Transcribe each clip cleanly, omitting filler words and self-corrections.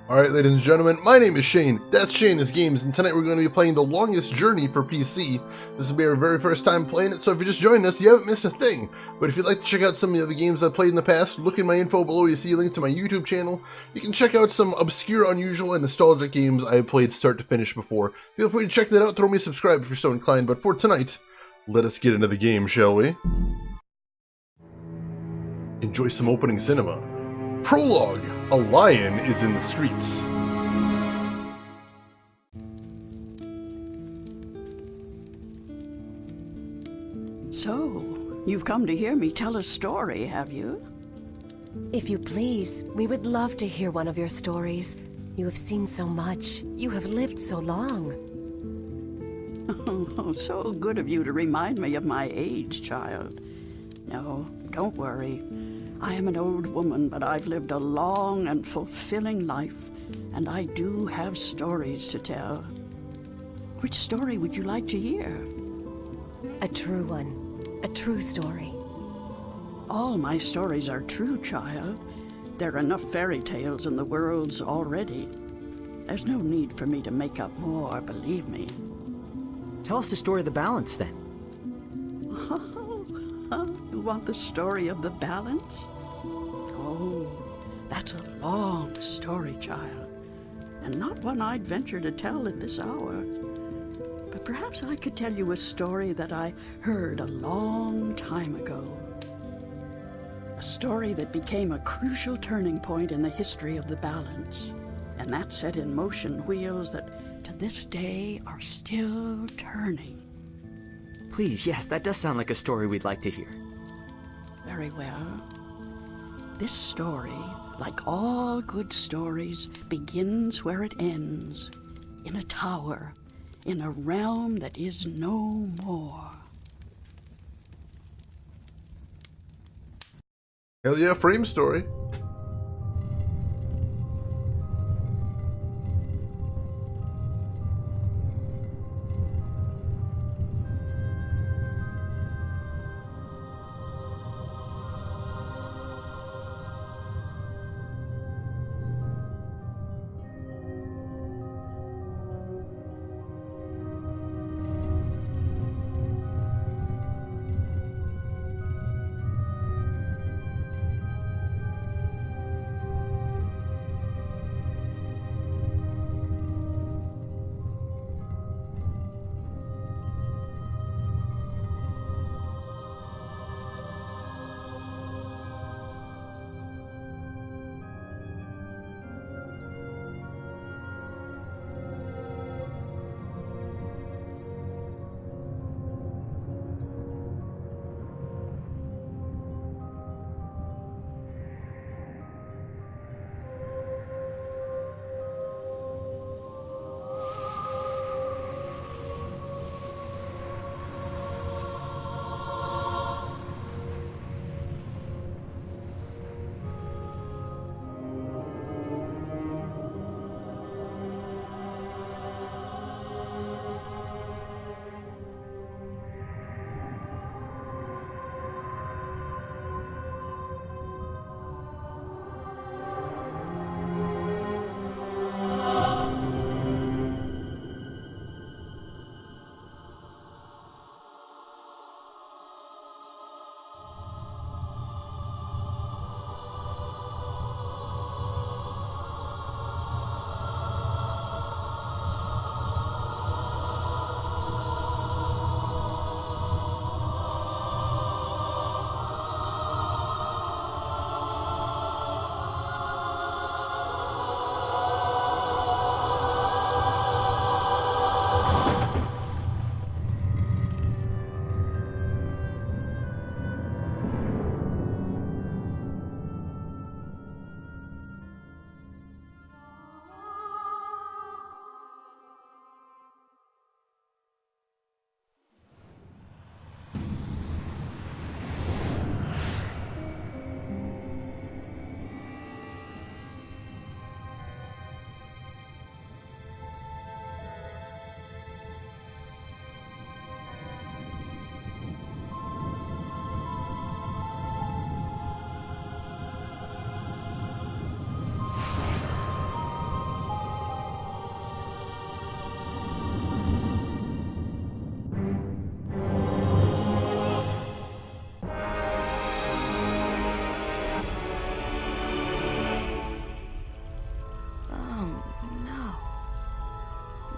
Alright, ladies and gentlemen, my name is Shane, that's Shane Games, and tonight we're going to be playing The Longest Journey for PC. This will be our very first time playing it, so if you're just joining us, you haven't missed a thing. But if you'd like to check out some of the other games I've played in the past, look in my info below, you see a link to my YouTube channel. You can check out some obscure, unusual, and nostalgic games I've played start to finish before. Feel free to check that out, throw me a subscribe if you're so inclined, but for tonight, let us get into the game, shall we? Enjoy some opening cinema. Prologue, a lion is in the streets. So, you've come to hear me tell a story, have you? If you please, we would love to hear one of your stories. You have seen so much. You have lived so long. Oh, so good of you to remind me of my age, child. No, don't worry. I am an old woman, but I've lived a long and fulfilling life, and I do have stories to tell. Which story would you like to hear? A true one. A true story. All my stories are true, child. There are enough fairy tales in the worlds already. There's no need for me to make up more, believe me. Tell us the story of the balance, then. You want the story of the balance? Oh, that's a long story, child, and not one I'd venture to tell at this hour. But perhaps I could tell you a story that I heard a long time ago. A story that became a crucial turning point in the history of the balance, and that set in motion wheels that to this day are still turning. Please, yes, that does sound like a story we'd like to hear. Very well. This story, like all good stories, begins where it ends, in a tower, in a realm that is no more. Hell yeah, frame story.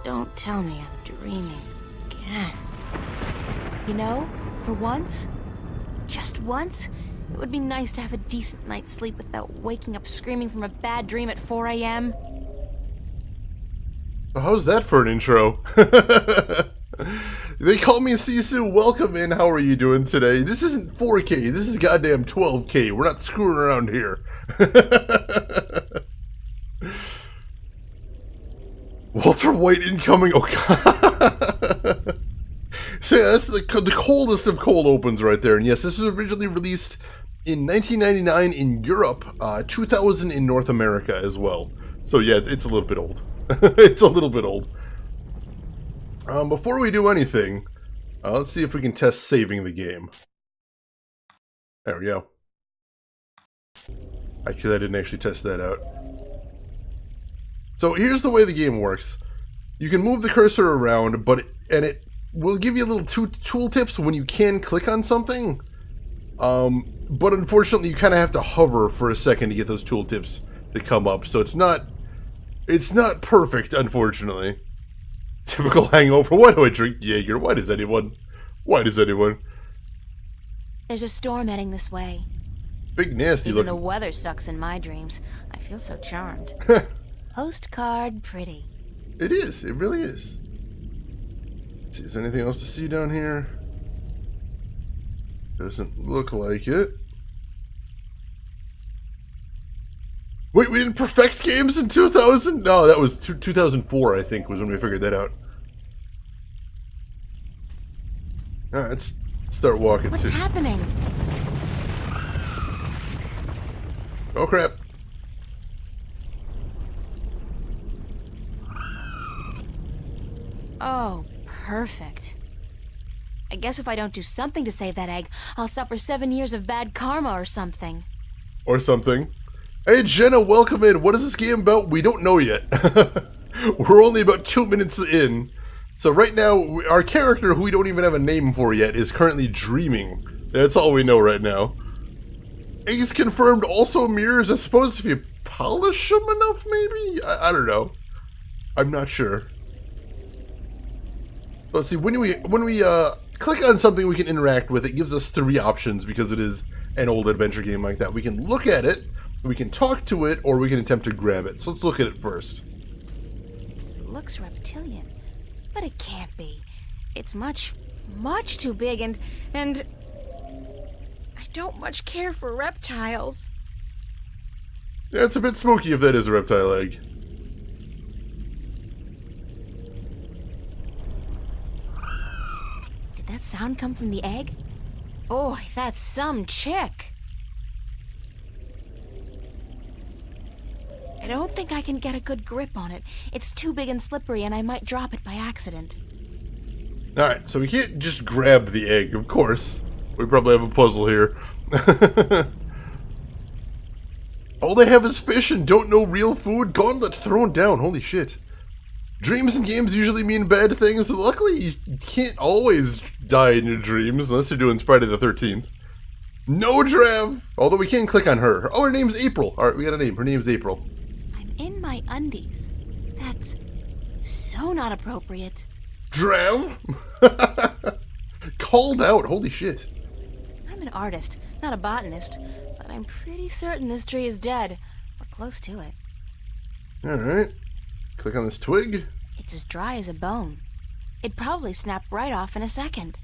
Don't tell me I'm dreaming again. You know, for once, just once, it would be nice to have a decent night's sleep without waking up screaming from a bad dream at 4 a.m. So how's that for an intro? They call me Sisu. Welcome in. How are you doing today? This isn't 4K. This is goddamn 12K. We're not screwing around here. Walter White incoming. Oh god. So yeah, that's the coldest of cold opens right there. And yes, this was originally released in 1999 in Europe, 2000 in North America as well. So yeah, it's a little bit old. It's a little bit old. Before we do anything, let's see if we can test saving the game. There we go. Actually, I didn't actually test that out. So here's the way the game works. You can move the cursor around, and it will give you little tool tips when you can click on something. But unfortunately, you kind of have to hover for a second to get those tool tips to come up. So it's not perfect, unfortunately. Typical hangover. Why do I drink Jaeger? Why does anyone? There's a storm heading this way. Big nasty Even looking. the weather sucks in my dreams. I feel so charmed. Postcard pretty. It is. It really is. Let's see, is there anything else to see down here? Doesn't look like it. Wait, we didn't perfect games in 2000? No, that was 2004, I think, was when we figured that out. Alright, let's start walking. What's happening? Oh, crap. Oh, perfect. I guess if I don't do something to save that egg, I'll suffer 7 years of bad karma or something. Or something. Hey, Jenna, welcome in. What is this game about? We don't know yet. We're only about 2 minutes in. So right now, our character, who we don't even have a name for yet, is currently dreaming. That's all we know right now. Eggs confirmed, also mirrors. I suppose if you polish them enough, maybe? I don't know. I'm not sure. Let's see, when we click on something we can interact with, it gives us 3 options because it is an old adventure game like that. We can look at it, we can talk to it, or we can attempt to grab it. So let's look at it first. It looks reptilian, but it can't be. It's much, much too big and I don't much care for reptiles. Yeah, it's a bit spooky if that is a reptile egg. Did that sound come from the egg? Boy, that's some chick. I don't think I can get a good grip on it. It's too big and slippery, and I might drop it by accident. Alright, so we can't just grab the egg, of course. We probably have a puzzle here. All they have is fish and don't know real food. Gauntlet thrown down. Holy shit. Dreams in games usually mean bad things. Luckily, you can't always die in your dreams unless you're doing Friday the 13th. No Drav! Although we can click on her. Oh, her name's April. Alright, we got a name. Her name's April. I'm in my undies. That's so not appropriate. Drav? Called out. Holy shit. I'm an artist, not a botanist, but I'm pretty certain this tree is dead, or close to it. Alright. Click on this twig. It's as dry as a bone. It'd probably snap right off in a second.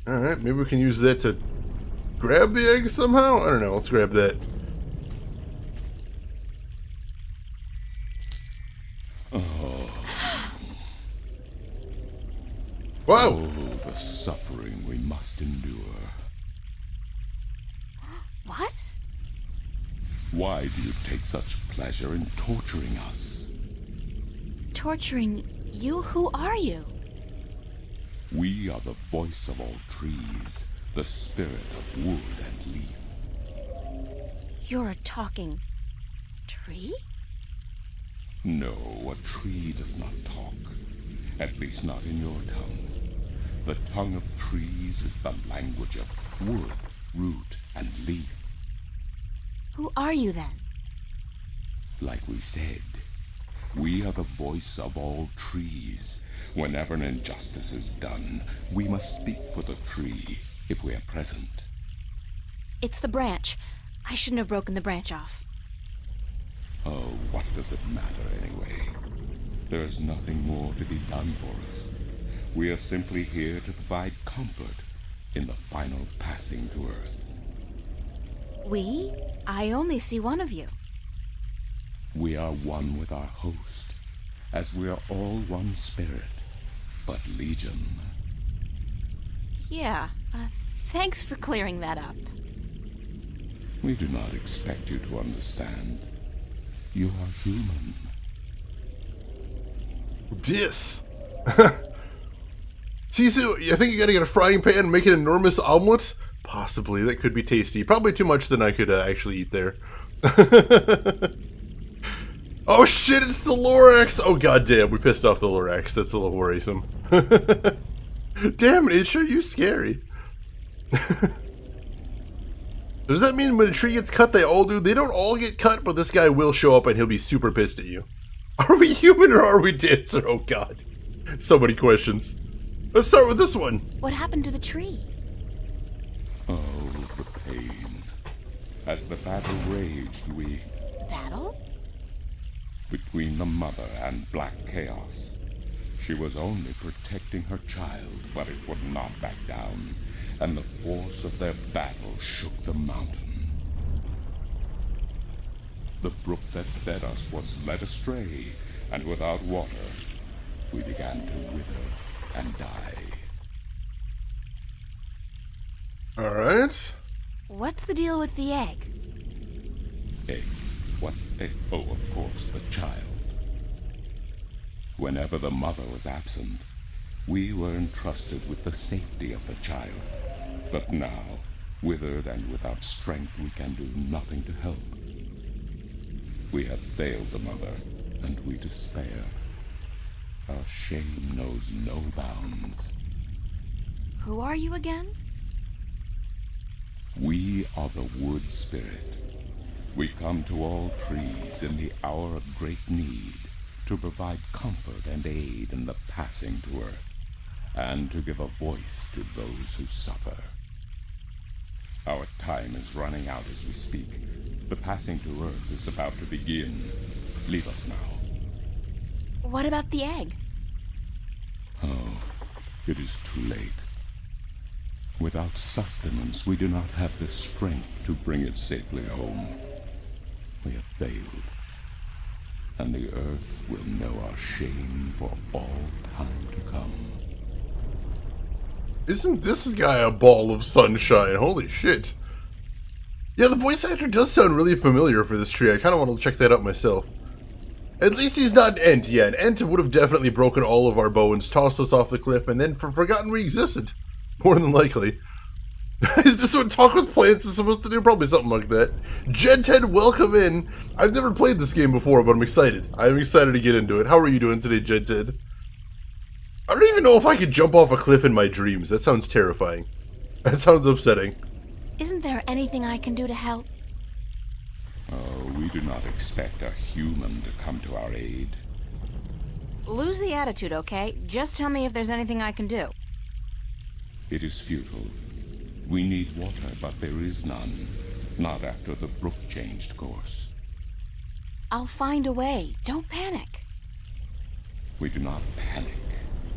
Alright, maybe we can use that to grab the egg somehow? I don't know, let's grab that. Wow! Oh, the suffering we must endure. What? Why do you take such pleasure in torturing us? Torturing you? Who are you? We are the voice of all trees, the spirit of wood and leaf. You're a talking tree? No, a tree does not talk. At least not in your tongue. The tongue of trees is the language of wood, root, and leaf. Who are you then? Like we said, We are the voice of all trees. Whenever an injustice is done, we must speak for the tree if we are present. It's the branch. I shouldn't have broken the branch off. Oh, what does it matter anyway? There is nothing more to be done for us. We are simply here to provide comfort in the final passing to Earth. We? I only see one of you. We are one with our host, as we are all one spirit, but legion. Yeah, thanks for clearing that up. We do not expect you to understand. You are human. Dis. Sisu, I think you gotta get a frying pan and make an enormous omelet? Possibly, that could be tasty. Probably too much than I could actually eat there. Oh shit, it's the Lorax! Oh goddamn, we pissed off the Lorax. That's a little worrisome. Damn it, sure you scary. Does that mean when a tree gets cut, they all do? They don't all get cut, but this guy will show up and he'll be super pissed at you. Are we human or are we dancer? Oh god. So many questions. Let's start with this one. What happened to the tree? Oh, the pain. As the battle raged, we... Battle? Between the Mother and Black Chaos. She was only protecting her child, but it would not back down, and the force of their battle shook the mountain. The brook that fed us was led astray, and without water, we began to wither and die. Alright. What's the deal with the egg? Egg? What egg? Oh, of course, the child. Whenever the mother was absent, we were entrusted with the safety of the child. But now, withered and without strength, we can do nothing to help. We have failed the mother, and we despair. Our shame knows no bounds. Who are you again? We are the Wood Spirit. We come to all trees in the hour of great need to provide comfort and aid in the passing to Earth, and to give a voice to those who suffer. Our time is running out as we speak. The passing to Earth is about to begin. Leave us now. What about the egg? Oh, it is too late. Without sustenance, we do not have the strength to bring it safely home. We have failed, and the Earth will know our shame for all time to come. Isn't this guy a ball of sunshine? Holy shit. Yeah, the voice actor does sound really familiar for this tree. I kind of want to check that out myself. At least he's not an Ent. Yeah, an Ent would have definitely broken all of our bones, tossed us off the cliff, and then forgotten we existed. More than likely. Is this what Talk with Plants is supposed to do? Probably something like that. Jedted, welcome in. I've never played this game before, but I'm excited. I'm excited to get into it. How are you doing today, Jedted? I don't even know if I could jump off a cliff in my dreams. That sounds terrifying. That sounds upsetting. Isn't there anything I can do to help? Oh, we do not expect a human to come to our aid. Lose the attitude, okay? Just tell me if there's anything I can do. It is futile. We need water, but there is none. Not after the brook changed course. I'll find a way. Don't panic. We do not panic.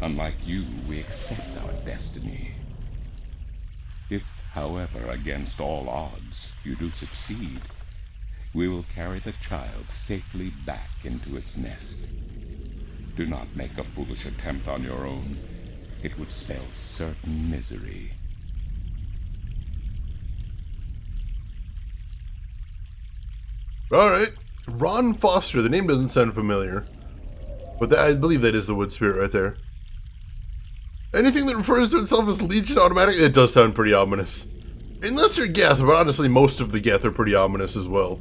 Unlike you, we accept our destiny. If, however, against all odds, you do succeed, we will carry the child safely back into its nest. Do not make a foolish attempt on your own. It would spell certain misery. Alright. Ron Foster. The name doesn't sound familiar. But I believe that is the Wood Spirit right there. Anything that refers to itself as Legion automatic, it does sound pretty ominous. Unless you're Geth, but honestly most of the Geth are pretty ominous as well.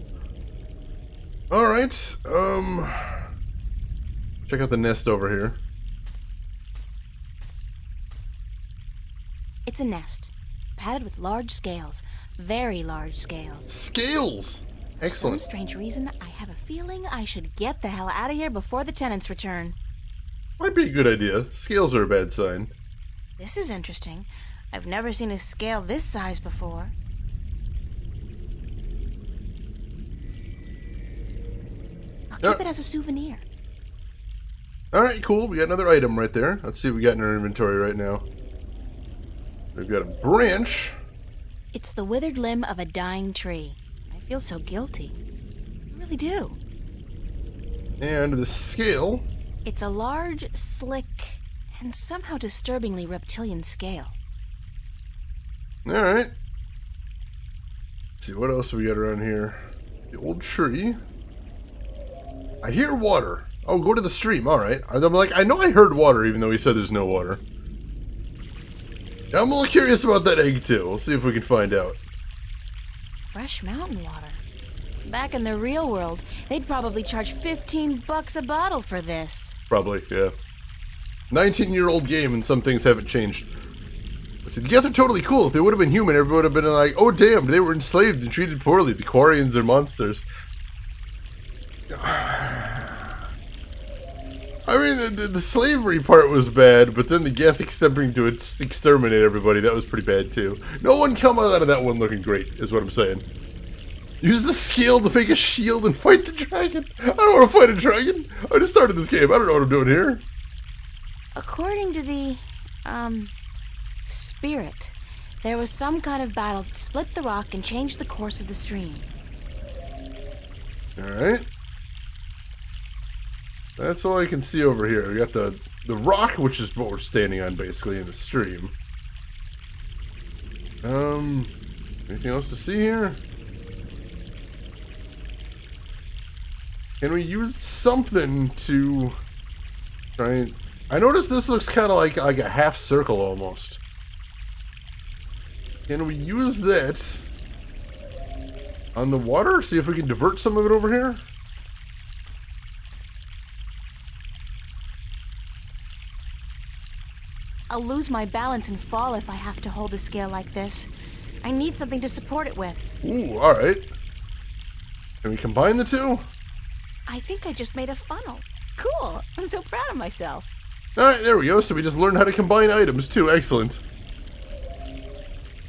Alright, check out the nest over here. It's a nest, padded with large scales. Very large scales. Scales! For some Excellent. strange reason, I have a feeling I should get the hell out of here before the tenants return. Might be a good idea. Scales are a bad sign. This is interesting. I've never seen a scale this size before. I'll keep it as a souvenir. Alright, cool. We got another item right there. Let's see what we got in our inventory right now. We've got a branch. It's the withered limb of a dying tree. I feel so guilty. I really do. And the scale. It's a large, slick, and somehow disturbingly reptilian scale. Alright. Let's see, what else we got around here? The old tree. I hear water. Oh, go to the stream. Alright. I'm like, I know I heard water even though he said there's no water. Yeah, I'm a little curious about that egg too. We'll see if we can find out. Fresh mountain water. Back in the real world, they'd probably charge 15 bucks a bottle for this. Probably, yeah. 19-year-old game and some things haven't changed. See, the Geth are totally cool. If they would have been human, everyone would have been like, oh damn, they were enslaved and treated poorly. The Quarians are monsters. I mean, the slavery part was bad, but then the Geth attempting to exterminate everybody, that was pretty bad too. No one come out of that one looking great, is what I'm saying. Use the scale to make a shield and fight the dragon. I don't want to fight a dragon. I just started this game. I don't know what I'm doing here. According to the, spirit, there was some kind of battle that split the rock and changed the course of the stream. Alright. That's all I can see over here. We got the rock, which is what we're standing on, basically, in the stream. Anything else to see here? Can we use something to try and... I noticed this looks kind of like a half circle, almost. Can we use that on the water? See if we can divert some of it over here? I'll lose my balance and fall if I have to hold a scale like this. I need something to support it with. Ooh, alright. Can we combine the two? I think I just made a funnel. Cool. I'm so proud of myself. Alright, there we go. So we just learned how to combine items too. Excellent.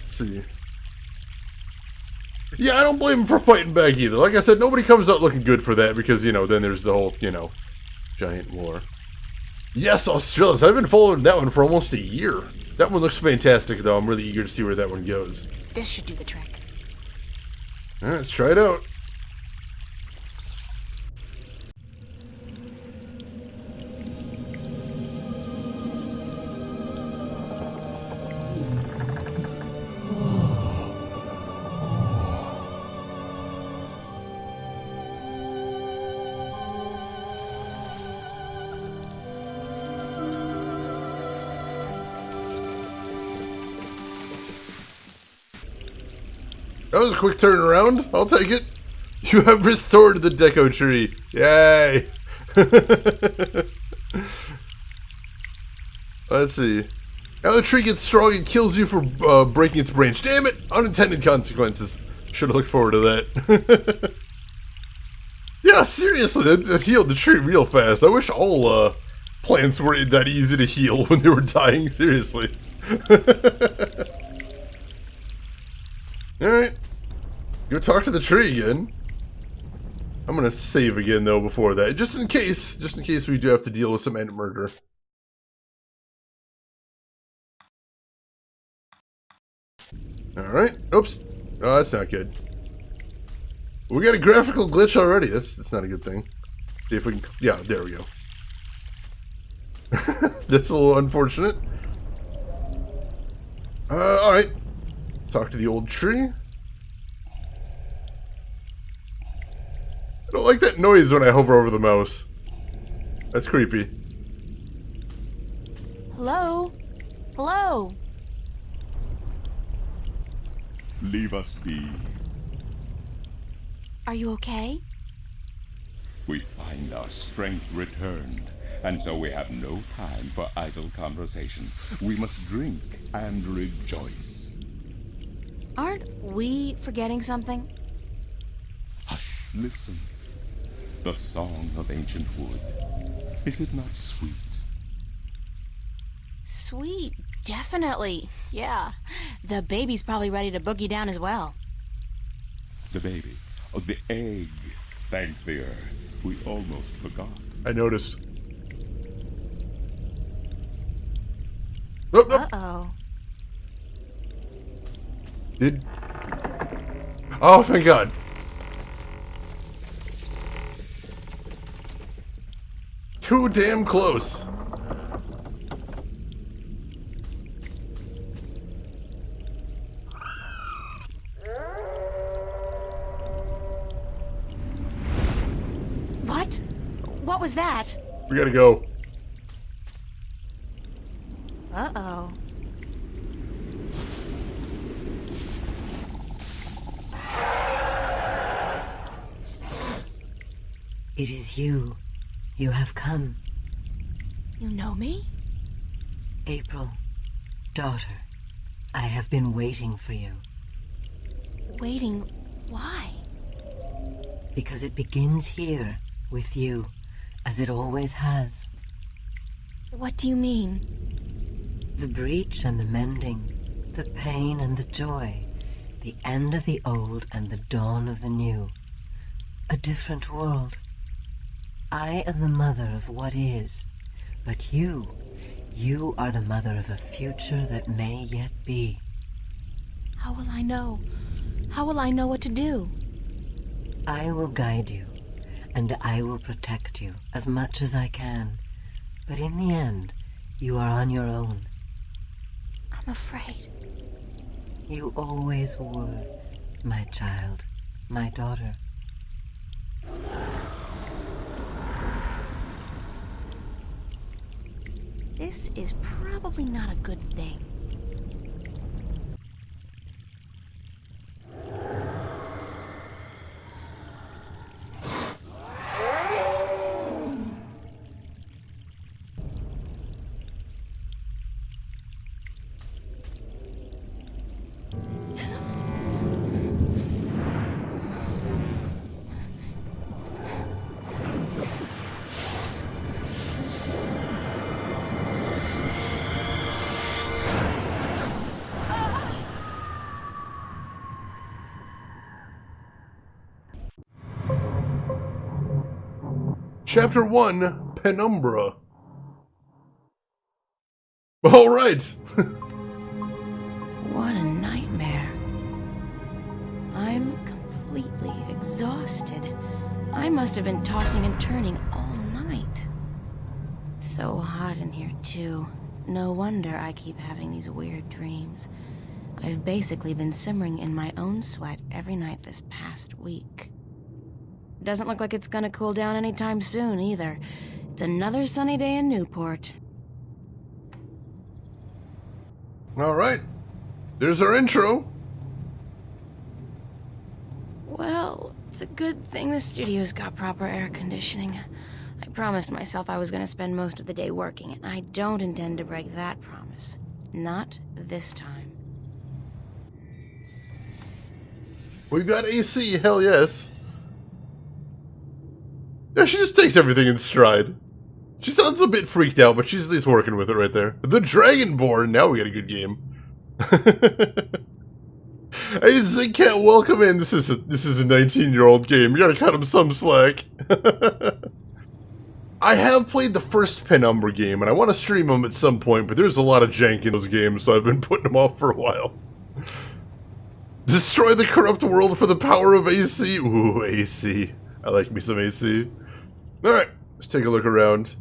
Let's see. Yeah, I don't blame him for fighting back either. Like I said, nobody comes out looking good for that because, you know, then there's the whole, you know, giant war. Yes, Australis. I've been following that one for almost a year. That one looks fantastic, though. I'm really eager to see where that one goes. This should do the trick. Alright, let's try it out. That was a quick turnaround. I'll take it. You have restored the deco tree. Yay. Let's see. Now the tree gets strong and kills you for breaking its branch. Damn it. Unintended consequences. Should have looked forward to that. Yeah, seriously. That healed the tree real fast. I wish all plants were that easy to heal when they were dying. Seriously. Alright. Go talk to the tree again. I'm gonna save again though before that. Just in case we do have to deal with some ant murder. Alright. Oops. Oh, that's not good. We got a graphical glitch already. That's not a good thing. See if we can... Yeah, there we go. That's a little unfortunate. Alright. Talk to the old tree. I don't like that noise when I hover over the mouse. That's creepy. Hello? Hello? Leave us be. Are you okay? We find our strength returned, and so we have no time for idle conversation. We must drink and rejoice. Aren't we forgetting something? Hush. listen. The song of ancient wood. Is it not sweet? Sweet, definitely. Yeah. The baby's probably ready to boogie down as well. The baby. Oh, the egg. Thank the earth. We almost forgot. I noticed. Oh, oh. Uh-oh. Oh, thank God. Too damn close. What? What was that? We gotta go. Uh-oh. It is you. You have come. You know me? April, daughter, I have been waiting for you. Waiting. Why? Because it begins here, with you, as it always has. What do you mean? The breach and the mending, the pain and the joy, the end of the old and the dawn of the new. A different world. I am the mother of what is, but you are the mother of a future that may yet be. How will I know? How will I know what to do? I will guide you, and I will protect you as much as I can. But in the end, you are on your own. I'm afraid. You always were, my child, my daughter. This is probably not a good thing. Chapter 1, Penumbra. Alright. What a nightmare. I'm completely exhausted. I must have been tossing and turning all night. It's so hot in here, too. No wonder I keep having these weird dreams. I've basically been simmering in my own sweat every night this past week. Doesn't look like it's gonna cool down anytime soon, either. It's another sunny day in Newport. Alright. There's our intro. Well, it's a good thing the studio's got proper air conditioning. I promised myself I was gonna spend most of the day working, and I don't intend to break that promise. Not this time. We've got AC, hell yes. Yeah, she just takes everything in stride. She sounds a bit freaked out, but she's at least working with it right there. The Dragonborn! Now we got a good game. Hey, Zigcat, welcome in. This is a 19-year-old game. You gotta cut him some slack. I have played the first Penumbra game, and I want to stream them at some point, but there's a lot of jank in those games, so I've been putting them off for a while. Destroy the corrupt world for the power of AC. Ooh, AC. I like me some AC. Alright, let's take a look around.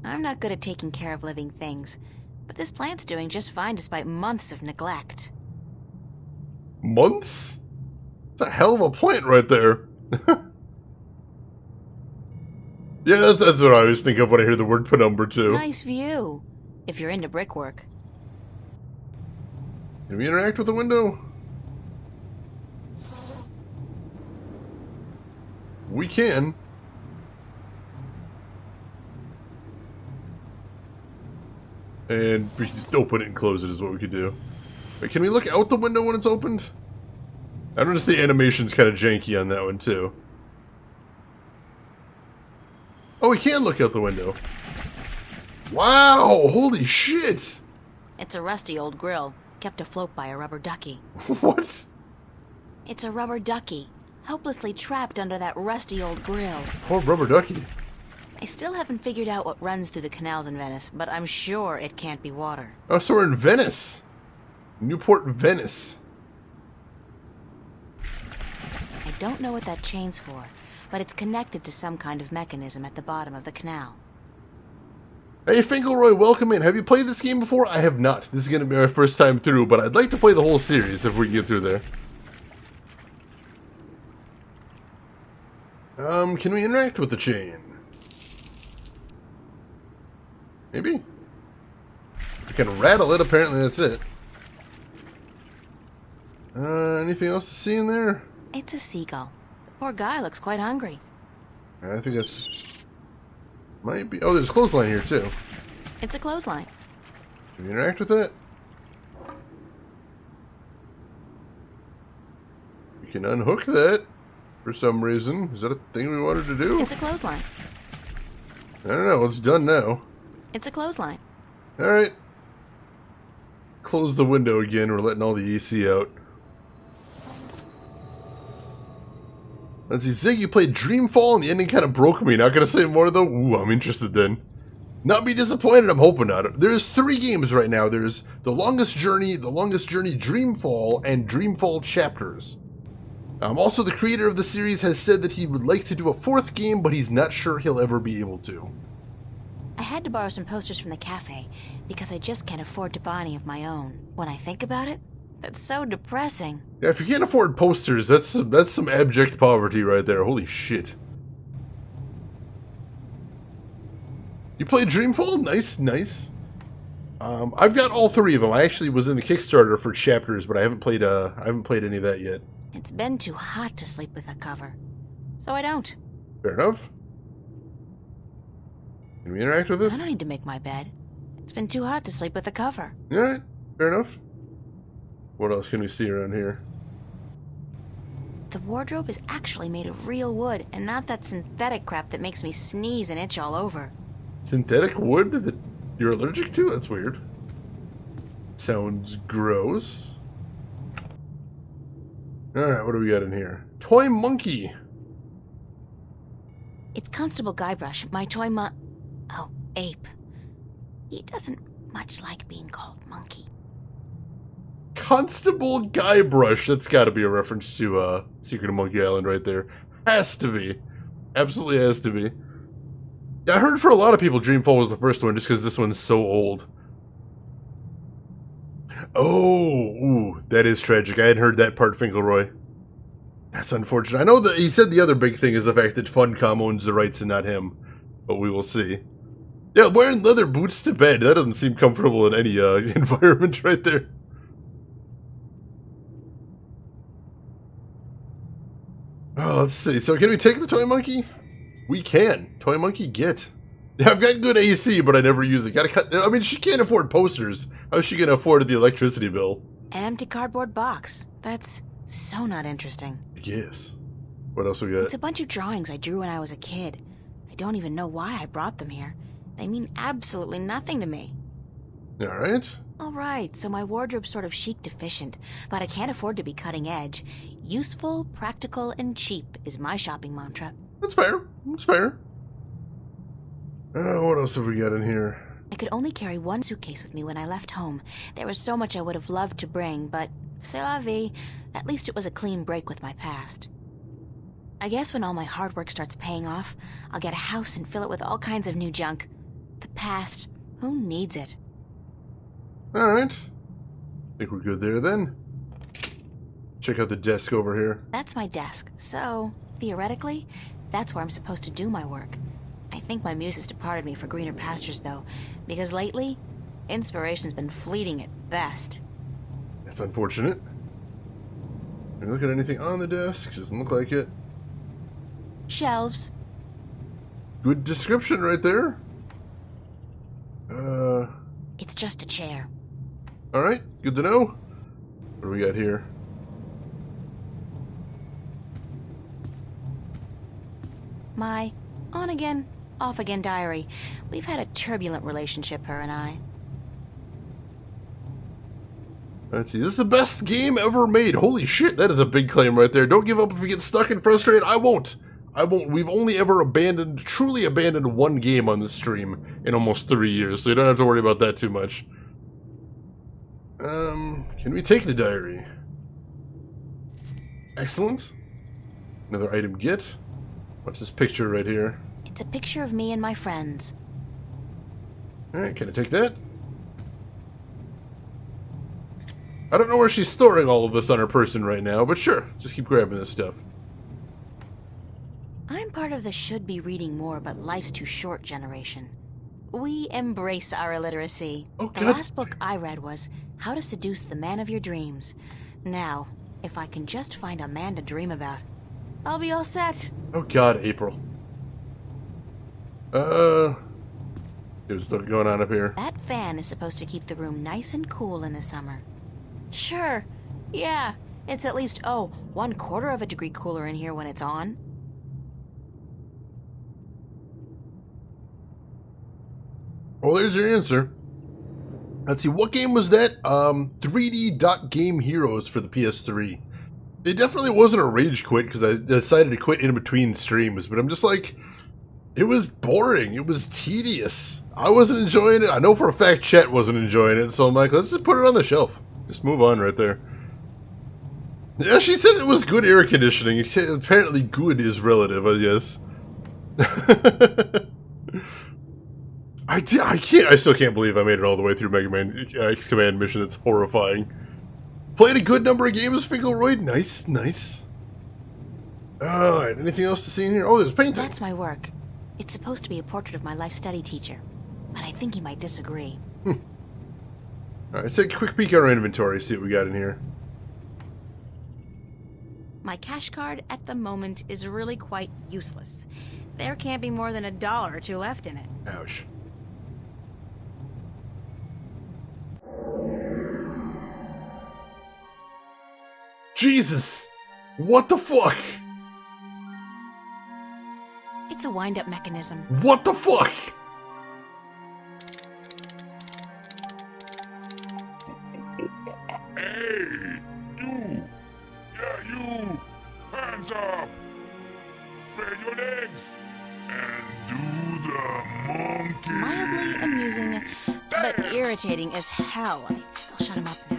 I'm not good at taking care of living things, but this plant's doing just fine despite months of neglect. Months? It's a hell of a plant right there. Yeah, that's what I always think of when I hear the word Penumbra too. Nice view, if you're into brickwork. Can we interact with the window? We can. And we can just open it and close it is what we could do. Wait, can we look out the window when it's opened? I noticed the animation's kind of janky on that one, too. Oh, we can look out the window. Wow! Holy shit! It's a rusty old grill, kept afloat by a rubber ducky. What? It's a rubber ducky, helplessly trapped under that rusty old grill. Poor rubber ducky. I still haven't figured out what runs through the canals in Venice, but I'm sure it can't be water. Oh, so we're in Venice. Newport, Venice. I don't know what that chain's for, but it's connected to some kind of mechanism at the bottom of the canal. Hey, Finkelroy, welcome in. Have you played this game before? I have not. This is going to be my first time through, but I'd like to play the whole series if we can get through there. Can we interact with the chain? Maybe? We can rattle it, apparently that's it. Anything else to see in there? It's a seagull. The poor guy looks quite hungry. I think that's... might be... oh, there's a clothesline here, too. It's a clothesline. Can we interact with it? We can unhook that for some reason. Is that a thing we wanted to do? It's a clothesline. I don't know. It's done now. It's a clothesline. Alright. Close the window again. We're letting all the AC out. Let's see. Zig, you played Dreamfall and the ending kind of broke me. Not going to say more though. Ooh, I'm interested then. Not be disappointed. I'm hoping not. There's 3 games right now. There's The Longest Journey, Dreamfall, and Dreamfall Chapters. Also, the creator of the series has said that he would like to do a 4th game, but he's not sure he'll ever be able to. I had to borrow some posters from the cafe because I just can't afford to buy any of my own. When I think about it, that's so depressing. Yeah, if you can't afford posters, that's some abject poverty right there. Holy shit. You played Dreamfall? Nice, nice. I've got all 3 of them. I actually was in the Kickstarter for Chapters, but I haven't played any of that yet. It's been too hot to sleep with a cover, so I don't. Fair enough. Can we interact with this? I don't need to make my bed. It's been too hot to sleep with a cover. Alright, fair enough. What else can we see around here? The wardrobe is actually made of real wood and not that synthetic crap that makes me sneeze and itch all over. Synthetic wood that you're allergic to? That's weird. Sounds gross. Alright, what do we got in here? Toy monkey. It's Constable Guybrush, my toy ape. He doesn't much like being called monkey. Constable Guybrush. That's got to be a reference to Secret of Monkey Island right there. Has to be. Absolutely has to be. Yeah, I heard for a lot of people Dreamfall was the first one just because this one's so old. Oh, ooh, that is tragic. I hadn't heard that part, Finkelroy. That's unfortunate. I know that he said the other big thing is the fact that Funcom owns the rights and not him. But we will see. Yeah, wearing leather boots to bed. That doesn't seem comfortable in any environment right there. Oh, let's see. So can we take the toy monkey? We can. Toy monkey get. Yeah, I've got good AC, but I never use it. Gotta cut. I mean, she can't afford posters. How's she gonna afford the electricity bill? An empty cardboard box. That's so not interesting. Yes. What else we got? It's a bunch of drawings I drew when I was a kid. I don't even know why I brought them here. They mean absolutely nothing to me. Alright. Alright, so my wardrobe's sort of chic deficient, but I can't afford to be cutting edge. Useful, practical, and cheap is my shopping mantra. That's fair. That's fair. What else have we got in here? I could only carry 1 suitcase with me when I left home. There was so much I would have loved to bring, but c'est la vie. At least it was a clean break with my past. I guess when all my hard work starts paying off, I'll get a house and fill it with all kinds of new junk. The past, who needs it? Alright. Think we're good there then. Check out the desk over here. That's my desk, so, theoretically, that's where I'm supposed to do my work. I think my muse has departed me for greener pastures, though, because lately, inspiration's been fleeting at best. That's unfortunate. Can we look at anything on the desk? Doesn't look like it. Shelves. Good description right there. It's just a chair. Alright, good to know. What do we got here? My on-again, off-again diary. We've had a turbulent relationship, her and I. Let's see. This is the best game ever made. Holy shit, that is a big claim right there. Don't give up if you get stuck and frustrated. I won't. We've only ever truly abandoned one game on this stream in almost 3 years, so you don't have to worry about that too much. Can we take the diary? Excellent. Another item get. What's this picture right here? It's a picture of me and my friends. Alright, can I take that? I don't know where she's storing all of this on her person right now, but sure, just keep grabbing this stuff. I'm part of the should be reading more but life's too short generation. We embrace our illiteracy. Oh, the God. last book I read was How to Seduce the Man of Your Dreams. Now, if I can just find a man to dream about, I'll be all set. Oh god, April. There's stuff going on up here. That fan is supposed to keep the room nice and cool in the summer. Sure, yeah, it's at least, 1/4 of a degree cooler in here when it's on. Well, there's your answer. Let's see, what game was that? 3D Dot Game Heroes for the PS3. It definitely wasn't a rage quit because I decided to quit in between streams, but I'm just like, it was boring. It was tedious. I wasn't enjoying it. I know for a fact Chet wasn't enjoying it, so I'm like, let's just put it on the shelf. Just move on right there. Yeah, she said it was good air conditioning. Apparently good is relative, I guess. I still can't believe I made it all the way through Mega Man X Command mission. It's horrifying. Played a good number of games, Finkelroyd. Nice, nice. Alright, anything else to see in here? Oh, there's painting. That's my work. It's supposed to be a portrait of my life study teacher, but I think he might disagree. Alright, let's take a quick peek at our inventory, see what we got in here. My cash card at the moment is really quite useless. There can't be more than $1 or $2 left in it. Ouch. Jesus! What the fuck? It's a wind-up mechanism. What the fuck? Hey! You! Yeah, you! Hands up! Spread your legs! And do the monkey! Mildly amusing, but irritating as hell. I think I'll shut him up now.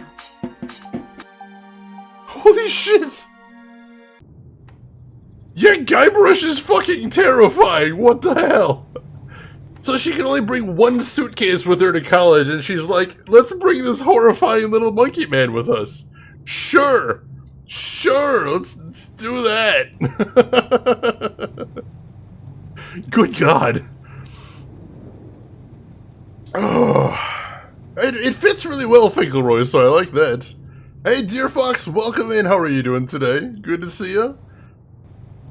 Holy shit! Yeah, Guybrush is fucking terrifying! What the hell? So she can only bring one suitcase with her to college, and she's like, let's bring this horrifying little monkey man with us. Sure! Sure, let's do that! Good God. Oh, it fits really well, Finkelroy, so I like that. Hey, Dear Fox, welcome in. How are you doing today? Good to see you.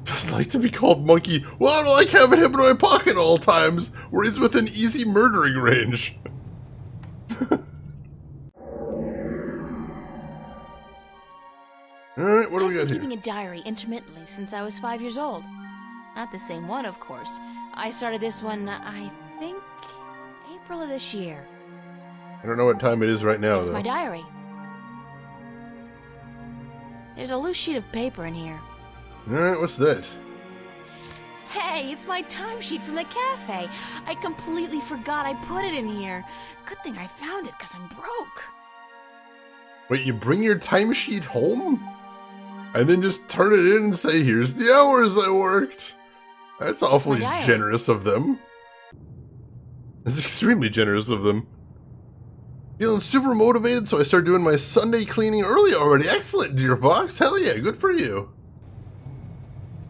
Doesn't like to be called monkey. Well, I don't like having him in my pocket at all times, where he's within easy murdering range. Alright, what do we got I've been here? keeping a diary intermittently since I was 5 years old. Not the same one, of course. I started this one, I think, April of this year. I don't know what time it is right now, It's though. my diary. There's a loose sheet of paper in here. Alright, what's that? Hey, it's my timesheet from the cafe. I completely forgot I put it in here. Good thing I found it, because I'm broke. Wait, you bring your timesheet home? And then just turn it in and say, here's the hours I worked. That's awfully diary. generous of them. That's extremely generous of them. Feeling super motivated, so I started doing my Sunday cleaning early already. Excellent, Dear Fox. Hell yeah, good for you.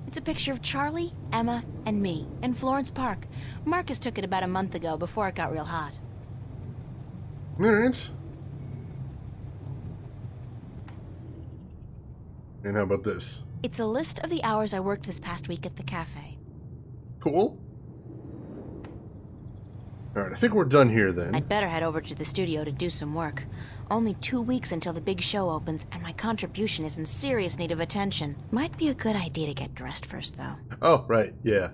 It's a picture of Charlie, Emma, and me in Florence Park. Marcus took it about a month ago before it got real hot. Alright. And how about this? It's a list of the hours I worked this past week at the cafe. Cool. Alright, I think we're done here then. I'd better head over to the studio to do some work. Only 2 weeks until the big show opens, and my contribution is in serious need of attention. Might be a good idea to get dressed first, though. Oh, right, yeah.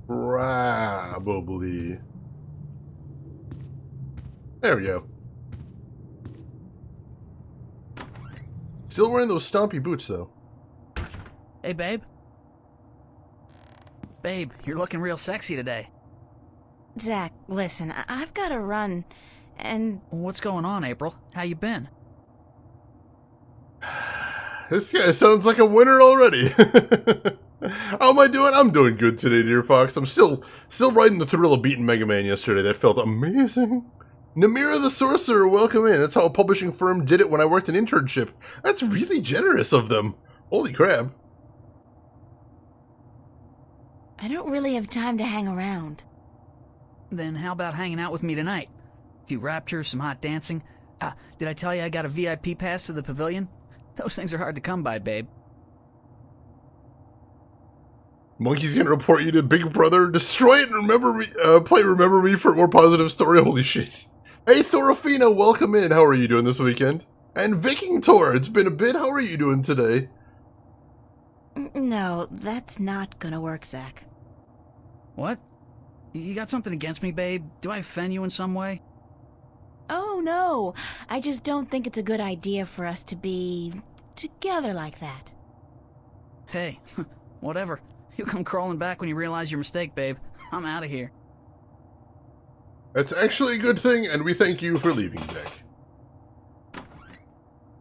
Probably. There we go. Still wearing those stompy boots, though. Hey, babe. Babe, you're looking real sexy today. Zach, listen, I've got to run, and... What's going on, April? How you been? This guy sounds like a winner already. How am I doing? I'm doing good today, dear Fox. I'm still riding the thrill of beating Mega Man yesterday. That felt amazing. Namira the Sorcerer, welcome in. That's how a publishing firm did it when I worked an internship. That's really generous of them. Holy crap. I don't really have time to hang around. Then how about hanging out with me tonight? A few raptures, some hot dancing. Did I tell you I got a VIP pass to the pavilion? Those things are hard to come by, babe. Monkey's gonna report you to Big Brother. Destroy it and remember me. Play Remember Me for a more positive story. Holy shit. Hey, Thorafina, welcome in. How are you doing this weekend? And Viking Tor, it's been a bit. How are you doing today? No, that's not gonna work, Zach. What? You got something against me, babe? Do I offend you in some way? Oh, no. I just don't think it's a good idea for us to be together like that. Hey, whatever. You come crawling back when you realize your mistake, babe. I'm out of here. That's actually a good thing, and we thank you for leaving, Zach.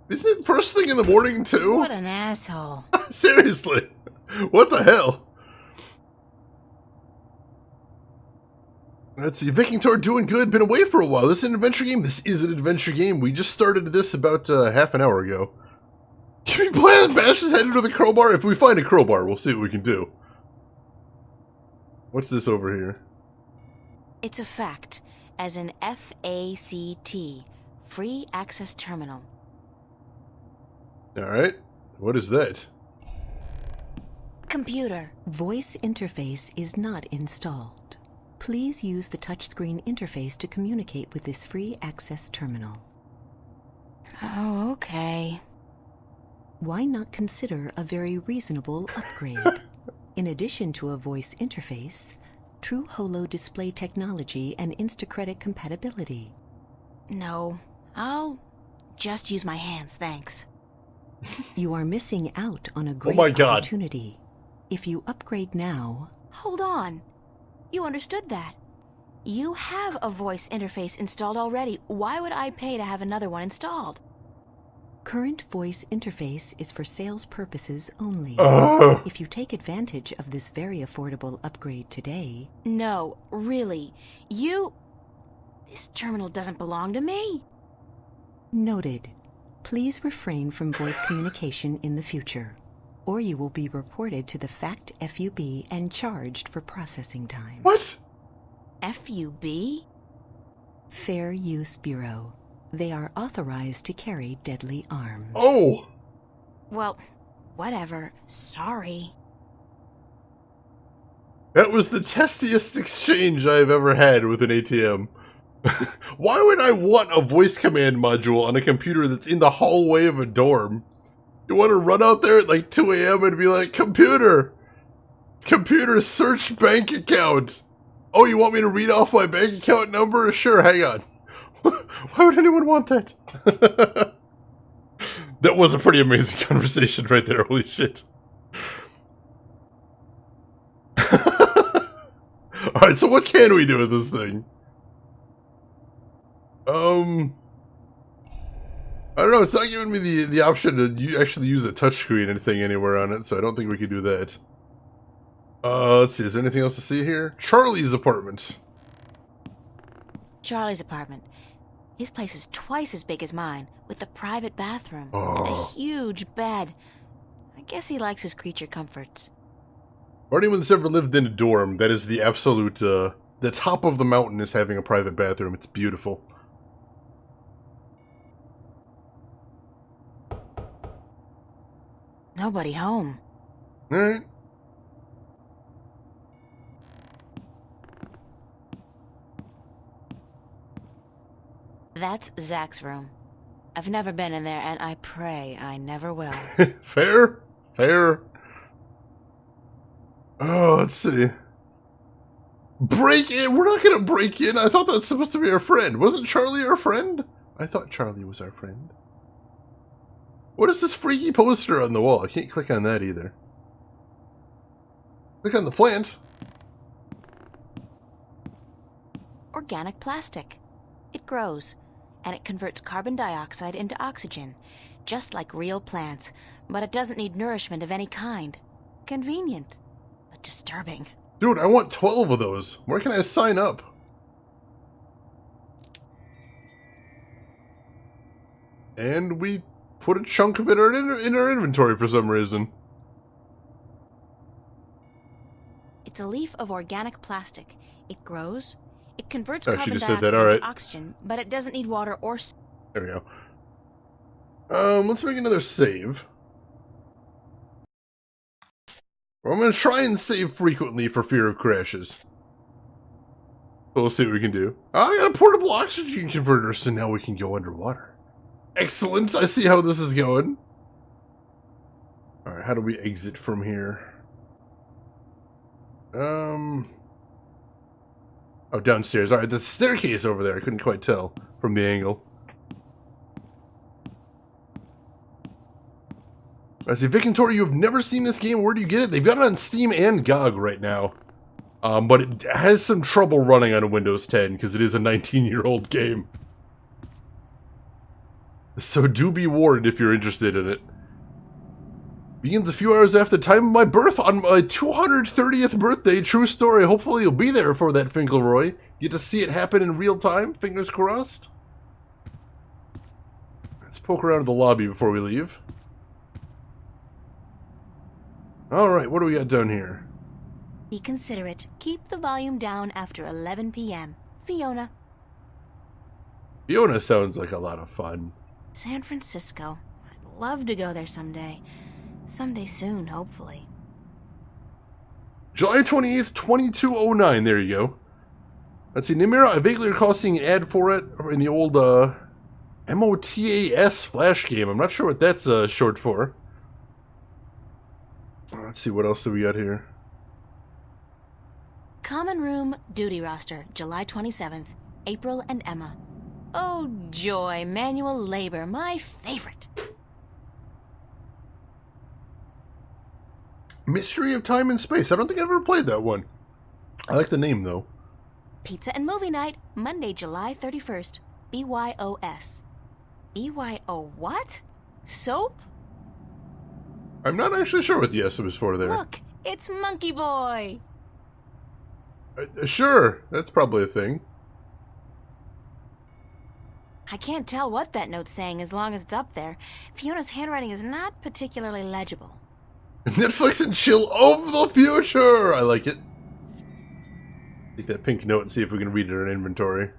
Isn't it first thing in the morning, too? What an asshole. Seriously. What the hell? Let's see. Viking Tor doing good. Been away for a while. This is an adventure game? This is an adventure game. We just started this about half an hour ago. Can we plan bash his head into the crowbar? If we find a crowbar, we'll see what we can do. What's this over here? It's a fact, as in F-A-C-T, Free Access Terminal. Alright. What is that? Computer. Voice interface is not installed. Please use the touchscreen interface to communicate with this free access terminal. Oh, okay. Why not consider a very reasonable upgrade? In addition to a voice interface, true holo display technology and Instacredit compatibility. No, I'll just use my hands, thanks. You are missing out on a great my God. opportunity. If you upgrade now... Hold on. You understood that. You have a voice interface installed already. Why would I pay to have another one installed? Current voice interface is for sales purposes only. If you take advantage of this very affordable upgrade today... No, really. This terminal doesn't belong to me. Noted. Please refrain from voice communication in the future, or you will be reported to the FACT FUB and charged for processing time. What? FUB? Fair Use Bureau. They are authorized to carry deadly arms. Oh! Well, whatever. Sorry. That was the testiest exchange I've ever had with an ATM. Why would I want a voice command module on a computer that's in the hallway of a dorm? You want to run out there at like 2 a.m. and be like, Computer, search bank account. Oh, you want me to read off my bank account number? Sure, hang on. Why would anyone want that? That was a pretty amazing conversation right there, holy shit. Alright, so what can we do with this thing? I don't know, it's not giving me the option to actually use a touchscreen anything anywhere on it, so I don't think we can do that. Let's see, is there anything else to see here? Charlie's apartment. Charlie's apartment. His place is twice as big as mine, with a private bathroom and a huge bed. I guess he likes his creature comforts. For anyone that's ever lived in a dorm, that is the absolute, the top of the mountain is having a private bathroom. It's beautiful. Nobody home. Alright. That's Zach's room. I've never been in there, and I pray I never will. Fair. Oh, let's see. Break in? We're not gonna break in. I thought that's supposed to be our friend. Wasn't Charlie our friend? I thought Charlie was our friend. What is this freaky poster on the wall? I can't click on that either. Click on the plant. Organic plastic. It grows, and it converts carbon dioxide into oxygen, just like real plants, but it doesn't need nourishment of any kind. Convenient, but disturbing. Dude, I want 12 of those. Where can I sign up? And we put a chunk of it in our inventory for some reason. It's a leaf of organic plastic. It grows. It converts Oh, she carbon just said dioxide that, alright. into oxygen, but it doesn't need water or... There we go. Let's make another save. Well, I'm going to try and save frequently for fear of crashes. So we'll see what we can do. Oh, I got a portable oxygen converter, so now we can go underwater. Excellent! I see how this is going. Alright, how do we exit from here? Oh, downstairs. Alright, there's a staircase over there. I couldn't quite tell from the angle. I see, Vic and Tori, you have never seen this game. Where do you get it? They've got it on Steam and GOG right now. But it has some trouble running on a Windows 10 because it is a 19-year-old game. So do be warned if you're interested in it. Begins a few hours after the time of my birth on my 230th birthday. True story. Hopefully you'll be there for that, Finkelroy. Get to see it happen in real time. Fingers crossed. Let's poke around the lobby before we leave. Alright, what do we got down here? Be considerate. Keep the volume down after 11 p.m. Fiona. Fiona sounds like a lot of fun. San Francisco. I'd love to go there someday. Someday soon, hopefully. July 28th, 2209. There you go. Let's see, Nimira, I vaguely recall seeing an ad for it in the old MOTAS Flash game. I'm not sure what that's short for. Let's see, what else do we got here? Common Room Duty Roster, July 27th. April and Emma. Oh, joy. Manual labor, my favorite. Mystery of Time and Space. I don't think I've ever played that one. I like the name, though. Pizza and Movie Night, Monday, July 31st. BYOS. BYO what? Soap? I'm not actually sure what the S was for there. Look, it's Monkey Boy. Sure, that's probably a thing. I can't tell what that note's saying as long as it's up there. Fiona's handwriting is not particularly legible. Netflix and chill of the future! I like it. Take that pink note and see if we can read it in our inventory.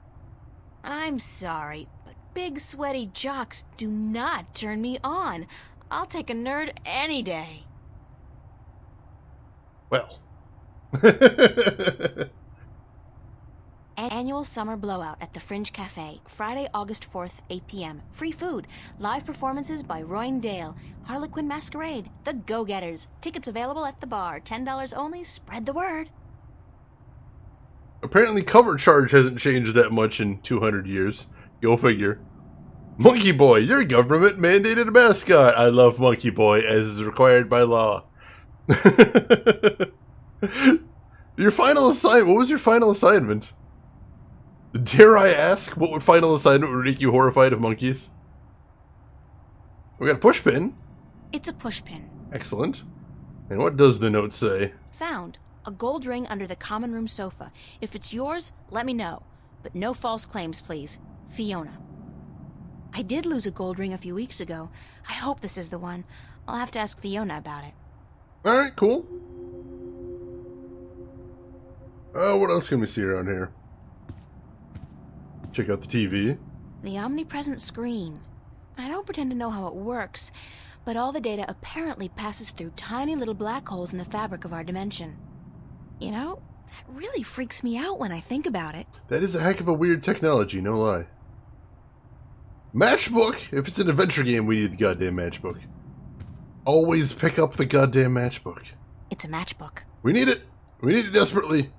I'm sorry, but big sweaty jocks do not turn me on. I'll take a nerd any day. Well. Annual Summer Blowout at the Fringe Cafe, Friday, August 4th, 8 p.m. Free food. Live performances by Royne Dale. Harlequin Masquerade. The Go-Getters. Tickets available at the bar. $10 only. Spread the word. Apparently cover charge hasn't changed that much in 200 years. Go figure. Monkey Boy, your government mandated mascot. I love Monkey Boy, as is required by law. Your final assignment. What was your final assignment? Dare I ask, what final assignment would make you horrified of monkeys? We got a push pin. It's a push pin. Excellent. And what does the note say? Found. A gold ring under the common room sofa. If it's yours, let me know. But no false claims, please. Fiona. I did lose a gold ring a few weeks ago. I hope this is the one. I'll have to ask Fiona about it. Alright, cool. What else can we see around here? Check out the TV. The omnipresent screen. I don't pretend to know how it works, but all the data apparently passes through tiny little black holes in the fabric of our dimension. You know, that really freaks me out when I think about it. That is a heck of a weird technology, no lie. Matchbook! If it's an adventure game, we need the goddamn matchbook. Always pick up the goddamn matchbook. It's a matchbook. We need it! We need it desperately.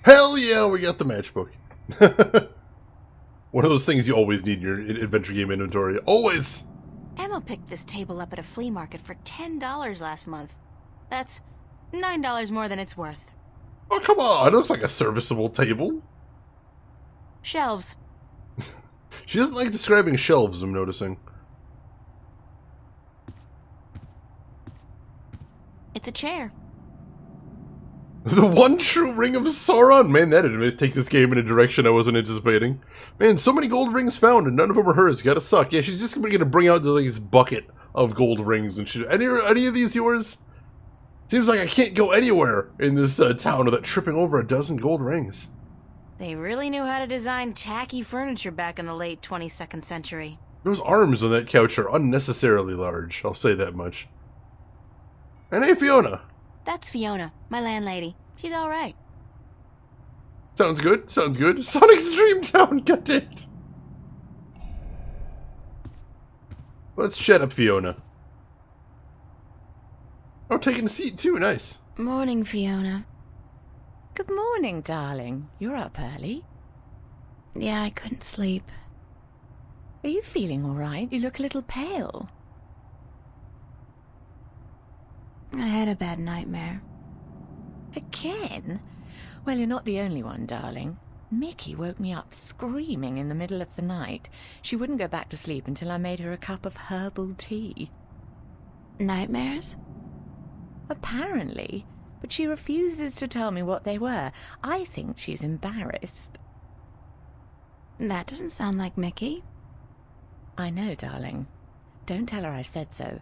Hell yeah, we got the matchbook. One of those things you always need in your adventure game inventory. Always! Emma picked this table up at a flea market for $10 last month. That's $9 more than it's worth. Oh, come on. It looks like a serviceable table. Shelves. She doesn't like describing shelves, I'm noticing. It's a chair. The one true ring of Sauron! Man, that didn't take this game in a direction I wasn't anticipating. Man, so many gold rings found and none of them are hers. Gotta suck. Yeah, she's just gonna bring out this bucket of gold rings and shit. Any of these yours? Seems like I can't go anywhere in this town without tripping over a dozen gold rings. They really knew how to design tacky furniture back in the late 22nd century. Those arms on that couch are unnecessarily large, I'll say that much. And hey, Fiona. That's Fiona, my landlady. She's alright. Sounds good, sounds good. Sonic's Dreamtown, goddammit. Let's chat up Fiona. Oh, taking a seat too, nice. Morning, Fiona. Good morning, darling. You're up early. Yeah, I couldn't sleep. Are you feeling all right? You look a little pale. I had a bad nightmare. Again? Well, you're not the only one, darling. Mickey woke me up screaming in the middle of the night. She wouldn't go back to sleep until I made her a cup of herbal tea. Nightmares? Apparently. But she refuses to tell me what they were. I think she's embarrassed. That doesn't sound like Mickey. I know, darling. Don't tell her I said so.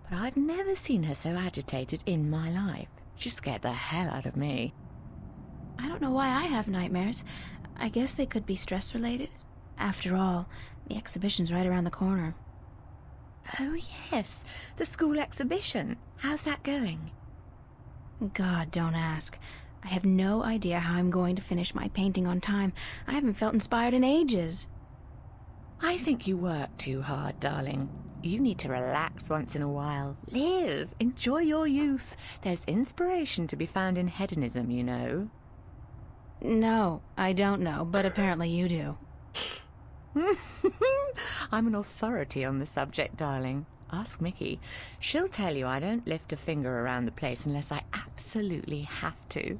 But I've never seen her so agitated in my life. She scared the hell out of me. I don't know why I have nightmares. I guess they could be stress-related. After all, the exhibition's right around the corner. Oh, yes. The school exhibition. How's that going? God, don't ask. I have no idea how I'm going to finish my painting on time. I haven't felt inspired in ages. I think you work too hard, darling. You need to relax once in a while. Live. Enjoy your youth. There's inspiration to be found in hedonism, you know. No, I don't know, but apparently you do. I'm an authority on the subject, darling. Ask Mickey. She'll tell you I don't lift a finger around the place unless I absolutely have to.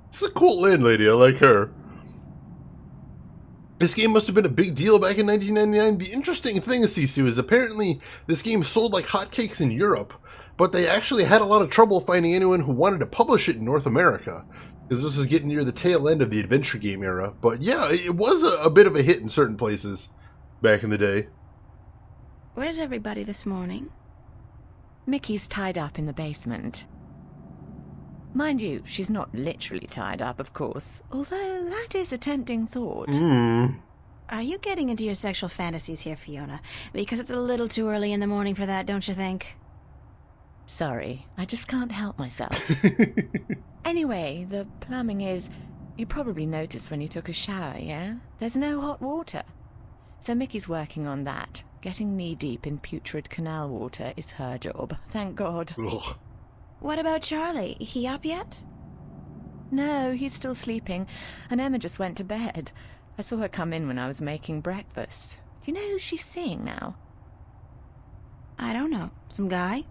This is a cool landlady, I like her. This game must have been a big deal back in 1999. The interesting thing, Sisu, is apparently this game sold like hotcakes in Europe, but they actually had a lot of trouble finding anyone who wanted to publish it in North America, because this was getting near the tail end of the adventure game era. But yeah, it was a bit of a hit in certain places back in the day. Where's everybody this morning? Mickey's tied up in the basement. Mind you, she's not literally tied up, of course, although that is a tempting thought. Are you getting into your sexual fantasies here, Fiona? Because it's a little too early in the morning for that, don't you think? Sorry, I just can't help myself. Anyway, the plumbing is... You probably noticed when you took a shower, yeah? There's no hot water. So Mickey's working on that. Getting knee-deep in putrid canal water is her job, thank God. Ugh. What about Charlie? He up yet? No, he's still sleeping, and Emma just went to bed. I saw her come in when I was making breakfast. Do you know who she's seeing now? I don't know. Some guy?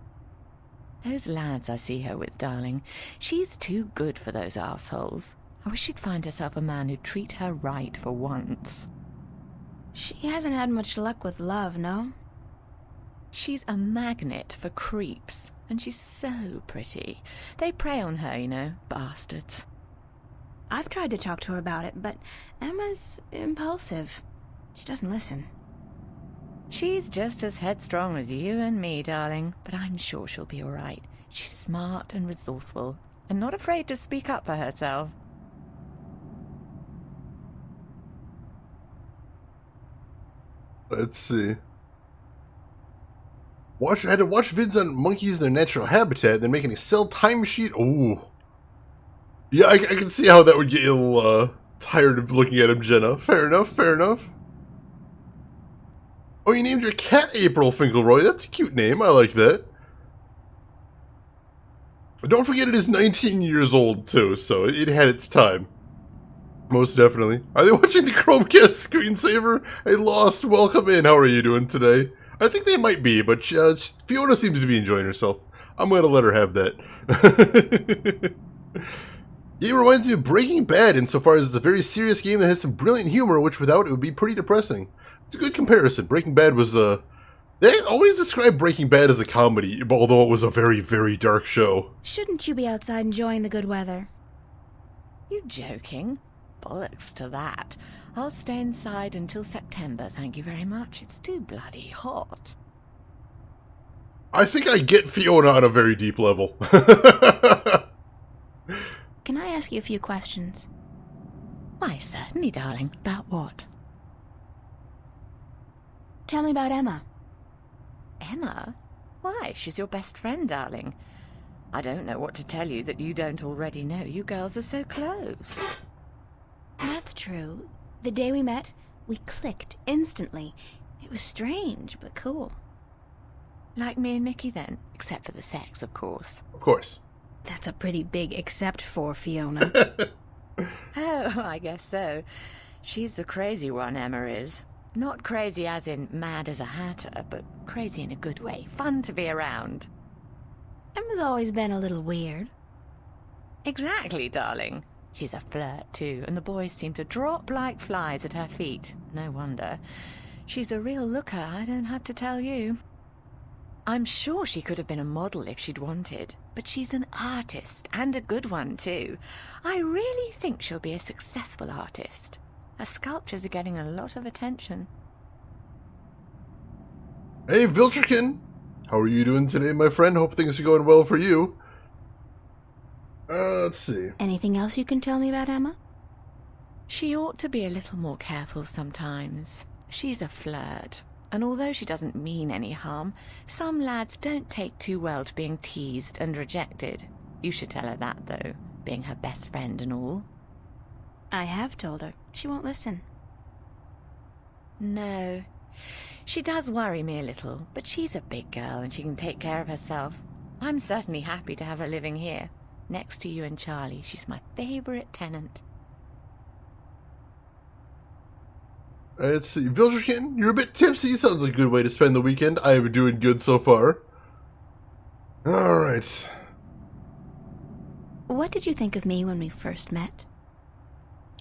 Those lads I see her with, darling. She's too good for those arseholes. I wish she'd find herself a man who'd treat her right for once. She hasn't had much luck with love, no? She's a magnet for creeps, and she's so pretty. They prey on her, you know, bastards. I've tried to talk to her about it, but Emma's impulsive. She doesn't listen. She's just as headstrong as you and me, darling, but I'm sure she'll be all right. She's smart and resourceful, and not afraid to speak up for herself. Let's see. I had to watch vids on monkeys in their natural habitat, then make an Excel timesheet. Ooh. Yeah, I can see how that would get you a little tired of looking at him, Jenna. Fair enough, fair enough. Oh, you named your cat April Finkelroy. That's a cute name. I like that. Don't forget it is 19 years old, too, so it had its time. Most definitely. Are they watching the Chromecast screensaver? Hey, Lost, welcome in. How are you doing today? I think they might be, but Fiona seems to be enjoying herself. I'm going to let her have that. It reminds me of Breaking Bad insofar as it's a very serious game that has some brilliant humor, which without it would be pretty depressing. It's a good comparison. Breaking Bad was they always describe Breaking Bad as a comedy, although it was a very, very dark show. Shouldn't you be outside enjoying the good weather? You joking? Bollocks to that. I'll stay inside until September, thank you very much. It's too bloody hot. I think I get Fiona on a very deep level. Can I ask you a few questions? Why, certainly, darling. About what? Tell me about Emma. Emma? Why, she's your best friend, darling. I don't know what to tell you that you don't already know. You girls are so close. That's true. The day we met, we clicked instantly. It was strange, but cool. Like me and Mickey, then? Except for the sex, of course. Of course. That's a pretty big except for, Fiona. Oh, I guess so. She's the crazy one, Emma is. Not crazy as in mad as a hatter, but crazy in a good way. Fun to be around. Emma's always been a little weird. Exactly, darling. She's a flirt, too, and the boys seem to drop like flies at her feet. No wonder. She's a real looker, I don't have to tell you. I'm sure she could have been a model if she'd wanted, but she's an artist, and a good one, too. I really think she'll be a successful artist. Her sculptures are getting a lot of attention. Hey, Viltrikin! How are you doing today, my friend? Hope things are going well for you. Let's see. Anything else you can tell me about Emma? She ought to be a little more careful sometimes. She's a flirt. And although she doesn't mean any harm, some lads don't take too well to being teased and rejected. You should tell her that, though, being her best friend and all. I have told her. She won't listen. No. She does worry me a little, but she's a big girl and she can take care of herself. I'm certainly happy to have her living here. Next to you and Charlie, she's my favourite tenant. Let's see. Viltrikin, you're a bit tipsy. Sounds like a good way to spend the weekend. I am doing good so far. Alright. What did you think of me when we first met?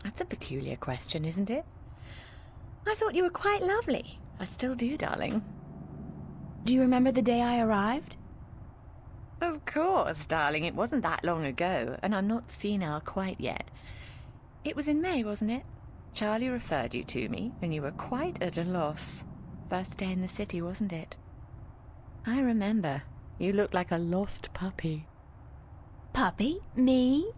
That's a peculiar question, isn't it? I thought you were quite lovely. I still do, darling. Do you remember the day I arrived? Of course, darling. It wasn't that long ago, and I'm not senile quite yet. It was in May, wasn't it? Charlie referred you to me, and you were quite at a loss. First day in the city, wasn't it? I remember. You looked like a lost puppy. Puppy? Me?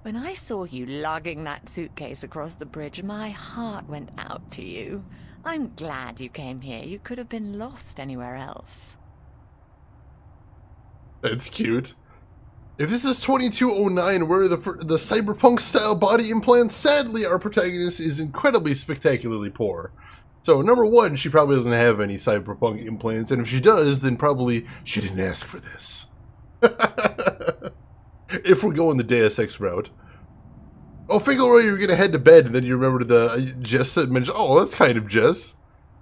When I saw you lugging that suitcase across the bridge, my heart went out to you. I'm glad you came here. You could have been lost anywhere else. That's cute. If this is 2209, where the cyberpunk-style body implants, sadly, our protagonist is incredibly spectacularly poor. So, number one, she probably doesn't have any cyberpunk implants, and if she does, then probably she didn't ask for this. If we're going the Deus Ex route. Oh, Figleroy, you were going to head to bed, and then you remembered the Jess had mentioned, oh, that's kind of Jess.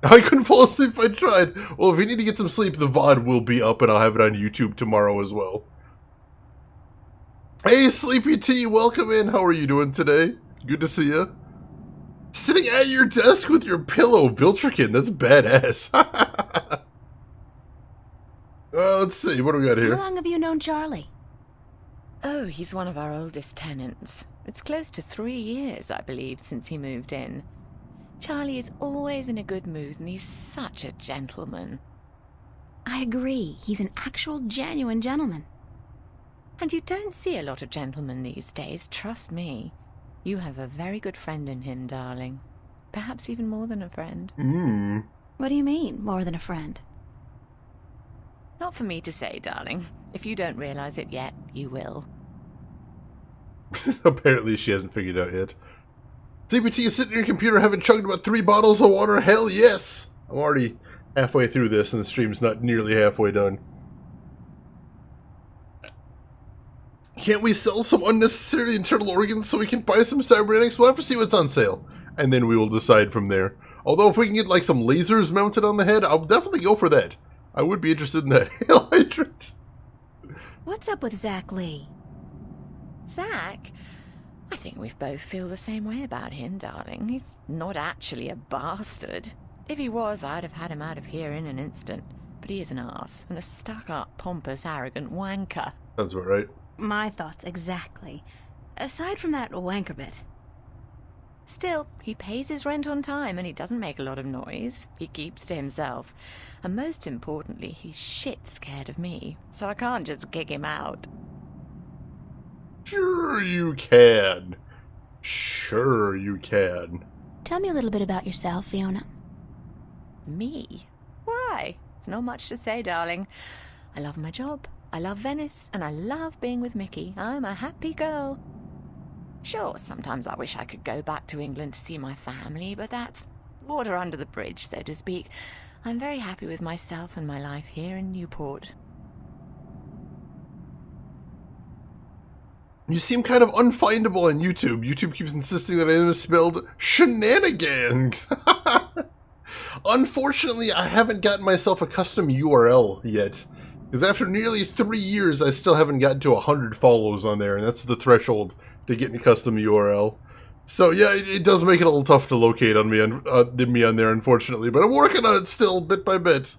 I couldn't fall asleep if I tried. Well, if you need to get some sleep, the VOD will be up, and I'll have it on YouTube tomorrow as well. Hey, Sleepy T, welcome in. How are you doing today? Good to see you. Sitting at your desk with your pillow, Viltrikin. That's badass. Let's see. What do we got here? How long have you known Charlie? Oh, he's one of our oldest tenants. It's close to 3 years, I believe, since he moved in. Charlie is always in a good mood, and he's such a gentleman. I agree. He's an actual, genuine gentleman. And you don't see a lot of gentlemen these days, trust me. You have a very good friend in him, darling. Perhaps even more than a friend. What do you mean, more than a friend? Not for me to say, darling. If you don't realize it yet, you will. Apparently she hasn't figured it out yet. CBT is sitting at your computer having chugged about 3 bottles of water? Hell yes! I'm already halfway through this and the stream's not nearly halfway done. Can't we sell some unnecessary internal organs so we can buy some cybernetics? We'll have to see what's on sale, and then we will decide from there. Although if we can get like some lasers mounted on the head, I'll definitely go for that. I would be interested in that. Hail hydrant. What's up with Zach Lee? Zach? I think we both feel the same way about him, darling. He's not actually a bastard. If he was, I'd have had him out of here in an instant. But he is an arse, and a stuck-up, pompous, arrogant wanker. Sounds about right. My thoughts exactly. Aside from that wanker bit. Still, he pays his rent on time and he doesn't make a lot of noise. He keeps to himself. And most importantly, he's shit scared of me, so I can't just kick him out. Sure you can. Sure you can. Tell me a little bit about yourself, Fiona. Me? Why? It's not much to say, darling. I love my job, I love Venice, and I love being with Mickey. I'm a happy girl. Sure, sometimes I wish I could go back to England to see my family, but that's water under the bridge, so to speak. I'm very happy with myself and my life here in Newport. You seem kind of unfindable on YouTube. YouTube keeps insisting that I am spelled shenanigans. Unfortunately, I haven't gotten myself a custom URL yet. Because after nearly 3 years, I still haven't gotten to 100 follows on there, and that's the threshold to getting a custom URL. So yeah, it does make it a little tough to locate on me on there, unfortunately. But I'm working on it still, bit by bit.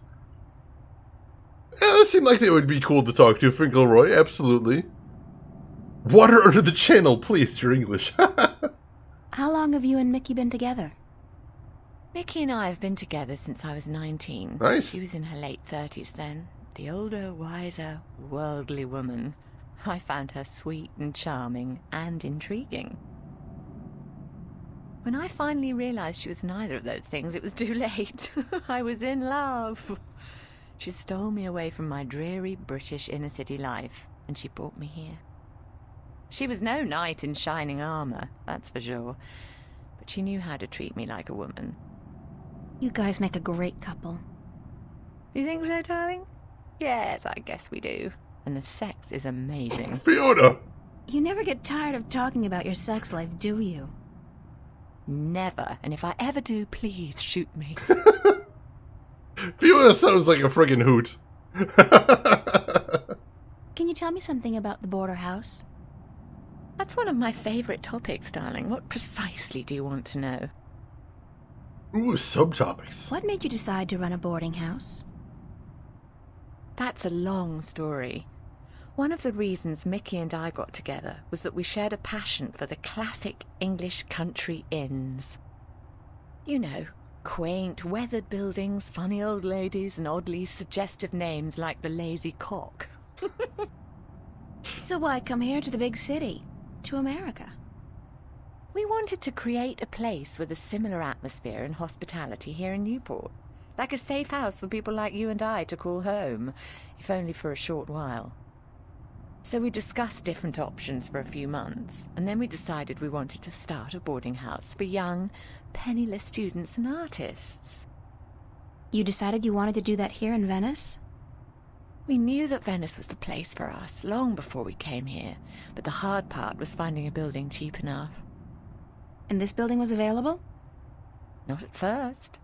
Yeah, they seem like they would be cool to talk to, Finkelroy, absolutely. Water under the channel, please, you're English. How long have you and Mickey been together? Mickey and I have been together since I was 19. Nice. She was in her late 30s then. The older, wiser, worldly woman. I found her sweet and charming and intriguing. When I finally realized she was neither of those things, it was too late. I was in love. She stole me away from my dreary British inner-city life, and she brought me here. She was no knight in shining armor, that's for sure, but she knew how to treat me like a woman. You guys make a great couple. You think so, darling? Yes, I guess we do. And the sex is amazing. Fiona! You never get tired of talking about your sex life, do you? Never. And if I ever do, please shoot me. Fiona sounds like a friggin' hoot. Can you tell me something about the border house? That's one of my favorite topics, darling. What precisely do you want to know? Ooh, subtopics. What made you decide to run a boarding house? That's a long story. One of the reasons Mickey and I got together was that we shared a passion for the classic English country inns. You know, quaint, weathered buildings, funny old ladies, and oddly suggestive names like the Lazy Cock. So why come here to the big city? To America? We wanted to create a place with a similar atmosphere and hospitality here in Newport. Like a safe house for people like you and I to call home, if only for a short while. So we discussed different options for a few months, and then we decided we wanted to start a boarding house for young, penniless students and artists. You decided you wanted to do that here in Venice? We knew that Venice was the place for us long before we came here, but the hard part was finding a building cheap enough. And this building was available? Not at first.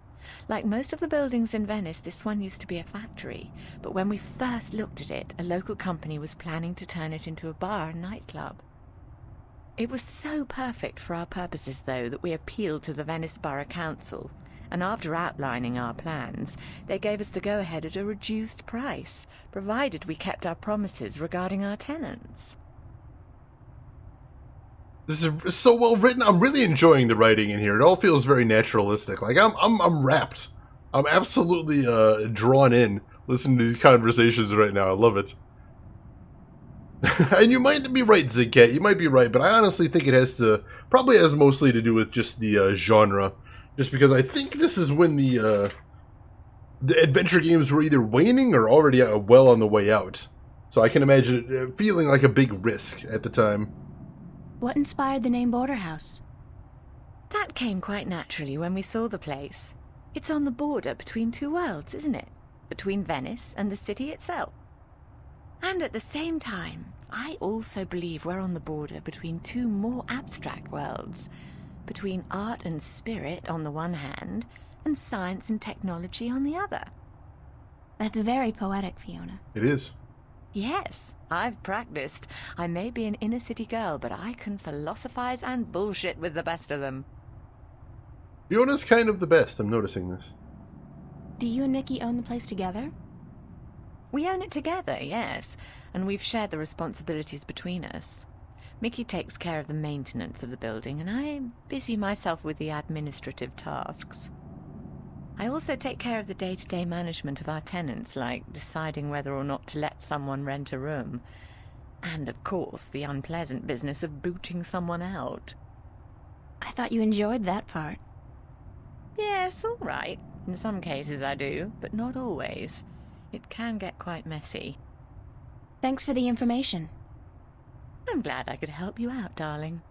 Like most of the buildings in Venice, this one used to be a factory, but when we first looked at it, a local company was planning to turn it into a bar and nightclub. It was so perfect for our purposes, though, that we appealed to the Venice Borough Council, and after outlining our plans, they gave us the go-ahead at a reduced price, provided we kept our promises regarding our tenants. This is so well written. I'm really enjoying the writing in here. It all feels very naturalistic. Like I'm wrapped. I'm absolutely drawn in listening to these conversations right now. I love it. And you might be right, Zigcat. You might be right, but I honestly think it probably has mostly to do with just the genre. Just because I think this is when the adventure games were either waning or already well on the way out. So I can imagine it feeling like a big risk at the time. What inspired the name Border House? That came quite naturally when we saw the place. It's on the border between two worlds, isn't it? Between Venice and the city itself. And at the same time, I also believe we're on the border between two more abstract worlds. Between art and spirit on the one hand, and science and technology on the other. That's very poetic, Fiona. It is. Yes, I've practiced. I may be an inner city girl, but I can philosophize and bullshit with the best of them. Fiona's kind of the best, I'm noticing this. Do you and Mickey own the place together? We own it together, yes, and we've shared the responsibilities between us. Mickey takes care of the maintenance of the building, and I busy myself with the administrative tasks. I also take care of the day-to-day management of our tenants, like deciding whether or not to let someone rent a room. And, of course, the unpleasant business of booting someone out. I thought you enjoyed that part. Yes, all right. In some cases I do, but not always. It can get quite messy. Thanks for the information. I'm glad I could help you out, darling.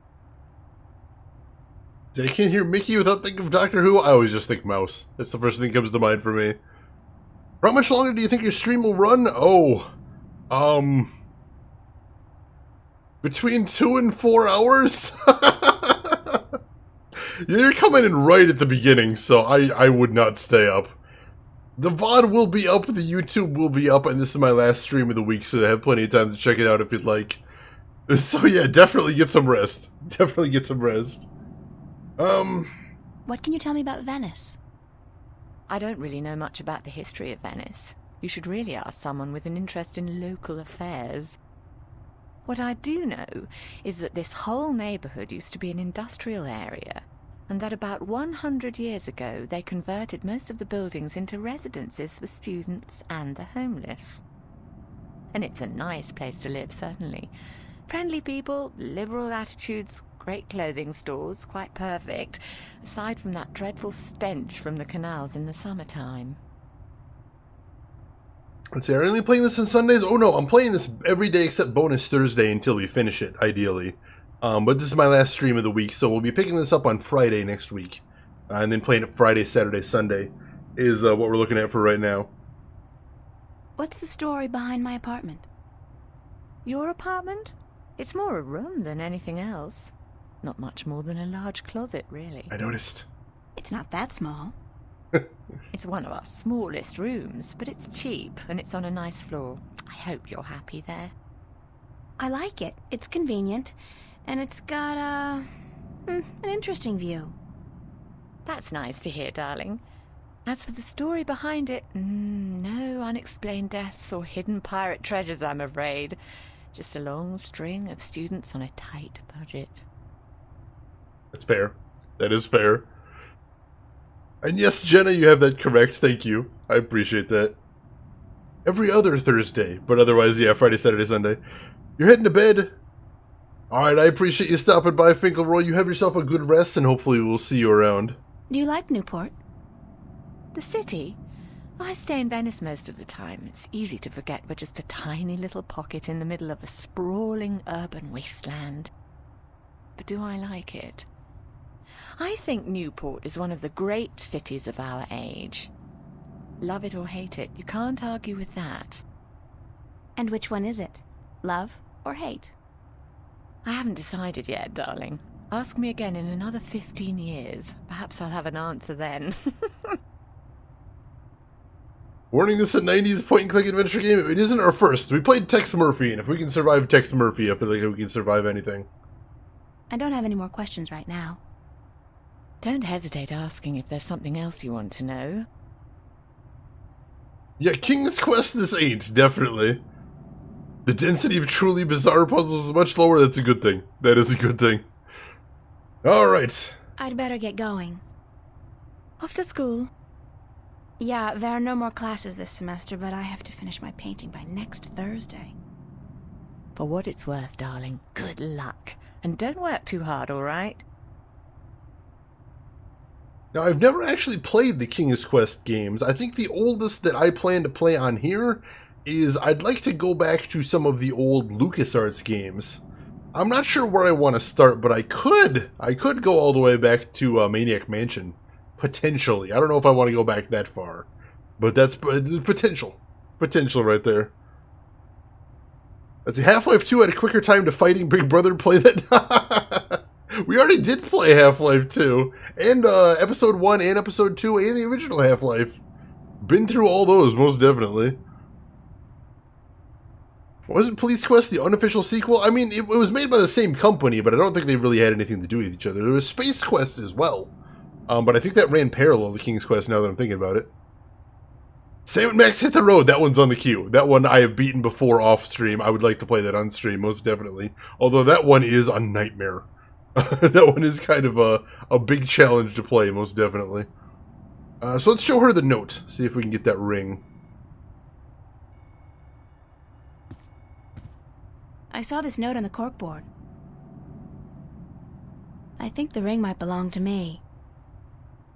I can't hear Mickey without thinking of Doctor Who. I always just think Mouse. That's the first thing that comes to mind for me. For how much longer do you think your stream will run? Oh, between 2 and 4 hours? You're coming in right at the beginning, so I would not stay up. The VOD will be up, the YouTube will be up, and this is my last stream of the week, so I have plenty of time to check it out if you'd like. So yeah, definitely get some rest. Definitely get some rest. What can you tell me about Venice? I don't really know much about the history of Venice. You should really ask someone with an interest in local affairs. What I do know is that this whole neighborhood used to be an industrial area, and that about 100 years ago they converted most of the buildings into residences for students and the homeless. And it's a nice place to live, certainly. Friendly people, liberal attitudes, great clothing stores, quite perfect, aside from that dreadful stench from the canals in the summertime. Let's see, are you only playing this on Sundays? Oh no, I'm playing this every day except bonus Thursday until we finish it, ideally. But this is my last stream of the week, so we'll be picking this up on Friday next week. And then playing it Friday, Saturday, Sunday is what we're looking at for right now. What's the story behind my apartment? Your apartment? It's more a room than anything else. Not much more than a large closet, really. I noticed. It's not that small. It's one of our smallest rooms, but it's cheap, and it's on a nice floor. I hope you're happy there. I like it. It's convenient, and it's got an interesting view. That's nice to hear, darling. As for the story behind it, no unexplained deaths or hidden pirate treasures, I'm afraid. Just a long string of students on a tight budget. That's fair. That is fair. And yes, Jenna, you have that correct. Thank you. I appreciate that. Every other Thursday, but otherwise, yeah, Friday, Saturday, Sunday. You're heading to bed. Alright, I appreciate you stopping by, Finkelroy. You have yourself a good rest, and hopefully we'll see you around. Do you like Newport? The city? I stay in Venice most of the time. It's easy to forget we're just a tiny little pocket in the middle of a sprawling urban wasteland. But do I like it? I think Newport is one of the great cities of our age. Love it or hate it, you can't argue with that. And which one is it? Love or hate? I haven't decided yet, darling. Ask me again in another 15 years. Perhaps I'll have an answer then. Warning, this is a 90s point-and-click adventure game. It isn't our first. We played Tex Murphy, and if we can survive Tex Murphy, I feel like we can survive anything. I don't have any more questions right now. Don't hesitate asking if there's something else you want to know. Yeah, King's Quest this ain't, definitely. The density of truly bizarre puzzles is much lower. That's a good thing. That is a good thing. Alright. I'd better get going. Off to school. Yeah, there are no more classes this semester, but I have to finish my painting by next Thursday. For what it's worth, darling, good luck. And don't work too hard, all right? Now, I've never actually played the King's Quest games. I think the oldest that I plan to play on here is I'd like to go back to some of the old LucasArts games. I'm not sure where I want to start, but I could go all the way back to Maniac Mansion. Potentially. I don't know if I want to go back that far. But that's potential. Potential right there. Let's see, Half-Life 2 had a quicker time to fighting Big Brother. Play that. We already did play Half-Life 2, and Episode 1 and Episode 2 and the original Half-Life. Been through all those, most definitely. Wasn't Police Quest the unofficial sequel? I mean, it was made by the same company, but I don't think they really had anything to do with each other. There was Space Quest as well. But I think that ran parallel to King's Quest now that I'm thinking about it. Sam and Max Hit the Road. That one's on the queue. That one I have beaten before off stream. I would like to play that on stream, most definitely. Although that one is a nightmare. That one is kind of a big challenge to play, most definitely. So let's show her the note. See if we can get that ring. I saw this note on the corkboard. I think the ring might belong to me.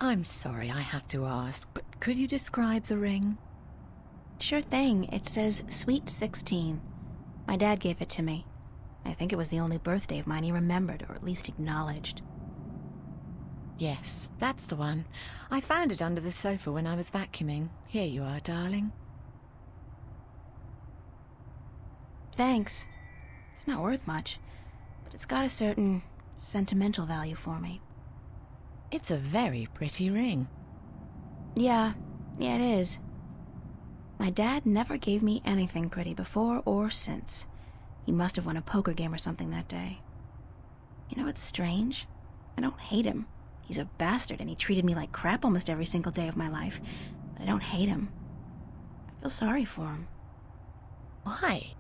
I'm sorry I have to ask, but could you describe the ring? Sure thing. It says Sweet 16. My dad gave it to me. I think it was the only birthday of mine he remembered, or at least acknowledged. Yes, that's the one. I found it under the sofa when I was vacuuming. Here you are, darling. Thanks. It's not worth much, but it's got a certain sentimental value for me. It's a very pretty ring. Yeah, it is. My dad never gave me anything pretty before or since. He must have won a poker game or something that day. You know what's strange? I don't hate him. He's a bastard and he treated me like crap almost every single day of my life. But I don't hate him. I feel sorry for him. Why?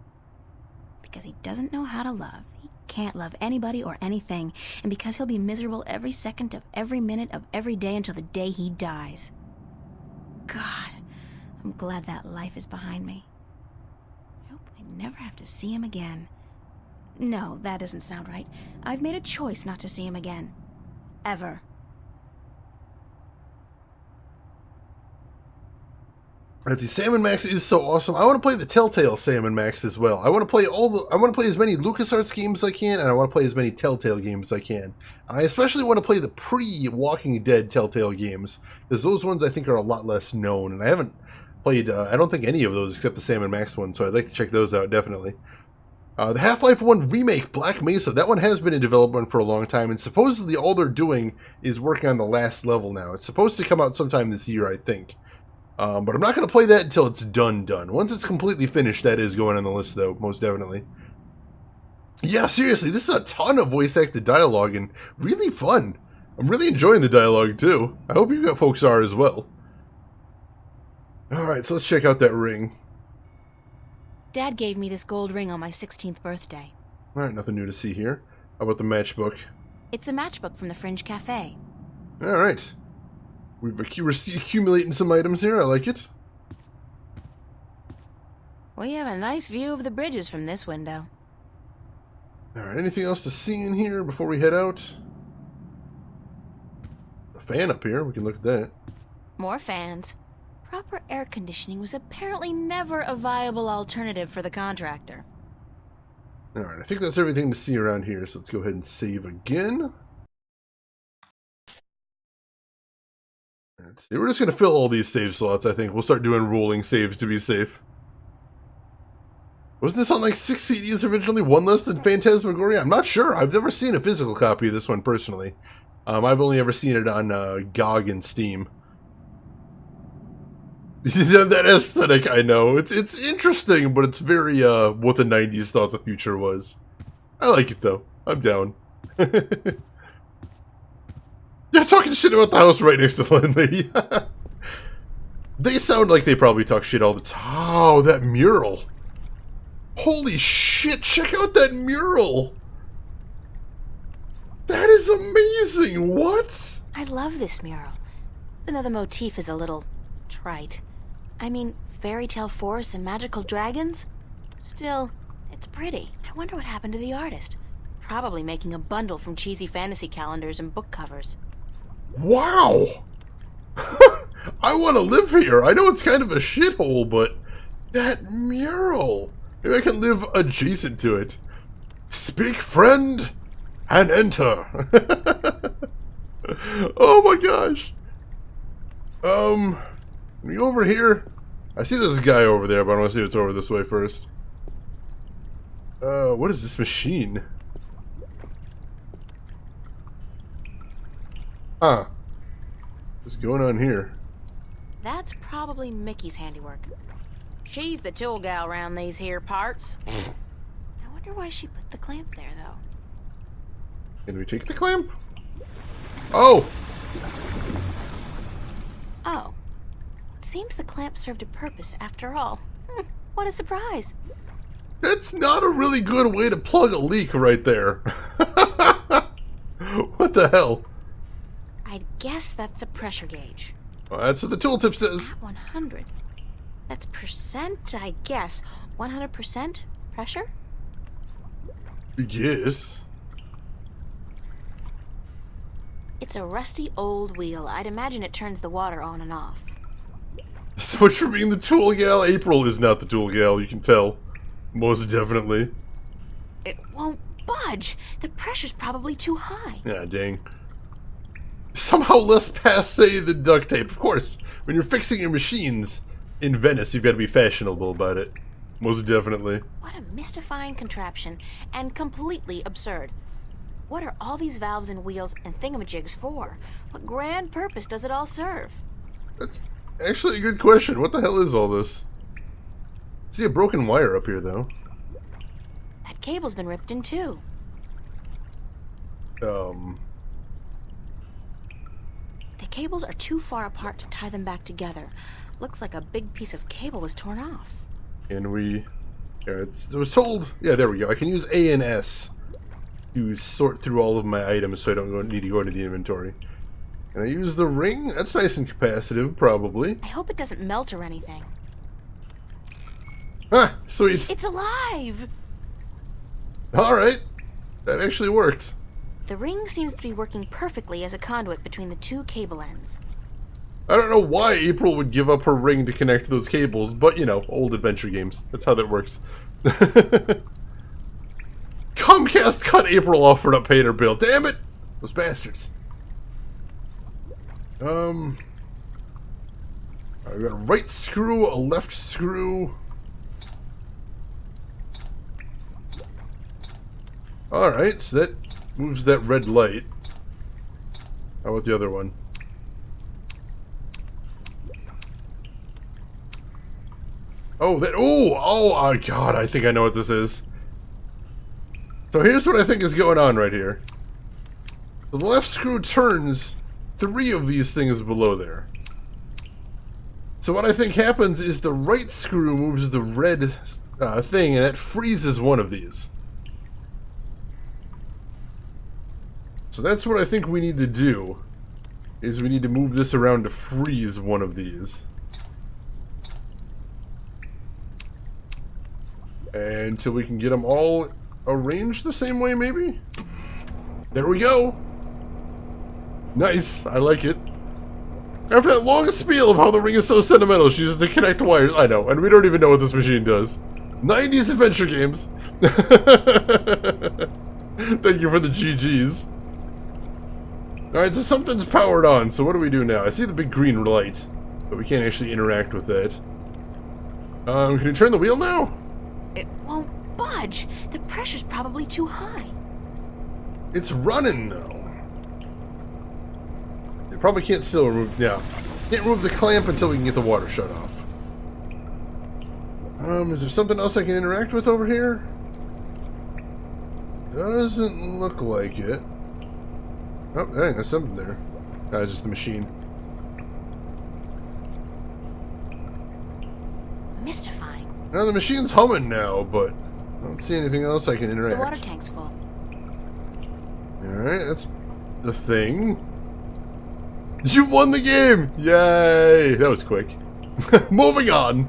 Because he doesn't know how to love. He can't love anybody or anything. And because he'll be miserable every second of every minute of every day until the day he dies. God, I'm glad that life is behind me. I hope I never have to see him again. No, that doesn't sound right. I've made a choice not to see him again. Ever. The Sam and Max is so awesome. I want to play the Telltale Sam and Max as well. I want to play as many LucasArts games as I can, and I want to play as many Telltale games as I can. I especially want to play the pre-Walking Dead Telltale games, because those ones I think are a lot less known, and I haven't played, I don't think any of those except the Sam and Max one, so I'd like to check those out, definitely. The Half-Life 1 remake, Black Mesa, that one has been in development for a long time, and supposedly all they're doing is working on the last level now. It's supposed to come out sometime this year, I think. But I'm not going to play that until it's done. Once it's completely finished, that is going on the list, though, most definitely. Yeah, seriously, this is a ton of voice-acted dialogue, and really fun. I'm really enjoying the dialogue, too. I hope you folks are as well. Alright, so let's check out that ring. Dad gave me this gold ring on my 16th birthday. Alright, nothing new to see here. How about the matchbook? It's a matchbook from the Fringe Cafe. Alright. We're accumulating some items here. I like it. We have a nice view of the bridges from this window. Alright, anything else to see in here before we head out? A fan up here. We can look at that. More fans. Proper air conditioning was apparently never a viable alternative for the contractor. Alright, I think that's everything to see around here, so let's go ahead and save again. Let's see. We're just going to fill all these save slots, I think. We'll start doing rolling saves to be safe. Wasn't this on like 6 CDs originally? One less than Phantasmagoria? I'm not sure. I've never seen a physical copy of this one personally. I've only ever seen it on GOG and Steam. That aesthetic, I know. It's interesting, but it's very what the 90s thought the future was. I like it though. I'm down. Yeah, talking shit about the house right next to the landlady. They sound like they probably talk shit all the time. Oh, that mural. Holy shit, check out that mural. That is amazing. What? I love this mural. Even though the motif is a little trite. I mean, fairy tale forests and magical dragons? Still, it's pretty. I wonder what happened to the artist. Probably making a bundle from cheesy fantasy calendars and book covers. Wow! I want to live here. I know it's kind of a shithole, but that mural. Maybe I can live adjacent to it. Speak, friend, and enter. Oh my gosh. Me over here. I see there's a guy over there, but I want to see what's over this way first. What is this machine? Huh. What's going on here? That's probably Mickey's handiwork. She's the tool gal around these here parts. I wonder why she put the clamp there, though. Can we take the clamp? Oh! Oh. It seems the clamp served a purpose after all. What a surprise. That's not a really good way to plug a leak right there. What the hell? I'd guess that's a pressure gauge. Well, that's what the tooltip says. At 100. That's percent, I guess. 100% pressure? Yes. It's a rusty old wheel. I'd imagine it turns the water on and off. So much for being the tool gal. April is not the tool gal, you can tell. Most definitely. It won't budge. The pressure's probably too high. Yeah, dang. Somehow less passe than duct tape. Of course, when you're fixing your machines in Venice, you've got to be fashionable about it. Most definitely. What a mystifying contraption, and completely absurd. What are all these valves and wheels and thingamajigs for? What grand purpose does it all serve? That's actually a good question. What the hell is all this? I see a broken wire up here, though. That cable's been ripped in two. Um... The cables are too far apart to tie them back together. Looks like a big piece of cable was torn off. Can we... Yeah, it was told... Yeah, there we go. I can use A and S to sort through all of my items so I don't need to go into the inventory. Can I use the ring? That's nice and capacitive, probably. I hope it doesn't melt or anything. Ah, sweet. It's alive! Alright. That actually worked. The ring seems to be working perfectly as a conduit between the two cable ends. I don't know why April would give up her ring to connect those cables, but, you know, old adventure games. That's how that works. Comcast cut April off for not paying her bill. Damn it! Those bastards. I got a right screw, a left screw. Alright, so that moves that red light. How about the other one? Oh, that... Oh, God, I think I know what this is. So here's what I think is going on right here. The left screw turns 3 of these things below there. So what I think happens is the right screw moves the red thing, and it freezes one of these. So that's what I think we need to do, is we need to move this around to freeze one of these. Until we can get them all arranged the same way, maybe? There we go! Nice, I like it. After that long spiel of how the ring is so sentimental, she uses to connect wires. I know, and we don't even know what this machine does. 90s adventure games. Thank you for the GGs. Alright, so something's powered on, so what do we do now? I see the big green light, but we can't actually interact with that. Can you turn the wheel now? It won't budge. The pressure's probably too high. It's running, though. It probably can't still remove... Yeah. Can't remove the clamp until we can get the water shut off. Is there something else I can interact with over here? Doesn't look like it. Oh, dang, there's something there. It's just the machine. Mystifying. Now the machine's humming now, but I don't see anything else I can interact. The water tank's full. Alright, that's the thing. You won the game! Yay! That was quick. Moving on!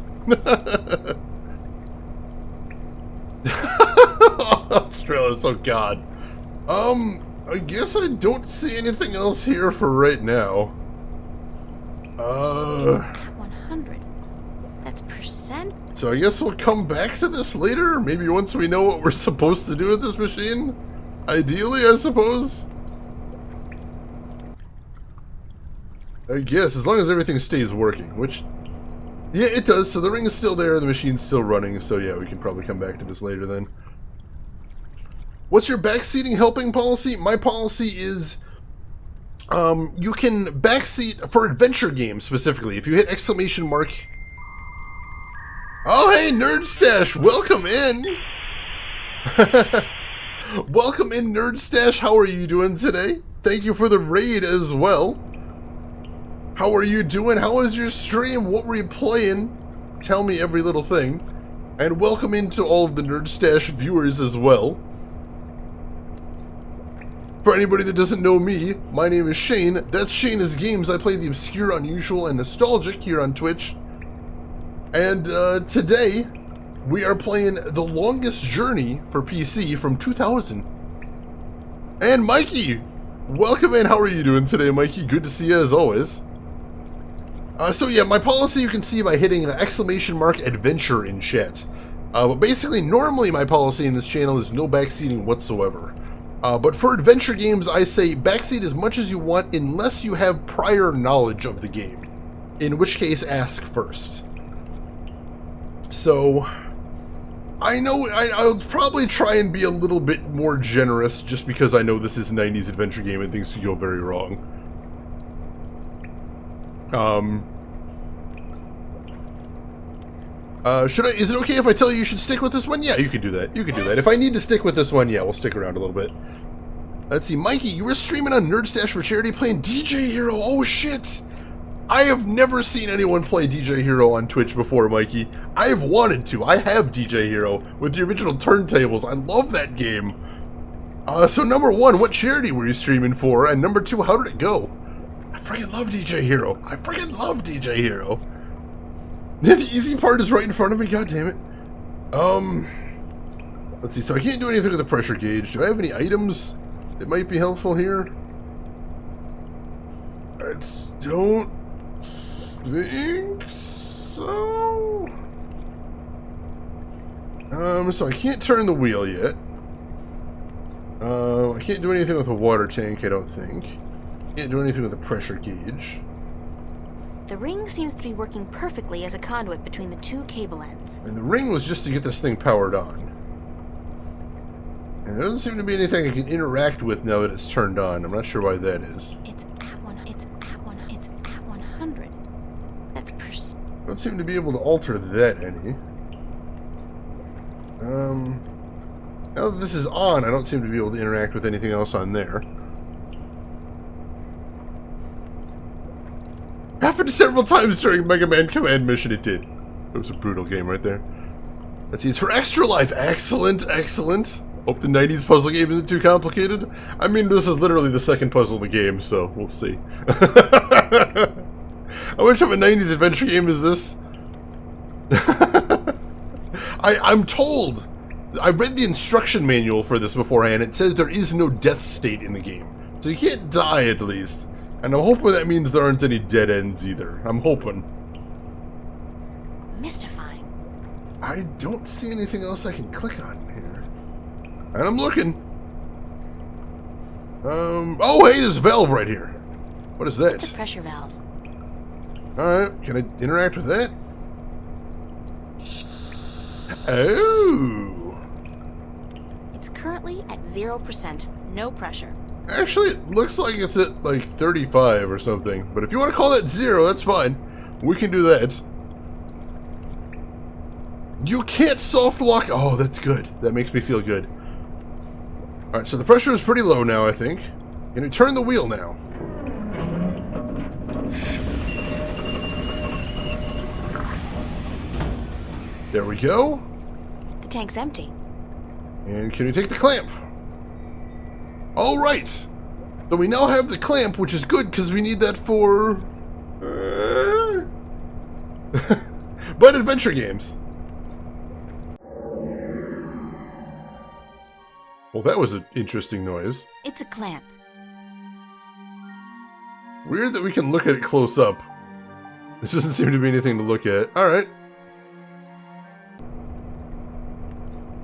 Australis, oh god. I guess I don't see anything else here for right now. It's at 100. That's percent. So I guess we'll come back to this later? Maybe once we know what we're supposed to do with this machine? Ideally, I suppose? I guess, as long as everything stays working, which... Yeah, it does. So the ring is still there, the machine's still running, so yeah, we can probably come back to this later then. What's your backseating helping policy? My policy is you can backseat for adventure games specifically. If you hit exclamation mark. Oh, hey, Nerd Stash, welcome in. Welcome in, Nerd Stash. How are you doing today? Thank you for the raid as well. How are you doing? How was your stream? What were you playing? Tell me every little thing. And welcome into all of the Nerd Stash viewers as well. For anybody that doesn't know me, my name is Shane. That's Shane is Games. I play the obscure, unusual, and nostalgic here on Twitch. And today, we are playing The Longest Journey for PC from 2000. And Mikey, welcome in. How are you doing today, Mikey? Good to see you as always. So yeah, my policy you can see by hitting exclamation mark adventure in chat. But basically, normally my policy in this channel is no backseating whatsoever. But for adventure games, I say backseat as much as you want unless you have prior knowledge of the game. In which case, ask first. So, I know I'll probably try and be a little bit more generous just because I know this is a 90s adventure game and things could go very wrong. Is it okay if I tell you should stick with this one? Yeah, you can do that. You can do that. If I need to stick with this one, yeah, we'll stick around a little bit. Let's see, Mikey, you were streaming on Nerd Stash for Charity playing DJ Hero. Oh, shit! I have never seen anyone play DJ Hero on Twitch before, Mikey. I've wanted to. I have DJ Hero with the original turntables. I love that game. So number one, what charity were you streaming for? And number two, how did it go? I freaking love DJ Hero. I freaking love DJ Hero. The easy part is right in front of me, god damn it. Let's see, so I can't do anything with the pressure gauge. Do I have any items that might be helpful here? I don't think so. So I can't turn the wheel yet. I can't do anything with a water tank, I don't think. Can't do anything with a pressure gauge. The ring seems to be working perfectly as a conduit between the two cable ends. And the ring was just to get this thing powered on. And there doesn't seem to be anything I can interact with now that it's turned on. I'm not sure why that is. It's at 100. That's Don't seem to be able to alter that any. Now that this is on, I don't seem to be able to interact with anything else on there. Happened several times during Mega Man Command Mission, it did. It was a brutal game right there. Let's see, it's for Extra Life. Excellent, excellent. Hope the 90s puzzle game isn't too complicated. I mean, this is literally the second puzzle in the game, so we'll see. How much of a 90s adventure game is this? I'm told, I read the instruction manual for this beforehand. It says there is no death state in the game. So you can't die, at least. And I'm hoping that means there aren't any dead ends either. I'm hoping. mystifying. I don't see anything else I can click on here. And I'm looking. Oh, hey, there's a valve right here. What is that? It's a pressure valve. Alright, can I interact with that? Oh! It's currently at 0%. No pressure. Actually, it looks like it's at like 35 or something. But if you want to call that 0, that's fine. We can do that. You can't soft lock. Oh, that's good. That makes me feel good. Alright, so the pressure is pretty low now, I think. Can you turn the wheel now? There we go. The tank's empty. And can we take the clamp? All right. So we now have the clamp, which is good because we need that for... but adventure games. Well, that was an interesting noise. It's a clamp. Weird that we can look at it close up. There doesn't seem to be anything to look at. All right.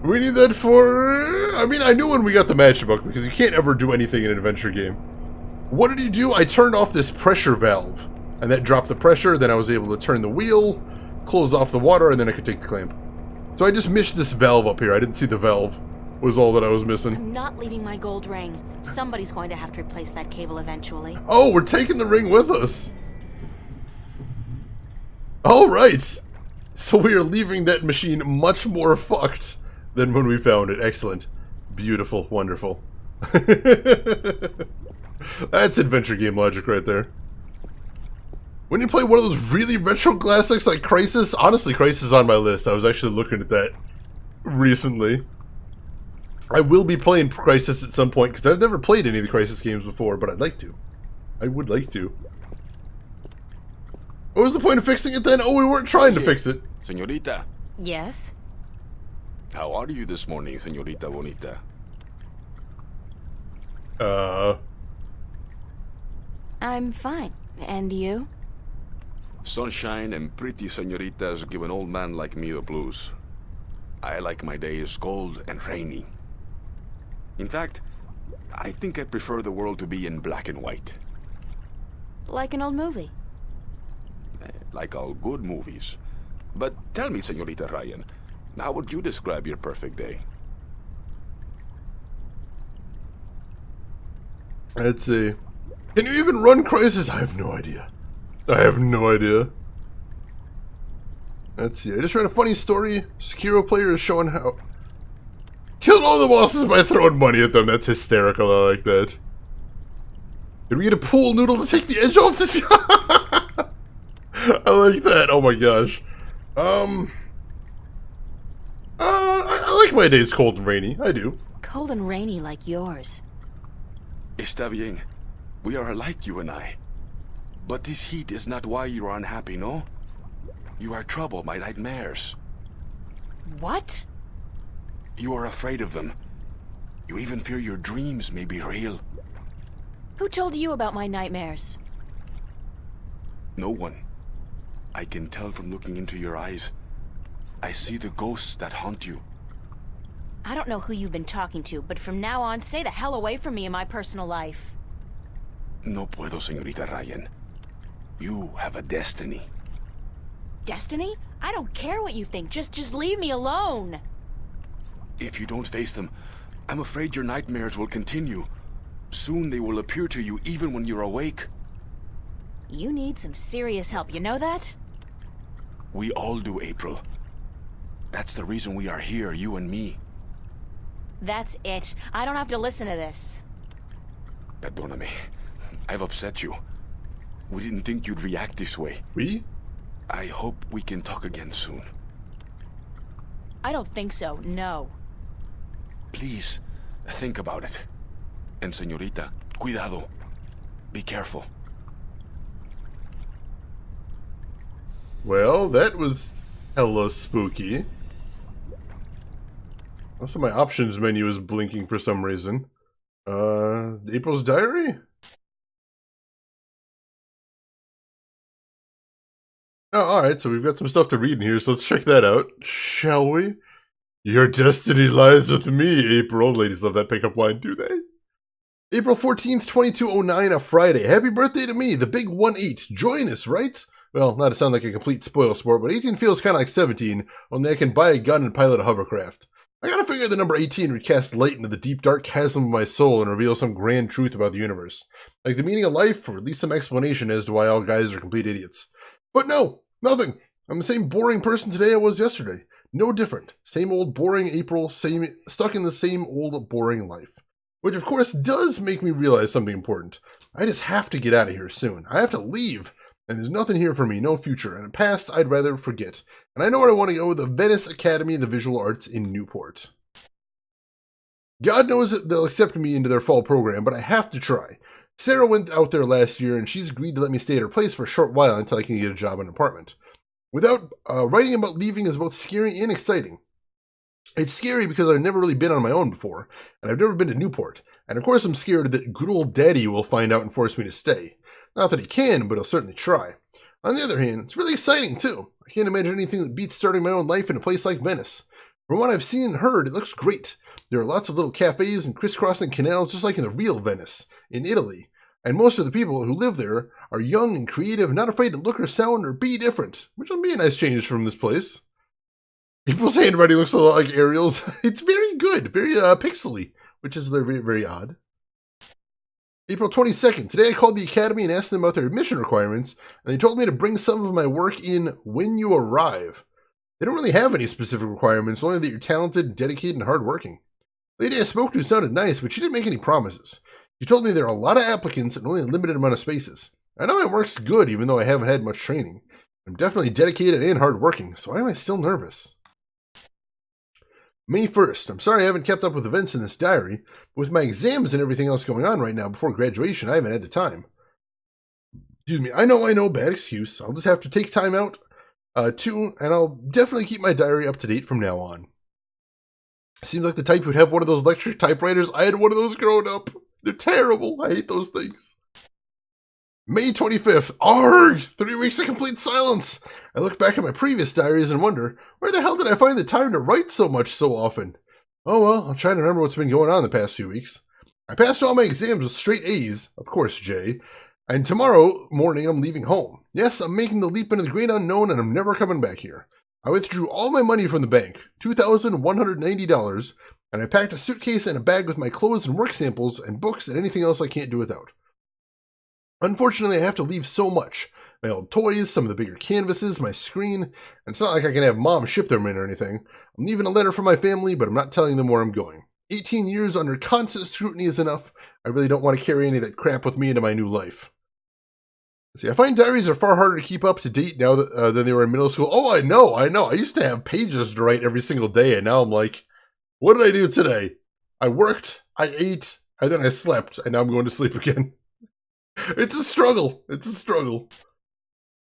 We need that for... I mean, I knew when we got the matchbook, because you can't ever do anything in an adventure game. What did you do? I turned off this pressure valve, and that dropped the pressure, then I was able to turn the wheel, close off the water, and then I could take the clamp. So I just missed this valve up here. I didn't see the valve. was all that I was missing. I'm not leaving my gold ring. Somebody's going to have to replace that cable eventually. Oh, we're taking the ring with us. All right. So we are leaving that machine much more fucked than when we found it. Excellent. Beautiful. Wonderful. That's adventure game logic right there. When you play one of those really retro classics like Crisis, honestly, Crisis is on my list. I was actually looking at that recently. I will be playing Crisis at some point, because I've never played any of the Crisis games before, but I'd like to. I would like to. What was the point of fixing it then? Oh, we weren't trying to fix it. Señorita. Yes? How are you this morning, Señorita Bonita? I'm fine. And you? Sunshine and pretty señoritas give an old man like me the blues. I like my days cold and rainy. In fact, I think I prefer the world to be in black and white. Like an old movie. Like all good movies. But tell me, Señorita Ryan, how would you describe your perfect day? Let's see. Can you even run Crisis? I have no idea. I have no idea. Let's see. I just read a funny story. Sekiro player is showing how... Killed all the bosses by throwing money at them. That's hysterical. I like that. Did we get a pool noodle to take the edge off this? I like that. Oh my gosh. I like my days cold and rainy. I do. Cold and rainy like yours. Está bien. We are alike, you and I. But this heat is not why you are unhappy, no? You are troubled by nightmares. What? You are afraid of them. You even fear your dreams may be real. Who told you about my nightmares? No one. I can tell from looking into your eyes. I see the ghosts that haunt you. I don't know who you've been talking to, but from now on, stay the hell away from me in my personal life. No puedo, Señorita Ryan. You have a destiny. Destiny? I don't care what you think. Just leave me alone. If you don't face them, I'm afraid your nightmares will continue. Soon they will appear to you even when you're awake. You need some serious help, you know that? We all do, April. That's the reason we are here, you and me. That's it. I don't have to listen to this. Perdóname. I've upset you. We didn't think you'd react this way. We? I hope we can talk again soon. I don't think so, no. Please, think about it. And señorita, cuidado. Be careful. Well, that was hella spooky. Also, my options menu is blinking for some reason. April's Diary? Oh, alright, so we've got some stuff to read in here, so let's check that out, shall we? Your destiny lies with me, April. Ladies love that pickup line, do they? April 14th, 2209, a Friday. Happy birthday to me, the big 1-8. Join us, right? Well, not to sound like a complete spoil sport, but 18 feels kind of like 17, only I can buy a gun and pilot a hovercraft. I gotta figure the number 18 would cast light into the deep dark chasm of my soul and reveal some grand truth about the universe. Like the meaning of life, or at least some explanation as to why all guys are complete idiots. But no, nothing. I'm the same boring person today I was yesterday. No different. Same old boring April, stuck in the same old boring life. Which of course does make me realize something important. I just have to get out of here soon. I have to leave. And there's nothing here for me, no future, and a past I'd rather forget. And I know where I want to go, the Venice Academy of the Visual Arts in Newport. God knows that they'll accept me into their fall program, but I have to try. Sarah went out there last year, and she's agreed to let me stay at her place for a short while until I can get a job in an apartment. Writing about leaving is both scary and exciting. It's scary because I've never really been on my own before, and I've never been to Newport. And of course I'm scared that good old daddy will find out and force me to stay. Not that he can, but he'll certainly try. On the other hand, it's really exciting too. I can't imagine anything that beats starting my own life in a place like Venice. From what I've seen and heard, it looks great. There are lots of little cafes and crisscrossing canals just like in the real Venice, in Italy. And most of the people who live there are young and creative, not afraid to look or sound or be different, which will be a nice change from this place. April's handwriting looks a lot like Ariel's. It's very good, very pixely, which is very, very odd. April 22nd. Today I called the academy and asked them about their admission requirements, and they told me to bring some of my work in when you arrive. They don't really have any specific requirements, only that you're talented, dedicated, and hardworking. The lady I spoke to sounded nice, but she didn't make any promises. She told me there are a lot of applicants and only a limited amount of spaces. I know my work's good, even though I haven't had much training. I'm definitely dedicated and hardworking, so why am I still nervous? May 1st. I'm sorry I haven't kept up with events in this diary, but with my exams and everything else going on right now before graduation, I haven't had the time. Excuse me, I know, bad excuse. I'll just have to take time out, too, and I'll definitely keep my diary up to date from now on. Seems like the type who'd have one of those electric typewriters. I had one of those growing up. They're terrible. I hate those things. May 25th. Arrgh! 3 weeks of complete silence. I look back at my previous diaries and wonder, where the hell did I find the time to write so much so often? Oh well, I'll try to remember what's been going on the past few weeks. I passed all my exams with straight A's, of course, Jay. And tomorrow morning I'm leaving home. Yes, I'm making the leap into the great unknown and I'm never coming back here. I withdrew all my money from the bank, $2,190, and I packed a suitcase and a bag with my clothes and work samples and books and anything else I can't do without. Unfortunately, I have to leave so much. My old toys, some of the bigger canvases, my screen, and it's not like I can have Mom ship them in or anything. I'm leaving a letter for my family, but I'm not telling them where I'm going. 18 years under constant scrutiny is enough. I really don't want to carry any of that crap with me into my new life. See, I find diaries are far harder to keep up to date now than they were in middle school. Oh, I know. I used to have pages to write every single day, and now I'm like, what did I do today? I worked, I ate, and then I slept, and now I'm going to sleep again. It's a struggle. It's a struggle.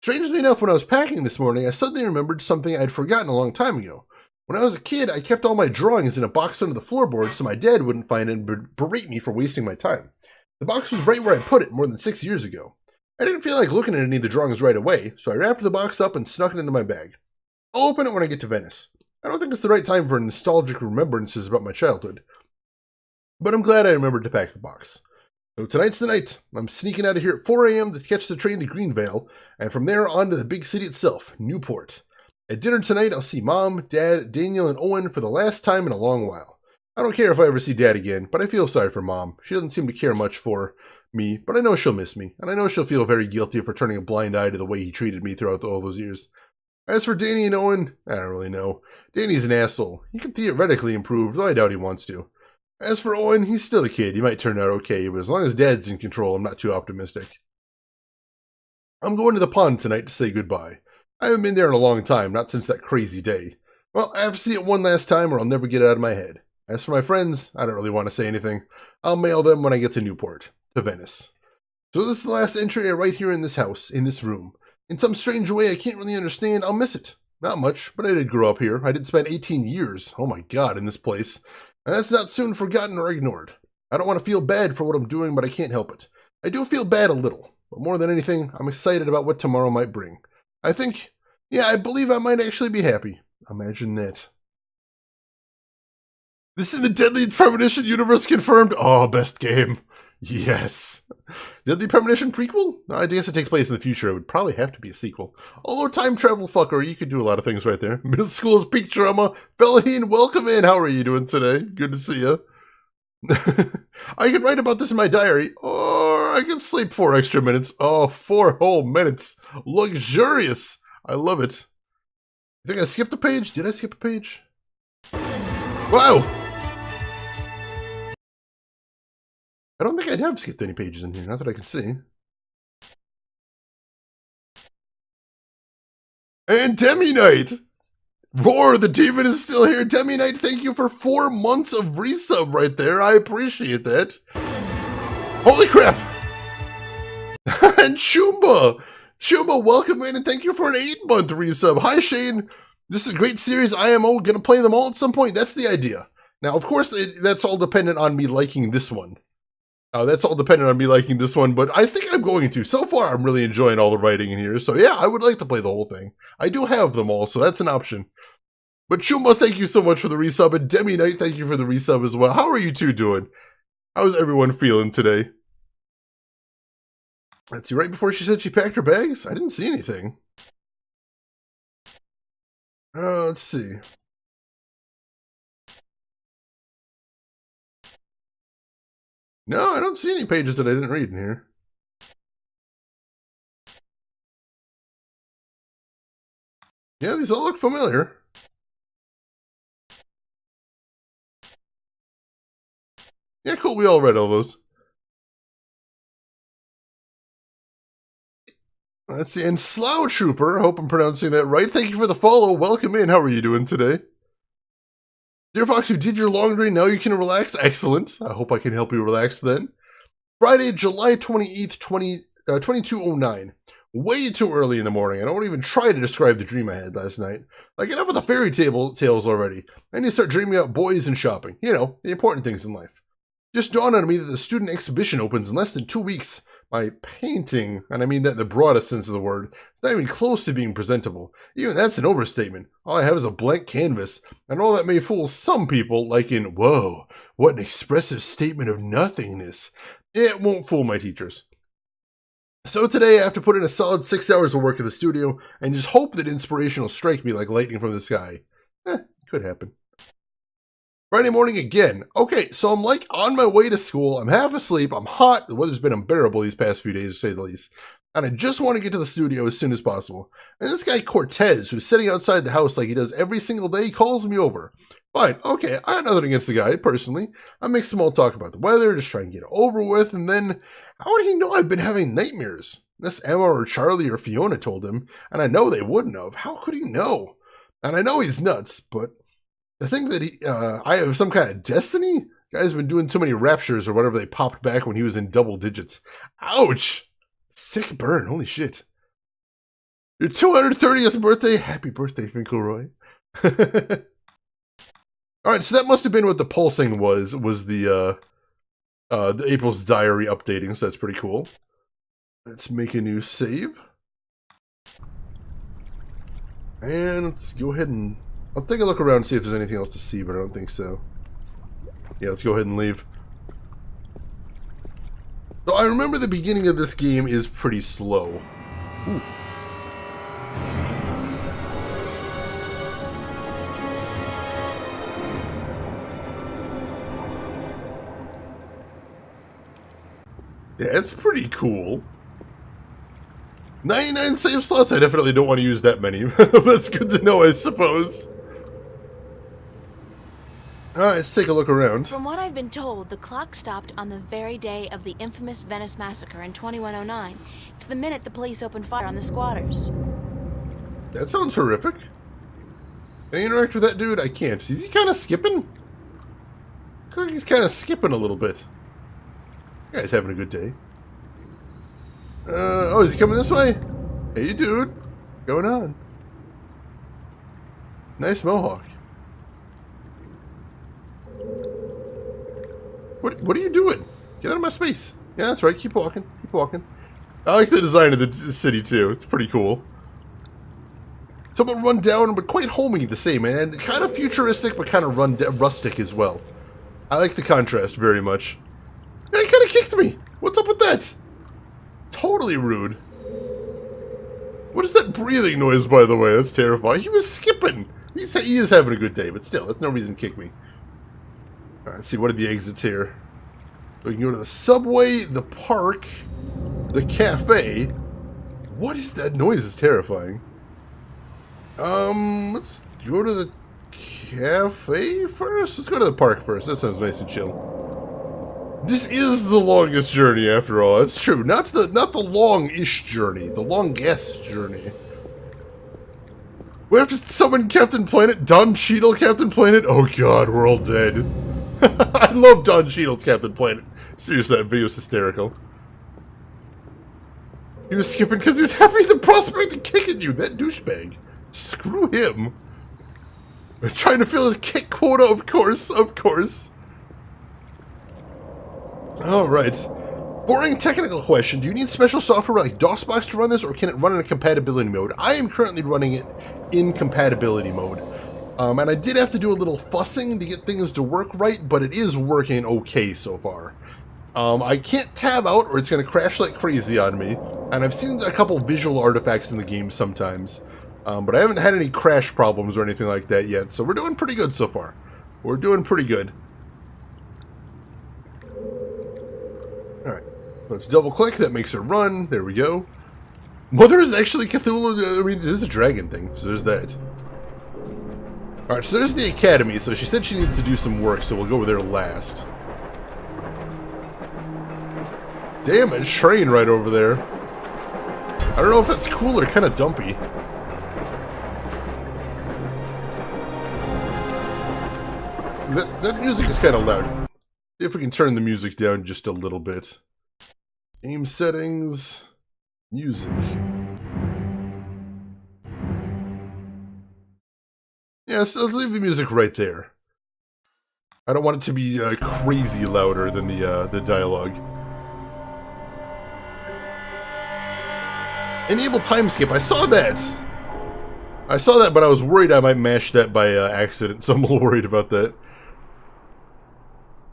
Strangely enough, when I was packing this morning, I suddenly remembered something I'd forgotten a long time ago. When I was a kid, I kept all my drawings in a box under the floorboard so my dad wouldn't find it and berate me for wasting my time. The box was right where I put it more than 6 years ago. I didn't feel like looking at any of the drawings right away, so I wrapped the box up and snuck it into my bag. I'll open it when I get to Venice. I don't think it's the right time for nostalgic remembrances about my childhood. But I'm glad I remembered to pack the box. So tonight's the night. I'm sneaking out of here at 4 a.m. to catch the train to Greenvale, and from there on to the big city itself, Newport. At dinner tonight, I'll see Mom, Dad, Daniel, and Owen for the last time in a long while. I don't care if I ever see Dad again, but I feel sorry for Mom. She doesn't seem to care much for me, but I know she'll miss me, and I know she'll feel very guilty for turning a blind eye to the way he treated me throughout all those years. As for Danny and Owen, I don't really know. Danny's an asshole. He can theoretically improve, though I doubt he wants to. As for Owen, he's still a kid. He might turn out okay, but as long as Dad's in control, I'm not too optimistic. I'm going to the pond tonight to say goodbye. I haven't been there in a long time, not since that crazy day. Well, I have to see it one last time or I'll never get it out of my head. As for my friends, I don't really want to say anything. I'll mail them when I get to Newport, to Venice. So this is the last entry I write here in this house, in this room. In some strange way I can't really understand, I'll miss it. Not much, but I did grow up here. I did spend 18 years, oh my god, in this place. And that's not soon forgotten or ignored. I don't want to feel bad for what I'm doing, but I can't help it. I do feel bad a little, but more than anything, I'm excited about what tomorrow might bring. I believe I might actually be happy. Imagine that. This is the Deadly Premonition universe confirmed. Oh, best game. Yes. Deadly Premonition prequel? I guess it takes place in the future. It would probably have to be a sequel. Although time travel fucker, you could do a lot of things right there. Middle school's peak drama. Bellaheen, welcome in. How are you doing today? Good to see you. I can write about this in my diary, or I can sleep 4 extra minutes. Oh, 4 whole minutes. Luxurious. I love it. I think I skipped a page. Did I skip a page? Wow. I don't think I have skipped any pages in here, not that I can see. And Demi Knight! Roar, the demon is still here. Demi Knight, thank you for 4 months of resub right there. I appreciate that. Holy crap! And Chumba! Chumba, welcome in and thank you for an 8-month resub. Hi, Shane. This is a great series. IMO, gonna play them all at some point. That's the idea. Now, of course, that's all dependent on me liking this one. That's all dependent on me liking this one, but I think I'm going to. So far, I'm really enjoying all the writing in here. So yeah, I would like to play the whole thing. I do have them all, so that's an option. But Chuma, thank you so much for the resub, and Demi Knight, thank you for the resub as well. How are you two doing? How's everyone feeling today? Let's see, right before she said she packed her bags? I didn't see anything. Let's see. No, I don't see any pages that I didn't read in here. Yeah, these all look familiar. Yeah, cool. We all read all those. Let's see. And Slough Trooper, I hope I'm pronouncing that right. Thank you for the follow. Welcome in. How are you doing today? Dear Fox, you did your laundry. Now you can relax. Excellent. I hope I can help you relax then. Friday, July 28th, 2209. Way too early in the morning. I don't even try to describe the dream I had last night. Like, enough of the fairy tales already. I need to start dreaming about boys and shopping. You know, the important things in life. Just dawned on me that the student exhibition opens in less than 2 weeks. My painting, and I mean that in the broadest sense of the word, it's not even close to being presentable. Even that's an overstatement. All I have is a blank canvas, and all that may fool some people, like in, whoa, what an expressive statement of nothingness. It won't fool my teachers. So today I have to put in a solid 6 hours of work at the studio, and just hope that inspiration will strike me like lightning from the sky. Could happen. Friday morning again. Okay, so I'm like on my way to school. I'm half asleep. I'm hot. The weather's been unbearable these past few days, to say the least. And I just want to get to the studio as soon as possible. And this guy Cortez, who's sitting outside the house like he does every single day, calls me over. Fine, okay, I have nothing against the guy, personally. I make small talk about the weather, just try and get it over with, and then, how would he know I've been having nightmares? Unless Emma or Charlie or Fiona told him, and I know they wouldn't have. How could he know? And I know he's nuts, but to think that I have some kind of destiny? Guy's been doing too many raptures or whatever they popped back when he was in double digits. Ouch! Sick burn, holy shit. Your 230th birthday? Happy birthday, Finkelroy. Alright, so that must have been what the pulsing was the April's diary updating, so that's pretty cool. Let's make a new save. And let's go ahead and I'll take a look around and see if there's anything else to see, but I don't think so. Yeah, let's go ahead and leave. So I remember the beginning of this game is pretty slow. Ooh. Yeah, it's pretty cool. 99 save slots? I definitely don't want to use that many. That's good to know, I suppose. Alright, let's take a look around. From what I've been told, the clock stopped on the very day of the infamous Venice massacre in 2109, to the minute the police opened fire on the squatters. That sounds horrific. Can I interact with that dude? I can't. Is he kind of skipping? Looks like he's kind of skipping a little bit. That guy's having a good day. Oh, is he coming this way? Hey, dude. What's going on? Nice mohawk. What are you doing? Get out of my space. Yeah, that's right. Keep walking. Keep walking. I like the design of the city, too. It's pretty cool. Somewhat run down, but quite homey the same, and kind of futuristic, but kind of rustic as well. I like the contrast very much. Yeah, he kind of kicked me. What's up with that? Totally rude. What is that breathing noise, by the way? That's terrifying. He was skipping. He is having a good day, but still, that's no reason to kick me. Alright, let's see, what are the exits here? We can go to the subway, the park, the cafe. What is that noise? It's terrifying. Let's go to the cafe first? Let's go to the park first. That sounds nice and chill. This is the longest journey, after all. That's true. Not the long-ish journey. The longest journey. We have to summon Captain Planet. Don Cheadle, Captain Planet. Oh god, we're all dead. I love Don Cheadle's Captain Planet. Seriously, that video is hysterical. He was skipping because he was happy the prospect of kicking you. That douchebag. Screw him. We're trying to fill his kick quota, of course. Of course. Alright. Boring technical question. Do you need special software like DOSBox to run this, or can it run in a compatibility mode? I am currently running it in compatibility mode. And I did have to do a little fussing to get things to work right, but it is working okay so far. I can't tab out or it's going to crash like crazy on me. And I've seen a couple visual artifacts in the game sometimes. But I haven't had any crash problems or anything like that yet, so we're doing pretty good so far. We're doing pretty good. Alright, let's double click, that makes it run, there we go. Mother is actually Cthulhu, I mean, it is a dragon thing, so there's that. Alright, so there's the academy, so she said she needs to do some work, so we'll go there last. Damn, a train right over there. I don't know if that's cool or kind of dumpy. That music is kind of loud. See if we can turn the music down just a little bit. Game settings, music. Yeah, so let's leave the music right there. I don't want it to be crazy louder than the dialogue. Enable time skip. I saw that. But I was worried I might mash that by accident, so I'm a little worried about that.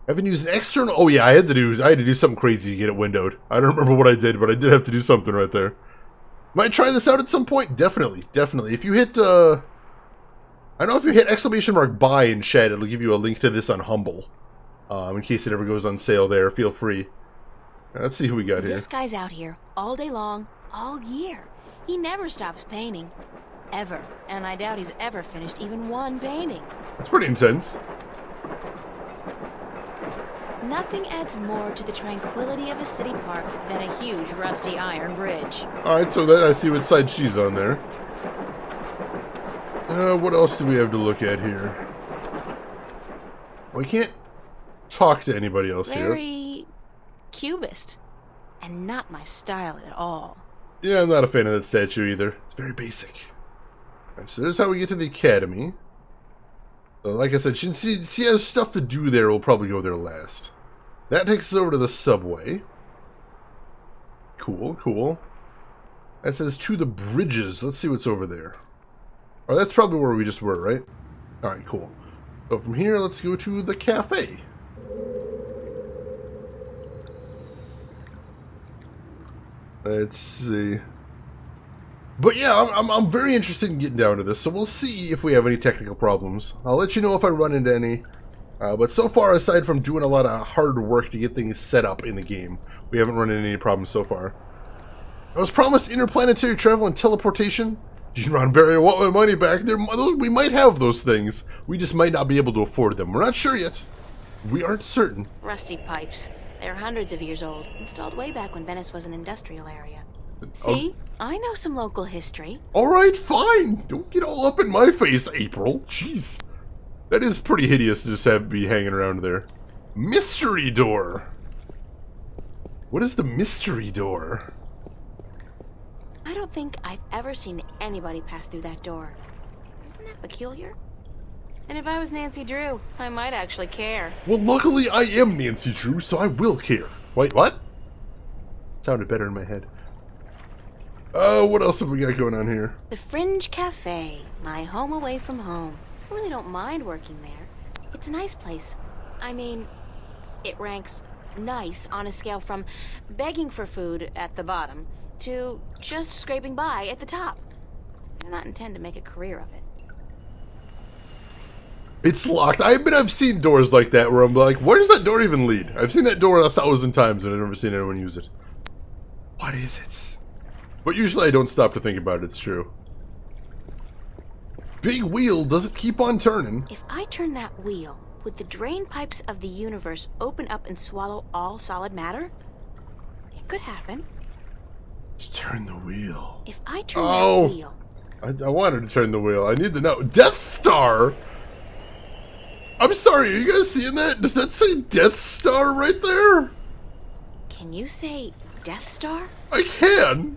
I haven't used an external. Oh yeah, I had to do something crazy to get it windowed. I don't remember what I did, but I did have to do something right there. Might try this out at some point. Definitely. If you hit, I don't know if you hit ! buy in chat, it'll give you a link to this on Humble. In case it ever goes on sale there, feel free. Let's see who we got here. This guy's out here all day long, all year. He never stops painting. Ever. And I doubt he's ever finished even one painting. That's pretty intense. Nothing adds more to the tranquility of a city park than a huge rusty iron bridge. Alright, so that I see what side she's on there. What else do we have to look at here? We can't talk to anybody else here. Very cubist. And not my style at all. Yeah, I'm not a fan of that statue either. It's very basic. Alright, so there's how we get to the academy. So like I said, she has stuff to do there. We'll probably go there last. That takes us over to the subway. Cool. That says to the bridges. Let's see what's over there. Oh, that's probably where we just were, right? Alright, cool. So from here, let's go to the cafe. Let's see. But yeah, I'm very interested in getting down to this, so we'll see if we have any technical problems. I'll let you know if I run into any. But so far, aside from doing a lot of hard work to get things set up in the game, we haven't run into any problems so far. I was promised interplanetary travel and teleportation. Gene Roddenberry, I want my money back. We might have those things. We just might not be able to afford them. We're not sure yet. We aren't certain. Rusty pipes. They're hundreds of years old, installed way back when Venice was an industrial area. See? I know some local history. Alright, fine. Don't get all up in my face, April. Jeez. That is pretty hideous to just be hanging around there. Mystery door. What is the mystery door? I don't think I've ever seen anybody pass through that door. Isn't that peculiar? And if I was Nancy Drew, I might actually care. Well, luckily I am Nancy Drew, so I will care. Wait, what? Sounded better in my head. What else have we got going on here? The Fringe Cafe, my home away from home. I really don't mind working there. It's a nice place. I mean, it ranks nice on a scale from begging for food at the bottom to just scraping by at the top. I do not intend to make a career of it. It's locked. I've seen doors like that where I'm like, where does that door even lead? I've seen that door 1,000 times and I've never seen anyone use it. What is it? But usually I don't stop to think about it, it's true. Big wheel, does it keep on turning? If I turn that wheel, would the drain pipes of the universe open up and swallow all solid matter? It could happen. Let's turn the wheel. If I turn that wheel... I wanted to turn the wheel. I need to know. Death Star? I'm sorry, are you guys seeing that? Does that say Death Star right there? Can you say Death Star? I can.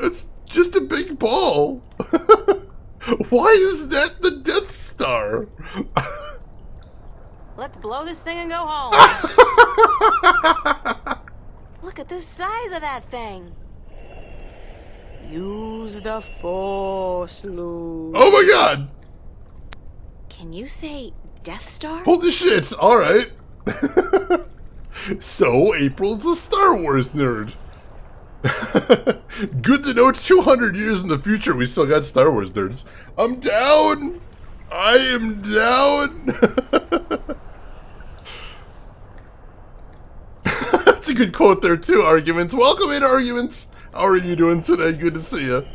It's just a big ball. Why is that the Death Star? Let's blow this thing and go home. Look at the size of that thing. Use the Force, Luke. Oh my god. Can you say Death Star? Holy shit, alright. So, April's a Star Wars nerd. Good to know 200 years in the future we still got Star Wars nerds. I'm down! I am down! That's a good quote there too, Arguments. Welcome in, Arguments! How are you doing today? Good to see you.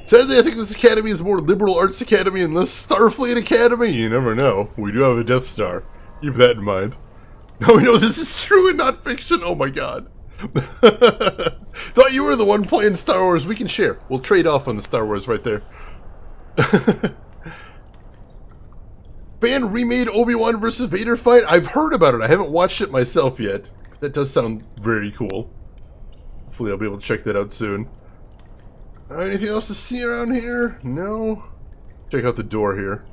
Sadly, I think this academy is a more liberal arts academy and less Starfleet Academy. You never know. We do have a Death Star. Keep that in mind. Now we know this is true and not fiction. Oh my god. Thought you were the one playing Star Wars. We can share. We'll trade off on the Star Wars right there. Fan remade Obi-Wan versus Vader fight? I've heard about it. I haven't watched it myself yet. That does sound very cool. Hopefully I'll be able to check that out soon. Anything else to see around here? No? Check out the door here.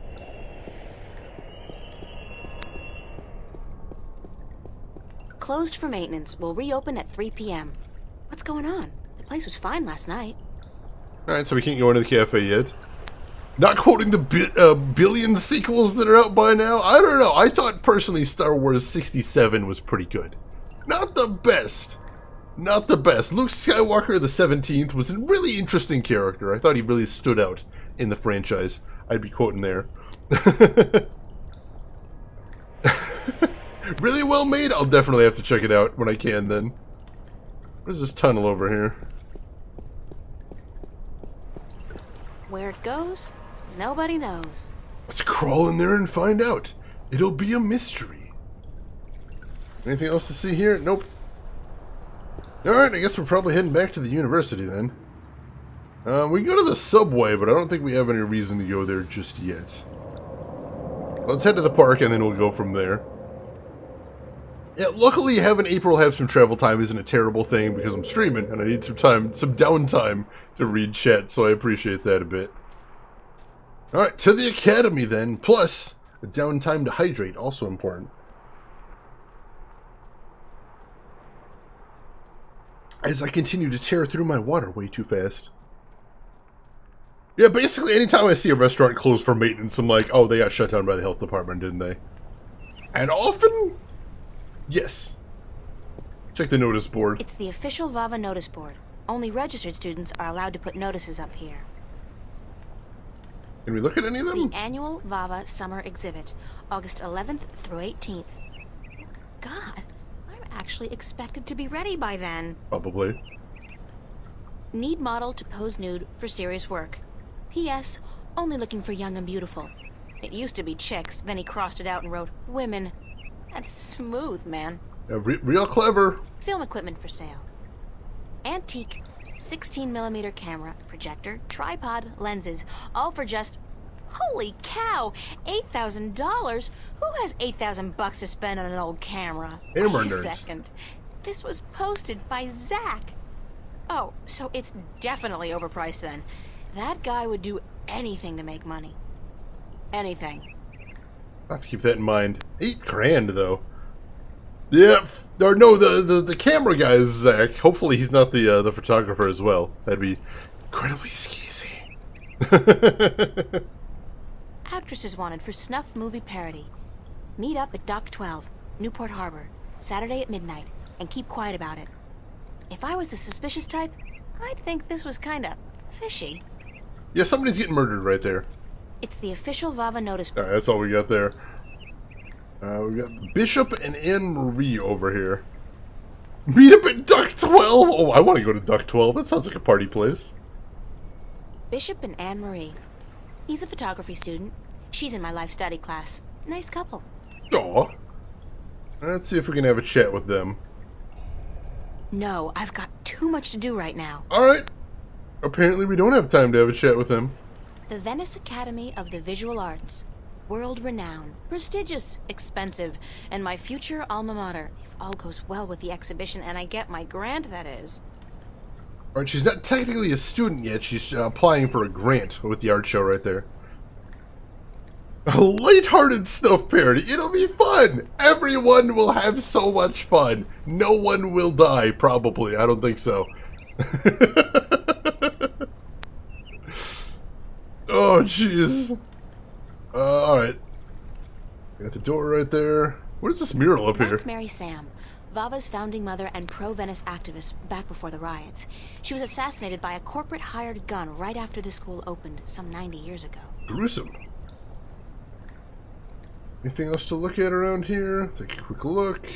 Closed for maintenance. Will reopen at 3 p.m. What's going on? The place was fine last night. Alright, so we can't go into the cafe yet. Not quoting the billion sequels that are out by now. I don't know. I thought personally Star Wars 67 was pretty good. Not the best. Not the best. Luke Skywalker the 17th was a really interesting character. I thought he really stood out in the franchise. I'd be quoting there. Really well made? I'll definitely have to check it out when I can then. What is this tunnel over here? Where it goes, nobody knows. Let's crawl in there and find out. It'll be a mystery. Anything else to see here? Nope. Alright, I guess we're probably heading back to the university then. We go to the subway, but I don't think we have any reason to go there just yet. Let's head to the park and then we'll go from there. Yeah, luckily having April have some travel time isn't a terrible thing because I'm streaming and I need some downtime to read chat, so I appreciate that a bit. Alright, to the academy then, plus a downtime to hydrate, also important. As I continue to tear through my water way too fast. Yeah, basically anytime I see a restaurant closed for maintenance, I'm like, oh, they got shut down by the health department, didn't they? And often, yes. Check the notice board. It's the official VAVA notice board. Only registered students are allowed to put notices up here. Can we look at any of them? The annual VAVA summer exhibit, August 11th through 18th. God, I'm actually expected to be ready by then. Probably. Need model to pose nude for serious work. P.S. Only looking for young and beautiful. It used to be chicks, then he crossed it out and wrote women. That's smooth, man. Yeah, real clever. Film equipment for sale. Antique 16mm camera, projector, tripod, lenses, all for just, holy cow, $8,000? Who has $8,000 to spend on an old camera? Camera Wait a nerds. second. This was posted by Zach. Oh, so it's definitely overpriced then. That guy would do anything to make money. Anything. I'll have to keep that in mind. $8 grand though. Yeah, or no, the camera guy is Zach. Hopefully he's not the photographer as well. That'd be incredibly skeezy. Actresses wanted for snuff movie parody. Meet up at Dock 12, Newport Harbor, Saturday at midnight, and keep quiet about it. If I was the suspicious type, I'd think this was kinda fishy. Yeah, somebody's getting murdered right there. It's the official VAVA notice board. Alright, that's all we got there. We got Bishop and Anne-Marie over here. Meet up at Duck 12? Oh, I want to go to Duck 12. That sounds like a party place. Bishop and Anne-Marie. He's a photography student. She's in my life study class. Nice couple. Aw. Let's see if we can have a chat with them. No, I've got too much to do right now. Alright. Apparently we don't have time to have a chat with them. The Venice Academy of the Visual Arts. World-renowned, prestigious, expensive, and my future alma mater, if all goes well with the exhibition and I get my grant, that is. Alright, she's not technically a student yet. She's applying for a grant with the art show right there. A lighthearted snuff parody. It'll be fun. Everyone will have so much fun. No one will die, probably. I don't think so. Oh, jeez. Alright. Got the door right there. What is this mural up here? That's Mary Sam, Vava's founding mother and pro-Venice activist back before the riots. She was assassinated by a corporate hired gun right after the school opened some 90 years ago. Gruesome. Anything else to look at around here? Take a quick look.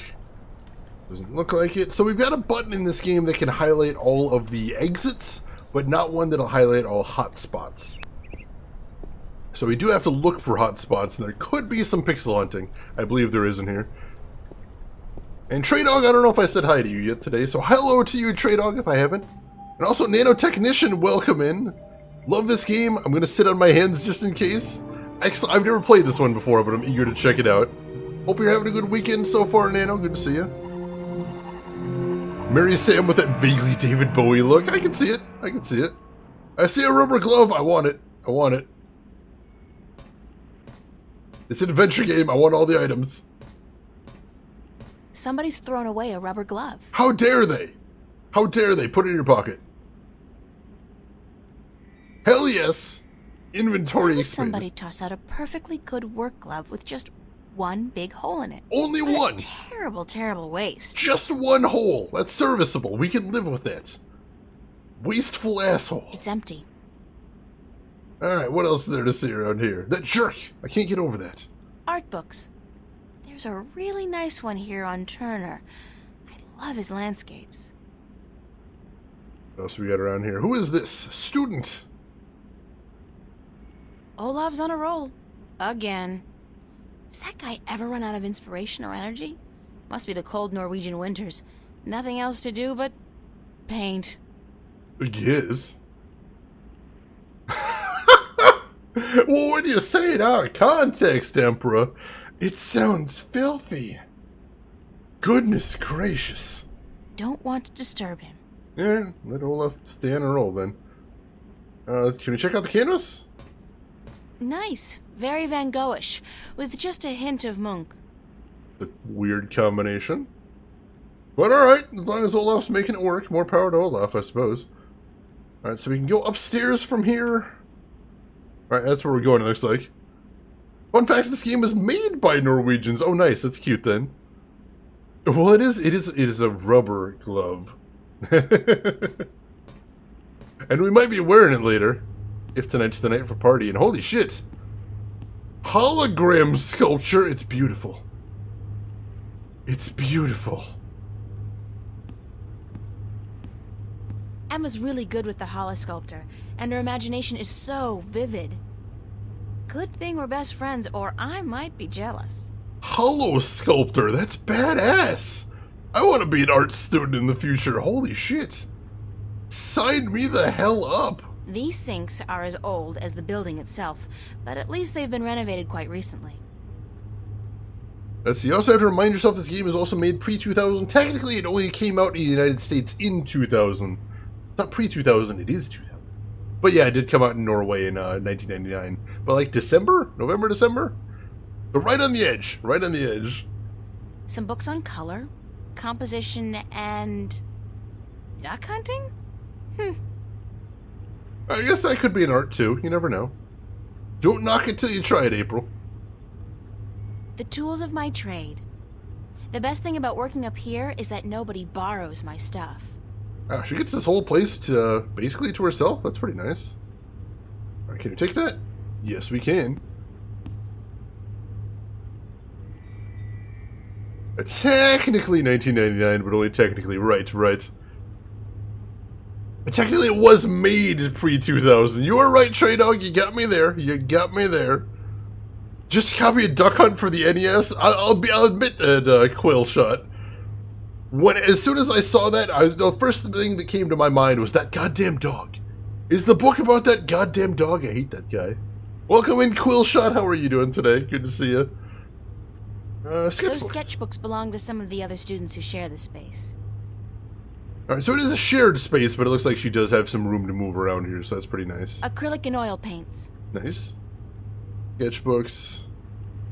Doesn't look like it. So we've got a button in this game that can highlight all of the exits, but not one that'll highlight all hotspots. So we do have to look for hotspots, and there could be some pixel hunting. I believe there is in here. And Trey Dog, I don't know if I said hi to you yet today, so hello to you, Trey Dog, if I haven't. And also, Nanotechnician, welcome in. Love this game. I'm going to sit on my hands just in case. Excellent. I've never played this one before, but I'm eager to check it out. Hope you're having a good weekend so far, Nano. Good to see you. Mary Sam with that vaguely David Bowie look. I can see it. I can see it. I see a rubber glove. I want it. I want it. It's an adventure game. I want all the items. Somebody's thrown away a rubber glove. How dare they? How dare they? Put it in your pocket. Hell yes. Inventory Why would expander. somebody toss out a perfectly good work glove with just one big hole in it? Only What one. A terrible, terrible waste. Just one hole. That's serviceable. We can live with that. Wasteful asshole. It's empty. Alright, what else is there to see around here? That jerk! I can't get over that. Art books. There's a really nice one here on Turner. I love his landscapes. What else we got around here? Who is this? Student. Olav's on a roll. Again. Does that guy ever run out of inspiration or energy? Must be the cold Norwegian winters. Nothing else to do but paint. Yes. Well, when you say it out of context, Emperor, it sounds filthy. Goodness gracious. Don't want to disturb him. Yeah, let Olaf stay on a roll then. Can we check out the canvas? Nice. Very Van Goghish, with just a hint of Munch. A weird combination. But alright, as long as Olaf's making it work, more power to Olaf, I suppose. Alright, so we can go upstairs from here. Alright, that's where we're going, it looks like. Fun fact, this game was made by Norwegians. Oh, nice, that's cute then. Well, it is a rubber glove. And we might be wearing it later. If tonight's the night for party. And holy shit! Hologram sculpture, it's beautiful. It's beautiful. Emma's really good with the holosculptor, and her imagination is so vivid. Good thing we're best friends, or I might be jealous. Holo sculptor, that's badass. I want to be an art student in the future. Holy shit. Sign me the hell up. These sinks are as old as the building itself, but at least they've been renovated quite recently. Let's see, you also have to remind yourself this game is also made pre-2000. Technically, it only came out in the United States in 2000. Not pre-2000, it is 2000. But yeah, it did come out in Norway in 1999. But like December? November, December? So right on the edge. Right on the edge. Some books on color, composition, and duck hunting? I guess that could be an art too. You never know. Don't knock it till you try it, April. The tools of my trade. The best thing about working up here is that nobody borrows my stuff. Ah, she gets this whole place to basically to herself. That's pretty nice. All right, can you take that? Yes, we can. Technically 1999, but only technically. Right. Technically, it was made pre-2000. You were right, Trey Dog. You got me there. You got me there. Just a copy of Duck Hunt for the NES. I'll admit that Quill Shot. As soon as I saw that, the first thing that came to my mind was that goddamn dog. Is the book about that goddamn dog? I hate that guy. Welcome in, Quill Shot. How are you doing today? Good to see you. Those sketchbooks belong to some of the other students who share the space. Alright, so it is a shared space, but it looks like she does have some room to move around here, so that's pretty nice. Acrylic and oil paints. Nice. Sketchbooks.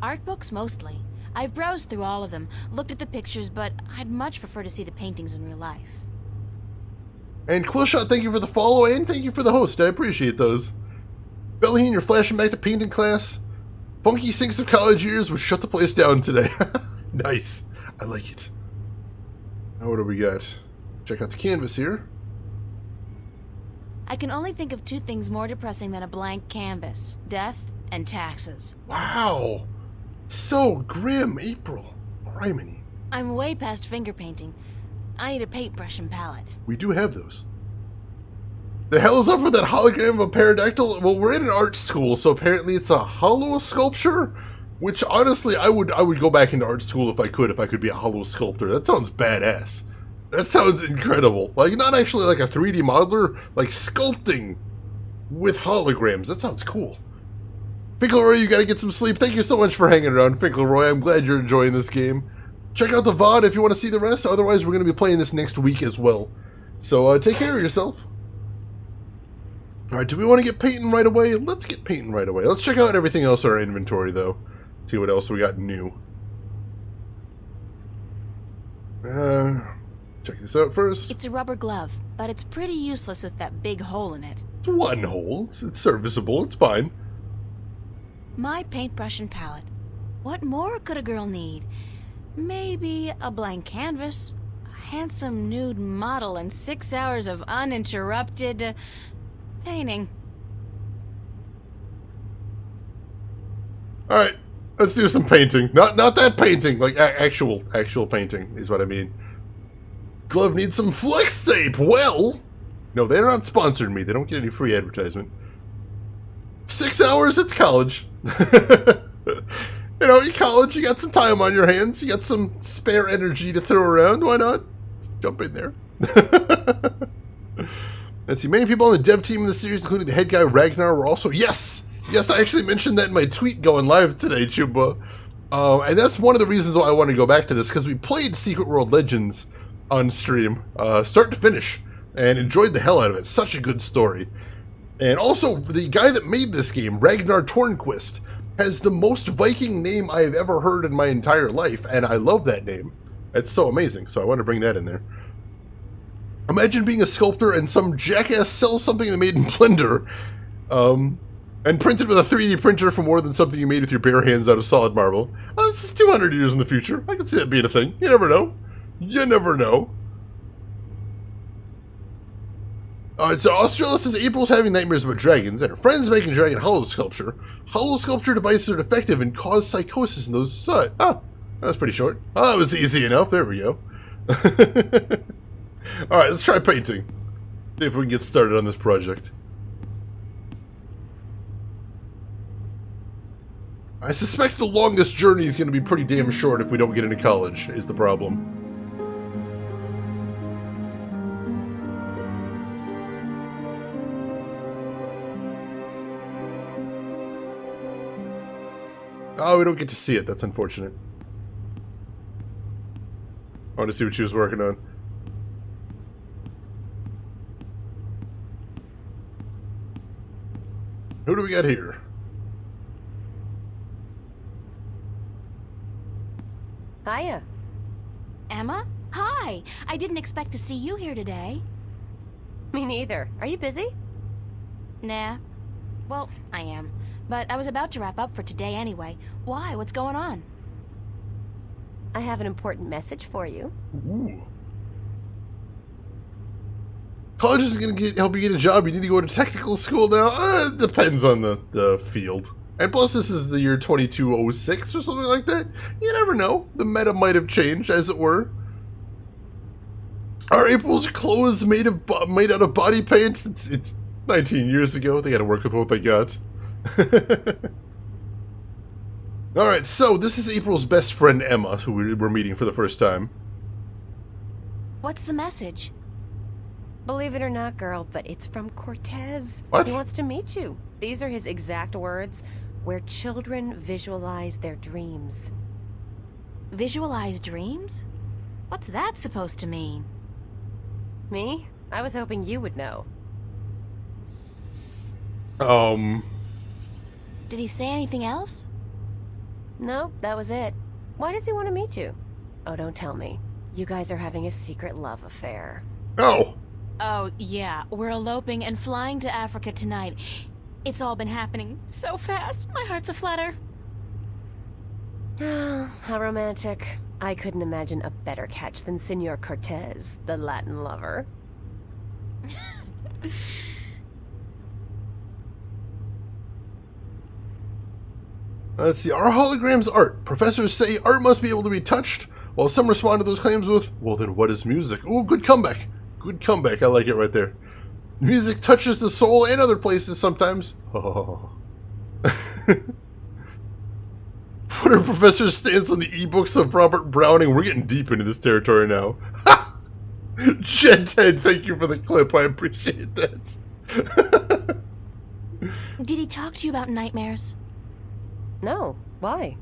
Art books, mostly. I've browsed through all of them, looked at the pictures, but I'd much prefer to see the paintings in real life. And Quillshot, thank you for the follow, and thank you for the host. I appreciate those. Bellheen, you're flashing back to painting class. Funky sinks of college years will shut the place down today. Nice. I like it. Now what do we got? Check out the canvas here. I can only think of two things more depressing than a blank canvas. Death and taxes. Wow! So grim, April. Criminy. I'm way past finger painting. I need a paintbrush and palette. We do have those. The hell is up with that hologram of a pterodactyl? Well, we're in an art school, so apparently it's a hollow sculpture? Which, honestly, I would go back into art school if I could be a hollow sculptor. That sounds badass. That sounds incredible. Like, not actually like a 3D modeler, like sculpting with holograms. That sounds cool. Finkelroy, you gotta get some sleep. Thank you so much for hanging around, Finkelroy. I'm glad you're enjoying this game. Check out the VOD if you want to see the rest. Otherwise, we're going to be playing this next week as well. So, take care of yourself. Alright, do we want to get painting right away? Let's get painting right away. Let's check out everything else in our inventory, though. See what else we got new. Check this out first. It's a rubber glove, but it's pretty useless with that big hole in it. It's one hole. It's serviceable. It's fine. My paintbrush and palette. What more could a girl need? Maybe a blank canvas, a handsome nude model, and 6 hours of uninterrupted painting. Alright, let's do some painting. Not that painting, like actual painting is what I mean. Glove needs some flex tape. Well, no, they're not sponsoring me. They don't get any free advertisement. 6 hours, it's college. You know, in college, you got some time on your hands. You got some spare energy to throw around. Why not? Jump in there. Let's see. Many people on the dev team in the series, including the head guy Ragnar, were also... Yes! Yes, I actually mentioned that in my tweet going live today, Chuba. And that's one of the reasons why I want to go back to this, because we played Secret World Legends on stream, start to finish, and enjoyed the hell out of it. Such a good story. And also, the guy that made this game, Ragnar Tornquist, has the most Viking name I have ever heard in my entire life, and I love that name. It's so amazing, so I want to bring that in there. Imagine being a sculptor and some jackass sells something they made in Blender, and printed with a 3D printer for more than something you made with your bare hands out of solid marble. Well, this is 200 years in the future. I can see that being a thing. You never know. You never know. Alright, so Australia says April's having nightmares about dragons, and her friends making dragon hollow sculpture. Hollow sculpture devices are defective and cause psychosis in those inside. Oh, that was pretty short. Oh, that was easy enough. There we go. Alright, let's try painting. See if we can get started on this project. I suspect the longest journey is going to be pretty damn short if we don't get into college, is the problem. Oh, we don't get to see it. That's unfortunate. I want to see what she was working on. Who do we got here? Hiya. Emma? Hi! I didn't expect to see you here today. Me neither. Are you busy? Nah. Well, I am. But I was about to wrap up for today anyway. Why? What's going on? I have an important message for you. Ooh. College isn't going to help you get a job. You need to go to technical school now. It depends on the field. And plus, this is the year 2206 or something like that. You never know. The meta might have changed, as it were. Are April's clothes made out of body paint? It's 19 years ago. They got to work with what they got. Alright, so this is April's best friend, Emma, who we're meeting for the first time. What's the message? Believe it or not, girl, but it's from Cortez. What? He wants to meet you. These are his exact words. Where children visualize their dreams. Visualize dreams? What's that supposed to mean? Me? I was hoping you would know. Did he say anything else? Nope, that was it. Why does he want to meet you? Oh, don't tell me. You guys are having a secret love affair. Oh. Oh, yeah. We're eloping and flying to Africa tonight. It's all been happening so fast. My heart's aflutter. Oh, how romantic. I couldn't imagine a better catch than Senor Cortez, the Latin lover. Let's see. Are holograms art? Professors say art must be able to be touched, while some respond to those claims with, well then what is music? Ooh, good comeback. Good comeback. I like it right there. Music touches the soul and other places sometimes. Oh. What are Professor's stance on the ebooks of Robert Browning? We're getting deep into this territory now. Jet Ted, thank you for the clip. I appreciate that. Did he talk to you about nightmares? No. Why?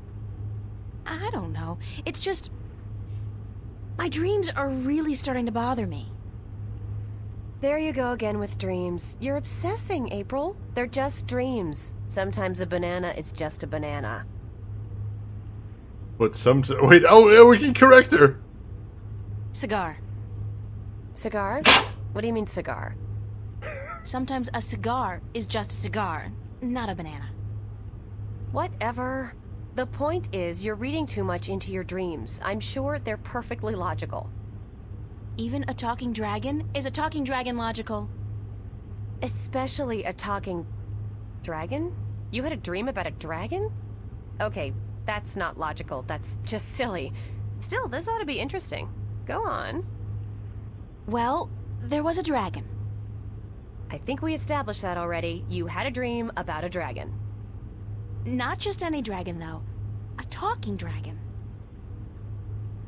I don't know. It's just... my dreams are really starting to bother me. There you go again with dreams. You're obsessing, April. They're just dreams. Sometimes a banana is just a banana. But sometimes... Wait, oh, yeah, we can correct her. Cigar. Cigar? What do you mean cigar? Sometimes a cigar is just a cigar, not a banana. Whatever. The point is, you're reading too much into your dreams. I'm sure they're perfectly logical. Even a talking dragon? Is a talking dragon logical? Especially a talking... dragon? You had a dream about a dragon? Okay, that's not logical. That's just silly. Still, this ought to be interesting. Go on. Well, there was a dragon. I think we established that already. You had a dream about a dragon. Not just any dragon, though. A talking dragon.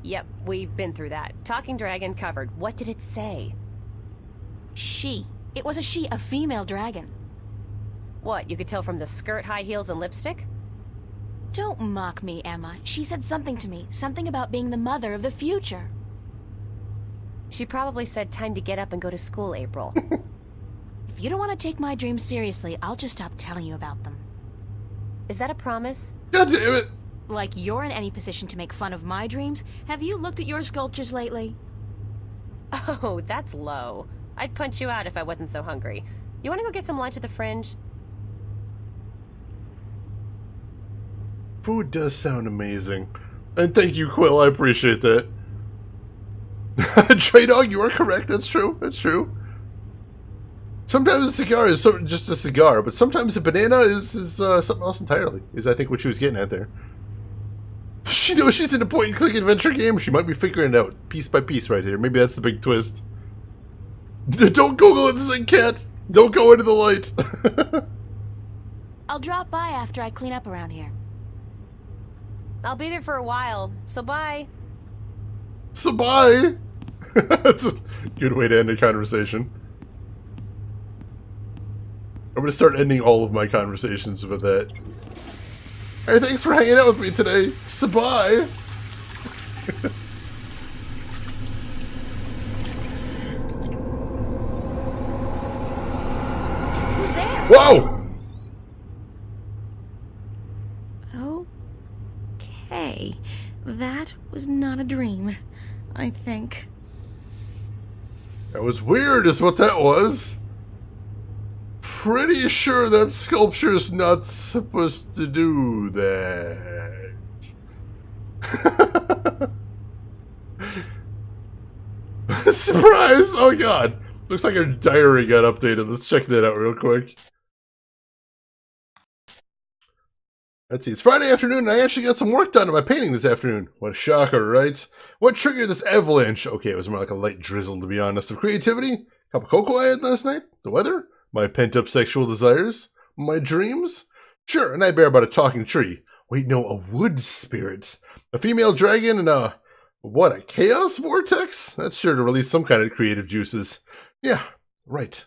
Yep, we've been through that. Talking dragon covered. What did it say? She. It was a she, a female dragon. What, you could tell from the skirt, high heels, and lipstick? Don't mock me, Emma. She said something to me. Something about being the mother of the future. She probably said time to get up and go to school, April. If you don't want to take my dreams seriously, I'll just stop telling you about them. Is that a promise? God damn it. Like you're in any position to make fun of my dreams? Have you looked at your sculptures lately? Oh, that's low. I'd punch you out if I wasn't so hungry. You want to go get some lunch at the Fringe? Food does sound amazing. And thank you, Quill. I appreciate that. Trey Dog, you are correct. That's true. That's true. Sometimes a cigar is just a cigar, but sometimes a banana is something else entirely, is I think what she was getting at there. She knows she's in a point-and-click adventure game. She might be figuring it out piece by piece right here. Maybe that's the big twist. Don't Google it, Zing Cat. Don't go into the light. I'll drop by after I clean up around here. I'll be there for a while, so bye. So bye. That's a good way to end a conversation. I'm going to start ending all of my conversations with that. Hey, thanks for hanging out with me today. So bye. Who's there? Whoa! Okay. That was not a dream, I think. That was weird is what that was. Pretty sure that sculpture's not supposed to do that. Surprise! Oh god. Looks like her diary got updated. Let's check that out real quick. Let's see, it's Friday afternoon and I actually got some work done on my painting this afternoon. What a shocker, right? What triggered this avalanche? Okay, it was more like a light drizzle, to be honest. Of creativity? Cup of cocoa I had last night? The weather? My pent-up sexual desires? My dreams? Sure, a nightmare about a talking tree. Wait, no, a wood spirit. A female dragon and a... what, a chaos vortex? That's sure to release some kind of creative juices. Yeah, right.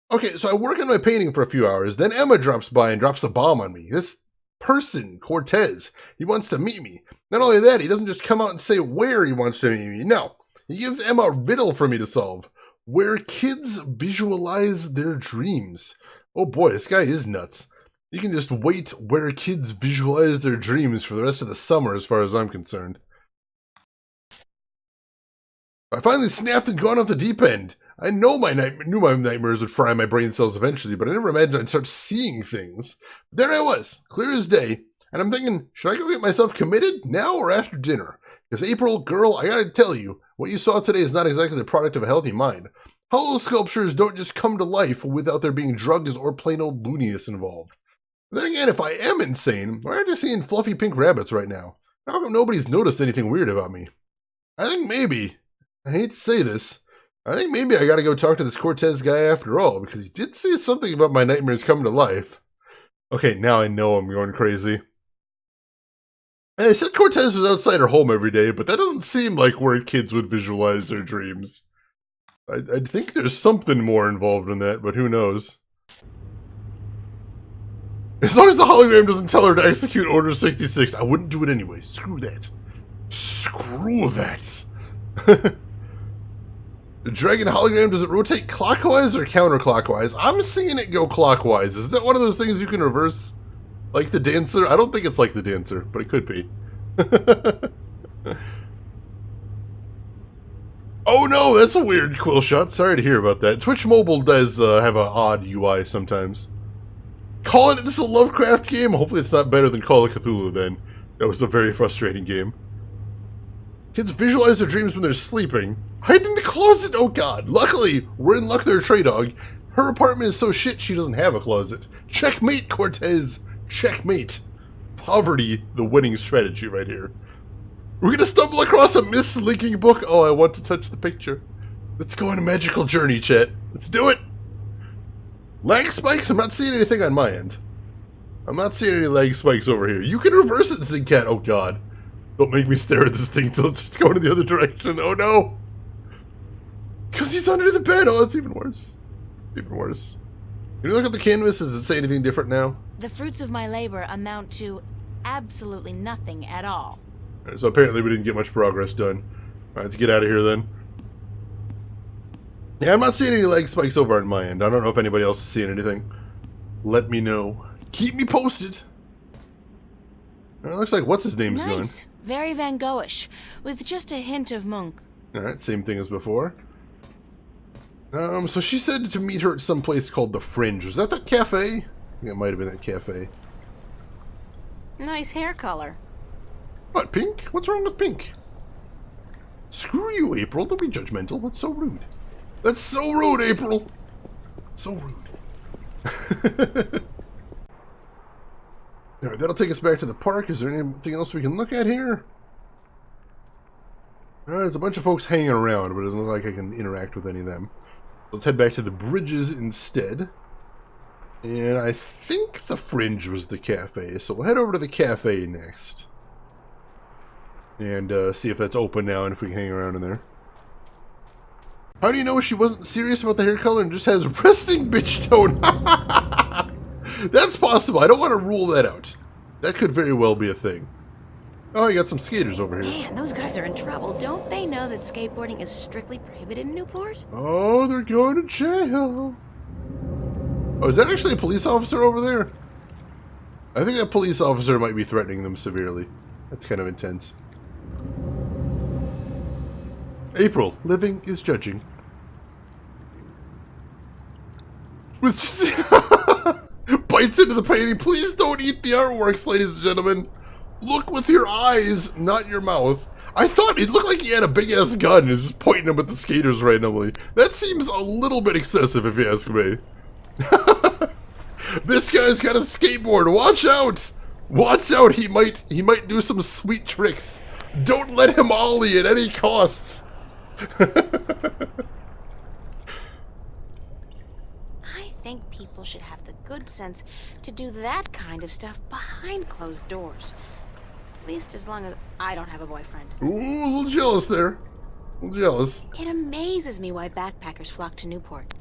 Okay, so I work on my painting for a few hours, then Emma drops by and drops a bomb on me. This person, Cortez, he wants to meet me. Not only that, he doesn't just come out and say where he wants to meet me. No, he gives Emma a riddle for me to solve. Where kids visualize their dreams. Oh boy, this guy is nuts. You can just wait where kids visualize their dreams for the rest of the summer as far as I'm concerned. I finally snapped and gone off the deep end. I knew my nightmares would fry my brain cells eventually, but I never imagined I'd start seeing things. But there I was, clear as day, and I'm thinking, should I go get myself committed now or after dinner? Because April, girl, I gotta tell you, what you saw today is not exactly the product of a healthy mind. Hollow sculptures don't just come to life without there being drugs or plain old looniness involved. Then again, if I am insane, why aren't I seeing fluffy pink rabbits right now? How come nobody's noticed anything weird about me? I think maybe, I hate to say this, I think maybe I gotta go talk to this Cortez guy after all, because he did say something about my nightmares coming to life. Okay, now I know I'm going crazy. And they said Cortez was outside her home every day, but that doesn't seem like where kids would visualize their dreams. I think there's something more involved in that, but who knows. As long as the hologram doesn't tell her to execute Order 66, I wouldn't do it anyway. Screw that. Screw that. The dragon hologram, does it rotate clockwise or counterclockwise? I'm seeing it go clockwise. Is that one of those things you can reverse? Like the dancer? I don't think it's like the dancer, but it could be. Oh no, that's a weird quill shot. Sorry to hear about that. Twitch Mobile does have an odd UI sometimes. Calling it this a Lovecraft game? Hopefully it's not better than Call of Cthulhu then. That was a very frustrating game. Kids visualize their dreams when they're sleeping. Hide in the closet! Oh god. Luckily, we're in luck there, Trey Dog. Her apartment is so shit she doesn't have a closet. Checkmate, Cortez! Checkmate. Poverty, the winning strategy right here. We're gonna stumble across a mislinking book. Oh, I want to touch the picture. Let's go on a magical journey, chat. Let's do it! Lag spikes? I'm not seeing anything on my end. I'm not seeing any lag spikes over here. You can reverse it, Zigcat. Oh god. Don't make me stare at this thing until it's just going in the other direction. Oh no! Because he's under the bed. Oh, it's even worse. Even worse. Can you look at the canvas? Does it say anything different now? The fruits of my labor amount to absolutely nothing at all. Alright, so apparently we didn't get much progress done. Alright, let's get out of here then. Yeah, I'm not seeing any lag spikes over on my end. I don't know if anybody else is seeing anything. Let me know. Keep me posted. It looks like what's his name's gone. Nice. Very Van Goghish, with just a hint of Munch. Alright, same thing as before. So she said to meet her at some place called The Fringe. Was that that cafe? I think it might have been that cafe. Nice hair color. What, pink? What's wrong with pink? Screw you, April. Don't be judgmental. That's so rude. That's so rude, April. So rude. Alright, that'll take us back to the park. Is there anything else we can look at here? There's a bunch of folks hanging around, but it doesn't look like I can interact with any of them. Let's head back to the bridges instead. And I think the Fringe was the cafe, so we'll head over to the cafe next. And see if that's open now and if we can hang around in there. How do you know she wasn't serious about the hair color and just has resting bitch tone? That's possible. I don't want to rule that out. That could very well be a thing. Oh, you got some skaters over here. Man, those guys are in trouble. Don't they know that skateboarding is strictly prohibited in Newport? Oh, they're going to jail. Oh, is that actually a police officer over there? I think that police officer might be threatening them severely. That's kind of intense. April, living is judging. With bites into the painting. Please don't eat the artworks, ladies and gentlemen. Look with your eyes, not your mouth. I thought it looked like he had a big-ass gun and was just pointing them at the skaters randomly. That seems a little bit excessive, if you ask me. This guy's got a skateboard. Watch out! Watch out! He might do some sweet tricks. Don't let him ollie at any costs. I think people should have the good sense to do that kind of stuff behind closed doors. At least as long as I don't have a boyfriend. Ooh, a little jealous there. A little jealous. It amazes me why backpackers flock to Newport.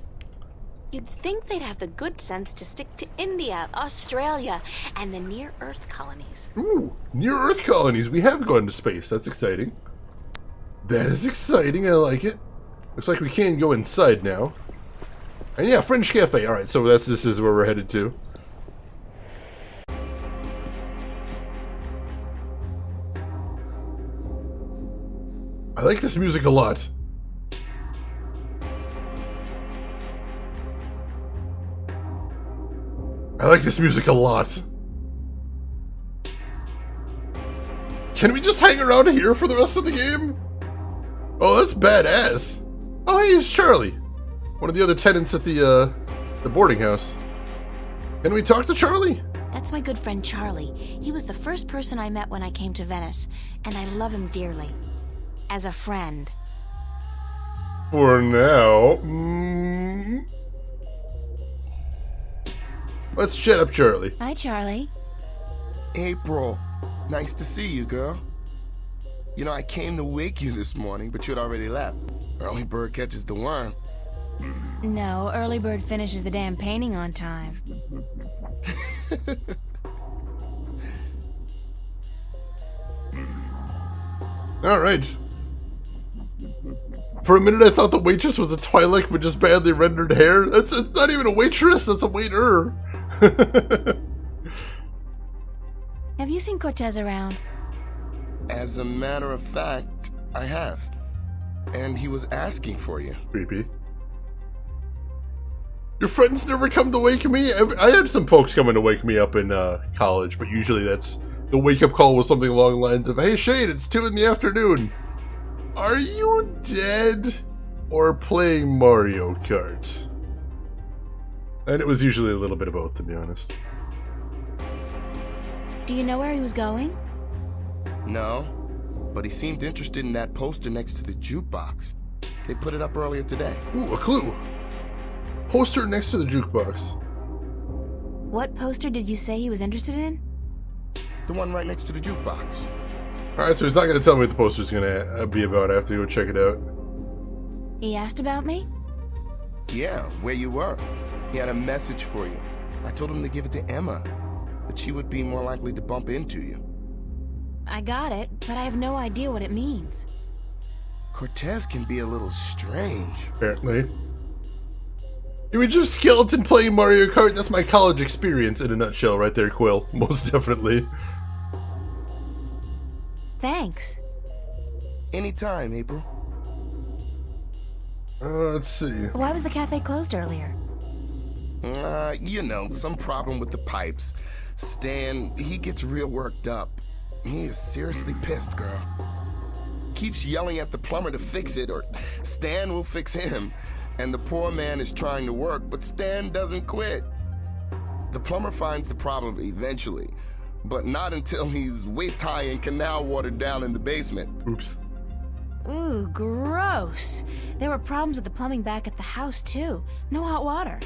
You'd think they'd have the good sense to stick to India, Australia, and the near-Earth colonies. Ooh, near-Earth colonies. We have gone to space. That's exciting. That is exciting. I like it. Looks like we can go inside now. And yeah, French Cafe. Alright, so this is where we're headed to. I like this music a lot. I like this music a lot. Can we just hang around here for the rest of the game? Oh, that's badass. Oh, hey, it's Charlie. One of the other tenants at the boarding house. Can we talk to Charlie? That's my good friend Charlie. He was the first person I met when I came to Venice, and I love him dearly. As a friend. For now. Let's chat up Charlie. Hi, Charlie. April, nice to see you, girl. You know, I came to wake you this morning, but you'd already left. Early bird catches the worm. No, early bird finishes the damn painting on time. Alright. For a minute I thought the waitress was a Twi'lek with just badly rendered hair. It's not even a waitress, that's a waiter. Have you seen Cortez around? As a matter of fact, I have. And he was asking for you. Creepy. Your friends never come to wake me? I had some folks coming to wake me up in college, but usually that's the wake-up call was something along the lines of, "Hey Shane, it's 2 in the afternoon. Are you dead or playing Mario Kart?" And it was usually a little bit of both, to be honest. Do you know where he was going? No, but he seemed interested in that poster next to the jukebox. They put it up earlier today. Ooh, a clue. Poster next to the jukebox. What poster did you say he was interested in? The one right next to the jukebox. Alright, so he's not going to tell me what the poster's going to be about. I have to go check it out. He asked about me? Yeah, where you were. He had a message for you. I told him to give it to Emma, that she would be more likely to bump into you. I got it, but I have no idea what it means. Cortez can be a little strange. Apparently. Image of skeleton playing Mario Kart, that's my college experience in a nutshell right there, Quill. Most definitely. Thanks. Anytime, April. Let's see. Why was the cafe closed earlier? You know, some problem with the pipes. Stan, he gets real worked up. He is seriously pissed, girl. Keeps yelling at the plumber to fix it, or Stan will fix him. And the poor man is trying to work, but Stan doesn't quit. The plumber finds the problem eventually, but not until he's waist-high in canal water down in the basement. Oops. Ooh, gross. There were problems with the plumbing back at the house, too. No hot water.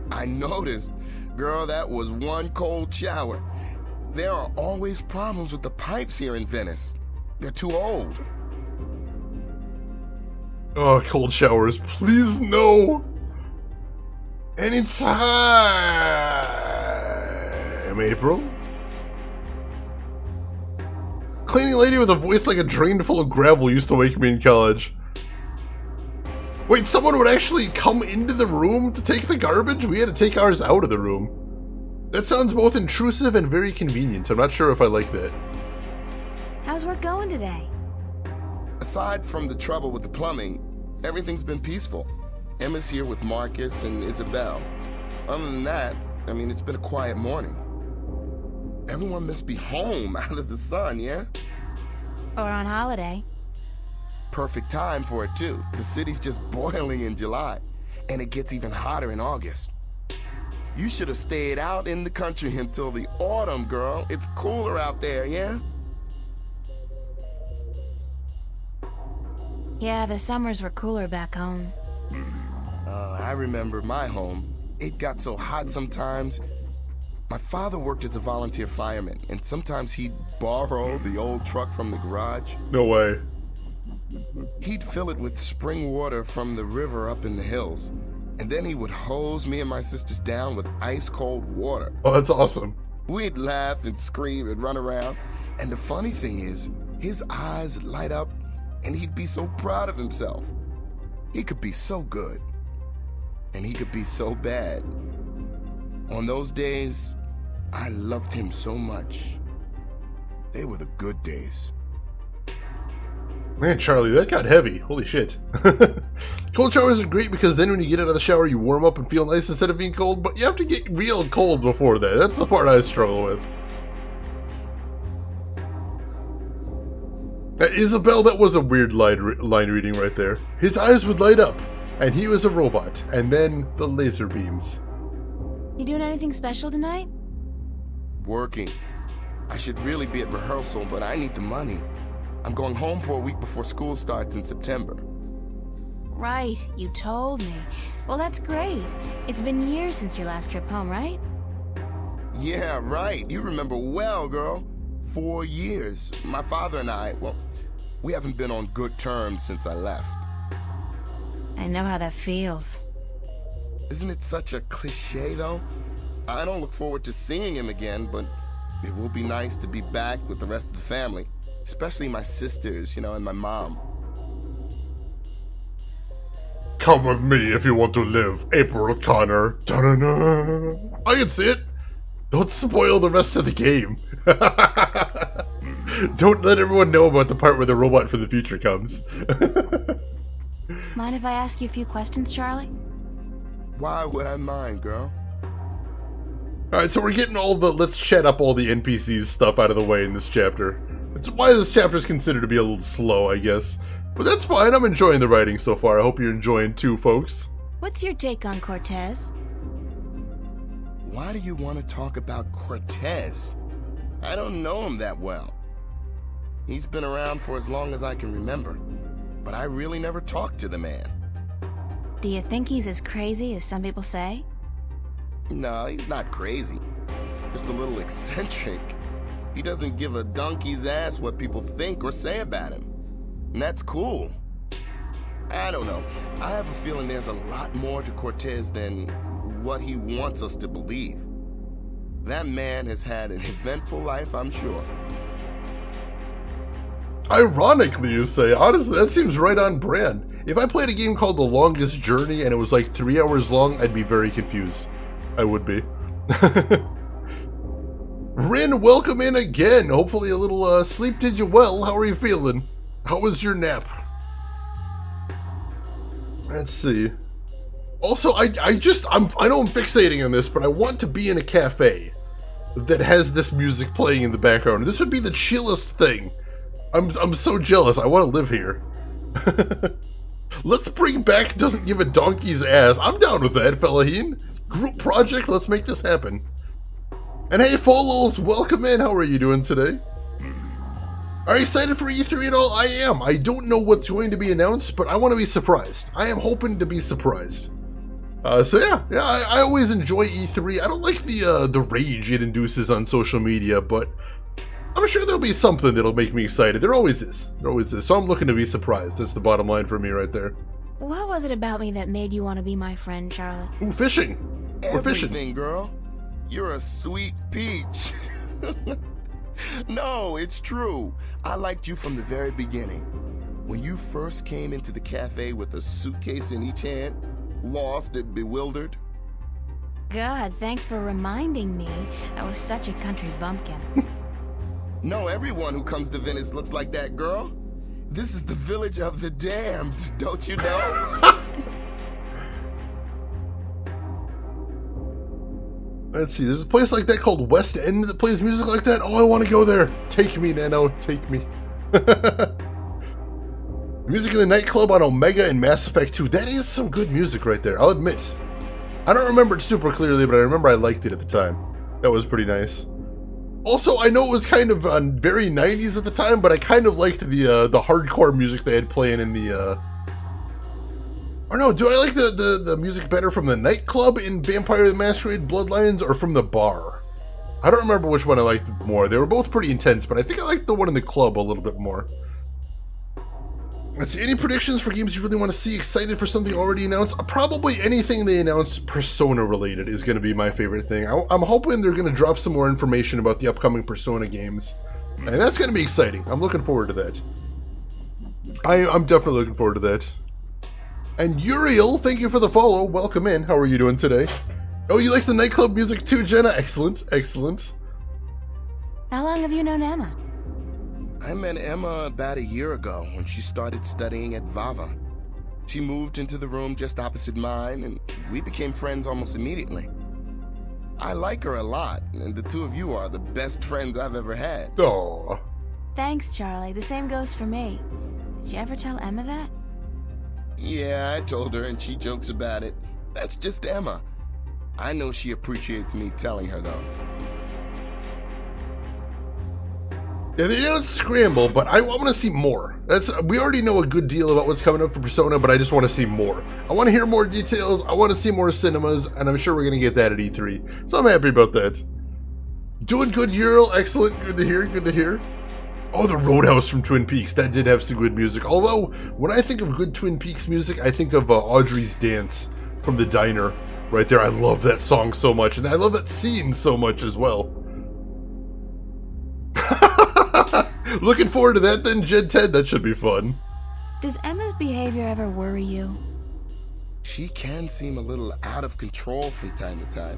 I noticed. Girl, that was one cold shower. There are always problems with the pipes here in Venice. They're too old. Oh, cold showers. Please, no. Anytime, April. Cleaning lady with a voice like a drain full of gravel used to wake me in college. Wait, someone would actually come into the room to take the garbage? We had to take ours out of the room. That sounds both intrusive and very convenient. I'm not sure if I like that. How's work going today? Aside from the trouble with the plumbing, everything's been peaceful. Emma's here with Marcus and Isabel. Other than that, I mean, it's been a quiet morning. Everyone must be home out of the sun, yeah? Or on holiday. Perfect time for it, too. The city's just boiling in July, and it gets even hotter in August. You should have stayed out in the country until the autumn, girl. It's cooler out there, yeah? Yeah, the summers were cooler back home. I remember my home. It got so hot sometimes. My father worked as a volunteer fireman, and sometimes he'd borrow the old truck from the garage. No way. He'd fill it with spring water from the river up in the hills, and then he would hose me and my sisters down with ice-cold water. Oh, that's awesome. We'd laugh and scream and run around, and the funny thing is, his eyes light up, and he'd be so proud of himself. He could be so good, and he could be so bad. On those days, I loved him so much. They were the good days. Man, Charlie, that got heavy. Holy shit. Cold showers are great because then when you get out of the shower, you warm up and feel nice instead of being cold, but you have to get real cold before that. That's the part I struggle with. Isabel, that was a weird line reading right there. His eyes would light up, and he was a robot. And then the laser beams. You doing anything special tonight? Working. I should really be at rehearsal, but I need the money. I'm going home for a week before school starts in September. Right, you told me. Well, that's great. It's been years since your last trip home, right? Yeah, right. You remember well, girl. 4 years. My father and I, well, we haven't been on good terms since I left. I know how that feels. Isn't it such a cliche, though? I don't look forward to seeing him again, but it will be nice to be back with the rest of the family. Especially my sisters, and my mom. Come with me if you want to live, April Connor. Ta-da-da. I can see it. Don't spoil the rest of the game. Don't let everyone know about the part where the robot from the future comes. Mind if I ask you a few questions, Charlie? Why would I mind, girl? Alright, so we're getting all the let's chat up all the NPCs stuff out of the way in this chapter. It's why this chapter is considered to be a little slow, I guess. But that's fine, I'm enjoying the writing so far. I hope you're enjoying too, folks. What's your take on Cortez? Why do you want to talk about Cortez? I don't know him that well. He's been around for as long as I can remember, but I really never talked to the man. Do you think he's as crazy as some people say? No, he's not crazy. Just a little eccentric. He doesn't give a donkey's ass what people think or say about him. And that's cool. I don't know. I have a feeling there's a lot more to Cortez than what he wants us to believe. That man has had an eventful life, I'm sure. Ironically, you say. Honestly, that seems right on brand. If I played a game called The Longest Journey and it was like 3 hours long, I'd be very confused. I would be. Rin, welcome in again. Hopefully a little sleep did you well. How are you feeling? How was your nap? Let's see. Also, I know I'm fixating on this, but I want to be in a cafe that has this music playing in the background. This would be the chillest thing. I'm so jealous. I want to live here. Let's bring back Doesn't Give a Donkey's Ass. I'm down with that, Fellaheen. Group project, let's make this happen. And hey, Folos, welcome in. How are you doing today? Are you excited for E3 at all? I am. I don't know what's going to be announced, but I want to be surprised. I am hoping to be surprised. So yeah, I always enjoy E3. I don't like the rage it induces on social media, but I'm sure there'll be something that'll make me excited. There always is. So I'm looking to be surprised. That's the bottom line for me right there. What was it about me that made you want to be my friend, Charlie? Ooh, fishing. We're fishing. Everything, girl. You're a sweet peach. No, it's true. I liked you from the very beginning. When you first came into the cafe with a suitcase in each hand, lost and bewildered. God, thanks for reminding me. I was such a country bumpkin. No, everyone who comes to Venice looks like that, girl. This is the village of the damned, don't you know? Let's see, there's a place like that called West End that plays music like that. Oh, I want to go there. Take me, Nano, take me. Music in the nightclub on Omega and Mass Effect 2. That is some good music right there, I'll admit. I don't remember it super clearly, but I remember I liked it at the time. That was pretty nice. Also, I know it was kind of very 90s at the time, but I kind of liked the hardcore music they had playing in the... Or no, do I like the music better from the nightclub in Vampire the Masquerade Bloodlines or from the bar? I don't remember which one I liked more. They were both pretty intense, but I think I liked the one in the club a little bit more. Let's see, any predictions for games you really want to see? Excited for something already announced? Probably anything they announced Persona related is going to be my favorite thing. I'm hoping they're going to drop some more information about the upcoming Persona games. And that's going to be exciting. I'm looking forward to that. I'm definitely looking forward to that. And Uriel, thank you for the follow. Welcome in. How are you doing today? Oh, you like the nightclub music too, Jenna? Excellent, excellent. How long have you known Emma? I met Emma about a year ago when she started studying at Vava. She moved into the room just opposite mine, and we became friends almost immediately. I like her a lot, and the two of you are the best friends I've ever had. Aww. Thanks, Charlie. The same goes for me. Did you ever tell Emma that? Yeah, I told her and she jokes about it. That's just Emma. I know she appreciates me telling her, though. Yeah, they don't scramble, but I want to see more. We already know a good deal about what's coming up for Persona, but I just want to see more. I want to hear more details, I want to see more cinemas, and I'm sure we're going to get that at E3. So I'm happy about that. Doing good, Ural. Excellent. Good to hear, good to hear. Oh, the Roadhouse from Twin Peaks. That did have some good music. Although, when I think of good Twin Peaks music, I think of Audrey's Dance from the diner. Right there. I love that song so much, and I love that scene so much as well. Looking forward to that then, Jed Ted. That should be fun. Does Emma's behavior ever worry you? She can seem a little out of control from time to time,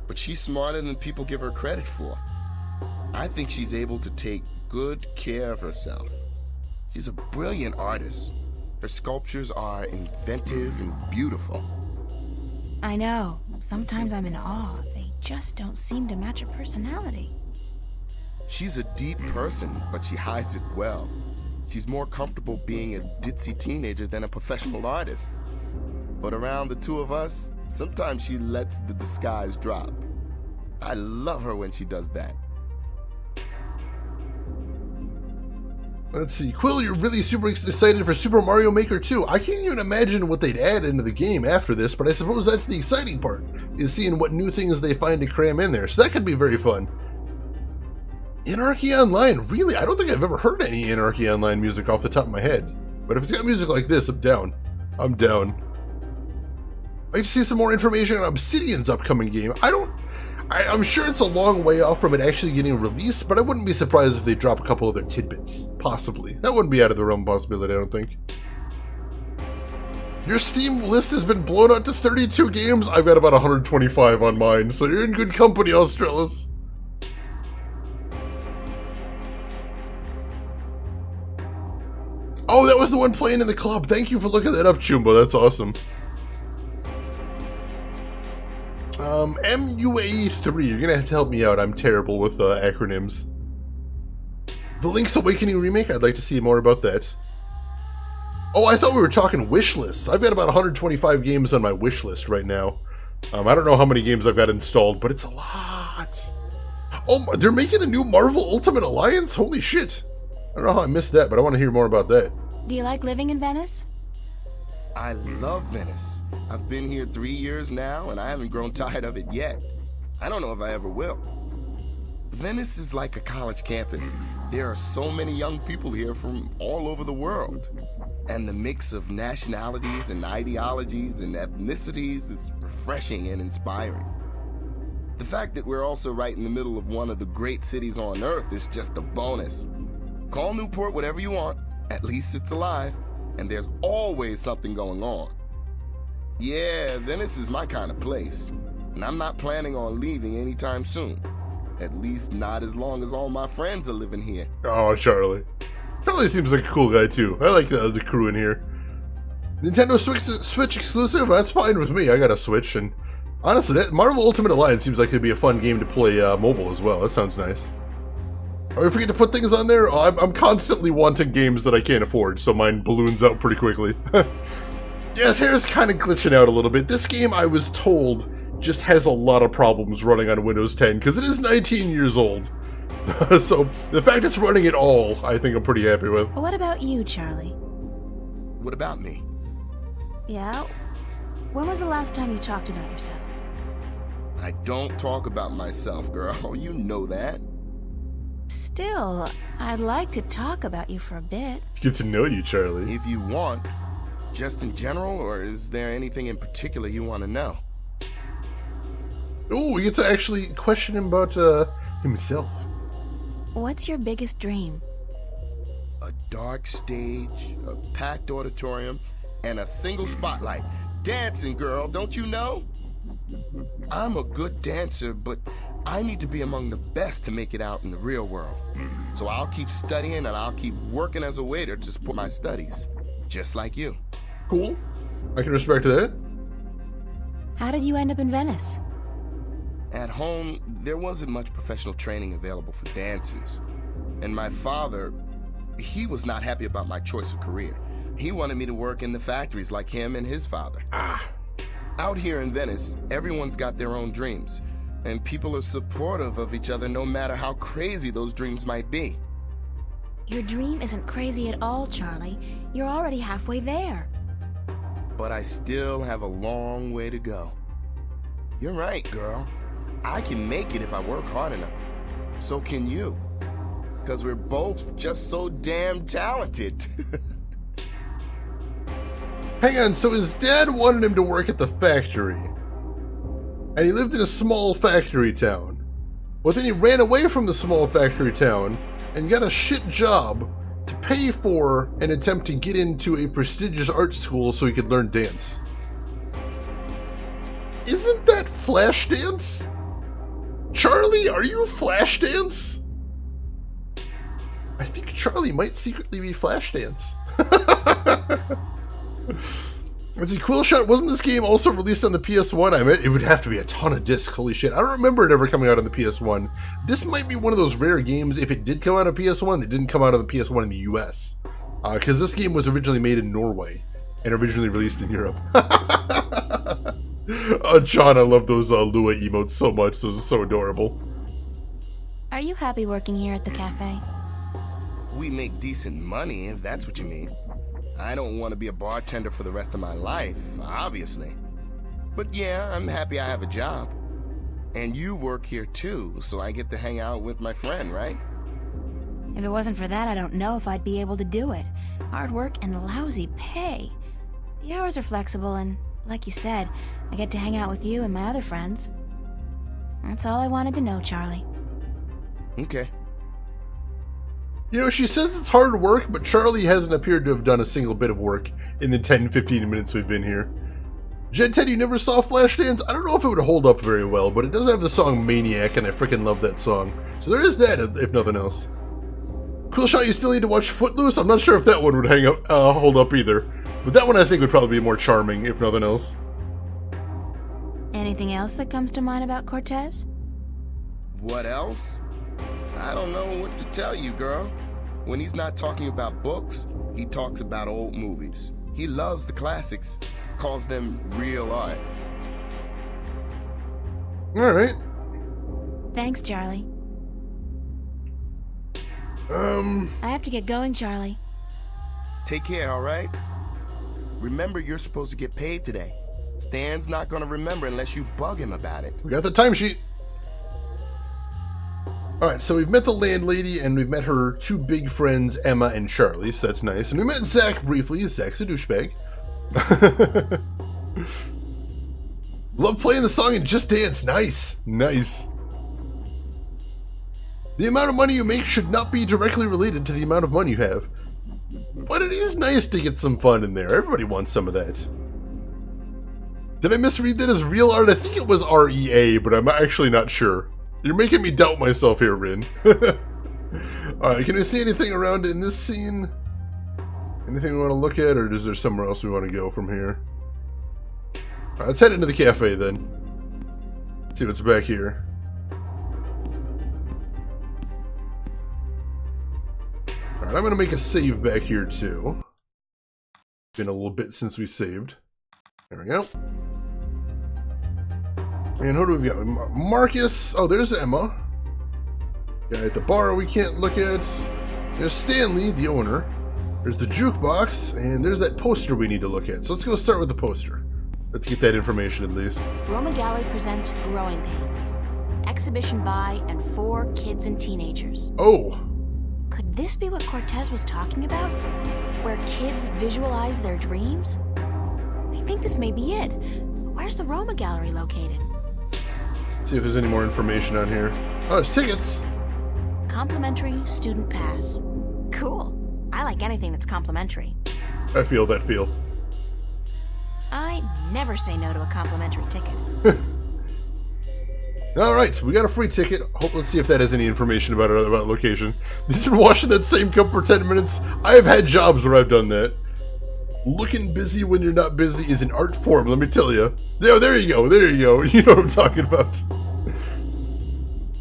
but she's smarter than people give her credit for. I think she's able to take good care of herself. She's a brilliant artist. Her sculptures are inventive and beautiful. I know. Sometimes I'm in awe. They just don't seem to match her personality. She's a deep person, but she hides it well. She's more comfortable being a ditzy teenager than a professional artist. But around the two of us, sometimes she lets the disguise drop. I love her when she does that. Let's see. Quill, you're really super excited for Super Mario Maker 2. I can't even imagine what they'd add into the game after this, but I suppose that's the exciting part, is seeing what new things they find to cram in there. So that could be very fun. Anarchy Online? Really? I don't think I've ever heard any Anarchy Online music off the top of my head. But if it's got music like this, I'm down. I'm down. I'd like to see some more information on Obsidian's upcoming game. I'm sure it's a long way off from it actually getting released, but I wouldn't be surprised if they drop a couple other tidbits. Possibly. That wouldn't be out of the realm of possibility, I don't think. Your Steam list has been blown out to 32 games. I've got about 125 on mine, so you're in good company, Australis. Oh, that was the one playing in the club. Thank you for looking that up, Chumbo. That's awesome. MUAE3. You're gonna have to help me out. I'm terrible with acronyms. The Link's Awakening remake. I'd like to see more about that. Oh, I thought we were talking wish lists. I've got about 125 games on my wish list right now. I don't know how many games I've got installed, but it's a lot. Oh, they're making a new Marvel Ultimate Alliance? Holy shit. I don't know how I missed that, but I want to hear more about that. Do you like living in Venice? I love Venice. I've been here 3 years now, and I haven't grown tired of it yet. I don't know if I ever will. Venice is like a college campus. There are so many young people here from all over the world. And the mix of nationalities and ideologies and ethnicities is refreshing and inspiring. The fact that we're also right in the middle of one of the great cities on Earth is just a bonus. Call Newport whatever you want, at least it's alive, and there's always something going on. Yeah, Venice is my kind of place, and I'm not planning on leaving anytime soon. At least not as long as all my friends are living here. Oh, Charlie. Charlie seems like a cool guy too. I like the crew in here. Nintendo Switch exclusive? That's fine with me. I got a Switch, and honestly, that Marvel Ultimate Alliance seems like it'd be a fun game to play mobile as well. That sounds nice. Oh, you forget to put things on there? Oh, I'm constantly wanting games that I can't afford, so mine balloons out pretty quickly. Yes, hair's kind of glitching out a little bit. This game, I was told, just has a lot of problems running on Windows 10, because it is 19 years old. So, the fact it's running at all, I think I'm pretty happy with. What about you, Charlie? What about me? Yeah? When was the last time you talked about yourself? I don't talk about myself, girl. You know that. Still, I'd like to talk about you for a bit. It's good to know you, Charlie. If you want. Just in general, or is there anything in particular you want to know? Oh, we get to actually question him about himself. What's your biggest dream? A dark stage, a packed auditorium, and a single spotlight. Dancing, girl, don't you know? I'm a good dancer, but I need to be among the best to make it out in the real world. So I'll keep studying and I'll keep working as a waiter to support my studies. Just like you. Cool. I can respect that. How did you end up in Venice? At home, there wasn't much professional training available for dancers. And my father, he was not happy about my choice of career. He wanted me to work in the factories like him and his father. Out here in Venice, everyone's got their own dreams, and people are supportive of each other no matter how crazy those dreams might be. Your dream isn't crazy at all, Charlie. You're already halfway there. But I still have a long way to go. You're right, girl. I can make it if I work hard enough. So can you. Because we're both just so damn talented. Hang on, so his dad wanted him to work at the factory. And he lived in a small factory town. But then he ran away from the small factory town and got a shit job to pay for an attempt to get into a prestigious art school so he could learn dance. Isn't that Flashdance? Charlie, are you Flashdance? I think Charlie might secretly be Flashdance. Let's see, Quill Shot, wasn't this game also released on the PS1? I mean, it would have to be a ton of discs, holy shit. I don't remember it ever coming out on the PS1. This might be one of those rare games, if it did come out on PS1, that didn't come out on the PS1 in the US. Because this game was originally made in Norway, and originally released in Europe. Oh, John, I love those Lua emotes so much, those are so adorable. Are you happy working here at the cafe? We make decent money, if that's what you mean. I don't want to be a bartender for the rest of my life, obviously. But yeah, I'm happy I have a job. And you work here too, so I get to hang out with my friend, right? If it wasn't for that, I don't know if I'd be able to do it. Hard work and lousy pay. The hours are flexible and, like you said, I get to hang out with you and my other friends. That's all I wanted to know, Charlie. Okay. You know, she says it's hard work, but Charlie hasn't appeared to have done a single bit of work in the 10-15 minutes we've been here. Jed Ted, you never saw Flashdance? I don't know if it would hold up very well, but it does have the song Maniac, and I freaking love that song. So there is that, if nothing else. Cool Shot, you still need to watch Footloose? I'm not sure if that one would hold up either. But that one I think would probably be more charming, if nothing else. Anything else that comes to mind about Cortez? What else? I don't know what to tell you, girl. When he's not talking about books, he talks about old movies. He loves the classics, calls them real art. Alright. Thanks, Charlie. I have to get going, Charlie. Take care, alright? Remember, you're supposed to get paid today. Stan's not gonna remember unless you bug him about it. We got the timesheet. Alright, so we've met the landlady, and we've met her two big friends, Emma and Charlie, so that's nice. And we met Zach briefly. Zach's a douchebag. Love playing the song and Just Dance. Nice. Nice. The amount of money you make should not be directly related to the amount of money you have. But it is nice to get some fun in there. Everybody wants some of that. Did I misread that as real art? I think it was REA, but I'm actually not sure. You're making me doubt myself here, Rin. Alright, can we see anything around in this scene? Anything we want to look at, or is there somewhere else we want to go from here? Alright, let's head into the cafe then. See what's back here. Alright, I'm going to make a save back here too. Been a little bit since we saved. There we go. And who do we got? Marcus. Oh, there's Emma. Guy at the bar we can't look at. There's Stanley, the owner. There's the jukebox, and there's that poster we need to look at. So let's go start with the poster. Let's get that information at least. Roma Gallery presents Growing Pains. Exhibition by and for kids and teenagers. Oh. Could this be what Cortez was talking about? Where kids visualize their dreams? I think this may be it. Where's the Roma Gallery located? See if there's any more information on here. Oh, there's tickets. Complimentary student pass. Cool. I like anything that's complimentary. I feel that feel. I never say no to a complimentary ticket. Alright, we got a free ticket. Let's see if that has any information about it, about location. These been watching that same cup for 10 minutes. I have had jobs where I've done that. Looking busy when you're not busy is an art form, let me tell you. There you go, there you go. You know what I'm talking about.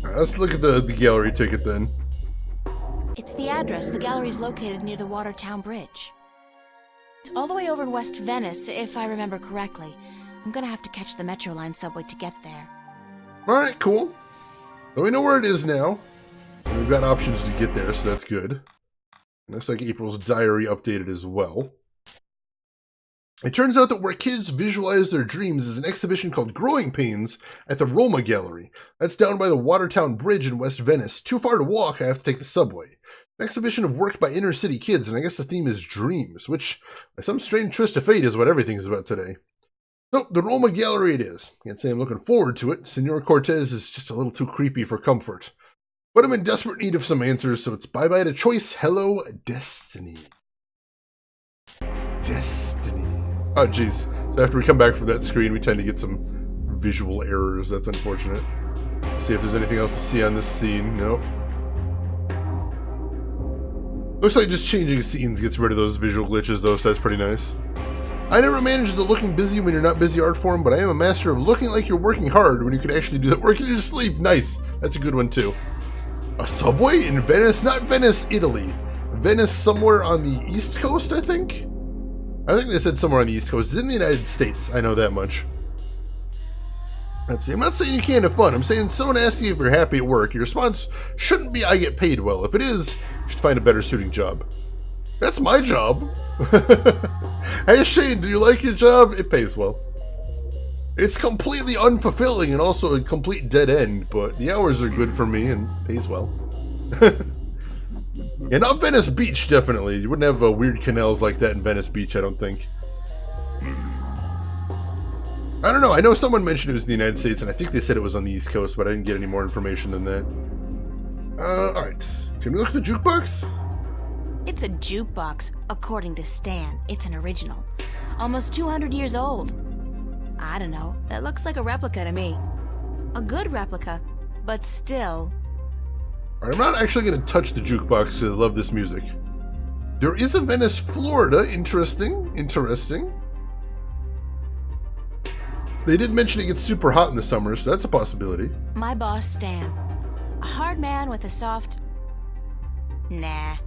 Alright, let's look at the gallery ticket then. the address. The gallery's located near the Watertown Bridge. It's all the way over in West Venice, if I remember correctly. I'm gonna have to catch the Metro Line subway to get there. Alright, cool. So we know where it is now. And we've got options to get there, so that's good. Looks like April's diary updated as well. It turns out that where kids visualize their dreams is an exhibition called Growing Pains at the Roma Gallery. That's down by the Watertown Bridge in West Venice. Too far to walk, I have to take the subway. An exhibition of work by inner city kids, and I guess the theme is dreams, which, by some strange twist of fate, is what everything is about today. So, the Roma Gallery it is. Can't say I'm looking forward to it. Senor Cortez is just a little too creepy for comfort. But I'm in desperate need of some answers, so it's bye-bye to choice. Hello, destiny. Destiny. Oh, jeez. So after we come back from that screen, we tend to get some visual errors. That's unfortunate. Let's see if there's anything else to see on this scene. Nope. Looks like just changing scenes gets rid of those visual glitches, though, so that's pretty nice. I never managed the looking busy when you're not busy art form, but I am a master of looking like you're working hard when you can actually do that work in your sleep. Nice. That's a good one, too. A subway in Venice? Not Venice, Italy. Venice somewhere on the East Coast, I think? I think they said somewhere on the East Coast. It's in the United States. I know that much. Let's see. I'm not saying you can't have fun. I'm saying someone asks you if you're happy at work. Your response shouldn't be, I get paid well. If it is, you should find a better suiting job. That's my job. Hey, Shane, do you like your job? It pays well. It's completely unfulfilling and also a complete dead end, but the hours are good for me and pays well. Yeah, not Venice Beach, definitely. You wouldn't have weird canals like that in Venice Beach, I don't think. I don't know. I know someone mentioned it was in the United States, and I think they said it was on the East Coast, but I didn't get any more information than that. Alright. Can we look at the jukebox? It's a jukebox, according to Stan. It's an original. Almost 200 years old. I don't know. That looks like a replica to me. A good replica, but still. Alright, I'm not actually going to touch the jukebox because I love this music. There is a Venice, Florida. Interesting. Interesting. They did mention it gets super hot in the summer, so that's a possibility. My boss, Stan. A hard man with a soft... Nah.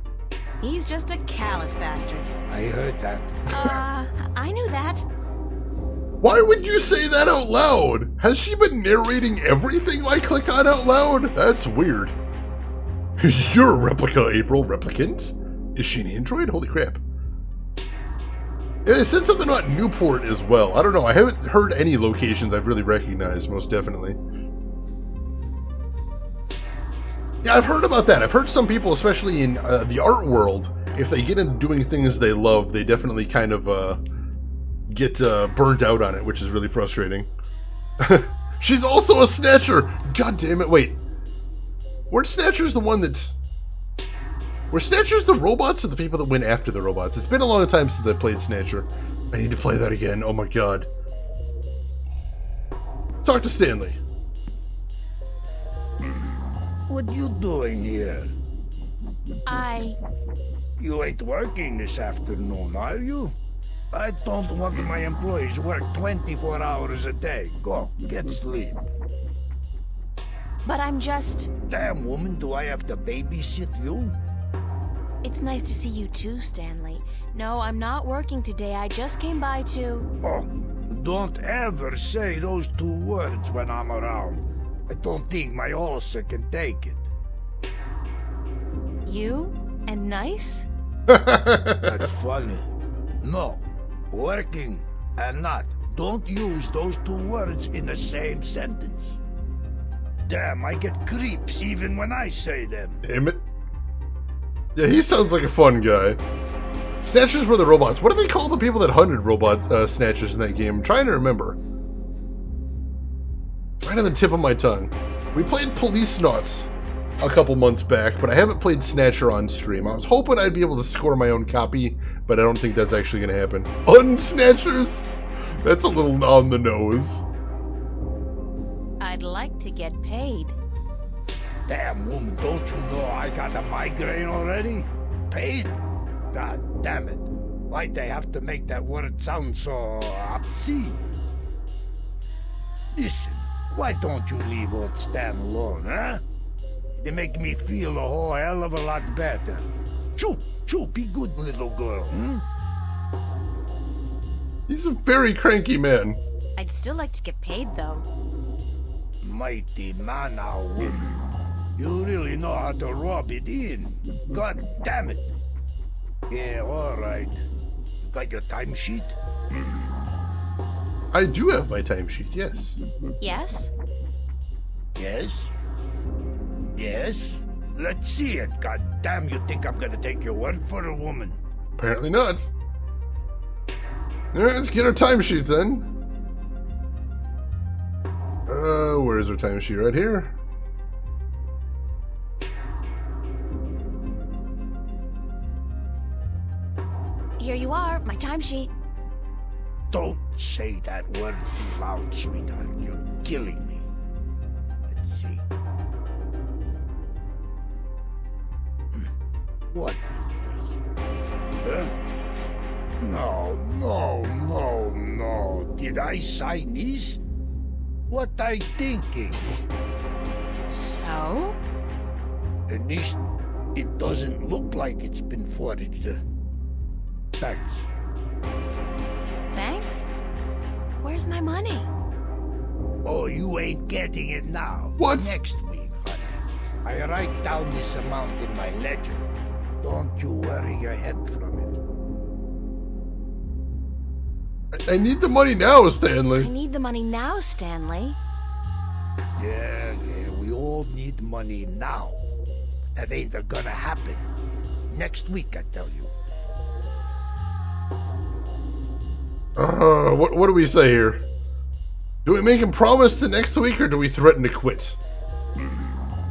He's just a callous bastard. I heard that. I knew that. Why would you say that out loud? Has she been narrating everything I click on out loud? That's weird. You're a replica, April. Replicant? Is she an android? Holy crap. Yeah, they said something about Newport as well. I don't know. I haven't heard any locations I've really recognized, most definitely. Yeah, I've heard about that. I've heard some people, especially in the art world, if they get into doing things they love, they definitely kind of get burnt out on it, which is really frustrating. She's also a Snatcher! God damn it, wait. Weren't Snatchers the one that's... Were Snatchers the robots or the people that went after the robots? It's been a long time since I played Snatcher. I need to play that again. Oh my god. Talk to Stanley. What you doing here? You ain't working this afternoon, are you? I don't want my employees work 24 hours a day. Go, get sleep. But I'm just... Damn, woman, do I have to babysit you? It's nice to see you too, Stanley. No, I'm not working today. I just came by to... Oh, don't ever say those two words when I'm around. I don't think my ulcer can take it. You? And nice? That's funny. No, working and not. Don't use those two words in the same sentence. Damn, I get creeps even when I say them. Damn it. Yeah, he sounds like a fun guy. Snatchers were the robots. What do they call the people that hunted robots, Snatchers in that game? I'm trying to remember. Right on the tip of my tongue. We played Police Nauts a couple months back, but I haven't played Snatcher on stream. I was hoping I'd be able to score my own copy, but I don't think that's actually going to happen. Unsnatchers? That's a little on the nose. I'd like to get paid. Damn, woman, don't you know I got a migraine already? Paid? God damn it. Why'd they have to make that word sound so obscene? Listen, why don't you leave old Stan alone, huh? They make me feel a whole hell of a lot better. Choo, choo, be good, little girl, He's a very cranky man. I'd still like to get paid, though. Mighty man, our woman. You really know how to rub it in. God damn it. Yeah, all right. You got your timesheet? I do have my timesheet, yes. Yes? Yes? Yes? Let's see it. God damn, you think I'm gonna take your word for a woman? Apparently not. Alright, let's get our timesheet then. Where's our timesheet? Right here. Here you are, my timesheet. Don't say that word too loud, sweetheart. You're killing me. Let's see. What is this? Huh? No. Did I sign this? What I thinking? So? At least it doesn't look like it's been forged. Thanks. Thanks? Where's my money? Oh, you ain't getting it now. What? Next week, honey. I write down this amount in my ledger. Don't you worry your head from it. I need the money now, Stanley. I need the money now, Stanley. Yeah, we all need money now. That ain't gonna happen. Next week, I tell you. What do we say here? Do we make him promise to next week, or do we threaten to quit?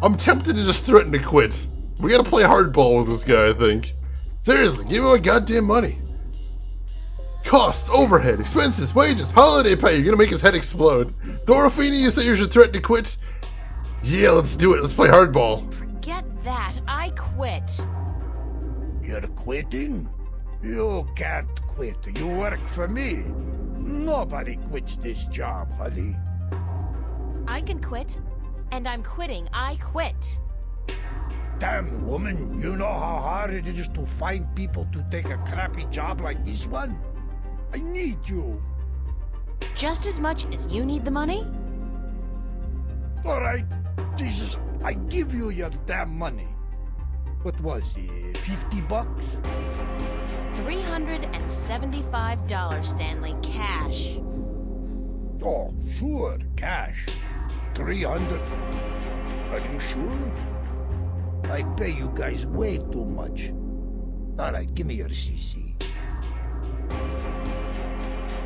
I'm tempted to just threaten to quit. We gotta play hardball with this guy, I think. Seriously, give him my goddamn money. Costs, overhead, expenses, wages, holiday pay. You're gonna make his head explode. Dorofini, you say you should threaten to quit? Yeah, let's do it. Let's play hardball. Forget that. I quit. You're quitting? You can't quit. You work for me. Nobody quits this job, honey. I can quit. And I'm quitting. I quit. Damn, woman. You know how hard it is to find people to take a crappy job like this one? I need you. Just as much as you need the money? All right. Jesus, I give you your damn money. What was it, $50? $375, Stanley, cash. Oh, sure, cash. 300. Are you sure? I pay you guys way too much. All right, give me your CC.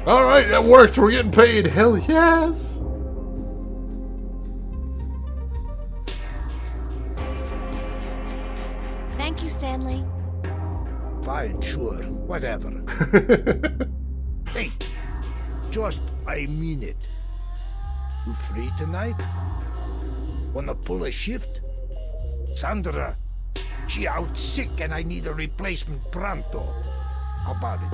All right, that worked. We're getting paid. Hell yes. Thank you, Stanley. Fine, sure, whatever. Hey, just, I mean it. You free tonight? Wanna pull a shift? Sandra, she out sick and I need a replacement pronto. How about it?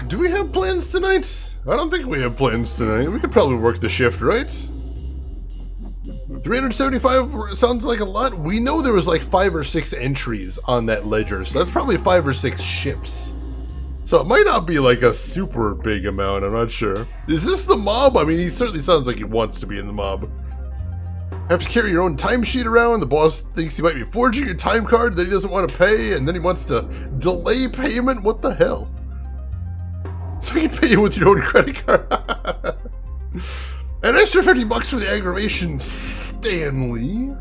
Do we have plans tonight? I don't think we have plans tonight. We could probably work the shift, right? 375 sounds like a lot. We know there was like 5 or 6 entries on that ledger, so that's probably 5 or 6 shifts. So it might not be like a super big amount, I'm not sure. Is this the mob? I mean, he certainly sounds like he wants to be in the mob. Have to carry your own timesheet around. The boss thinks he might be forging your time card that he doesn't want to pay, and then he wants to delay payment. What the hell? So he can pay you with your own credit card. An extra $50 for the aggravation, Stanley.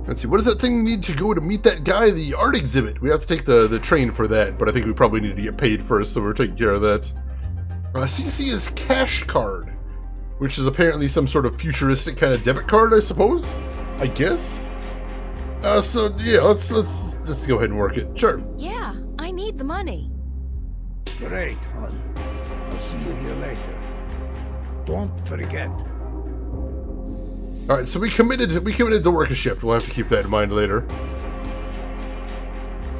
Let's see, what does that thing need to go to meet that guy? The art exhibit. We have to take the train for that, but I think we probably need to get paid first, so we're taking care of that. CC is cash card, which is apparently some sort of futuristic kind of debit card, I suppose? I guess? So yeah, let's go ahead and work it. Sure. Yeah, I need the money. Great, hon. I'll see you here later. Don't forget. All right, so we committed to work a shift. We'll have to keep that in mind later.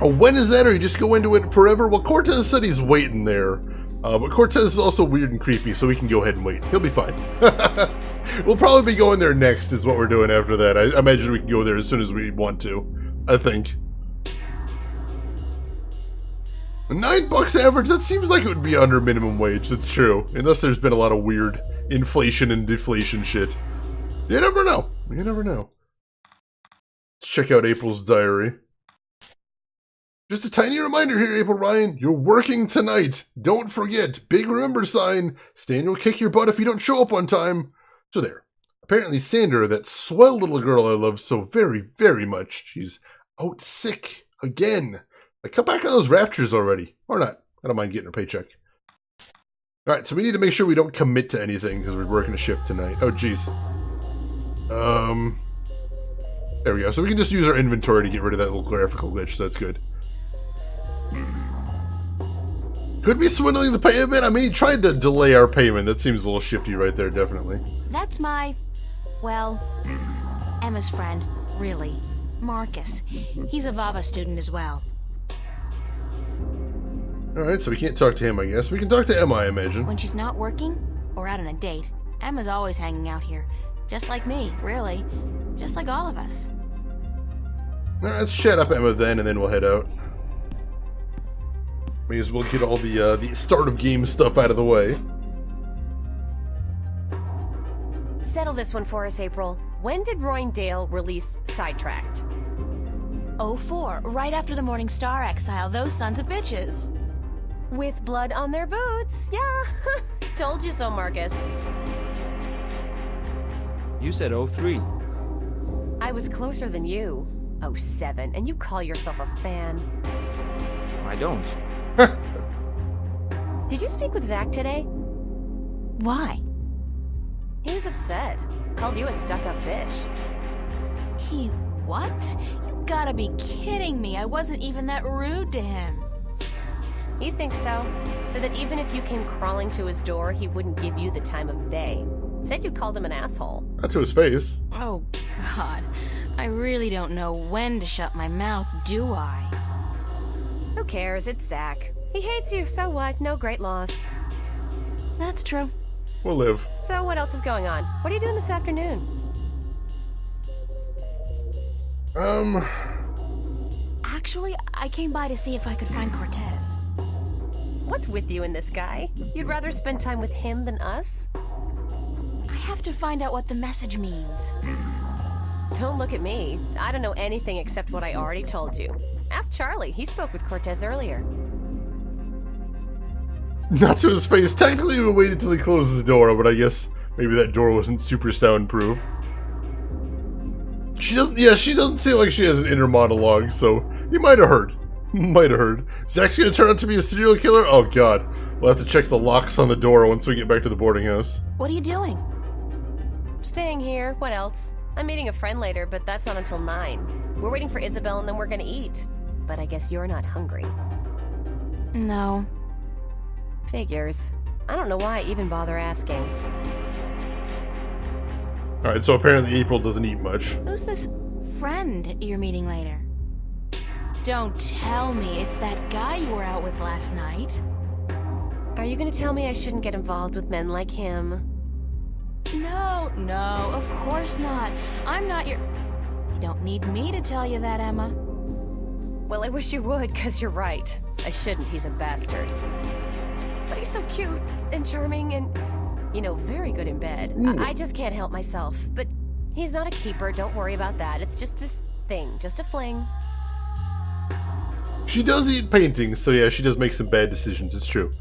Oh, when is that? Or you just go into it forever? Well, Cortez said he's waiting there. But Cortez is also weird and creepy, so we can go ahead and wait. He'll be fine. We'll probably be going there next is what we're doing after that. I imagine we can go there as soon as we want to, I think. $9 average, that seems like it would be under minimum wage, that's true. Unless there's been a lot of weird inflation and deflation shit. You never know. You never know. Let's check out April's diary. Just a tiny reminder here, April Ryan, you're working tonight. Don't forget, big remember sign. Stan will kick your butt if you don't show up on time. So there. Apparently Sandra, that swell little girl I love so very, very much, she's out sick again. Like, cut back on those raptures already. Or not. I don't mind getting her paycheck. Alright, so we need to make sure we don't commit to anything because we're working a shift tonight. Oh, jeez. There we go. So we can just use our inventory to get rid of that little graphical glitch, so that's good. Could be swindling the payment. I mean, he tried to delay our payment. That seems a little shifty right there, definitely. That's my, well, Emma's friend, really. Marcus. He's a Vava student as well. Alright, so we can't talk to him, I guess. We can talk to Emma, I imagine. When she's not working, or out on a date, Emma's always hanging out here. Just like me, really. Just like all of us. Alright, let's chat up Emma then, and then we'll head out. May as well get all the start of game stuff out of the way. Settle this one for us, April. When did Royndale release Sidetracked? 04, right after the Morning Star exile, those sons of bitches. With blood on their boots, yeah. Told you so, Marcus. You said 03. I was closer than you. 07, and you call yourself a fan. I don't. Did you speak with Zach today? Why? He was upset. Called you a stuck-up bitch. He what? You gotta be kidding me. I wasn't even that rude to him. He'd think so. So that even if you came crawling to his door, he wouldn't give you the time of day. Said you called him an asshole. Not to his face. Oh, God. I really don't know when to shut my mouth, do I? Who cares? It's Zach. He hates you, so what? No great loss. That's true. We'll live. So what else is going on? What are you doing this afternoon? Actually, I came by to see if I could find Cortez. What's with you and this guy? You'd rather spend time with him than us? I have to find out what the message means. Don't look at me. I don't know anything except what I already told you. Ask Charlie. He spoke with Cortez earlier. Not to his face. Technically, we waited till he closes the door, but I guess maybe that door wasn't super soundproof. She doesn't seem like she has an inner monologue, so he might have heard. Might have heard. Zach's gonna turn out to be a serial killer? Oh god. We'll have to check the locks on the door once we get back to the boarding house. What are you doing? Staying here. What else? I'm meeting a friend later, but that's not until 9. We're waiting for Isabel and then we're gonna eat. But I guess you're not hungry. No. Figures. I don't know why I even bother asking. Alright, so apparently April doesn't eat much. Who's this friend you're meeting later? Don't tell me it's that guy you were out with last night. Are you gonna tell me I shouldn't get involved with men like him? No, of course not. I'm not your... You don't need me to tell you that, Emma. Well, I wish you would, 'cause you're right. I shouldn't, he's a bastard. But he's so cute and charming and, you know, very good in bed. I just can't help myself. But he's not a keeper, don't worry about that. It's just this thing, just a fling. She does eat paintings, so yeah, she does make some bad decisions, it's true.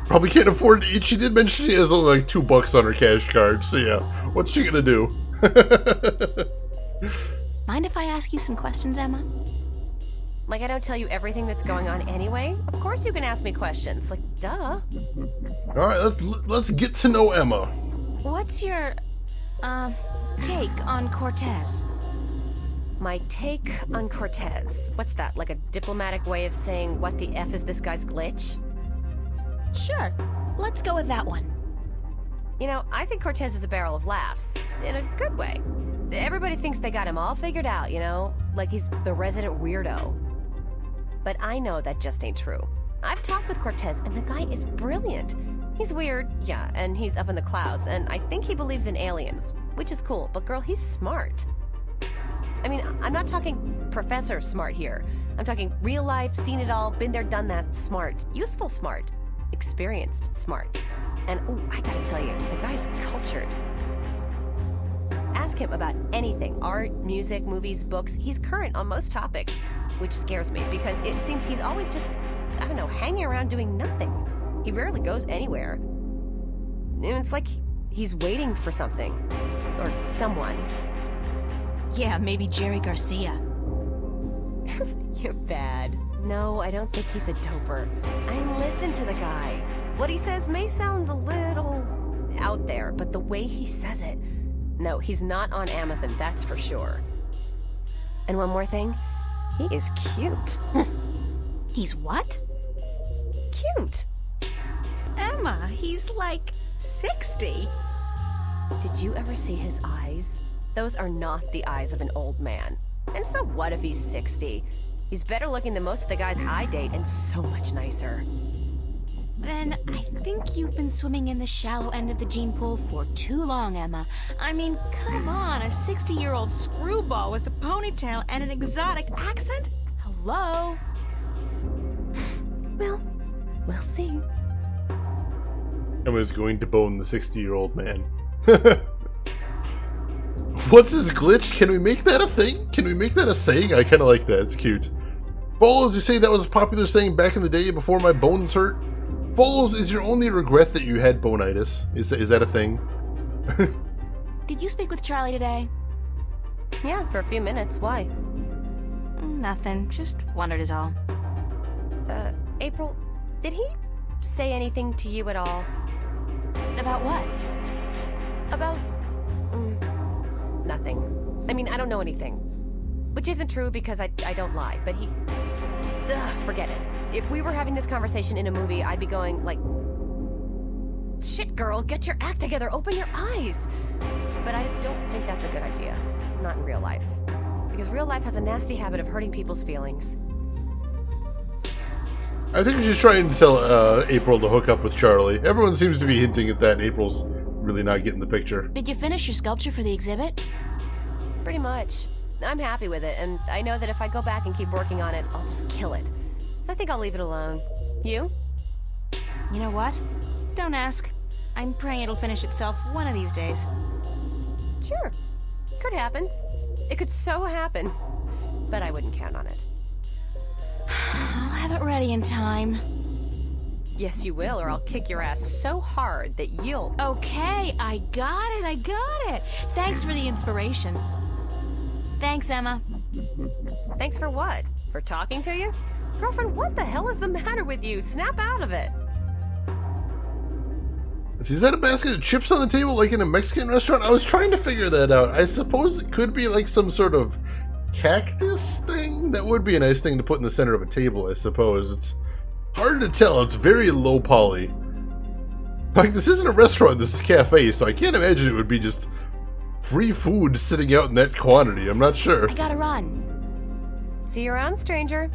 Probably can't afford to eat. She did mention she has only like $2 on her cash card, so yeah, what's she gonna do? Mind if I ask you some questions, Emma? Like I don't tell you everything that's going on anyway? Of course you can ask me questions, like, duh. Alright, let's get to know Emma. What's your, take on Cortez? My take on Cortez. What's that, like a diplomatic way of saying what the F is this guy's glitch? Sure, let's go with that one. You know, I think Cortez is a barrel of laughs. In a good way. Everybody thinks they got him all figured out, you know? Like he's the resident weirdo. But I know that just ain't true. I've talked with Cortez, and the guy is brilliant. He's weird, yeah, and he's up in the clouds, and I think he believes in aliens, which is cool, but girl, he's smart. I mean, I'm not talking professor smart here. I'm talking real life, seen it all, been there, done that, smart. Useful smart. Experienced smart. And, ooh, I gotta tell you, the guy's cultured. Ask him about anything, art, music, movies, books. He's current on most topics, which scares me because it seems he's always just, I don't know, hanging around doing nothing. He rarely goes anywhere. And it's like he's waiting for something. Or someone. Yeah, maybe Jerry Garcia. You're bad. No, I don't think he's a doper. I listen to the guy. What he says may sound a little out there, but the way he says it... No, he's not on Amethyst, that's for sure. And one more thing, he is cute. He's what? Cute. Emma, he's like 60. Did you ever see his eyes? Those are not the eyes of an old man. And so what if he's 60? He's better looking than most of the guys I date and so much nicer. Then I think you've been swimming in the shallow end of the gene pool for too long, Emma. I mean, come on, a 60-year-old screwball with a ponytail and an exotic accent? Hello? Well, we'll see. Emma's going to bone the 60-year-old man. What's his glitch? Can we make that a thing? Can we make that a saying? I kind of like that. It's cute. Follows, you say that was a popular saying back in the day before my bones hurt? Follows, is your only regret that you had bonitis? Is that a thing? Did you speak with Charlie today? Yeah, for a few minutes. Why? Nothing. Just wondered is all. April, did he say anything to you at all? About what? About... nothing. I mean, I don't know anything. Which isn't true because I don't lie, but he... Ugh, forget it. If we were having this conversation in a movie, I'd be going, like... Shit, girl, get your act together, open your eyes! But I don't think that's a good idea. Not in real life. Because real life has a nasty habit of hurting people's feelings. I think she's trying to tell April to hook up with Charlie. Everyone seems to be hinting at that, and April's really not getting the picture. Did you finish your sculpture for the exhibit? Pretty much. I'm happy with it, and I know that if I go back and keep working on it, I'll just kill it. So I think I'll leave it alone. You? You know what? Don't ask. I'm praying it'll finish itself one of these days. Sure. Could happen. It could so happen. But I wouldn't count on it. I'll have it ready in time. Yes, you will, or I'll kick your ass so hard that you'll... Okay, I got it. Thanks for the inspiration. Thanks, Emma. Thanks for what? For talking to you? Girlfriend, what the hell is the matter with you? Snap out of it. Is that a basket of chips on the table like in a Mexican restaurant? I was trying to figure that out. I suppose it could be like some sort of cactus thing? That would be a nice thing to put in the center of a table, I suppose. It's hard to tell. It's very low poly. Like, this isn't a restaurant, this is a cafe, so I can't imagine it would be just free food sitting out in that quantity. I'm not sure. I gotta run. See you around, stranger.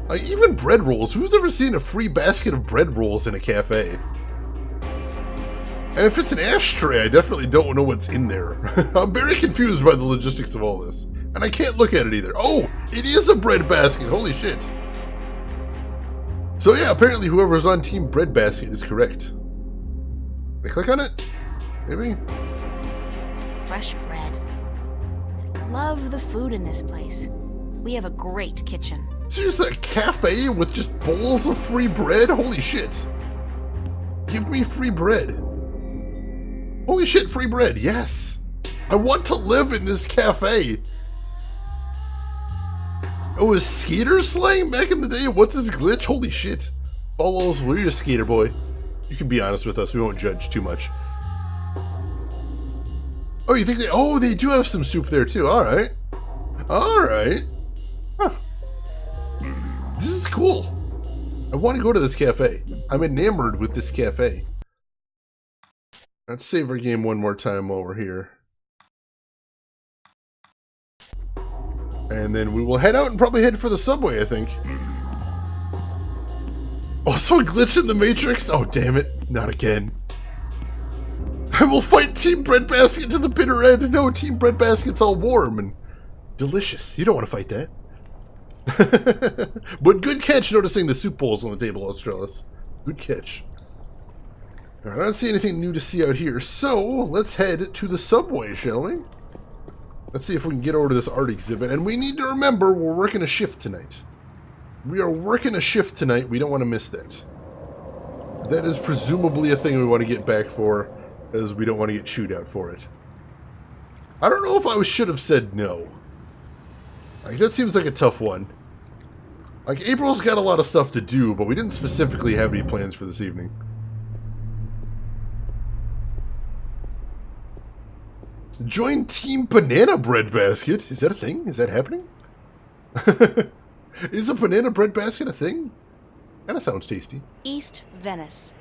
Like, even bread rolls. Who's ever seen a free basket of bread rolls in a cafe? And if it's an ashtray, I definitely don't know what's in there. I'm very confused by the logistics of all this. And I can't look at it either. Oh, it is a bread basket. Holy shit. So yeah, apparently whoever's on Team Bread Basket is correct. Can I click on it? Maybe? Fresh bread. I love the food in this place. We have a great kitchen. It's just a cafe with just bowls of free bread? Holy shit. Give me free bread. Holy shit, free bread, yes! I want to live in this cafe! Oh, is skater slang back in the day? What's his glitch? Holy shit. Follows, we're your skater boy. You can be honest with us, we won't judge too much. Oh, you think they... Oh, they do have some soup there too, alright. Alright. Huh. This is cool. I want to go to this cafe. I'm enamored with this cafe. Let's save our game one more time while we're here. And then we will head out and probably head for the subway, I think. Also a glitch in the Matrix? Oh, damn it. Not again. I will fight Team Breadbasket to the bitter end. No, Team Breadbasket's all warm and delicious. You don't want to fight that. But good catch noticing the soup bowls on the table, Australis. Good catch. Alright, I don't see anything new to see out here, so let's head to the subway, shall we? Let's see if we can get over to this art exhibit. And we need to remember we're working a shift tonight. We are working a shift tonight. We don't want to miss that. That is presumably a thing we want to get back for, as we don't want to get chewed out for it. I don't know if I should have said no. Like, that seems like a tough one. Like, April's got a lot of stuff to do, but we didn't specifically have any plans for this evening. Join Team Banana Bread Basket. Is that a thing? Is that happening? Is a banana bread basket a thing? Kinda sounds tasty. East Venice.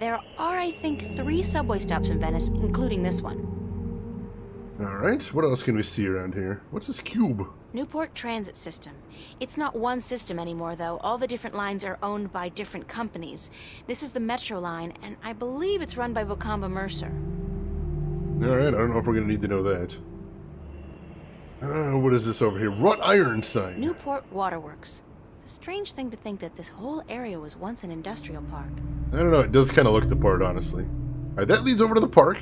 There are, I think, 3 subway stops in Venice, including this one. Alright, what else can we see around here? What's this cube? Newport Transit System. It's not one system anymore, though. All the different lines are owned by different companies. This is the Metro line, and I believe it's run by Bocamba Mercer. Alright, I don't know if we're going to need to know that. What is this over here? Wrought iron sign. Newport Waterworks. It's a strange thing to think that this whole area was once an industrial park. I don't know, it does kind of look the part, honestly. Alright, that leads over to the park,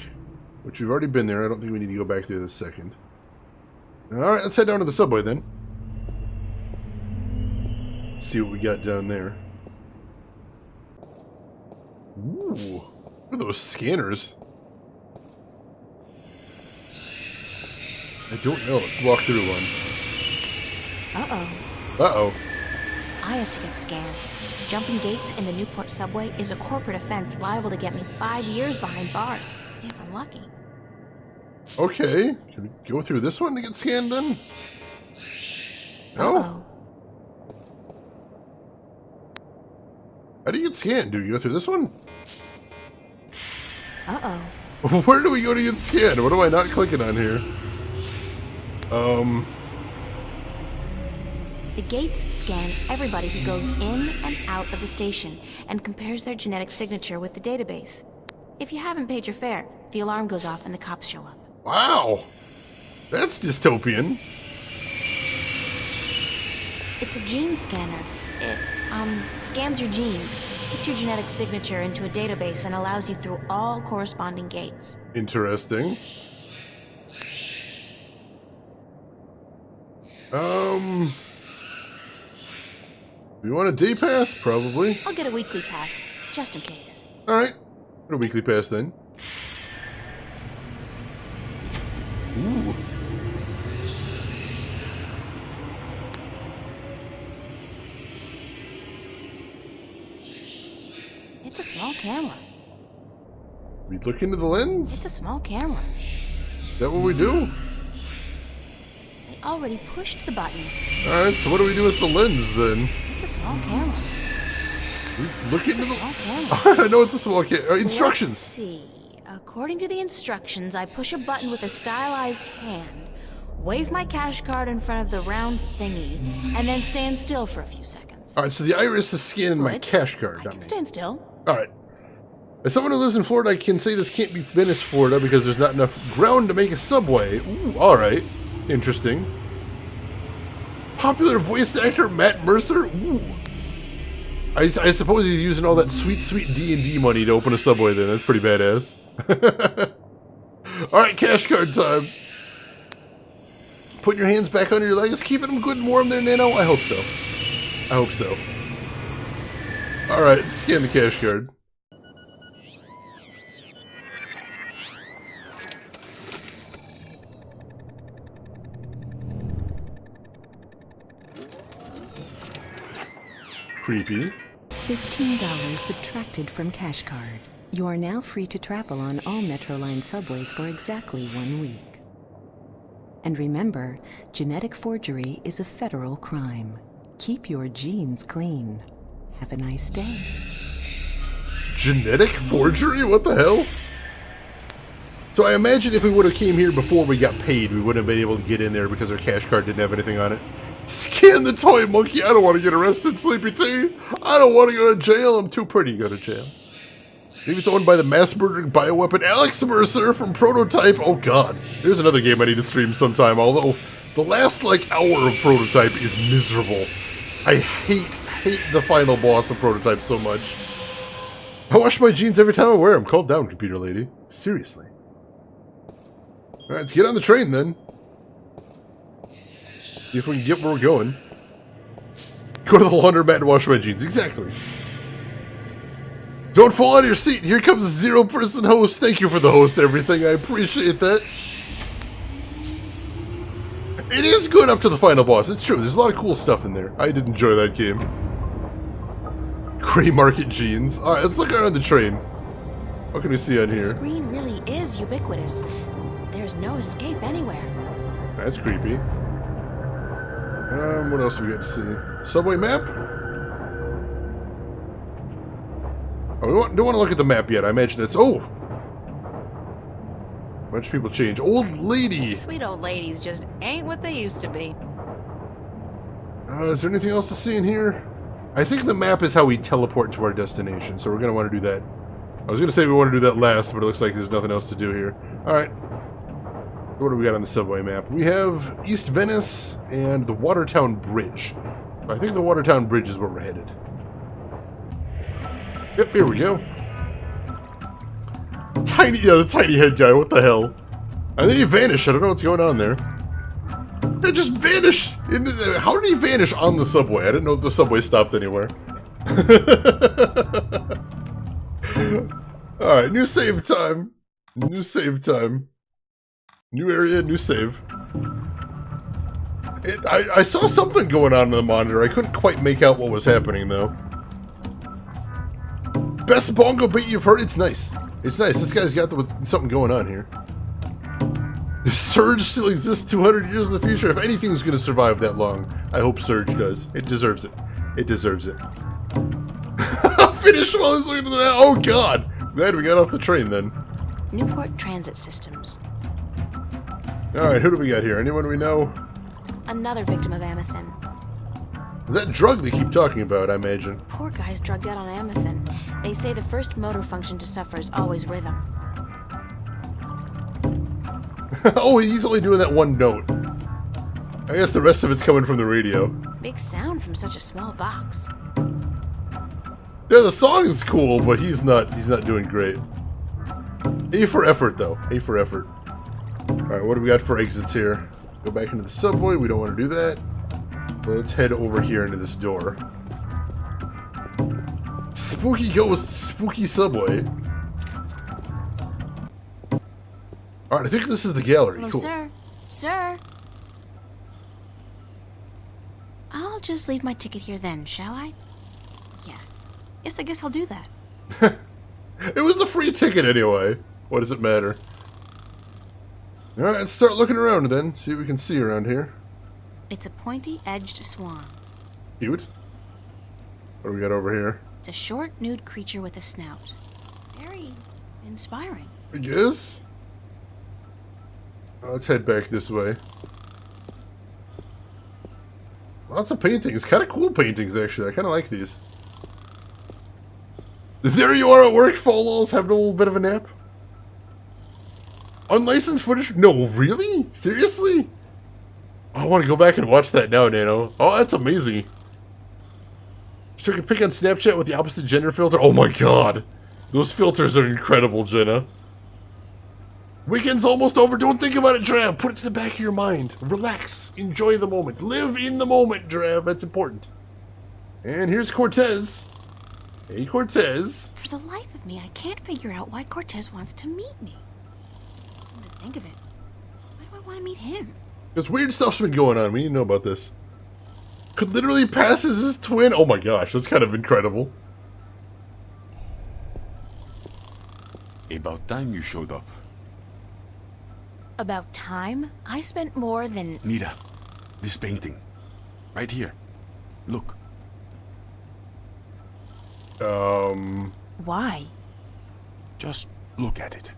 which we've already been there. I don't think we need to go back there this second. Alright, let's head down to the subway then. See what we got down there. Ooh, what are those scanners? I don't know. Let's walk through one. Uh-oh. Uh-oh. I have to get scanned. Jumping gates in the Newport subway is a corporate offense liable to get me 5 years behind bars, if I'm lucky. Okay. Can we go through this one to get scanned then? No? Uh-oh. How do you get scanned? Do you go through this one? Uh-oh. Where do we go to get scanned? What am I not clicking on here? The gates scan everybody who goes in and out of the station and compares their genetic signature with the database. If you haven't paid your fare, the alarm goes off and the cops show up. Wow! That's dystopian. It's a gene scanner. It, scans your genes, puts your genetic signature into a database, and allows you through all corresponding gates. Interesting. Do you want a day pass? Probably. I'll get a weekly pass, just in case. Alright. Get a weekly pass then. Ooh. It's a small camera. We look into the lens? It's a small camera. Is that what we do? They already pushed the button. Alright, so what do we do with the lens then? It's a small camera. We look into It's a the... small camera. I know it's a small camera. Instructions! Let's see. According to the instructions, I push a button with a stylized hand, wave my cash card in front of the round thingy, and then stand still for a few seconds. Alright, so the iris is scanning my Good. cash card. I can stand still. Alright. As someone who lives in Florida, I can say this can't be Venice, Florida, because there's not enough ground to make a subway. Ooh, alright. Interesting. Popular voice actor Matt Mercer? Ooh. I suppose he's using all that sweet, sweet D&D money to open a subway then. That's pretty badass. Alright, cash card time. Put your hands back under your legs, keeping them good and warm there, Nano? I hope so. I hope so. Alright, scan the cash card. Creepy. $15 subtracted from cash card. You are now free to travel on all Metroline subways for exactly 1 week. And remember, genetic forgery is a federal crime. Keep your genes clean. Have a nice day. Genetic forgery? What the hell? So I imagine if we would have came here before we got paid, we wouldn't have been able to get in there because our cash card didn't have anything on it. Scan the toy monkey. I don't want to get arrested, Sleepy T. I don't want to go to jail. I'm too pretty to go to jail. Maybe it's owned by the mass-murdering bioweapon Alex Mercer from Prototype. Oh god, there's another game I need to stream sometime, although the last, like, hour of Prototype is miserable. I hate the final boss of Prototype so much. I wash my jeans every time I wear them. Calm down, computer lady. Seriously. Alright, let's get on the train then. See if we can get where we're going. Go to the laundromat and wash my jeans. Exactly. Don't fall out of your seat. Here comes a zero-person host. Thank you for the host and everything. I appreciate that. It is good up to the final boss. It's true. There's a lot of cool stuff in there. I did enjoy that game. Gray market jeans. Alright, let's look around the train. What can we see on here? The screen really is ubiquitous. There's no escape anywhere. That's creepy. What else do we got to see? Subway map? Oh, we don't want to look at the map yet. I imagine that's... Oh! A bunch of people change. Old lady! Sweet old ladies just ain't what they used to be. Is there anything else to see in here? I think the map is how we teleport to our destination, so we're going to want to do that. I was going to say we want to do that last, but it looks like there's nothing else to do here. Alright. What do we got on the subway map? We have East Venice and the Watertown Bridge. I think the Watertown Bridge is where we're headed. Yep, here we go. The tiny head guy, what the hell? And then he vanished, I don't know what's going on there. It just vanished! How did he vanish on the subway? I didn't know the subway stopped anywhere. Alright, new save time. New save time. New area, new save. I saw something going on in the monitor. I couldn't quite make out what was happening, though. Best bongo beat you've heard? It's nice. It's nice. This guy's got something going on here. The Surge still exists 200 years in the future. If anything's going to survive that long, I hope Surge does. It deserves it. It deserves it. Finish while I was looking at that. Oh, God. Glad we got off the train, then. Newport Transit Systems. Alright, who do we got here? Anyone we know? Another victim of Amethyst. That drug they keep talking about, I imagine. Poor guy's drugged out on Amethyst. They say the first motor function to suffer is always rhythm. Oh, he's only doing that one note. I guess the rest of it's coming from the radio. Big sound from such a small box. Yeah, the song's cool, but he's not doing great. A for effort, though. A for effort. Alright, what do we got for exits here? Go back into the subway. We don't want to do that. Let's head over here into this door. Spooky ghost, spooky subway. Alright, I think this is the gallery. Hello, cool. sir. Sir. I'll just leave my ticket here then, shall I? Yes. Yes, I guess I'll do that. It was a free ticket anyway. What does it matter? Alright, let's start looking around then. See what we can see around here. It's a pointy-edged swan. Cute. What do we got over here? It's a short, nude creature with a snout. Very inspiring. I guess. Let's head back this way. Lots of paintings. Kind of cool paintings, actually. I kind of like these. There you are at work, Falls, having a little bit of a nap. Unlicensed footage? No, really? Seriously? I want to go back and watch that now, Nano. Oh, that's amazing. She took a pic on Snapchat with the opposite gender filter. Oh my god. Those filters are incredible, Jenna. Weekend's almost over. Don't think about it, Drav. Put it to the back of your mind. Relax. Enjoy the moment. Live in the moment, Drav. That's important. And here's Cortez. Hey, Cortez. For the life of me, I can't figure out why Cortez wants to meet me. Come to think of it, why do I want to meet him? Because weird stuff's been going on. We need to know about this. Could literally pass as his twin. Oh my gosh, that's kind of incredible. About time you showed up. About time? I spent more than... Mira, this painting. Right here. Look. Why? Just look at it.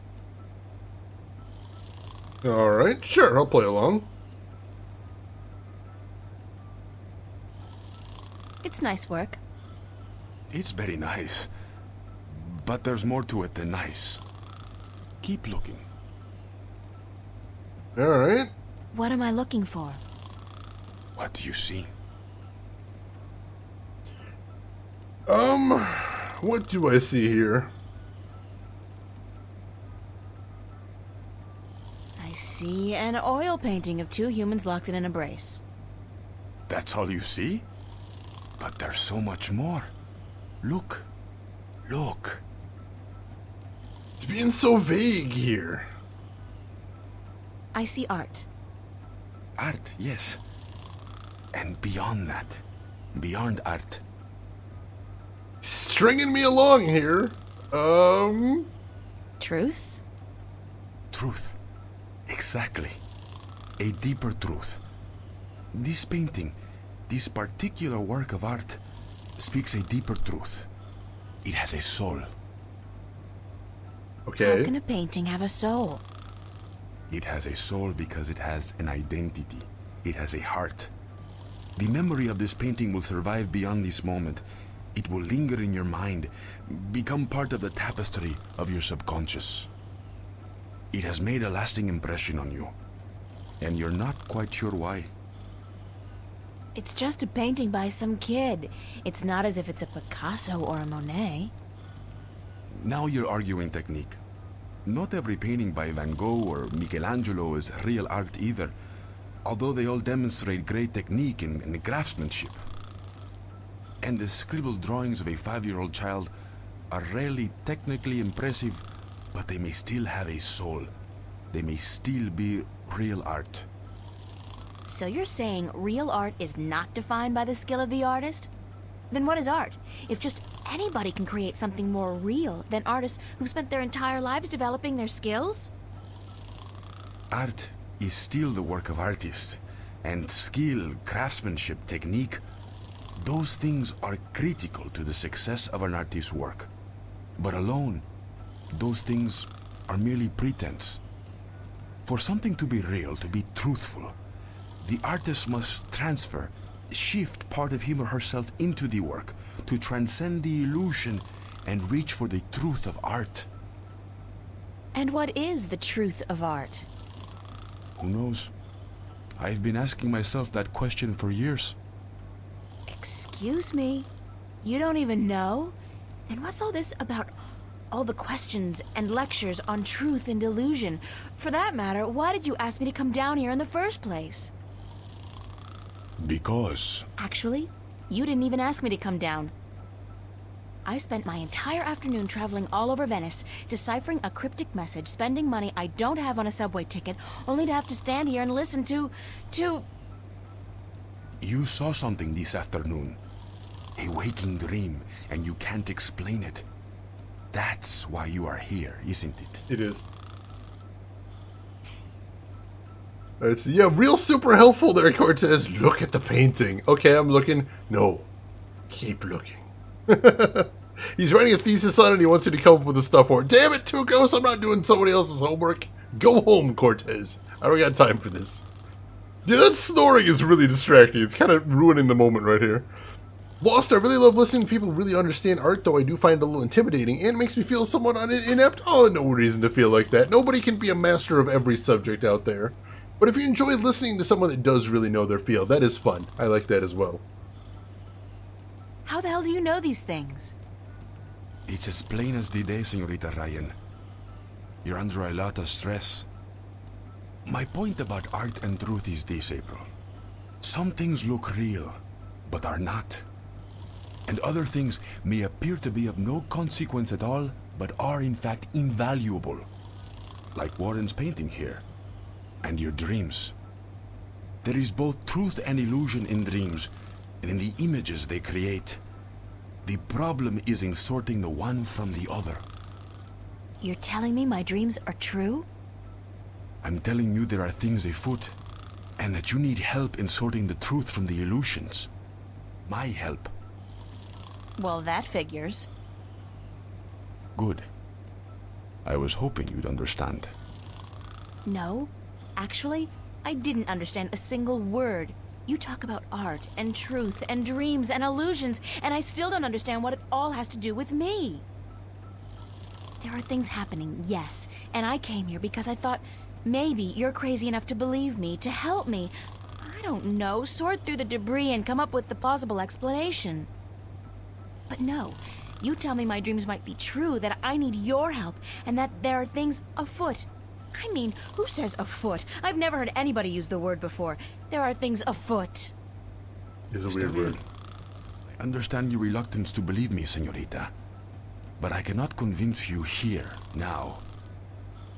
Alright, sure, I'll play along. It's nice work. It's very nice. But there's more to it than nice. Keep looking. Alright. What am I looking for? What do you see? What do I see here? I see an oil painting of two humans locked in an embrace. That's all you see? But there's so much more. Look. Look. It's being so vague here. I see art. Art, yes. And beyond that. Beyond art. Stringing me along here. Truth? Truth. Exactly. A deeper truth. This painting, this particular work of art, speaks a deeper truth. It has a soul. Okay. How can a painting have a soul? It has a soul because it has an identity. It has a heart. The memory of this painting will survive beyond this moment. It will linger in your mind, become part of the tapestry of your subconscious. It has made a lasting impression on you, and you're not quite sure why. It's just a painting by some kid. It's not as if it's a Picasso or a Monet. Now you're arguing technique. Not every painting by Van Gogh or Michelangelo is real art either, although they all demonstrate great technique and craftsmanship. And the scribbled drawings of a 5-year-old child are rarely technically impressive, but they may still have a soul. They may still be real art. So you're saying real art is not defined by the skill of the artist? Then what is art? If just anybody can create something more real than artists who spent their entire lives developing their skills? Art is still the work of artists, and skill, craftsmanship, technique, those things are critical to the success of an artist's work. But alone, those things are merely pretense. For something to be real, to be truthful, the artist must shift part of him or herself into the work to transcend the illusion and reach for the truth of art. And what is the truth of art? Who knows? I've been asking myself that question for years. Excuse me? You don't even know? And what's all this about all the questions and lectures on truth and illusion? For that matter, why did you ask me to come down here in the first place? Because... Actually, you didn't even ask me to come down. I spent my entire afternoon traveling all over Venice, deciphering a cryptic message, spending money I don't have on a subway ticket, only to have to stand here and listen to... You saw something this afternoon. A waking dream, and you can't explain it. That's why you are here, isn't it? It is. It's, yeah, real super helpful there, Cortez. Look at the painting. Okay, I'm looking. No. Keep looking. He's writing a thesis on it and he wants you to come up with the stuff for it. Damn it, Tukos, I'm not doing somebody else's homework. Go home, Cortez. I don't got time for this. Yeah, that snoring is really distracting. It's kind of ruining the moment right here. Lost, I really love listening to people really understand art, though I do find it a little intimidating, and it makes me feel somewhat inept. Oh, no reason to feel like that. Nobody can be a master of every subject out there. But if you enjoy listening to someone that does really know their field, that is fun. I like that as well. How the hell do you know these things? It's as plain as the day, Señorita Ryan. You're under a lot of stress. My point about art and truth is this, April. Some things look real, but are not. And other things may appear to be of no consequence at all, but are in fact invaluable. Like Warren's painting here, and your dreams. There is both truth and illusion in dreams, and in the images they create. The problem is in sorting the one from the other. You're telling me my dreams are true? I'm telling you there are things afoot, and that you need help in sorting the truth from the illusions. My help. Well, that figures. Good. I was hoping you'd understand. No, actually, I didn't understand a single word. You talk about art and truth and dreams and illusions, and I still don't understand what it all has to do with me. There are things happening, yes, and I came here because I thought maybe you're crazy enough to believe me, to help me. I don't know, sort through the debris and come up with the plausible explanation. But no, you tell me my dreams might be true, that I need your help, and that there are things afoot. I mean, who says afoot? I've never heard anybody use the word before. There are things afoot. Is a weird word. I understand your reluctance to believe me, señorita. But I cannot convince you here, now.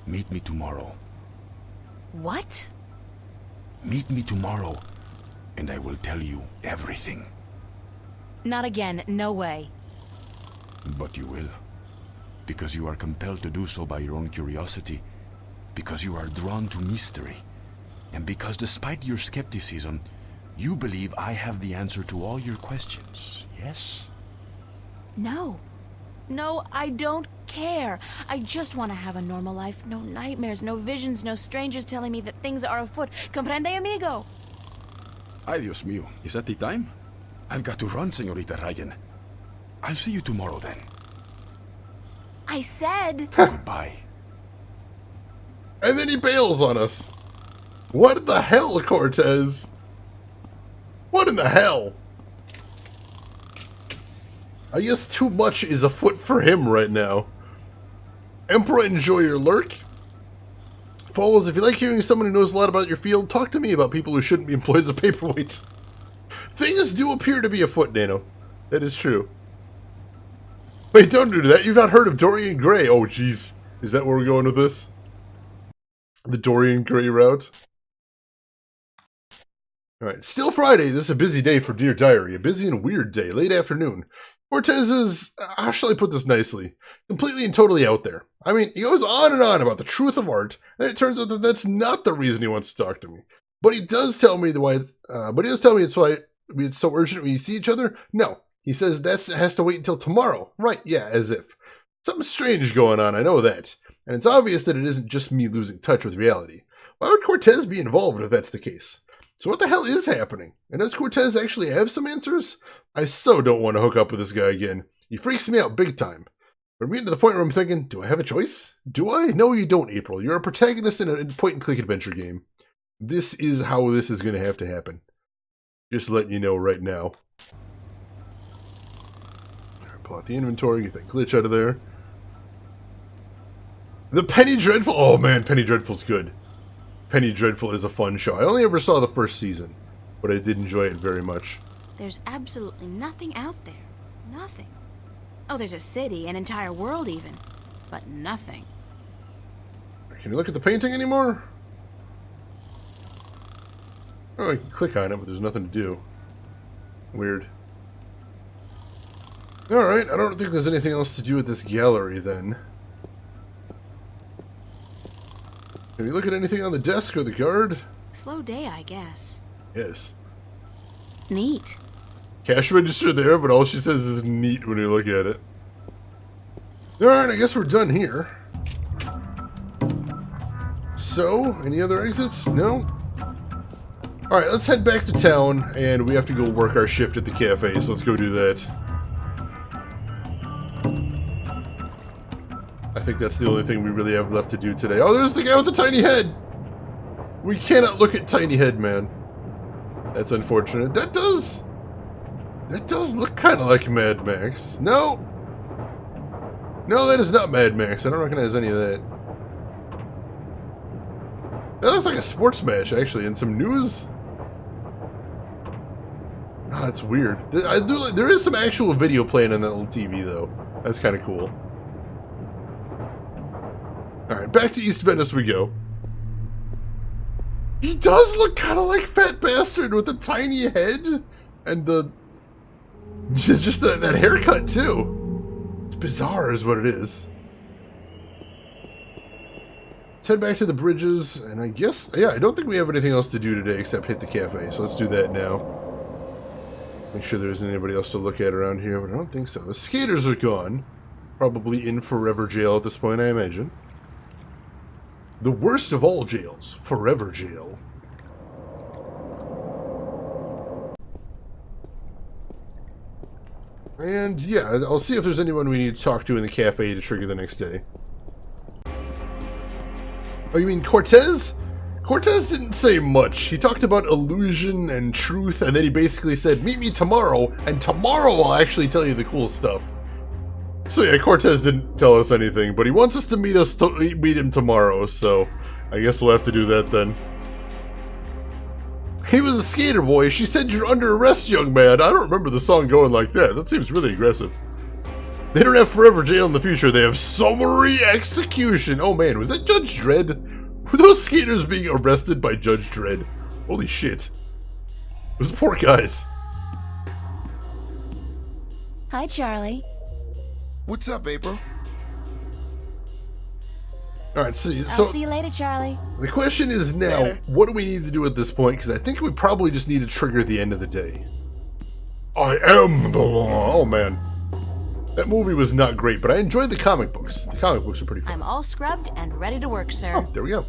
Meet me tomorrow. What? Meet me tomorrow, and I will tell you everything. Not again, no way. But you will. Because you are compelled to do so by your own curiosity. Because you are drawn to mystery. And because despite your skepticism, you believe I have the answer to all your questions, yes? No. No, I don't care. I just want to have a normal life. No nightmares, no visions, no strangers telling me that things are afoot. Comprende, amigo? Ay, Dios mío. Is that the time? I've got to run, señorita Ryan. I'll see you tomorrow, then. I said... Goodbye. And then he bails on us. What the hell, Cortez? What in the hell? I guess too much is afoot for him right now. Emperor, enjoy your lurk. Follows, if you like hearing someone who knows a lot about your field, talk to me about people who shouldn't be employed as a paperweight. Things do appear to be afoot, Nano. That is true. Wait, don't do that. You've not heard of Dorian Gray. Oh, jeez. Is that where we're going with this? The Dorian Gray route? Alright, still Friday. This is a busy day for Dear Diary. A busy and weird day. Late afternoon. Cortez is, how shall I put this nicely, completely and totally out there. I mean, he goes on and on about the truth of art, and it turns out that that's not the reason he wants to talk to me. But he does tell me why. It's why it's so urgent when you see each other. No, he says that has to wait until tomorrow. Right? Yeah, as if something strange going on. I know that, and it's obvious that it isn't just me losing touch with reality. Why would Cortez be involved if that's the case? So what the hell is happening? And does Cortez actually have some answers? I so don't want to hook up with this guy again. He freaks me out big time. But I'm getting to the point where I'm thinking, do I have a choice? Do I? No, you don't, April. You're a protagonist in a point-and-click adventure game. This is how this is going to have to happen. Just letting you know right now. Pull out the inventory, get that glitch out of there. The Penny Dreadful. Oh man, Penny Dreadful's good. Penny Dreadful is a fun show. I only ever saw the first season, but I did enjoy it very much. There's absolutely nothing out there. Nothing. Oh, there's a city, an entire world even. But nothing. Can you look at the painting anymore? Oh, I can click on it, but there's nothing to do. Weird. Alright, I don't think there's anything else to do with this gallery then. Can you look at anything on the desk or the guard? Slow day, I guess. Yes. Neat. Cash register there, but all she says is neat when you look at it. Alright, I guess we're done here. So, any other exits? No? Alright, let's head back to town, and we have to go work our shift at the cafe, so let's go do that. I think that's the only thing we really have left to do today. Oh, there's the guy with the tiny head! We cannot look at Tiny Head Man. That's unfortunate. That does look kind of like Mad Max. No! No, that is not Mad Max. I don't recognize any of that. That looks like a sports match, actually, and some news. Oh, that's weird. There is some actual video playing on that little TV, though. That's kind of cool. Alright, back to East Venice we go. He does look kind of like Fat Bastard with a tiny head and the... just that haircut, too. It's bizarre is what it is. Let's head back to the bridges, and I guess... yeah, I don't think we have anything else to do today except hit the cafe, so let's do that now. Make sure there isn't anybody else to look at around here, but I don't think so. The skaters are gone. Probably in forever jail at this point, I imagine. The worst of all jails, forever jail. And yeah, I'll see if there's anyone we need to talk to in the cafe to trigger the next day. Oh, you mean Cortez? Cortez didn't say much. He talked about illusion and truth, and then he basically said, meet me tomorrow, and tomorrow I'll actually tell you the cool stuff. So yeah, Cortez didn't tell us anything, but he wants us to meet him tomorrow, so I guess we'll have to do that then. He was a skater boy. She said you're under arrest, young man. I don't remember the song going like that. That seems really aggressive. They don't have forever jail in the future. They have summary execution. Oh man, was that Judge Dredd? Were those skaters being arrested by Judge Dredd? Holy shit. Those poor guys. Hi, Charlie. What's up, April? Alright, so I'll see you later, Charlie. The question is now, what do we need to do at this point? Because I think we probably just need to trigger the end of the day. I am the law. Oh man. That movie was not great, but I enjoyed the comic books. The comic books are pretty fun. I'm all scrubbed and ready to work, sir. Oh, there we go.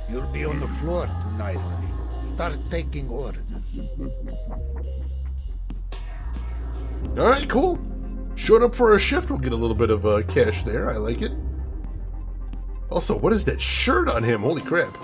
You'll be on the floor tonight, honey. Start taking orders. Alright, cool. Showed up for a shift. We'll get a little bit of cash there. I like it. Also, what is that shirt on him? Holy crap.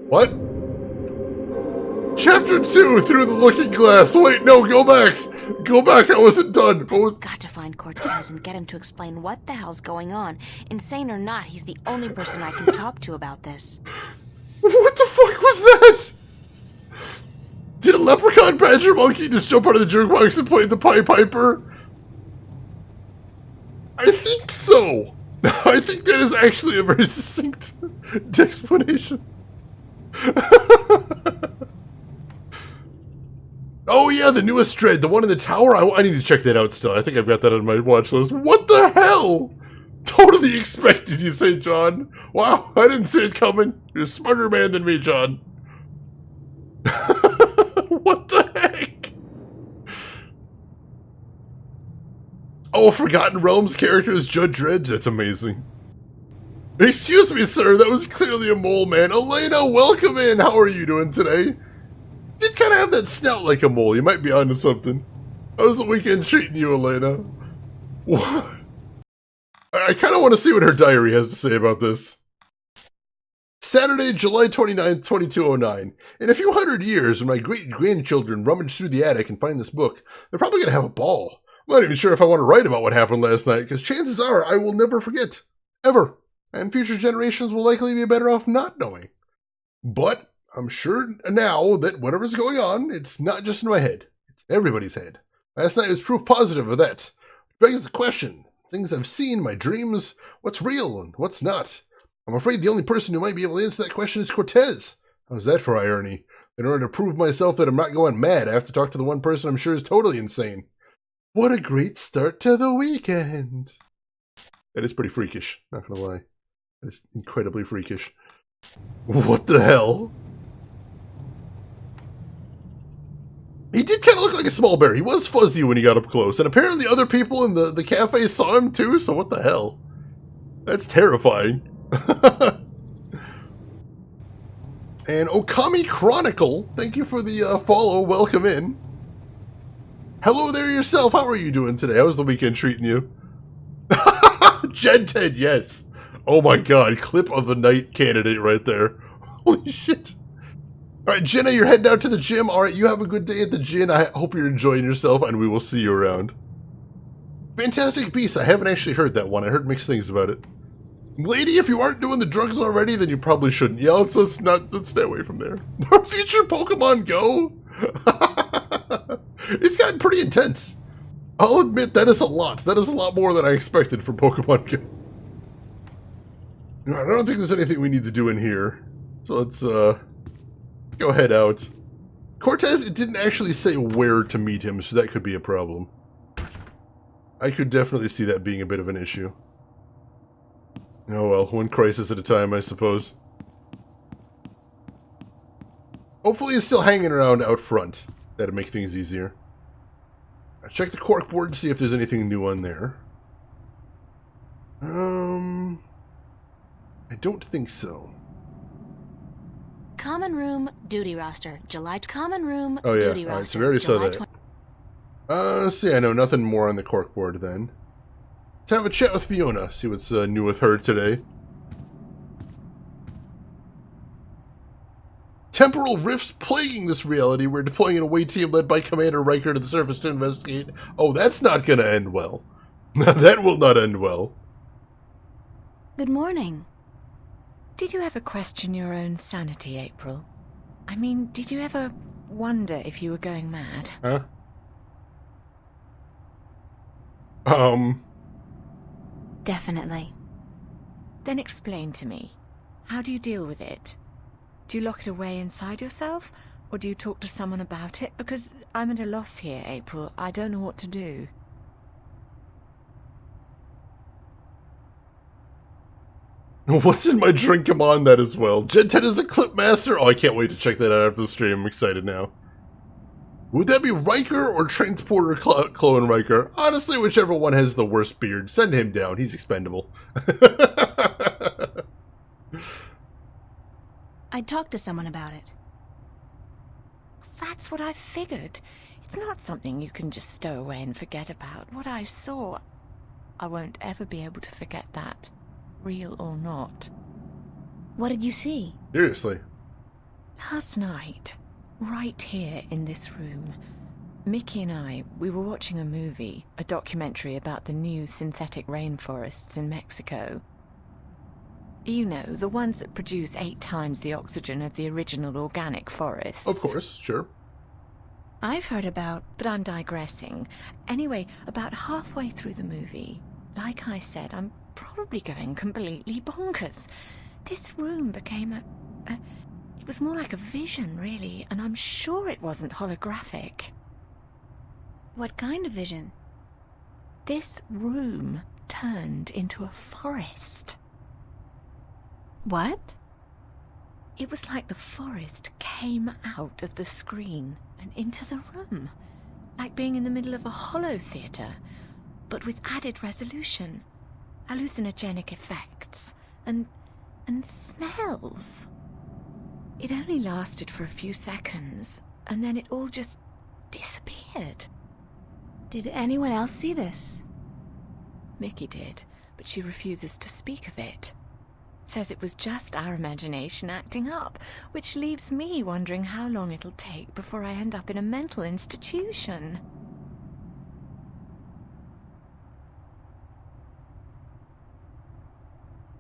What? Chapter 2, Through the Looking Glass. Wait, no, go back. Go back, I wasn't done. Got to find Cortez and get him to explain what the hell's going on. Insane or not, he's the only person I can talk to about this. What the fuck was that? Did a leprechaun badger monkey just jump out of the jukebox and play the Pied Piper? I think so. I think that is actually a very succinct explanation. Oh yeah, the newest Dread, the one in the tower. I need to check that out still. I think I've got that on my watch list. What the hell? Totally expected, you say, John. Wow, I didn't see it coming. You're a smarter man than me, John. What the heck? Oh, Forgotten Realms character is Judge Dredd. That's amazing. Excuse me, sir. That was clearly a mole man. Elena, welcome in. How are you doing today? Did kind of have that snout like a mole. You might be onto something. How's the weekend treating you, Elena? What? I kind of want to see what her diary has to say about this. Saturday, July 29th, 2209. In a few hundred years, when my great-grandchildren rummage through the attic and find this book, they're probably going to have a ball. I'm not even sure if I want to write about what happened last night, because chances are I will never forget. Ever. And future generations will likely be better off not knowing. But I'm sure now that whatever's going on, it's not just in my head. It's in everybody's head. Last night was proof positive of that. Which begs the question, things I've seen, my dreams, what's real and what's not? I'm afraid the only person who might be able to answer that question is Cortez. How's that for irony? In order to prove myself that I'm not going mad, I have to talk to the one person I'm sure is totally insane. What a great start to the weekend. That is pretty freakish, not gonna lie. That is incredibly freakish. What the hell? He did kind of look like a small bear. He was fuzzy when he got up close. And apparently other people in the cafe saw him too, so what the hell? That's terrifying. And Okami Chronicle, thank you for the follow. Welcome in. Hello there yourself. How are you doing today? How's the weekend treating you? Gen 10, yes. Oh my god, clip of the night candidate right there. Holy shit. Alright, Jenna, you're heading out to the gym. Alright, you have a good day at the gym. I hope you're enjoying yourself, and we will see you around. Fantastic Beasts. I haven't actually heard that one. I heard mixed things about it. Lady, if you aren't doing the drugs already, then you probably shouldn't. Yeah, let's stay away from there. Future Pokemon Go? It's gotten pretty intense. I'll admit that is a lot. That is a lot more than I expected from Pokemon Go. I don't think there's anything we need to do in here. So let's go head out. Cortez, it didn't actually say where to meet him, so that could be a problem. I could definitely see that being a bit of an issue. Oh well, one crisis at a time, I suppose. Hopefully he's still hanging around out front. That'd make things easier. I'll check the corkboard to see if there's anything new on there. I don't think so. Common room, duty roster. Common room, Oh yeah, duty alright, roster. so we already saw July that. Let's see, I know nothing more on the corkboard then. Let's have a chat with Fiona, see what's new with her today. Temporal rifts plaguing this reality. We're deploying an away team led by Commander Riker to the surface to investigate. Oh, that's not gonna end well. That will not end well. Good morning. Did you ever question your own sanity, April? I mean, did you ever wonder if you were going mad? Huh? Definitely. Then explain to me. How do you deal with it? Do you lock it away inside yourself? Or do you talk to someone about it? Because I'm at a loss here, April. I don't know what to do. What's in my drink? I'm on that as well. Gen 10 is the clip master. Oh, I can't wait to check that out after the stream. I'm excited now. Would that be Riker or Transporter Clone Riker? Honestly, whichever one has the worst beard. Send him down. He's expendable. I'd talk to someone about it. That's what I figured. It's not something you can just stow away and forget about. What I saw, I won't ever be able to forget that. Real or not. What did you see? Seriously. Last night, right here in this room, Mickey and I, we were watching a movie, a documentary about the new synthetic rainforests in Mexico. You know, the ones that produce 8 times the oxygen of the original organic forests. Of course, sure. I've heard about... But I'm digressing. Anyway, about halfway through the movie, like I said, I'm probably going completely bonkers. This room became it was more like a vision, really, and I'm sure it wasn't holographic. What kind of vision? This room turned into a forest. What? It was like the forest came out of the screen and into the room, like being in the middle of a holo theatre, but with added resolution, hallucinogenic effects, and smells. It only lasted for a few seconds, and then it all just disappeared. Did anyone else see this? Mickey did, but she refuses to speak of it. Says it was just our imagination acting up, which leaves me wondering how long it'll take before I end up in a mental institution.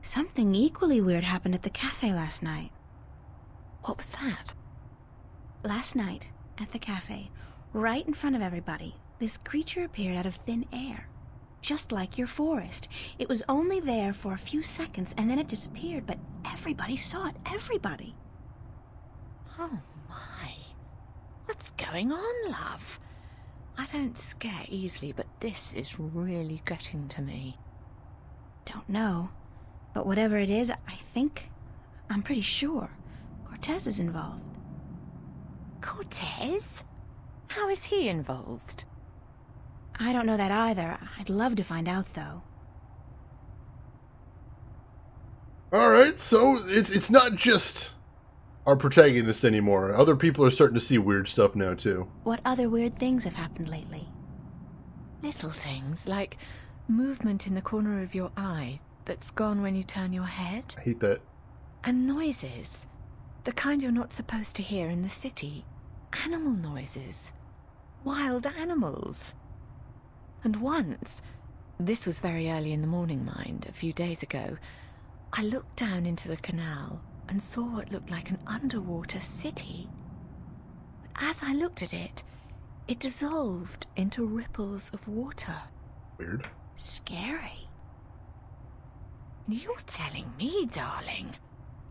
Something equally weird happened at the cafe last night. What was that? Last night, at the cafe, right in front of everybody, this creature appeared out of thin air. Just like your forest. It was only there for a few seconds and then it disappeared, but everybody saw it. Everybody. Oh my. What's going on, love? I don't scare easily, but this is really getting to me. Don't know. But whatever it is, I'm pretty sure Cortez is involved. Cortez? How is he involved? I don't know that either. I'd love to find out, though. Alright, so it's not just our protagonist anymore. Other people are starting to see weird stuff now, too. What other weird things have happened lately? Little things, like movement in the corner of your eye that's gone when you turn your head. I hate that. And noises. The kind you're not supposed to hear in the city. Animal noises. Wild animals. And once, this was very early in the morning, mind, a few days ago, I looked down into the canal and saw what looked like an underwater city. But as I looked at it, It dissolved into ripples of water. Weird. Scary. You're telling me, darling?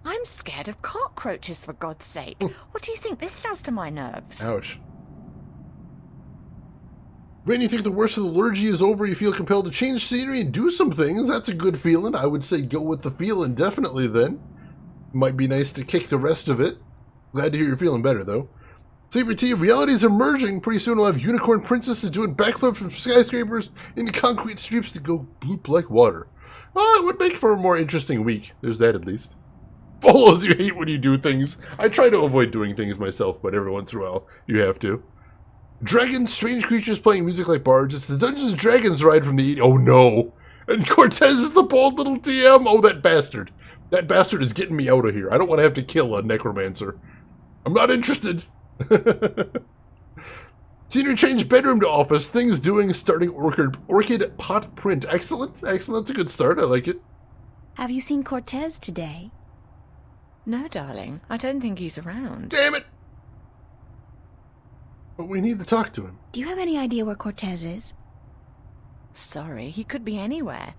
I'm scared of cockroaches, for God's sake. What do you think this does to my nerves? Ouch. When you think the worst of the allergy is over, you feel compelled to change scenery and do some things. That's a good feeling. I would say go with the feeling definitely then. Might be nice to kick the rest of it. Glad to hear you're feeling better, though. Sleeper T, reality is emerging. Pretty soon we'll have unicorn princesses doing backflips from skyscrapers into concrete streets that go bloop like water. Well, it would make for a more interesting week. There's that at least. Follows, you hate when you do things. I try to avoid doing things myself, but every once in a while, you have to. Dragons, strange creatures playing music like bards. It's the Dungeons & Dragons ride from the 80s. Oh no! And Cortez is the bald little TM. Oh, that bastard. That bastard is getting me out of here. I don't want to have to kill a necromancer. I'm not interested. Scenery change bedroom to office. Things doing starting orchid pot print. Excellent. Excellent. That's a good start. I like it. Have you seen Cortez today? No, darling. I don't think he's around. Damn it! But we need to talk to him. Do you have any idea where Cortez is? Sorry, he could be anywhere.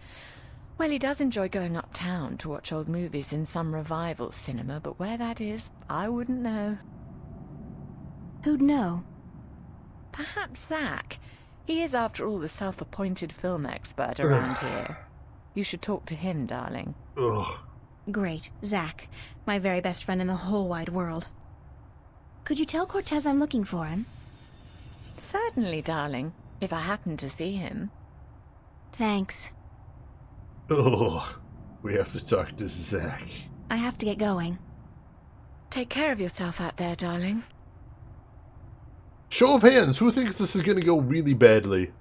Well, he does enjoy going uptown to watch old movies in some revival cinema, but where that is, I wouldn't know. Who'd know? Perhaps Zach. He is, after all, the self-appointed film expert around here. You should talk to him, darling. Ugh. Great. Zach. My very best friend in the whole wide world. Could you tell Cortez I'm looking for him? Certainly, darling. If I happen to see him. Thanks. Ugh. We have to talk to Zach. I have to get going. Take care of yourself out there, darling. Show of hands, who thinks this is going to go really badly?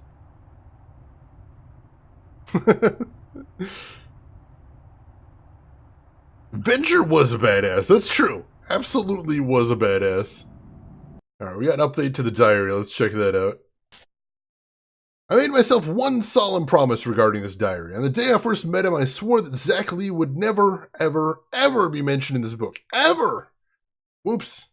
Venture was a badass, that's true. Absolutely was a badass. Alright, we got an update to the diary, let's check that out. I made myself one solemn promise regarding this diary. On the day I first met him, I swore that Zach Lee would never, ever, ever be mentioned in this book. Ever! Whoops.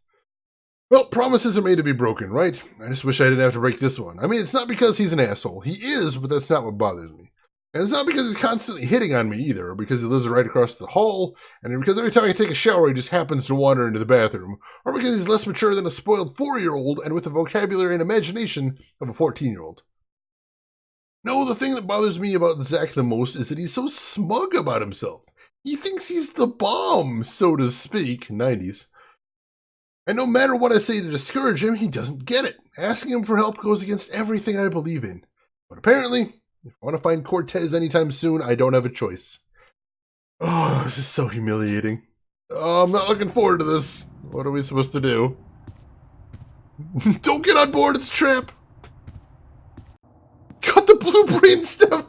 Well, promises are made to be broken, right? I just wish I didn't have to break this one. I mean, it's not because he's an asshole. He is, but that's not what bothers me. And it's not because he's constantly hitting on me either, or because he lives right across the hall, and because every time I take a shower he just happens to wander into the bathroom, or because he's less mature than a spoiled 4-year-old and with the vocabulary and imagination of a 14-year-old. No, the thing that bothers me about Zach the most is that he's so smug about himself. He thinks he's the bomb, so to speak, 90s. And no matter what I say to discourage him, he doesn't get it. Asking him for help goes against everything I believe in. But apparently, if I want to find Cortez anytime soon, I don't have a choice. Oh, this is so humiliating. Oh, I'm not looking forward to this. What are we supposed to do? Don't get on board, it's a trap! Cut the blue brainstem!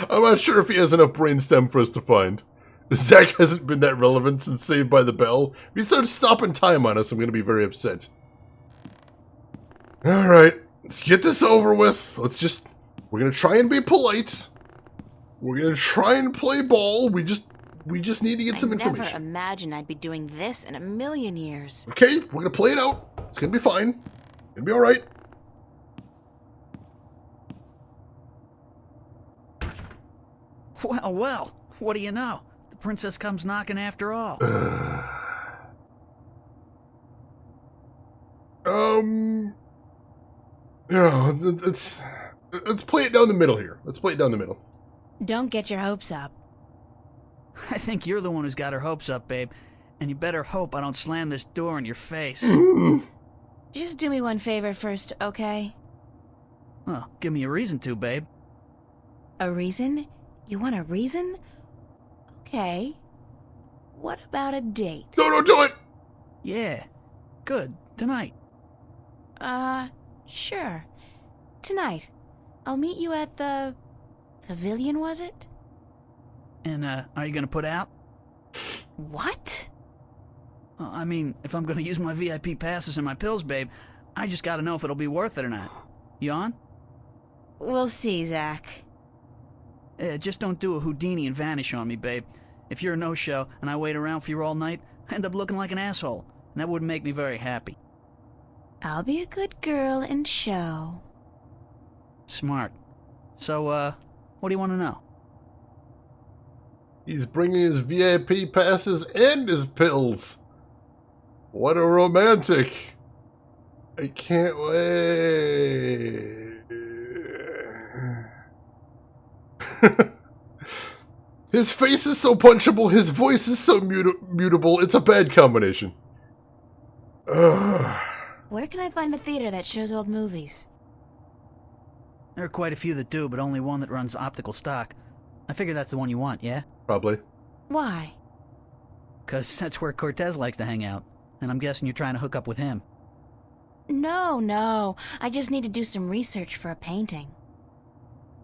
I'm not sure if he has enough brainstem for us to find. Zach hasn't been that relevant since Saved by the Bell. If he starts stopping time on us, I'm going to be very upset. Alright, let's get this over with. We're going to try and be polite. We're going to try and play ball. We just need to get some information. I never imagined I'd be doing this in a million years. Okay, we're going to play it out. It's going to be fine. It's going to be alright. Well, well, what do you know? The princess comes knocking after all. Yeah, let's play it down the middle here. Let's play it down the middle. Don't get your hopes up. I think you're the one who's got her hopes up, babe. And you better hope I don't slam this door in your face. Just do me one favor first, okay? Well, give me a reason to, babe. A reason? You want a reason? Okay. What about a date? No, don't do it! Yeah. Good. Tonight. Sure. Tonight. I'll meet you at the... pavilion, was it? And, are you gonna put out? What? Well, I mean, if I'm gonna use my VIP passes and my pills, babe, I just gotta know if it'll be worth it or not. You on? We'll see, Zach. Just don't do a Houdini and vanish on me, babe. If you're a no-show and I wait around for you all night, I end up looking like an asshole, and that wouldn't make me very happy. I'll be a good girl and show. Smart. So, what do you want to know? He's bringing his VIP passes and his pills. What a romantic. I can't wait. His face is so punchable, his voice is so mutable, it's a bad combination. Where can I find the theater that shows old movies? There are quite a few that do, but only one that runs optical stock. I figure that's the one you want, yeah? Probably. Why? 'Cause that's where Cortez likes to hang out, and I'm guessing you're trying to hook up with him. No. I just need to do some research for a painting.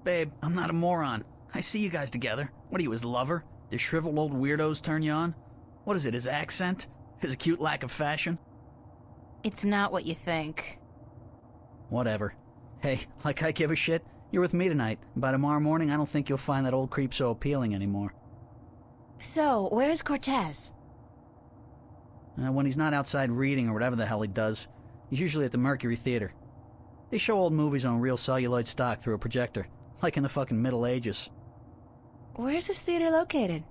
Babe, I'm not a moron. I see you guys together. What are you, his lover? Does shriveled old weirdos turn you on? What is it, his accent? His acute lack of fashion? It's not what you think. Whatever. Hey, like I give a shit? You're with me tonight. By tomorrow morning, I don't think you'll find that old creep so appealing anymore. So, where's Cortez? When he's not outside reading or whatever the hell he does, he's usually at the Mercury Theater. They show old movies on real celluloid stock through a projector, like in the fucking Middle Ages. Where's this theater located?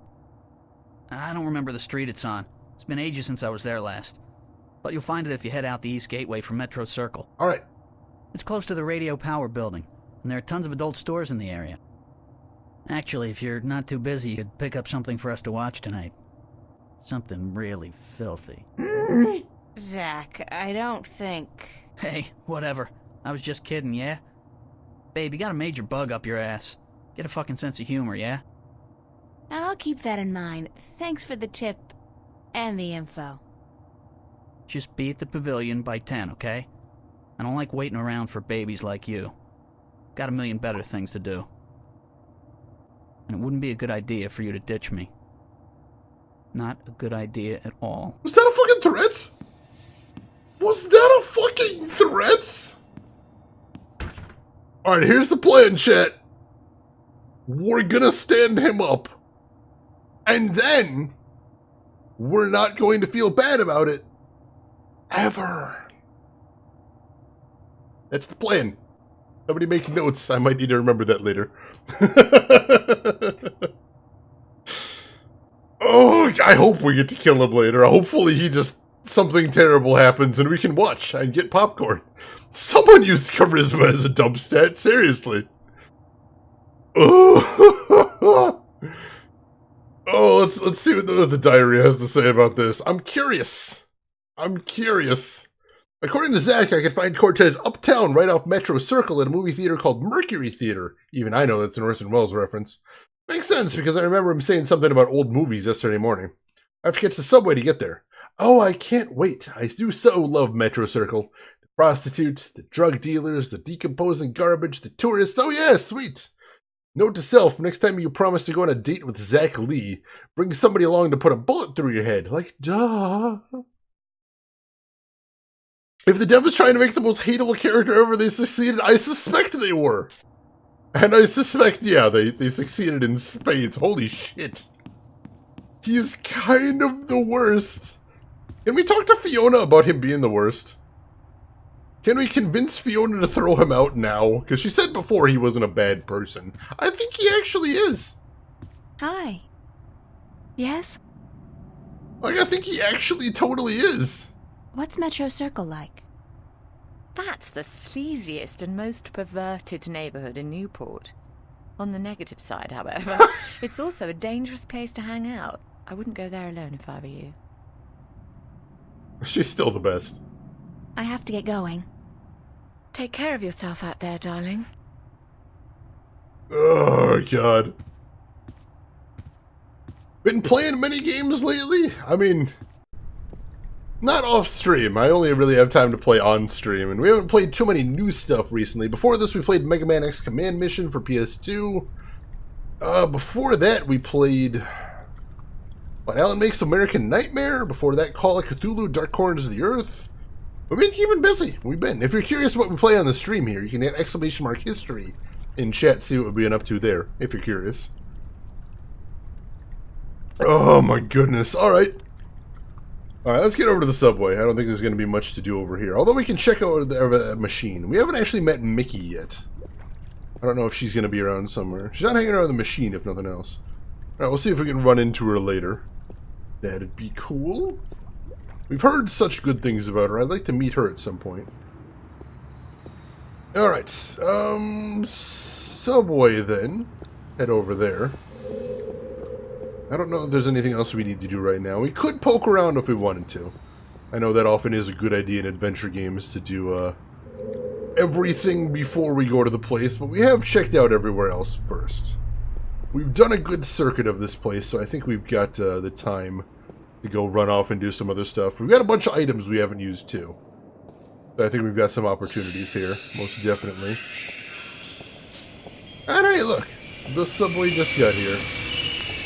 I don't remember the street it's on. It's been ages since I was there last. But you'll find it if you head out the East Gateway from Metro Circle. Alright. It's close to the Radio Power building, and there are tons of adult stores in the area. Actually, if you're not too busy, you could pick up something for us to watch tonight. Something really filthy. Zach, I don't think... Hey, whatever. I was just kidding, yeah? Babe, you got a major bug up your ass. Get a fucking sense of humor, yeah? I'll keep that in mind. Thanks for the tip and the info. Just be at the pavilion by 10, okay? I don't like waiting around for babies like you. Got a million better things to do. And it wouldn't be a good idea for you to ditch me. Not a good idea at all. Was that a fucking threat? Was that a fucking threat? Alright, here's the plan, chat. We're gonna stand him up. And then, we're not going to feel bad about it. Ever. That's the plan. Somebody make notes. I might need to remember that later. Oh, I hope we get to kill him later. Hopefully something terrible happens and we can watch and get popcorn. Someone used charisma as a dump stat, seriously. Oh, let's see what the diary has to say about this. I'm curious. According to Zach, I could find Cortez uptown right off Metro Circle at a movie theater called Mercury Theater. Even I know that's an Orson Welles reference. Makes sense, because I remember him saying something about old movies yesterday morning. I have to catch the subway to get there. Oh, I can't wait. I do so love Metro Circle. The prostitutes, the drug dealers, the decomposing garbage, the tourists. Oh yeah, sweet. Note to self, next time you promise to go on a date with Zach Lee, bring somebody along to put a bullet through your head. Like, duh. If the dev was trying to make the most hateable character ever, they succeeded. I suspect they were. And I suspect, yeah, they succeeded in spades. Holy shit. He's kind of the worst. Can we talk to Fiona about him being the worst? Can we convince Fiona to throw him out now? Because she said before he wasn't a bad person. I think he actually is. Hi. Yes? Like, I think he actually totally is. What's Metro Circle like? That's the sleaziest and most perverted neighborhood in Newport. On the negative side, however, it's also a dangerous place to hang out. I wouldn't go there alone if I were you. She's still the best. I have to get going. Take care of yourself out there, darling. Oh, God. Been playing many games lately? I mean, not off stream. I only really have time to play on stream, and we haven't played too many new stuff recently. Before this, we played Mega Man X Command Mission for PS2. Before that, we played Alan Makes American Nightmare. Before that, Call of Cthulhu, Dark Corners of the Earth. We've been keeping busy. We've been. If you're curious what we play on the stream here, you can hit !history in chat, see what we've been up to there, if you're curious. Oh my goodness. Alright. Alright, let's get over to the subway. I don't think there's going to be much to do over here. Although we can check out the machine. We haven't actually met Mickey yet. I don't know if she's going to be around somewhere. She's not hanging around the machine, if nothing else. Alright, we'll see if we can run into her later. That'd be cool. We've heard such good things about her. I'd like to meet her at some point. Alright, subway then. Head over there. I don't know if there's anything else we need to do right now. We could poke around if we wanted to. I know that often is a good idea in adventure games to do everything before we go to the place, but we have checked out everywhere else first. We've done a good circuit of this place, so I think we've got the time to go run off and do some other stuff. We've got a bunch of items we haven't used too. But I think we've got some opportunities here, most definitely. And hey, look! The subway just got here.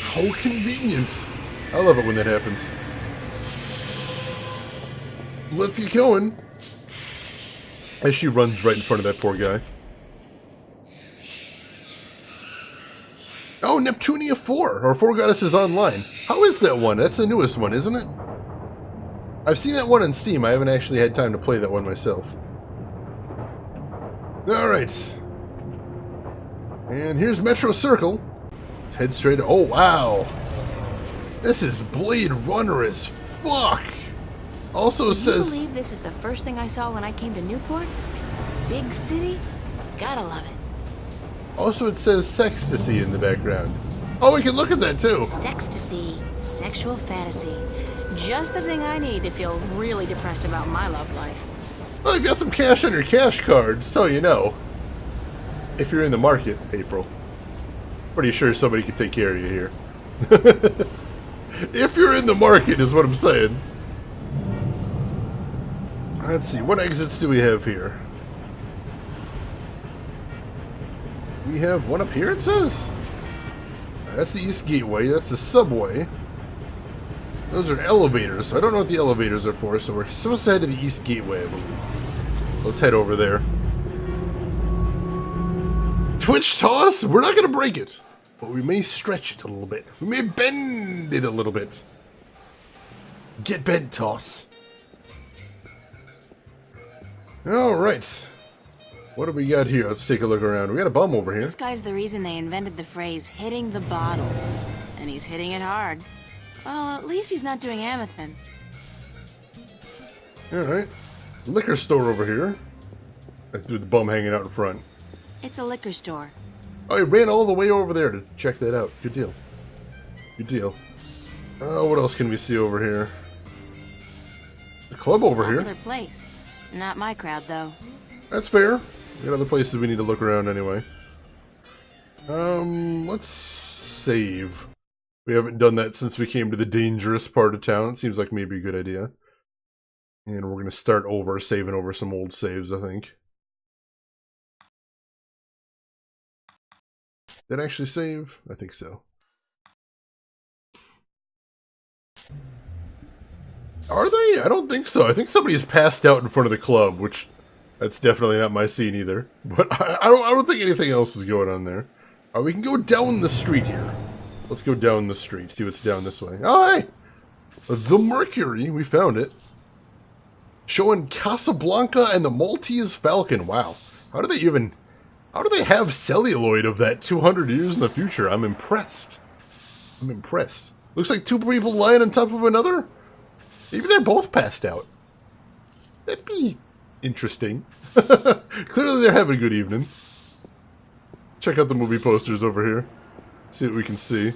How convenient! I love it when that happens. Let's get going. As she runs right in front of that poor guy. Oh, Neptunia 4, or 4 Goddesses Online. How is that one? That's the newest one, isn't it? I've seen that one on Steam. I haven't actually had time to play that one myself. Alright. And here's Metro Circle. Let's head straight... Oh, wow. This is Blade Runner as fuck. Also says... Can you believe this is the first thing I saw when I came to Newport? Big city? Gotta love it. Also, it says Sextasy in the background. Oh, we can look at that, too. Sextasy. Sexual fantasy. Just the thing I need to feel really depressed about my love life. Well, you've got some cash on your cash card, so you know. If you're in the market, April. Pretty sure somebody can take care of you here. If you're in the market, is what I'm saying. Let's see, what exits do we have here? We have one up here, it says? That's the East Gateway, that's the subway. Those are elevators. I don't know what the elevators are for, so we're supposed to head to the East Gateway, I believe. Let's head over there. Twitch toss? We're not going to break it, but we may stretch it a little bit. We may bend it a little bit. Get bent toss. Alright. What do we got here? Let's take a look around. We got a bum over here. This guy's the reason they invented the phrase, hitting the bottle. And he's hitting it hard. Well, at least he's not doing Amethyst. Alright. Liquor store over here. With the bum hanging out in front. It's a liquor store. Oh, he ran all the way over there to check that out. Good deal. Good deal. What else can we see over here? The club over here. Popular place. Not my crowd, though. That's fair. We got other places we need to look around anyway. Let's save. We haven't done that since we came to the dangerous part of town. It seems like maybe a good idea. And we're going to start over, saving over some old saves, I think. Did it actually save? I think so. Are they? I don't think so. I think somebody's passed out in front of the club, which that's definitely not my scene either. But I don't think anything else is going on there. We can go down the street here. Let's go down the street, see what's down this way. Oh, hey! The Mercury, we found it. Showing Casablanca and the Maltese Falcon. Wow. How do they have celluloid of that 200 years in the future? I'm impressed. I'm impressed. Looks like two people lying on top of another. Maybe they're both passed out. That'd be interesting. Clearly they're having a good evening. Check out the movie posters over here. See what we can see.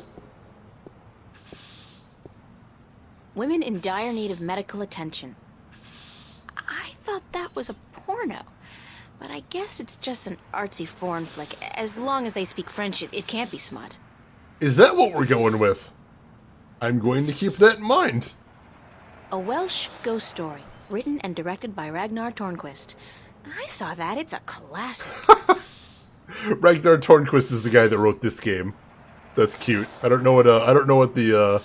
Women in dire need of medical attention. I thought that was a porno. But I guess it's just an artsy foreign flick. As long as they speak French, it can't be smut. Is that what we're going with? I'm going to keep that in mind. A Welsh ghost story, written and directed by Ragnar Tornquist. I saw that. It's a classic. Ragnar Tornquist is the guy that wrote this game. That's cute. I don't know what the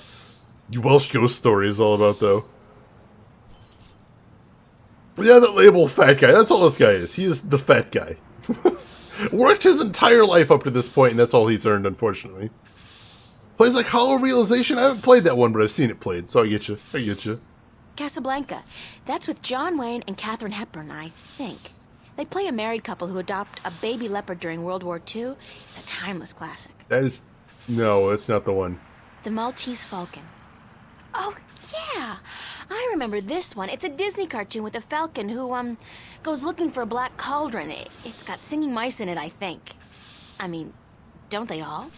Welsh ghost story is all about, though. Yeah, that label fat guy. That's all this guy is. He is the fat guy. Worked his entire life up to this point, and that's all he's earned, unfortunately. Plays like Hollow Realization. I haven't played that one, but I've seen it played, so I get you. I get you. Casablanca. That's with John Wayne and Katharine Hepburn, I think. They play a married couple who adopt a baby leopard during World War II. It's a timeless classic. That is... No, that's not the one. The Maltese Falcon. Oh, yeah! I remember this one. It's a Disney cartoon with a falcon who, goes looking for a black cauldron. It's got singing mice in it, I think. I mean, don't they all?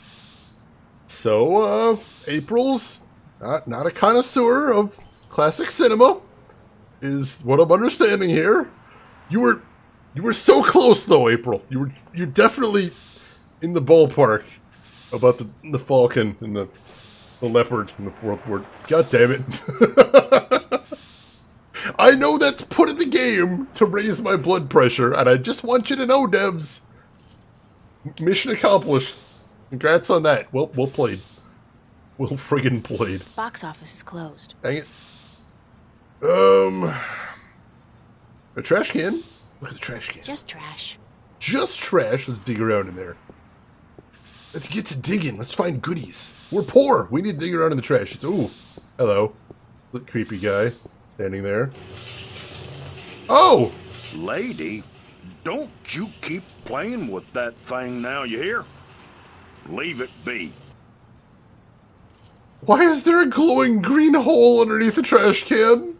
So, April's not a connoisseur of classic cinema, is what I'm understanding here. You were so close, though, April. You're definitely in the ballpark about the falcon and the leopard in the World War. God damn it! I know that's put in the game to raise my blood pressure, and I just want you to know, devs. Mission accomplished. Congrats on that. Well played. Well friggin' played. Box office is closed. Dang it. A trash can? Look at the trash can. Just trash. Just trash? Let's dig around in there. Let's get to digging. Let's find goodies. We're poor. We need to dig around in the trash. Ooh. Hello. Look, creepy guy. Standing there. Oh! Lady, don't you keep playing with that thing now, you hear? Leave it be. Why is there a glowing green hole underneath the trash can?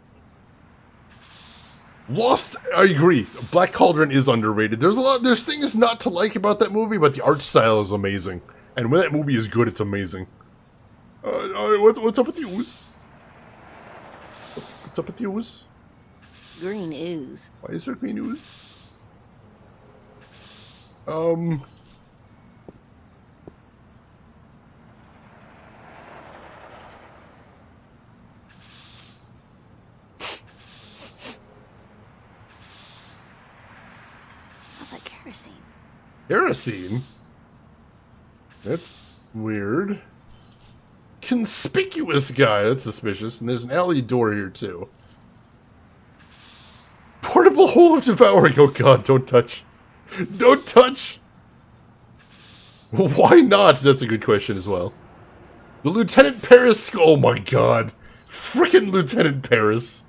Lost, I agree. Black Cauldron is underrated. There's things not to like about that movie, but the art style is amazing. And when that movie is good, it's amazing. What's up with the ooze? What's up with the ooze? Green ooze. Why is there green ooze? Smells like kerosene. Kerosene? That's weird. Conspicuous guy, that's suspicious. And there's an alley door here, too. Portable hole of devouring. Oh god, don't touch. Don't touch! Well, why not? That's a good question as well. The Lieutenant Paris. Oh my god. Frickin' Lieutenant Paris.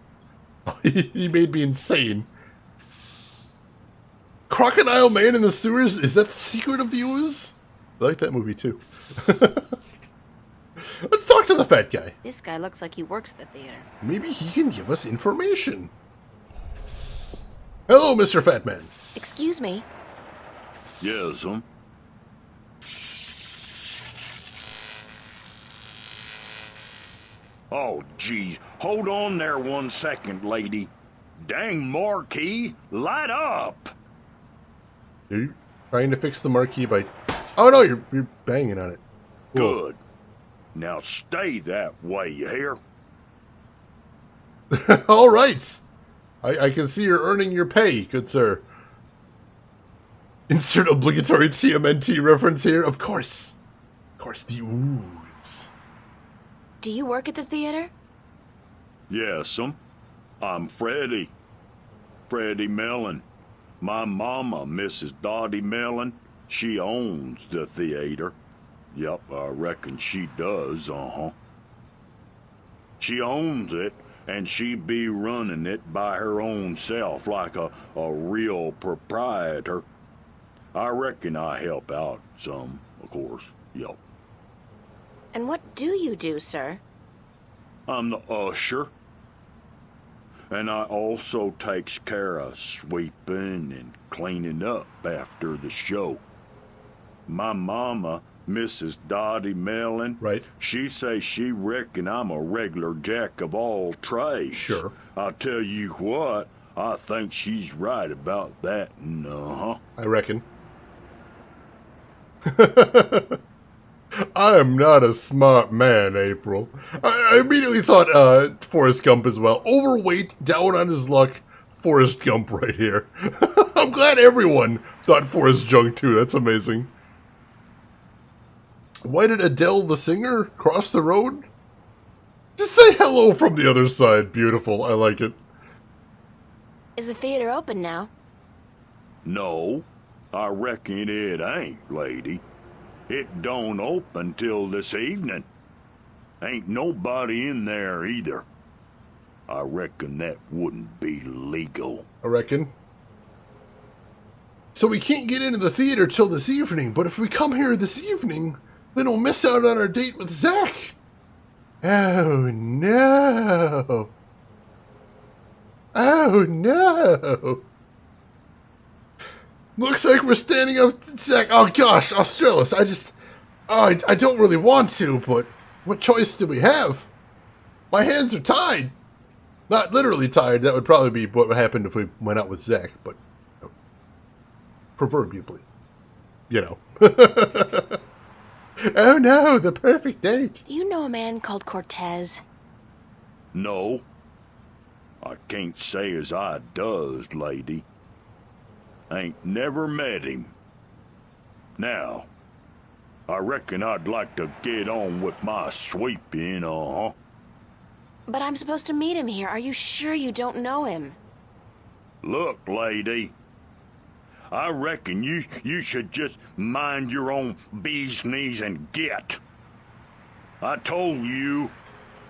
He made me insane. Crocodile Man in the Sewers? Is that the secret of the ooze? I like that movie too. Let's talk to the fat guy. This guy looks like he works at the theater. Maybe he can give us information. Hello, Mr. Fat Man. Excuse me. Yes, Oh, geez. Hold on there 1 second, lady. Dang marquee, light up! Are you trying to fix the marquee by... Oh no, you're banging on it. Cool. Good. Now stay that way, you hear? All right. I can see you're earning your pay, good sir. Insert obligatory TMNT reference here. Of course. Of course, the ooze. Do you work at the theater? Yes, I'm Freddie. Freddie Mellon. My mama, Mrs. Dottie Mellon, she owns the theater. Yep, I reckon she does, She owns it, and she be running it by her own self like a real proprietor. I reckon I help out some, of course, yep. And what do you do, sir? I'm the usher. And I also takes care of sweeping and cleaning up after the show. My mama, Mrs. Dottie Mellon, right? She say she reckon I'm a regular jack of all trades. Sure. I'll tell you what, I think she's right about that. I reckon. I am not a smart man, April. I immediately thought Forrest Gump as well. Overweight, down on his luck, Forrest Gump right here. I'm glad everyone thought Forrest Junk too. That's amazing. Why did Adele the singer cross the road? Just say hello from the other side. Beautiful. I like it. Is the theater open now? No, I reckon it ain't, lady. It don't open till this evening. Ain't nobody in there either. I reckon that wouldn't be legal. I reckon. So we can't get into the theater till this evening, but if we come here this evening, then we'll miss out on our date with Zach. Oh no. Oh no. Looks like we're standing up to Zach. Oh gosh, Australis, I don't really want to, but what choice do we have? My hands are tied. Not literally tied, that would probably be what would happen if we went out with Zach, but proverbially, you know. Oh no, the perfect date. Do you know a man called Cortez? No. I can't say as I does, lady. Ain't never met him. Now, I reckon I'd like to get on with my sweeping, But I'm supposed to meet him here. Are you sure you don't know him? Look, lady. I reckon you should just mind your own bee's knees and get. I told you,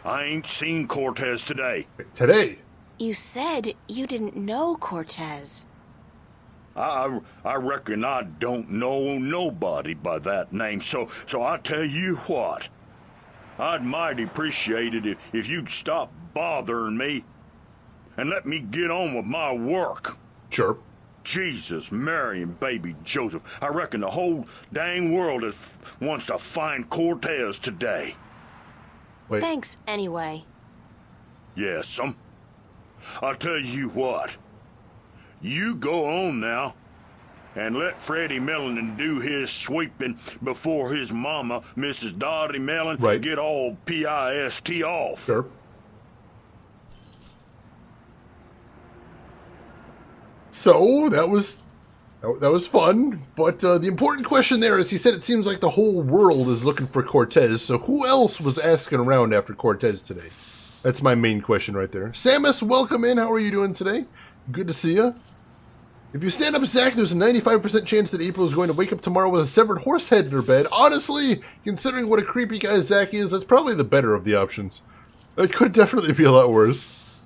I ain't seen Cortez today. Today? You said you didn't know Cortez. I reckon I don't know nobody by that name, so I tell you what. I'd mighty appreciate it if you'd stop bothering me and let me get on with my work. Sure. Jesus, Mary, and baby Joseph. I reckon the whole dang world wants to find Cortez today. Wait. Thanks, anyway. Yes'm. I'll tell you what. You go on now and let Freddie Mellon do his sweeping before his mama, Mrs. Dottie Mellon, get all pissed off. Sure. So, that was fun, but the important question there is, he said it seems like the whole world is looking for Cortez, so who else was asking around after Cortez today? That's my main question right there. Samus, welcome in. How are you doing today? Good to see you. If you stand up, Zach, there's a 95% chance that April is going to wake up tomorrow with a severed horse head in her bed. Honestly, considering what a creepy guy Zach is, that's probably the better of the options. It could definitely be a lot worse.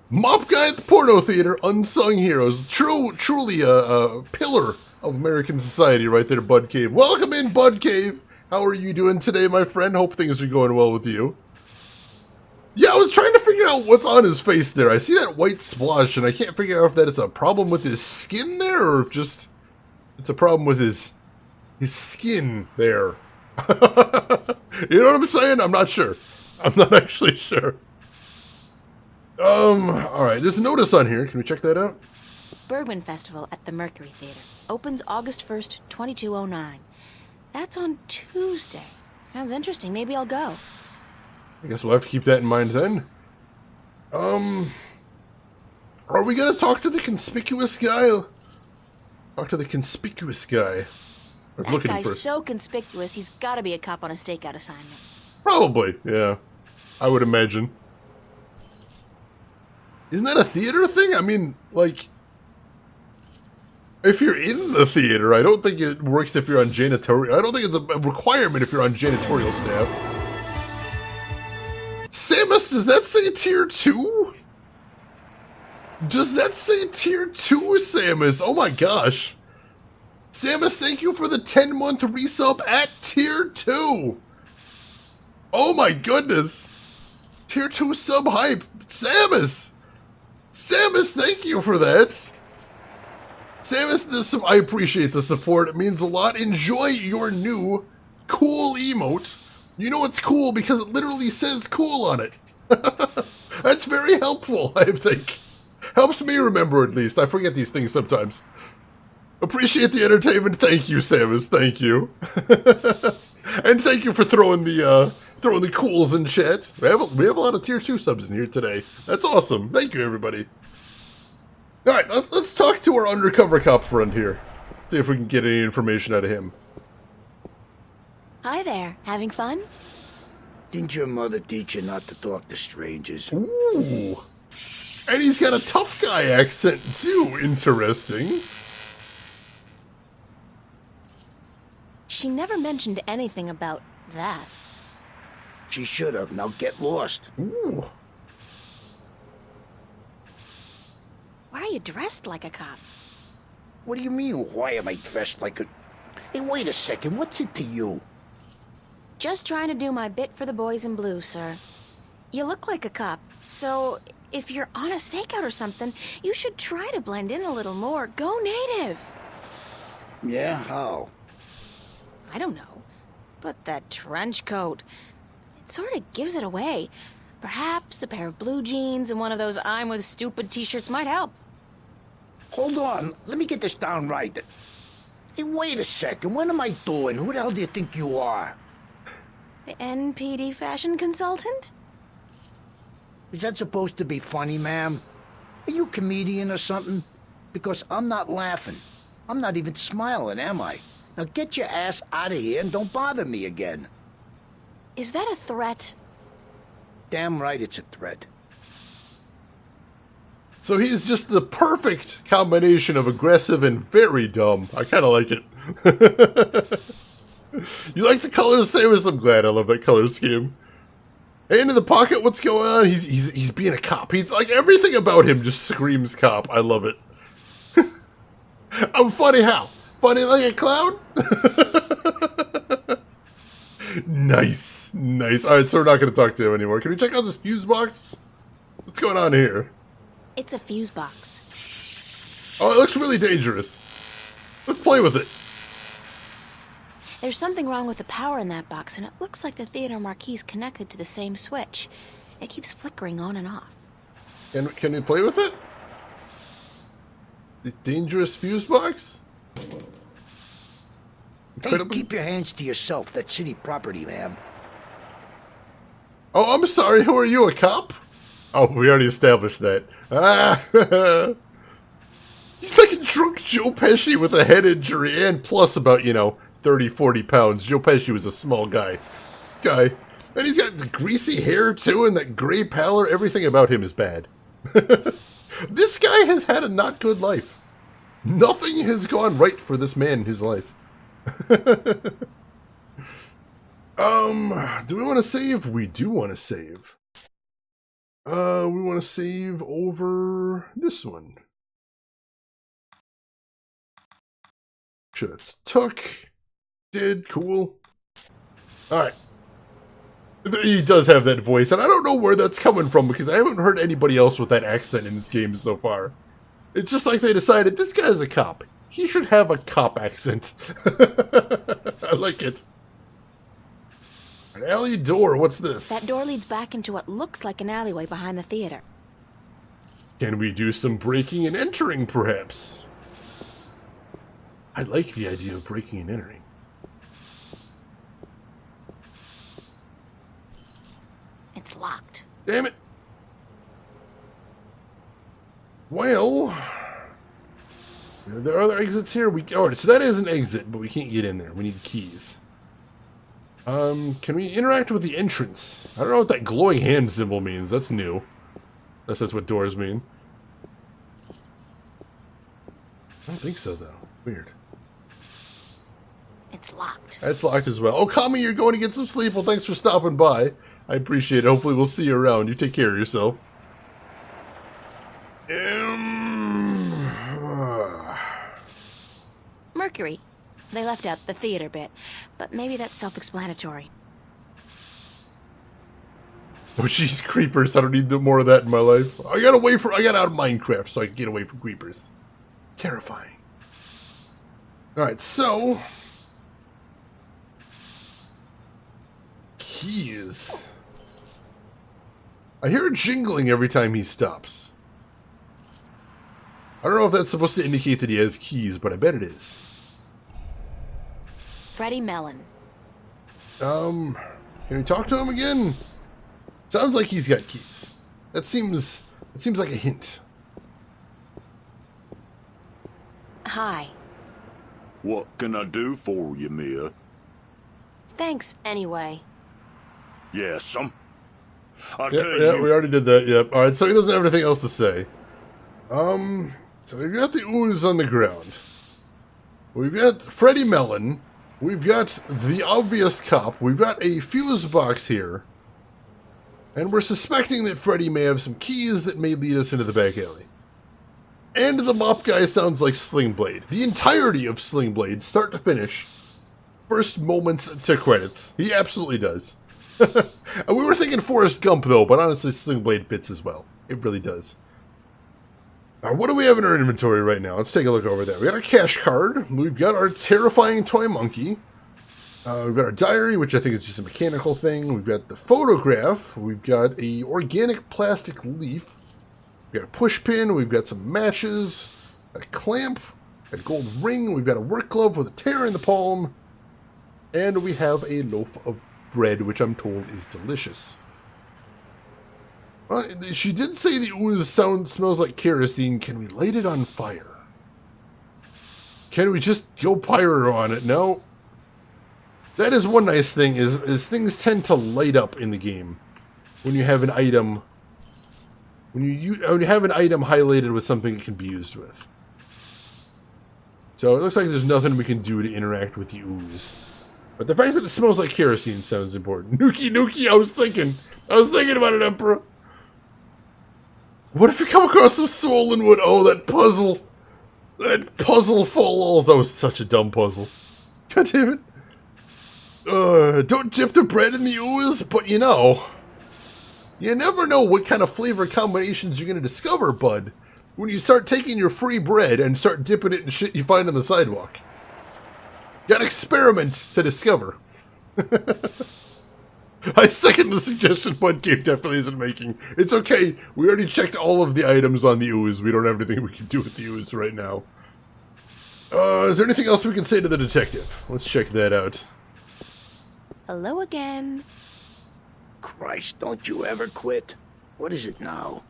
Mop Guy at the Porno Theater, unsung heroes. Truly a pillar of American society right there, Bud Cave. Welcome in, Bud Cave. How are you doing today, my friend? Hope things are going well with you. Yeah, I was trying to figure out what's on his face there. I see that white splotch, and I can't figure out if that is a problem with his skin there, or if just it's a problem with his skin there. You know what I'm saying? I'm not sure. I'm not actually sure. Alright, there's a notice on here. Can we check that out? Bergman Festival at the Mercury Theater. Opens August 1st, 2209. That's on Tuesday. Sounds interesting. Maybe I'll go. I guess we'll have to keep that in mind then. Are we gonna talk to the conspicuous guy? Talk to the conspicuous guy. That guy's so conspicuous, he's gotta be a cop on a stakeout assignment. Probably, yeah. I would imagine. Isn't that a theater thing? I mean, like, if you're in the theater, I don't think it works if you're on janitorial. I don't think it's a requirement if you're on janitorial staff. Samus, does that say tier 2? Does that say tier 2, Samus? Oh my gosh. Samus, thank you for the 10-month resub at tier 2. Oh my goodness. Tier 2 sub hype. Samus! Samus, thank you for that. Samus, I appreciate the support. It means a lot. Enjoy your new cool emote. You know it's cool because it literally says cool on it. That's very helpful, I think. Helps me remember, at least. I forget these things sometimes. Appreciate the entertainment. Thank you, Samus. Thank you. And thank you for throwing the cools in chat. We have a lot of tier 2 subs in here today. That's awesome. Thank you, everybody. Alright, let's talk to our undercover cop friend here. See if we can get any information out of him. Hi there. Having fun? Didn't your mother teach you not to talk to strangers? Ooh. And he's got a tough guy accent, too. Interesting. She never mentioned anything about that. She should have. Now get lost. Ooh. you dressed like a cop? What do you mean, why am I dressed like a... Hey, wait a second, what's it to you? Just trying to do my bit for the boys in blue, sir. You look like a cop, so if you're on a stakeout or something, you should try to blend in a little more. Go native. Yeah, how? I don't know, but that trench coat, it sort of gives it away. Perhaps a pair of blue jeans and one of those I'm with stupid t-shirts might help. Hold on, let me get this down right. Hey, wait a second, what am I doing? Who the hell do you think you are? The NPD fashion consultant? Is that supposed to be funny, ma'am? Are you a comedian or something? Because I'm not laughing. I'm not even smiling, am I? Now get your ass out of here and don't bother me again. Is that a threat? Damn right it's a threat. So he's just the perfect combination of aggressive and very dumb. I kind of like it. You like the colors, Samus? I'm glad. I love that color scheme. Hand in the pocket, what's going on? He's being a cop. He's like, everything about him just screams cop. I love it. I'm funny how? Funny like a clown? Nice. Nice. Alright, so we're not going to talk to him anymore. Can we check out this fuse box? What's going on here? It's a fuse box. Oh, it looks really dangerous. Let's play with it. There's something wrong with the power in that box, and it looks like the theater marquee's connected to the same switch. It keeps flickering on and off. Can we play with it? The dangerous fuse box? Hey, keep your hands to yourself. That's city property, ma'am. Oh, I'm sorry. Who are you, a cop? Oh, we already established that. Ah! He's like a drunk Joe Pesci with a head injury and plus about, 30, 40 pounds. Joe Pesci was a small guy. And he's got the greasy hair, too, and that gray pallor. Everything about him is bad. This guy has had a not good life. Nothing has gone right for this man in his life. Do we want to save? We do want to save. We want to save over this one. Sure, that's took. Did. Cool. Alright. He does have that voice, and I don't know where that's coming from because I haven't heard anybody else with that accent in this game so far. It's just like they decided, this guy's a cop. He should have a cop accent. I like it. An alley door, what's this? That door leads back into what looks like an alleyway behind the theater. Can we do some breaking and entering, perhaps? I like the idea of breaking and entering. It's locked. Damn it. Well, there are other exits here. Oh, so that is an exit, but we can't get in there. We need keys. Can we interact with the entrance? I don't know what that glowing hand symbol means. That's new. Unless that's what doors mean. I don't think so, though. Weird. It's locked. That's locked as well. Oh, Kami, you're going to get some sleep. Well, thanks for stopping by. I appreciate it. Hopefully we'll see you around. You take care of yourself. Mercury. They left out the theater bit, but maybe that's self-explanatory. Oh, jeez, creepers. I don't need no more of that in my life. I got out of Minecraft so I can get away from creepers. Terrifying. Alright, so... keys. I hear it jingling every time he stops. I don't know if that's supposed to indicate that he has keys, but I bet it is. Freddie Mellon. Can we talk to him again? Sounds like he's got keys. That seems like a hint. Hi. What can I do for you, Mia? Thanks, anyway. Yes'm. I Yeah, tell you. we already did that, yep. Alright, so he doesn't have anything else to say. So we've got the ooze on the ground. We've got Freddie Mellon. We've got the obvious cop. We've got a fuse box here. And we're suspecting that Freddie may have some keys that may lead us into the back alley. And the mop guy sounds like Sling Blade. The entirety of Sling Blade, start to finish. First moments to credits. He absolutely does. And we were thinking Forrest Gump, though, but honestly, Sling Blade fits as well. It really does. What do we have in our inventory right now? Let's take a look over there. We got our cash card. We've got our terrifying toy monkey. We've got our diary, which I think is just a mechanical thing. We've got the photograph. We've got a organic plastic leaf. We've got a push pin. We've got some matches. A clamp. A gold ring. We've got a work glove with a tear in the palm. And we have a loaf of bread, which I'm told is delicious. She did say the ooze smells like kerosene. Can we light it on fire? Can we just go pyro on it? No. That is one nice thing, is things tend to light up in the game when you have an item. When you have an item highlighted with something it can be used with. So it looks like there's nothing we can do to interact with the ooze. But the fact that it smells like kerosene sounds important. Nuki Nuki, I was thinking about it, Emperor. What if you come across some swollen wood? Oh, that puzzle. That puzzle falls. That was such a dumb puzzle. God damn it. Don't dip the bread in the ooze, but you never know what kind of flavor combinations you're going to discover, bud, when you start taking your free bread and start dipping it in shit you find on the sidewalk. Got experiments to discover. I second the suggestion Bud Cave definitely isn't making. It's okay, we already checked all of the items on the ooze. We don't have anything we can do with the ooze right now. Is there anything else we can say to the detective? Let's check that out. Hello again. Christ, don't you ever quit. What is it now?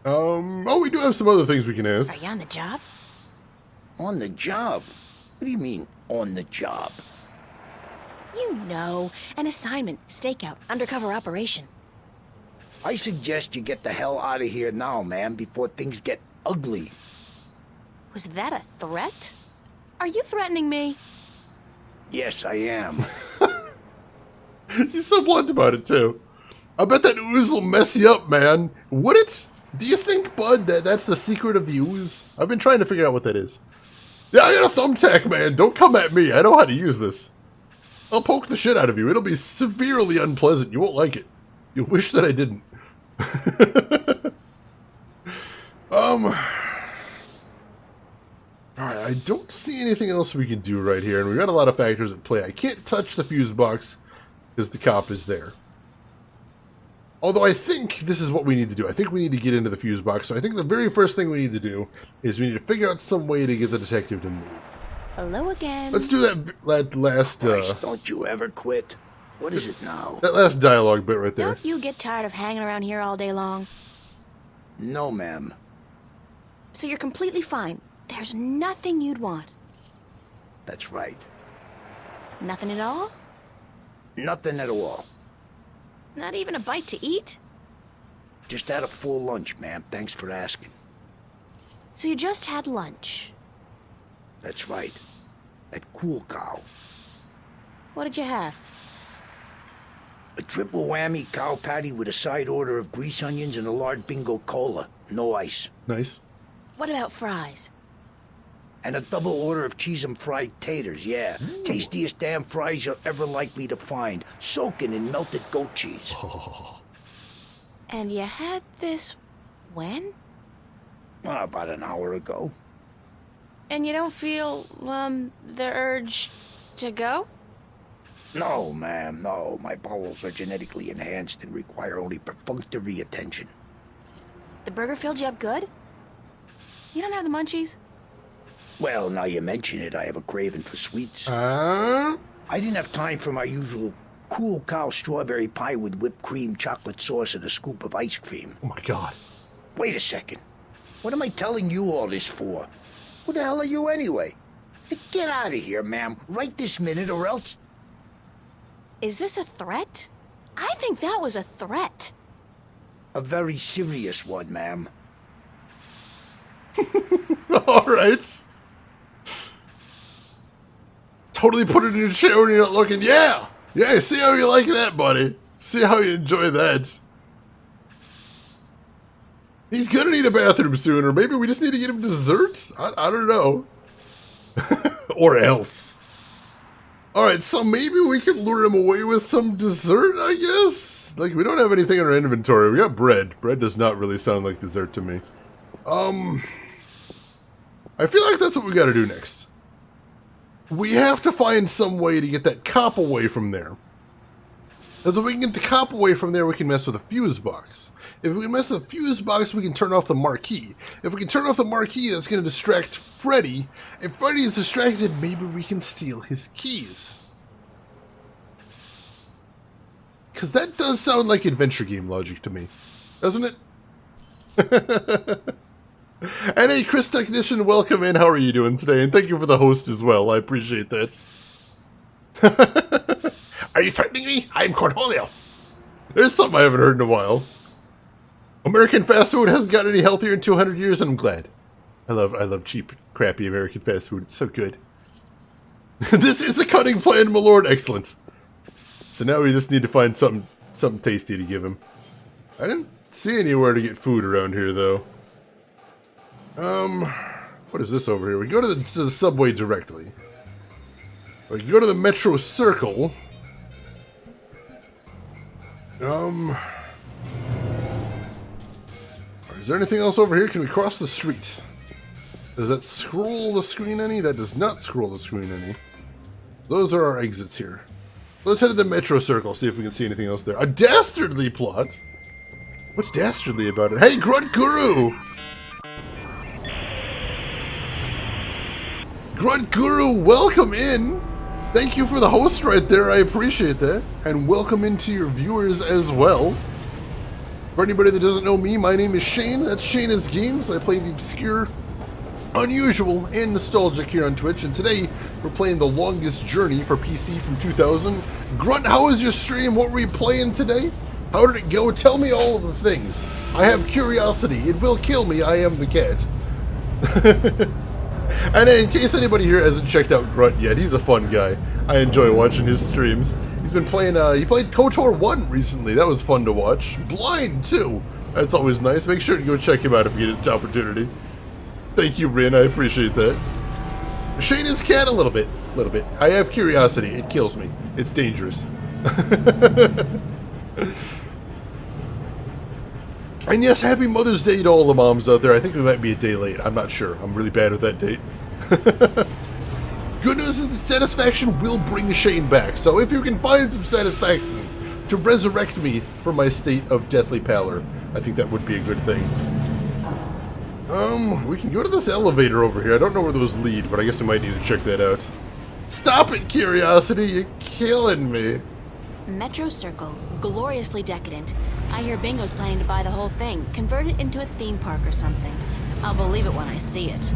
Oh, we do have some other things we can ask. Are you on the job? On the job? What do you mean, on the job? You know, an assignment, stakeout, undercover operation. I suggest you get the hell out of here now, man, before things get ugly. Was that a threat? Are you threatening me? Yes, I am. He's so blunt about it, too. I bet that ooze will mess you up, man. Would it? Do you think, Bud, that's the secret of the ooze? I've been trying to figure out what that is. Yeah, I got a thumbtack, man. Don't come at me. I know how to use this. I'll poke the shit out of you. It'll be severely unpleasant. You won't like it. You'll wish that I didn't. Alright, I don't see anything else we can do right here, and we've got a lot of factors at play. I can't touch the fuse box because the cop is there. Although I think this is what we need to do. I think we need to get into the fuse box, so I think the very first thing we need to do is we need to figure out some way to get the detective to move. Hello again. Let's do that last, Christ, don't you ever quit. What is it now? That last dialogue bit right there. Don't you get tired of hanging around here all day long? No, ma'am. So you're completely fine. There's nothing you'd want. That's right. Nothing at all? Nothing at all. Not even a bite to eat? Just had a full lunch, ma'am. Thanks for asking. So you just had lunch? That's right. At Cool Cow. What did you have? A triple whammy cow patty with a side order of grease onions and a large bingo cola. No ice. Nice. What about fries? And a double order of cheese and fried taters, yeah. Ooh. Tastiest damn fries you're ever likely to find. Soaking in melted goat cheese. Oh. And you had this when? About an hour ago. And you don't feel, the urge to go? No, ma'am, no. My bowels are genetically enhanced and require only perfunctory attention. The burger filled you up good? You don't have the munchies? Well, now you mention it, I have a craving for sweets. I didn't have time for my usual Cool Cow strawberry pie with whipped cream, chocolate sauce, and a scoop of ice cream. Oh my god. Wait a second. What am I telling you all this for? Who the hell are you anyway? Get out of here, ma'am. Right this minute or else... Is this a threat? I think that was a threat. A very serious one, ma'am. Alright. Totally put it in your chair when you're not looking. Yeah! Yeah, see how you like that, buddy. See how you enjoy that. He's gonna need a bathroom soon, or maybe we just need to get him dessert? I don't know. Or else. Alright, so maybe we can lure him away with some dessert, I guess? Like, we don't have anything in our inventory. We got bread. Bread does not really sound like dessert to me. I feel like that's what we gotta do next. We have to find some way to get that cop away from there. Because if we can get the cop away from there, we can mess with the fuse box. If we can mess with the fuse box, we can turn off the marquee. If we can turn off the marquee, that's going to distract Freddy. If Freddy is distracted, maybe we can steal his keys. Because that does sound like adventure game logic to me. Doesn't it? And hey, Chris Technician, welcome in. How are you doing today? And thank you for the host as well. I appreciate that. Are you threatening me? I'm Cornholio. There's something I haven't heard in a while. American fast food hasn't gotten any healthier in 200 years, and I'm glad. I love cheap, crappy American fast food. It's so good. This is a cunning plan, my lord. Excellent. So now we just need to find something tasty to give him. I didn't see anywhere to get food around here, though. What is this over here? We go to the subway directly. We can go to the Metro Circle. Is there anything else over here? Can we cross the streets? Does that scroll the screen any? That does not scroll the screen any. Those are our exits here. Let's head to the Metro Circle, see if we can see anything else there. A dastardly plot? What's dastardly about it? Hey, Grunt Guru! Grunt Guru, welcome in! Thank you for the host right there, I appreciate that. And welcome into your viewers as well. For anybody that doesn't know me, my name is Shane. That's Shane is Games. I play the obscure, unusual, and nostalgic here on Twitch. And today, we're playing The Longest Journey for PC from 2000. Grunt, how was your stream? What were you playing today? How did it go? Tell me all of the things. I have curiosity. It will kill me. I am the cat. And in case anybody here hasn't checked out Grunt yet, he's a fun guy. I enjoy watching his streams. He's been playing, he played KOTOR 1 recently. That was fun to watch. Blind, too. That's always nice. Make sure to go check him out if you get an opportunity. Thank you, Rin. I appreciate that. Shane is cat a little bit. I have curiosity. It kills me. It's dangerous. And yes, happy Mother's Day to all the moms out there. I think we might be a day late. I'm not sure. I'm really bad with that date. Good news is the satisfaction will bring Shane back. So if you can find some satisfaction to resurrect me from my state of deathly pallor, I think that would be a good thing. We can go to this elevator over here. I don't know where those lead, but I guess we might need to check that out. Stop it, Curiosity. You're killing me. Metro Circle, gloriously decadent. I hear Bingo's planning to buy the whole thing, convert it into a theme park or something. I'll believe it when I see it.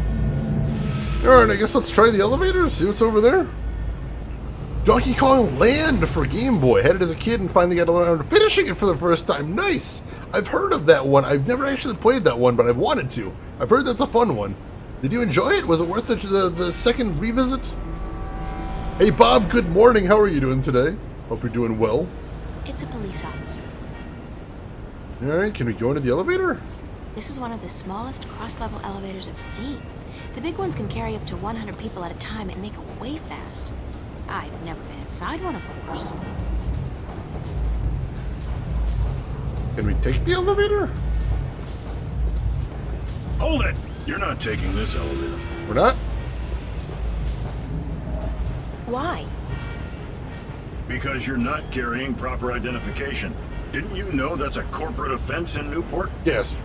Alright, I guess let's try the elevator, see what's over there. Donkey Kong Land for Game Boy. Had it as a kid and finally got around to finishing it for the first time. Nice! I've heard of that one. I've never actually played that one, but I've wanted to. I've heard that's a fun one. Did you enjoy it? Was it worth the second revisit? Hey Bob, good morning. How are you doing today? Hope you're doing well. It's a police officer. Alright, can we go into the elevator? This is one of the smallest cross-level elevators I've seen. The big ones can carry up to 100 people at a time and make it way fast. I've never been inside one, of course. Can we take the elevator? Hold it! You're not taking this elevator. We're not? Why? Because you're not carrying proper identification. Didn't you know that's a corporate offense in Newport? Yes.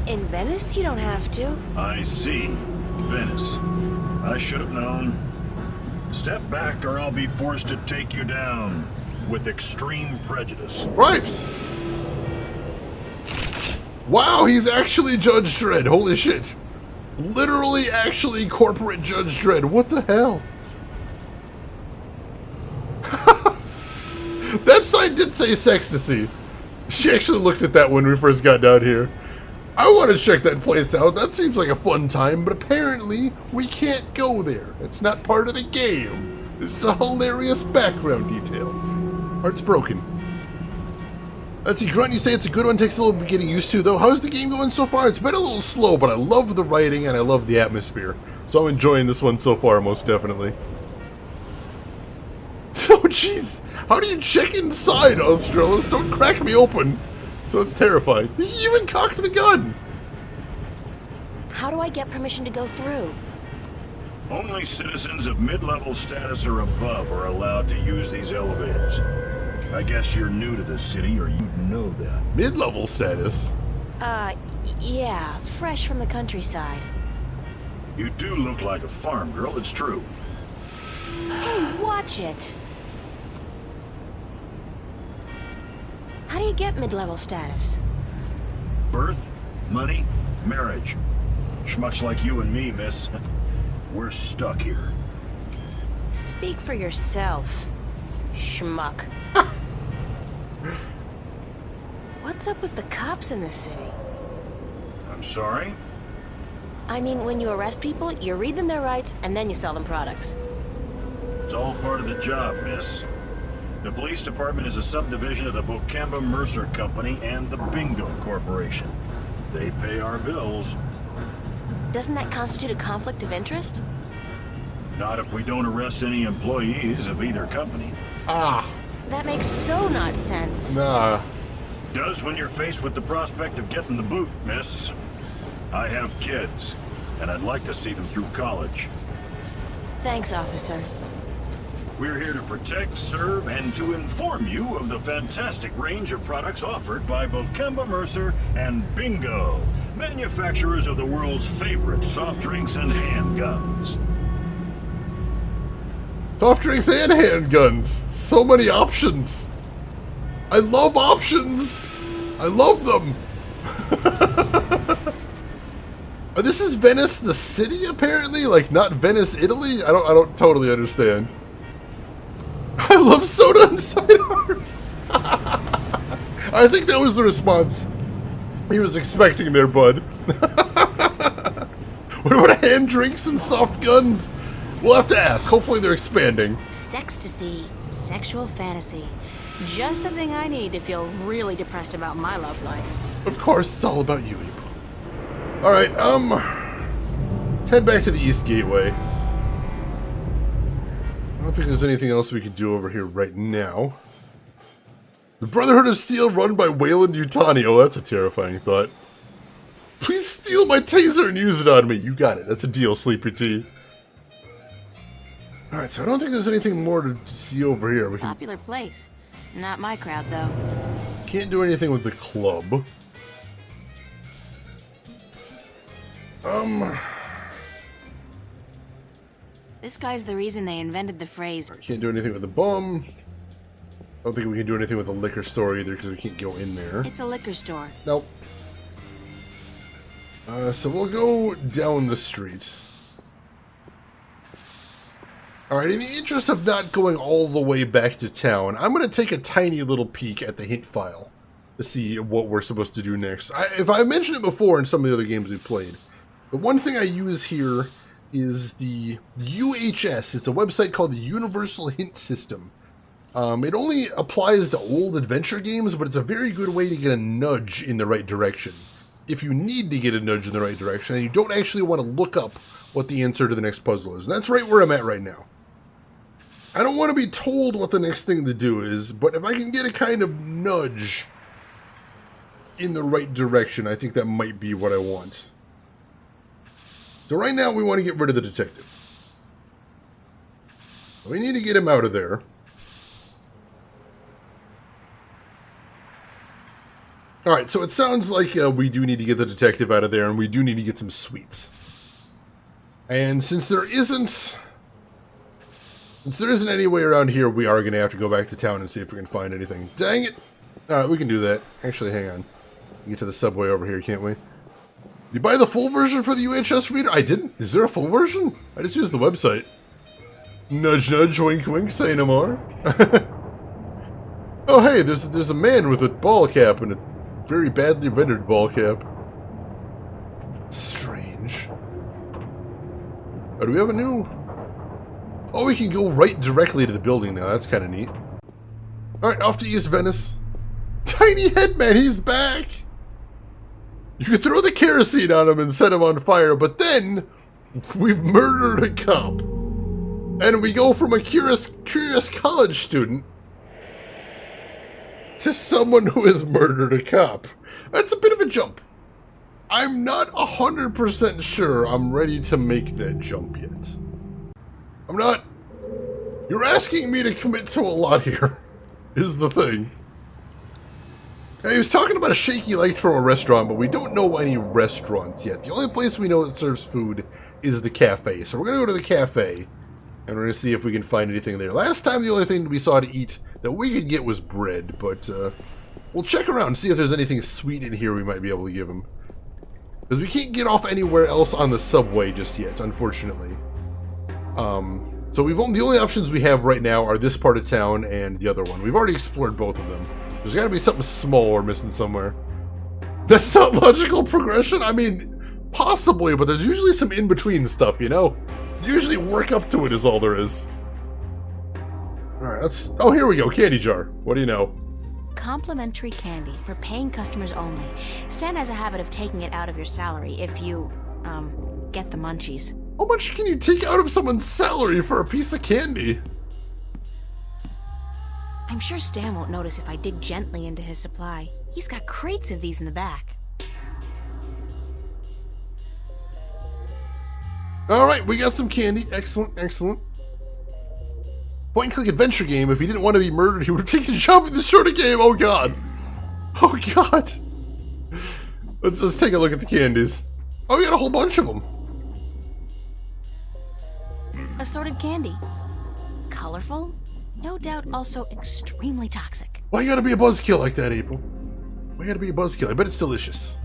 In Venice, you don't have to. I see. Venice. I should have known. Step back or I'll be forced to take you down with extreme prejudice. Ripes! Wow, he's actually Judge Dredd. Holy shit. Literally actually corporate Judge Dredd. What the hell? That sign did say Sextasy. She actually looked at that when we first got down here. I want to check that place out. That seems like a fun time, but apparently we can't go there. It's not part of the game. This is a hilarious background detail. Heart's broken. Let's see, Grunt, you say it's a good one, takes a little bit getting used to, though. How's the game going so far? It's been a little slow, but I love the writing and I love the atmosphere. So I'm enjoying this one so far, most definitely. Oh, jeez. How do you check inside, Australis? Don't crack me open. So it's terrifying. He even cocked the gun. How do I get permission to go through? Only citizens of mid-level status or above are allowed to use these elevators. I guess you're new to this city, or you'd know that. Mid-level status? Yeah, fresh from the countryside. You do look like a farm girl, it's true. Hey, watch it! How do you get mid-level status? Birth, money, marriage. Schmucks like you and me, miss. We're stuck here. Speak for yourself, schmuck. What's up with the cops in this city? I'm sorry? I mean, when you arrest people, you read them their rights, and then you sell them products. It's all part of the job, miss. The police department is a subdivision of the Bocamba Mercer Company and the Bingo Corporation. They pay our bills. Doesn't that constitute a conflict of interest? Not if we don't arrest any employees of either company. Ah. That makes so not sense. Nah. Does when you're faced with the prospect of getting the boot, miss. I have kids, and I'd like to see them through college. Thanks, officer. We're here to protect, serve, and to inform you of the fantastic range of products offered by Bocamba Mercer and Bingo, manufacturers of the world's favorite soft drinks and handguns. Soft drinks and handguns. So many options. I love options. I love them. This is Venice, the city, apparently? Like, not Venice, Italy? I don't totally understand. I love soda and siders. I think that was the response he was expecting there, bud. What about hand drinks and soft guns? We'll have to ask. Hopefully they're expanding. Sextasy, sexual fantasy. Just the thing I need to feel really depressed about my love life. Of course, it's all about you, April. Alright, let's head back to the East Gateway. I don't think there's anything else we can do over here right now. The Brotherhood of Steel run by Wayland Yutani. Oh, that's a terrifying thought. Please steal my taser and use it on me. You got it. That's a deal, Sleepy T. Alright, so I don't think there's anything more to see over here. We can... Popular place. Not my crowd, though. Can't do anything with the club. This guy's the reason they invented the phrase. Can't do anything with the bum. I don't think we can do anything with the liquor store either because we can't go in there. It's a liquor store. Nope. So we'll go down the street. Alright, in the interest of not going all the way back to town, I'm going to take a tiny little peek at the hint file to see what we're supposed to do next. If I mentioned it before in some of the other games we played, the one thing I use here is the UHS. It's a website called the Universal Hint System. It only applies to old adventure games, but it's a very good way to get a nudge in the right direction. If you need to get a nudge in the right direction, and you don't actually want to look up what the answer to the next puzzle is. And that's right where I'm at right now. I don't want to be told what the next thing to do is, but if I can get a kind of nudge in the right direction, I think that might be what I want. So right now we want to get rid of the detective. We need to get him out of there. Alright, so it sounds like we do need to get the detective out of there, and we do need to get some sweets. And since there isn't any way around here, we are going to have to go back to town and see if we can find anything. Dang it! Alright, we can do that. Actually, hang on. We get to the subway over here, can't we? You buy the full version for the UHS reader? I didn't. Is there a full version? I just used the website. Nudge, nudge, wink, wink, say no more. Oh, hey, there's a man with a ball cap and a very badly rendered ball cap. Strange. Oh, do we have a new... Oh, we can go right directly to the building now. That's kind of neat. Alright, off to East Venice. Tiny Headman, he's back! You could throw the kerosene on him and set him on fire, but then we've murdered a cop. And we go from a curious college student to someone who has murdered a cop. That's a bit of a jump. I'm not 100% sure I'm ready to make that jump yet. I'm not... You're asking me to commit to a lot here, is the thing. Now, he was talking about a shake he liked from a restaurant, but we don't know any restaurants yet. The only place we know that serves food is the cafe. So we're going to go to the cafe, and we're going to see if we can find anything there. Last time, the only thing we saw to eat that we could get was bread, but we'll check around and see if there's anything sweet in here we might be able to give him. Because we can't get off anywhere else on the subway just yet, unfortunately. So the only options we have right now are this part of town and the other one. We've already explored both of them. There's got to be something small we're missing somewhere. That's not logical progression? I mean, possibly, but there's usually some in-between stuff, you know? Usually work up to it is all there is. Alright, let's... Oh, here we go. Candy jar. What do you know? Complimentary candy for paying customers only. Stan has a habit of taking it out of your salary if you, get the munchies. How much can you take out of someone's salary for a piece of candy? I'm sure Stan won't notice if I dig gently into his supply. He's got crates of these in the back. Alright, we got some candy. Excellent, excellent. Point-and-click adventure game. If he didn't want to be murdered, he would have taken a job in this sort of game. Oh, God. Oh, God. Let's take a look at the candies. Oh, we got a whole bunch of them. Assorted candy. Colorful. No doubt also extremely toxic. Why you gotta be a buzzkill like that, April? Why you gotta be a buzzkill? I bet it's delicious.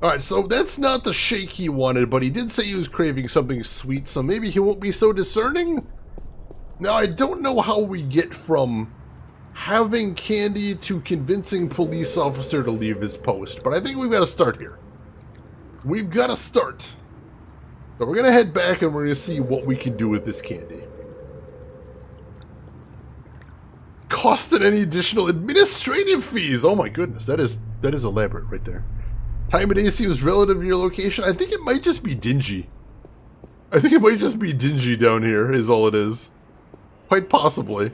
Alright, so that's not the shake he wanted, but he did say he was craving something sweet, so maybe he won't be so discerning? Now, I don't know how we get from having candy to convincing police officer to leave his post, but I think we've got to start here. We've got to start. So we're going to head back and we're going to see what we can do with this candy. Costing any additional administrative fees. Oh my goodness, that is elaborate right there. Time of day seems relative to your location. I think it might just be dingy. I think it might just be dingy down here is all it is. Quite possibly.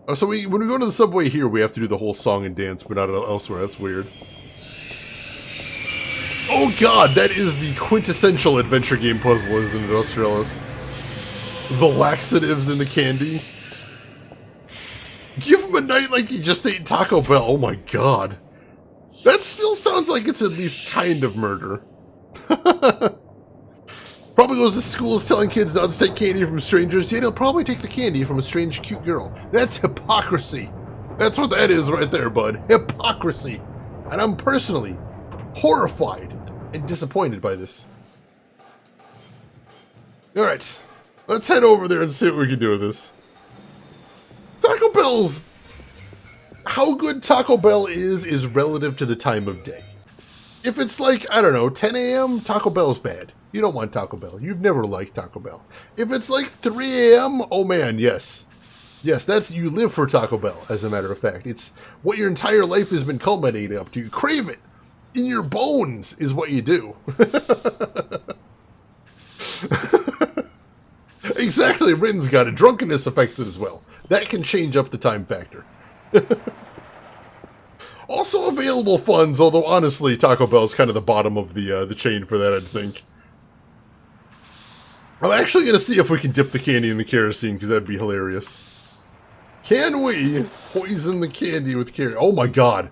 Oh, so when we go to the subway here, we have to do the whole song and dance, but not elsewhere. That's weird. Oh god, that is the quintessential adventure game puzzle, isn't it, Australis? The laxatives in the candy. Give him a night like he just ate Taco Bell. Oh my god. That still sounds like it's at least kind of murder. Probably goes to schools telling kids not to take candy from strangers, yet he'll probably take the candy from a strange, cute girl. That's hypocrisy. That's what that is right there, bud. Hypocrisy. And I'm personally horrified and disappointed by this. Alright. Let's head over there and see what we can do with this. Taco Bell's... How good Taco Bell is relative to the time of day. If it's like, I don't know, 10 a.m., Taco Bell's bad. You don't want Taco Bell. You've never liked Taco Bell. If it's like 3 a.m., oh man, yes. Yes, that's, you live for Taco Bell, as a matter of fact. It's what your entire life has been culminating up to. You crave it. In your bones is what you do. Exactly, Rin's got it. Drunkenness affects it as well. That can change up the time factor. Also available funds, although honestly, Taco Bell's kind of the bottom of the chain for that, I'd think. I'm actually going to see if we can dip the candy in the kerosene, because that'd be hilarious. Can we poison the candy with kerosene? Oh my god.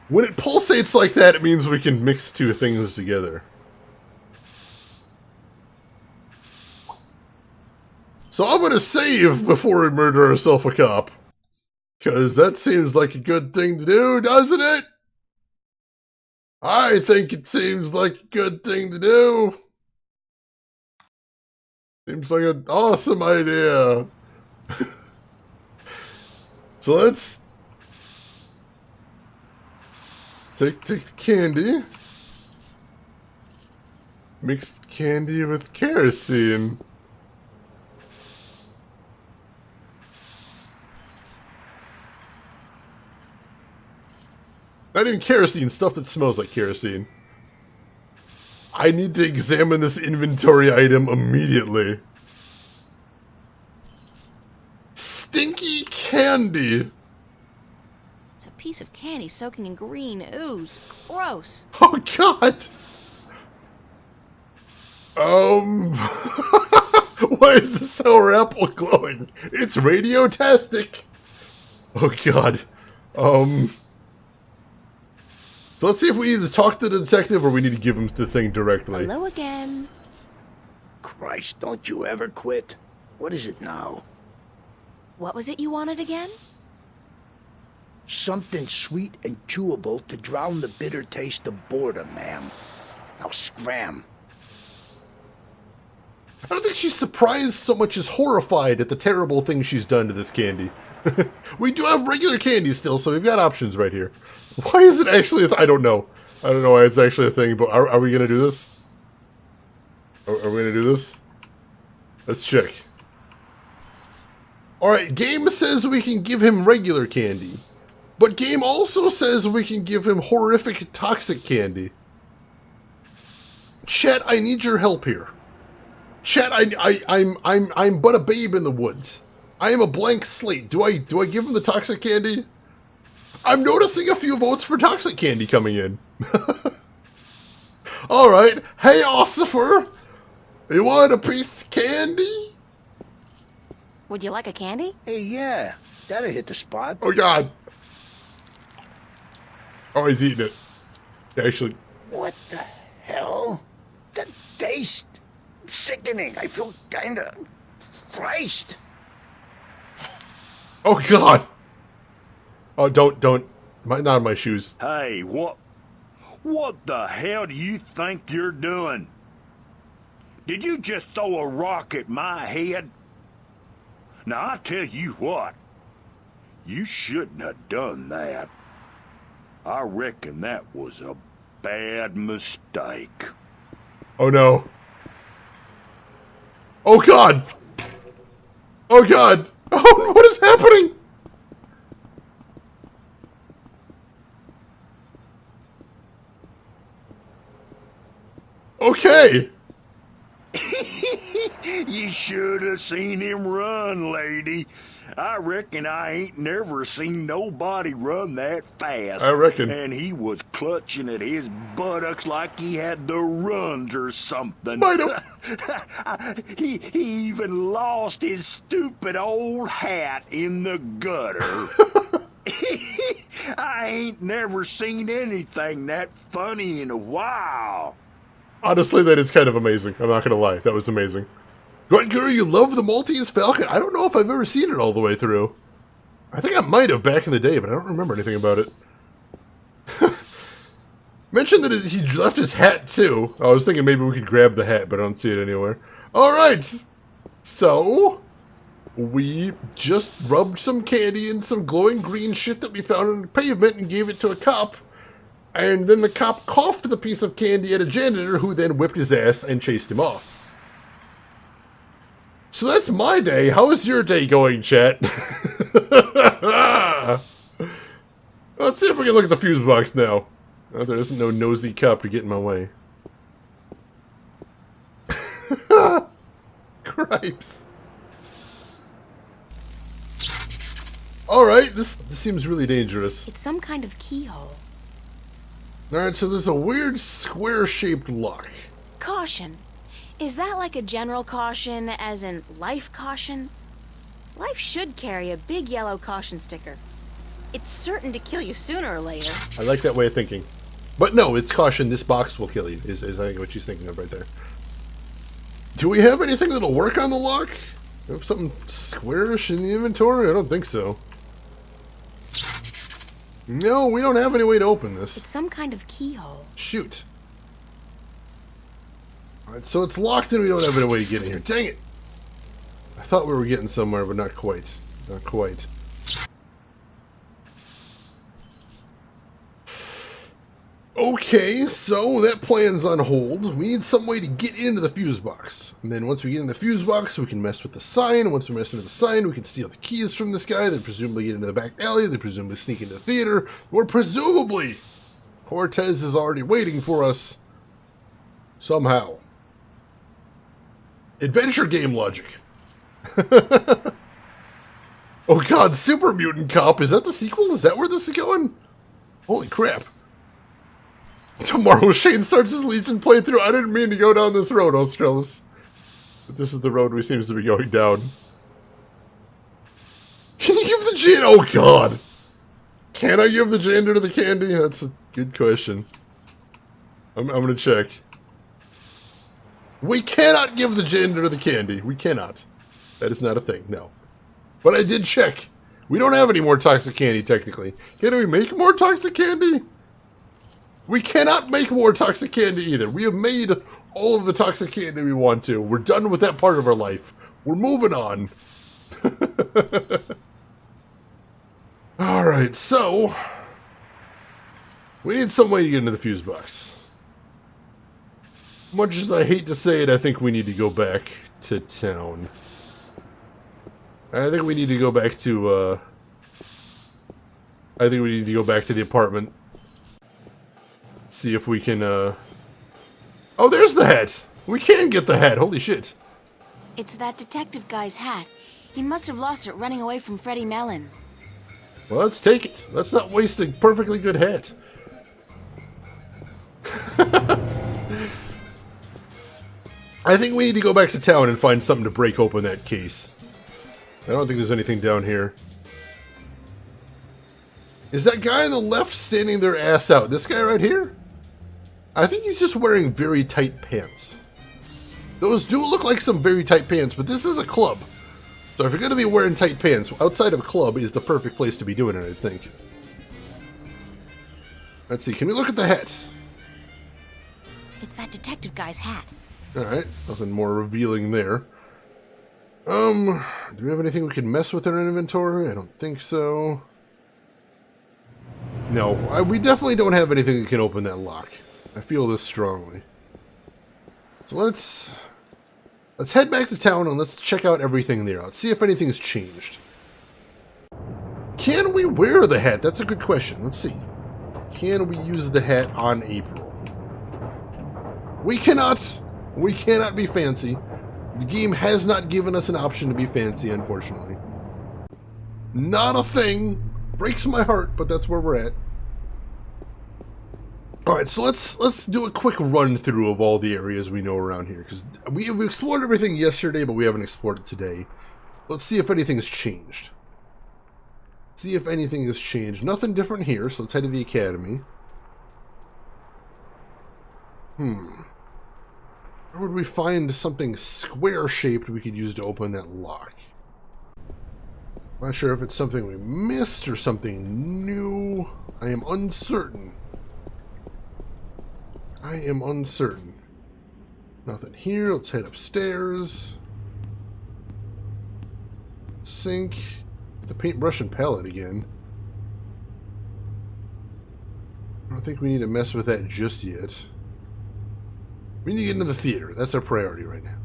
When it pulsates like that, it means we can mix two things together. So I'm going to save before we murder ourselves a cop. Because that seems like a good thing to do, doesn't it? I think it seems like a good thing to do. Seems like an awesome idea. So let's take the candy. Mixed candy with kerosene. Not even kerosene, stuff that smells like kerosene. I need to examine this inventory item immediately. Stinky candy. It's a piece of candy soaking in green ooze. Gross. Oh, God. Why is the sour apple glowing? It's radiotastic. Oh, God. So let's see if we either talk to the detective or we need to give him the thing directly. Hello again. Christ, don't you ever quit. What is it now? What was it you wanted again? Something sweet and chewable to drown the bitter taste of boredom, ma'am. Now scram. I don't think she's surprised so much as horrified at the terrible things she's done to this candy. We do have regular candy still, so we've got options right here. Why is it actually I don't know. I don't know why it's actually a thing, but are we going to do this? Are we going to do this? Let's check. Alright, game says we can give him regular candy. But game also says we can give him horrific toxic candy. Chet, I need your help here. Chet, I'm but a babe in the woods. I am a blank slate. Do I give him the toxic candy? I'm noticing a few votes for toxic candy coming in. Alright. Hey, Ossifer. You want a piece of candy? Would you like a candy? Hey, yeah. That'll hit the spot. Oh, God. Oh, he's eating it. Actually. What the hell? The taste. Sickening. I feel kinda... Christ. Oh, God. Oh, don't. Not in my shoes. Hey, what the hell do you think you're doing? Did you just throw a rock at my head? Now, I tell you what. You shouldn't have done that. I reckon that was a bad mistake. Oh, no. Oh, God. Oh, God. Oh, what is happening? Okay. You should have seen him run, lady. I reckon I ain't never seen nobody run that fast. I reckon. And he was clutching at his buttocks like he had the runs or something. Might have. He even lost his stupid old hat in the gutter. I ain't never seen anything that funny in a while. Honestly, that is kind of amazing. I'm not going to lie. That was amazing. Guru, you love the Maltese Falcon? I don't know if I've ever seen it all the way through. I think I might have back in the day, but I don't remember anything about it. Mentioned that he left his hat, too. I was thinking maybe we could grab the hat, but I don't see it anywhere. Alright. So, we just rubbed some candy in some glowing green shit that we found on the pavement and gave it to a cop. And then the cop coughed the piece of candy at a janitor who then whipped his ass and chased him off. So that's my day. How is your day going, chat? Let's see if we can look at the fuse box now. Oh, there isn't no nosy cop to get in my way. Cripes. Alright, this seems really dangerous. It's some kind of keyhole. Alright, so there's a weird square-shaped lock. Caution. Is that like a general caution, as in life caution? Life should carry a big yellow caution sticker. It's certain to kill you sooner or later. I like that way of thinking. But no, it's caution, this box will kill you, is I think what she's thinking of right there. Do we have anything that'll work on the lock? Do we have something squarish in the inventory? I don't think so. No, we don't have any way to open this. It's some kind of keyhole. Shoot. Alright, so it's locked and we don't have any way to get in here. Dang it! I thought we were getting somewhere, but not quite. Not quite. Okay, so that plan's on hold. We need some way to get into the fuse box. And then once we get in the fuse box, we can mess with the sign. Once we mess into the sign, we can steal the keys from this guy, then presumably get into the back alley, then presumably sneak into the theater, or presumably Cortez is already waiting for us somehow. Adventure game logic. Oh god, Super Mutant Cop, is that the sequel? Is that where this is going? Holy crap. Tomorrow Shane starts his Legion playthrough. I didn't mean to go down this road, Australis. But this is the road we seem to be going down. Can you give the janitor... Oh, God. Can I give the janitor the candy? That's a good question. I'm going to check. We cannot give the janitor the candy. We cannot. That is not a thing, no. But I did check. We don't have any more toxic candy, technically. Can we make more toxic candy? We cannot make more toxic candy either. We have made all of the toxic candy we want to. We're done with that part of our life. We're moving on. Alright, so... we need some way to get into the fuse box. Much as I hate to say it, I think we need to go back to town. I think we need to go back to, I think we need to go back to the apartment. See if we can, oh, there's the hat! We can get the hat, holy shit. It's that detective guy's hat. He must have lost it running away from Freddie Mellon. Well, let's take it. Let's not waste a perfectly good hat. I think we need to go back to town and find something to break open that case. I don't think there's anything down here. Is that guy on the left standing their ass out? This guy right here? I think he's just wearing very tight pants. Those do look like some very tight pants, but this is a club. So if you're going to be wearing tight pants, outside of a club is the perfect place to be doing it, I think. Let's see, can we look at the hats? It's that detective guy's hat. Alright, nothing more revealing there. Do we have anything we can mess with in our inventory? I don't think so. No, we definitely don't have anything that can open that lock. I feel this strongly. So let's head back to town and let's check out everything there. Let's see if anything's changed. Can we wear the hat? That's a good question. Let's see. Can we use the hat on April? We cannot. We cannot be fancy. The game has not given us an option to be fancy, unfortunately. Not a thing. Breaks my heart, but that's where we're at. Alright, so let's do a quick run through of all the areas we know around here, because we explored everything yesterday, but we haven't explored it today. Let's see if anything's changed. See if anything has changed. Nothing different here, so let's head to the academy. Where would we find something square-shaped we could use to open that lock? Not sure if it's something we missed or something new. I am uncertain. I am uncertain. Nothing here. Let's head upstairs. Sink. The paintbrush and palette again. I don't think we need to mess with that just yet. We need to get into the theater. That's our priority right now.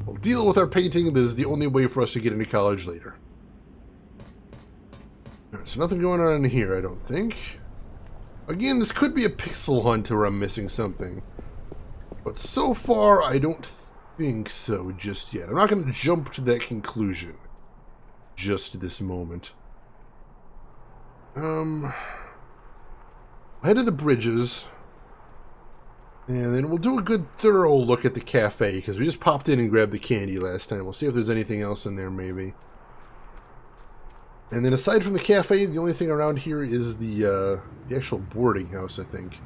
We'll deal with our painting. That is the only way for us to get into college later. Alright, so nothing going on in here, I don't think. Again, this could be a pixel hunt or I'm missing something. But so far, I don't think so just yet. I'm not going to jump to that conclusion just this moment. Head to the bridges. And then we'll do a good thorough look at the cafe, because we just popped in and grabbed the candy last time. We'll see if there's anything else in there, maybe. And then aside from the cafe, the only thing around here is the actual boarding house, I think.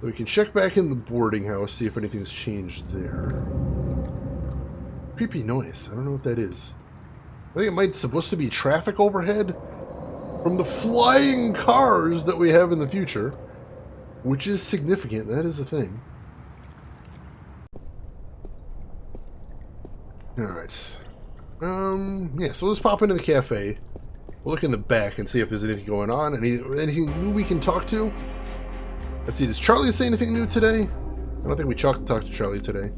So we can check back in the boarding house, see if anything's changed there. Creepy noise. I don't know what that is. I think it might be supposed to be traffic overhead from the flying cars that we have in the future, which is significant. That is a thing. Alright. Yeah, so let's pop into the cafe. We'll look in the back and see if there's anything going on. Anything new we can talk to? Let's see, does Charlie say anything new today? I don't think we talked to Charlie today.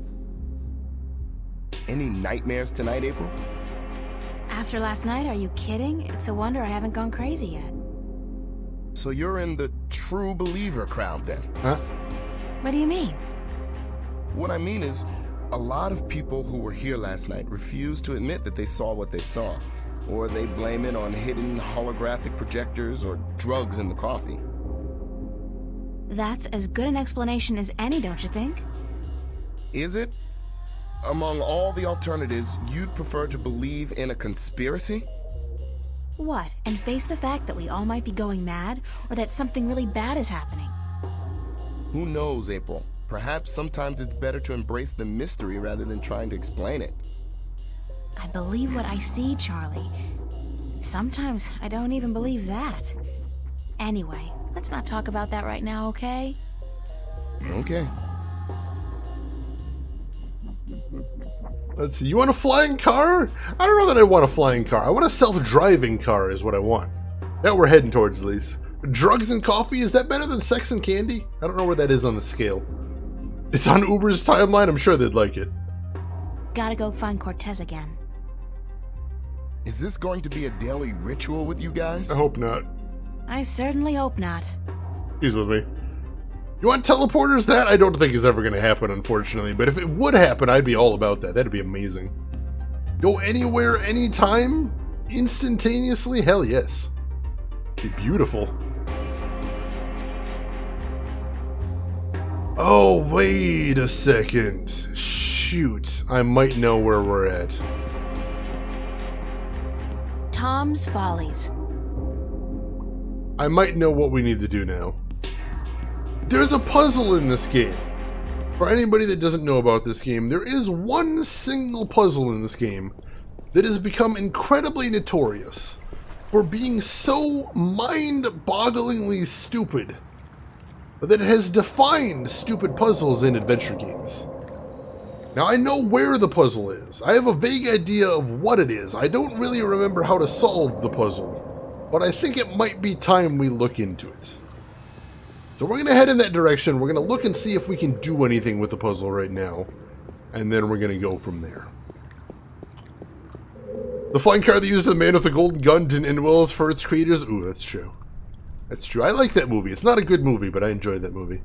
Any nightmares tonight, April? After last night, are you kidding? It's a wonder I haven't gone crazy yet. So you're in the true believer crowd then? Huh? What do you mean? What I mean is, a lot of people who were here last night refuse to admit that they saw what they saw, or they blame it on hidden holographic projectors or drugs in the coffee. That's as good an explanation as any, don't you think? Is it? Among all the alternatives, you'd prefer to believe in a conspiracy? What, and face the fact that we all might be going mad, or that something really bad is happening? Who knows, April? Perhaps sometimes it's better to embrace the mystery rather than trying to explain it. I believe what I see, Charlie. Sometimes I don't even believe that. Anyway, let's not talk about that right now, okay? Okay. Let's see, you want a flying car? I don't know that I want a flying car. I want a self-driving car is what I want. That we're heading towards, at least. Drugs and coffee, is that better than sex and candy? I don't know where that is on the scale. It's on Uber's timeline, I'm sure they'd like it. Gotta go find Cortez again. Is this going to be a daily ritual with you guys? I hope not. I certainly hope not. He's with me. You want teleporters? That I don't think is ever going to happen, unfortunately. But if it would happen, I'd be all about that. That'd be amazing. Go anywhere, anytime? Instantaneously? Hell yes. Be beautiful. Oh, wait a second. Shoot. I might know where we're at. Tom's Follies. I might know what we need to do now. There's a puzzle in this game. For anybody that doesn't know about this game, there is one single puzzle in this game that has become incredibly notorious for being so mind-bogglingly stupid that it has defined stupid puzzles in adventure games. Now, I know where the puzzle is. I have a vague idea of what it is. I don't really remember how to solve the puzzle, but I think it might be time we look into it. So we're going to head in that direction. We're going to look and see if we can do anything with the puzzle right now, and then we're going to go from there. The flying car that used the man with the golden gun didn't end well for its creators. Ooh, that's true. That's true. I like that movie. It's not a good movie, but I enjoyed that movie.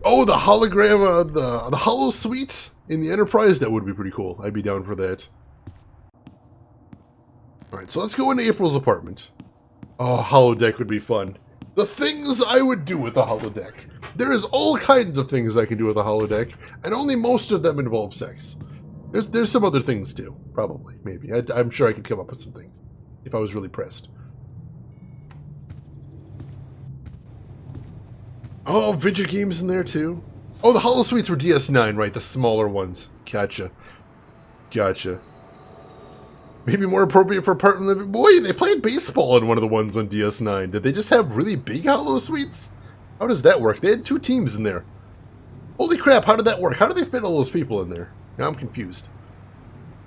Oh, the hologram, the holo suite in the Enterprise? That would be pretty cool. I'd be down for that. Alright, so let's go into April's apartment. Oh, holodeck would be fun. The things I would do with a holodeck. There is all kinds of things I can do with a holodeck, and only most of them involve sex. There's some other things too, probably, maybe. I'm sure I could come up with some things if I was really pressed. Oh, video games in there too. Oh, the holo suites were DS9, right? The smaller ones. Gotcha. Gotcha. Maybe more appropriate for apartment living. Boy, they played baseball in one of the ones on DS9. Did they just have really big holo suites? How does that work? They had 2 teams in there. Holy crap, how did that work? How did they fit all those people in there? Now I'm confused.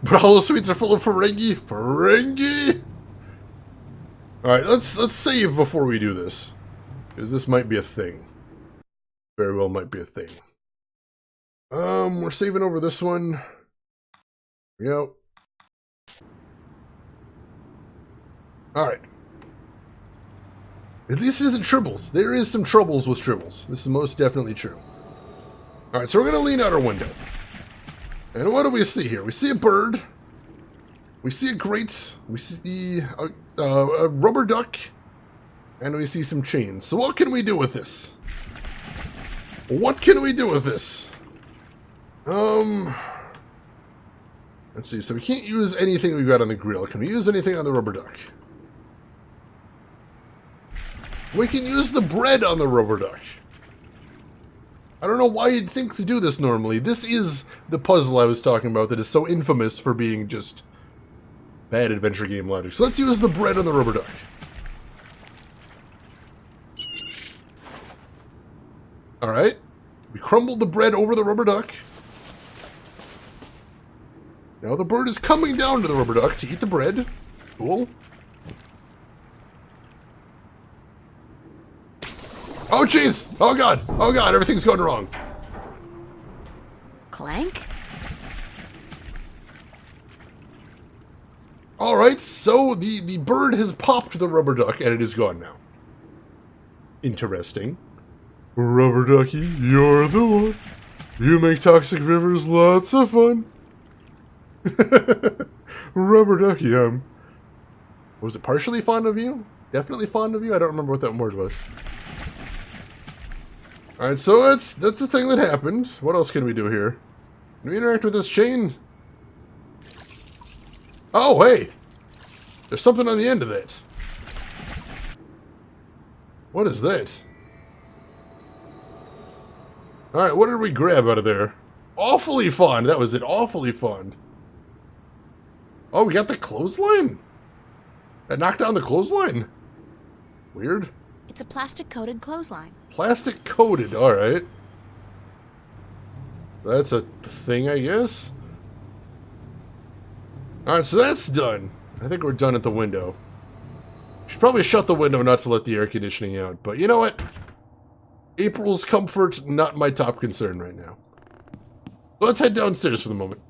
But holo suites are full of Ferengi. Ferengi! Alright, let's save before we do this. Because this might be a thing. Very well might be a thing. We're saving over this one. Yep. Alright. At least it isn't tribbles. There is some troubles with tribbles. This is most definitely true. Alright, so we're going to lean out our window. And what do we see here? We see a bird. We see a grate. We see a rubber duck. And we see some chains. So what can we do with this? What can we do with this? Let's see. So we can't use anything we've got on the grill. Can we use anything on the rubber duck? We can use the bread on the rubber duck. I don't know why you'd think to do this normally. This is the puzzle I was talking about that is so infamous for being just bad adventure game logic. So let's use the bread on the rubber duck. Alright. We crumbled the bread over the rubber duck. Now the bird is coming down to the rubber duck to eat the bread. Cool. Oh, jeez! Oh, God! Oh, God! Everything's going wrong. Clank? Alright, so the bird has popped the rubber duck, and it is gone now. Interesting. Rubber ducky, you're the one. You make toxic rivers lots of fun. Rubber ducky, was it partially fond of you? Definitely fond of you? I don't remember what that word was. Alright, so that's the thing that happened. What else can we do here? Can we interact with this chain? Oh, hey! There's something on the end of that. What is that? Alright, what did we grab out of there? Awfully fond! That was it. Awfully fond. Oh, we got the clothesline? That knocked down the clothesline? Weird. It's a plastic-coated clothesline. Plastic-coated, alright. That's a thing, I guess. Alright, so that's done. I think we're done at the window. Should probably shut the window not to let the air conditioning out, but you know what? April's comfort, not my top concern right now. So let's head downstairs for the moment.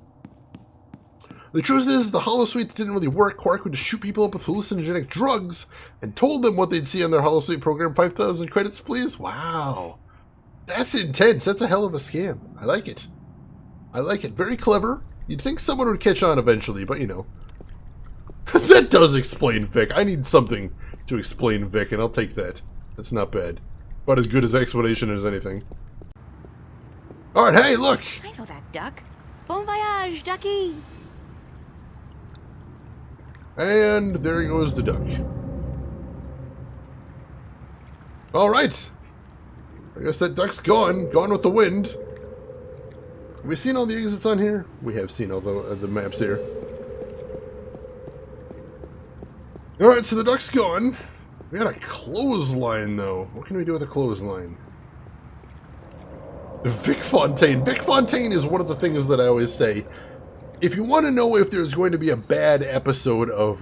The truth is, the holosuites didn't really work. Quark would just shoot people up with hallucinogenic drugs and told them what they'd see on their holosuite program. 5,000 credits, please? Wow. That's intense. That's a hell of a scam. I like it. I like it. Very clever. You'd think someone would catch on eventually, but you know. That does explain Vic. I need something to explain Vic, and I'll take that. That's not bad. About as good as explanation as anything. Alright, hey, look! I know that duck. Bon voyage, ducky! And there goes the duck. Alright! I guess that duck's gone. Gone with the wind. Have we seen all the exits on here? We have seen all the maps here. Alright, so the duck's gone. We got a clothesline, though. What can we do with a clothesline? Vic Fontaine. Vic Fontaine is one of the things that I always say. If you want to know if there's going to be a bad episode of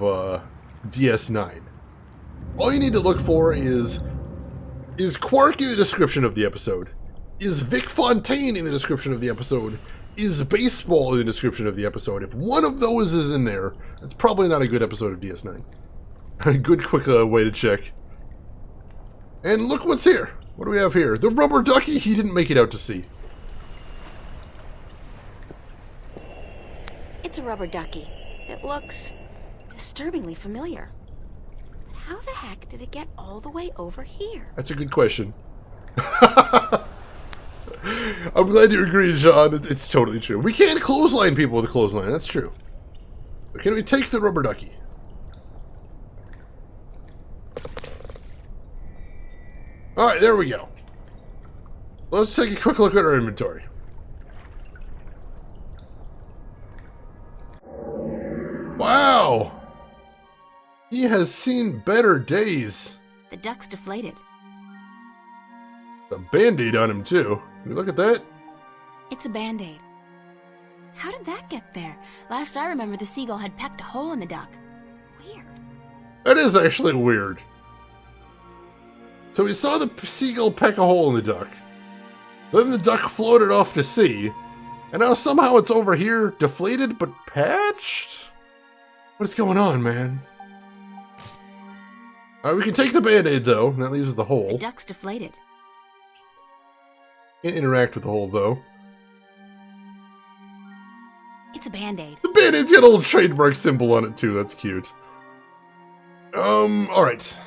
DS9, all you need to look for is Quark in the description of the episode? Is Vic Fontaine in the description of the episode? Is baseball in the description of the episode? If one of those is in there, it's probably not a good episode of DS9. A good quick way to check. And look what's here. What do we have here? The rubber ducky he didn't make it out to sea. It's a rubber ducky. It looks disturbingly familiar. But how the heck did it get all the way over here? That's a good question. I'm glad you agree, John. It's totally true. We can't clothesline people with a clothesline. That's true. But can we take the rubber ducky? Alright, there we go. Let's take a quick look at our inventory. Wow! He has seen better days. The duck's deflated. A band-aid on him, too. Can you look at that? It's a band-aid. How did that get there? Last I remember, the seagull had pecked a hole in the duck. Weird. That is actually weird. So we saw the seagull peck a hole in the duck. Then the duck floated off to sea. And now somehow it's over here, deflated but patched? What's going on, man? Alright, we can take the band-aid, though. And that leaves the hole. The duck's deflated. Can't interact with the hole, though. It's a band-aid. The band-aid's got a little trademark symbol on it, too. That's cute. Alright.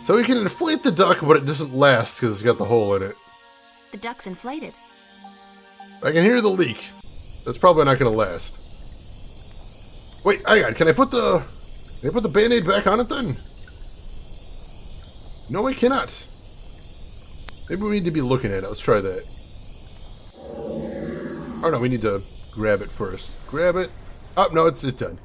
So we can inflate the duck, but it doesn't last because it's got the hole in it. The duck's inflated. I can hear the leak. That's probably not going to last. Wait, hang on. Can I put the band-aid back on it then? No, I cannot. Maybe we need to be looking at it. Let's try that. Oh no, we need to grab it first. Grab it. Oh, no, it's done.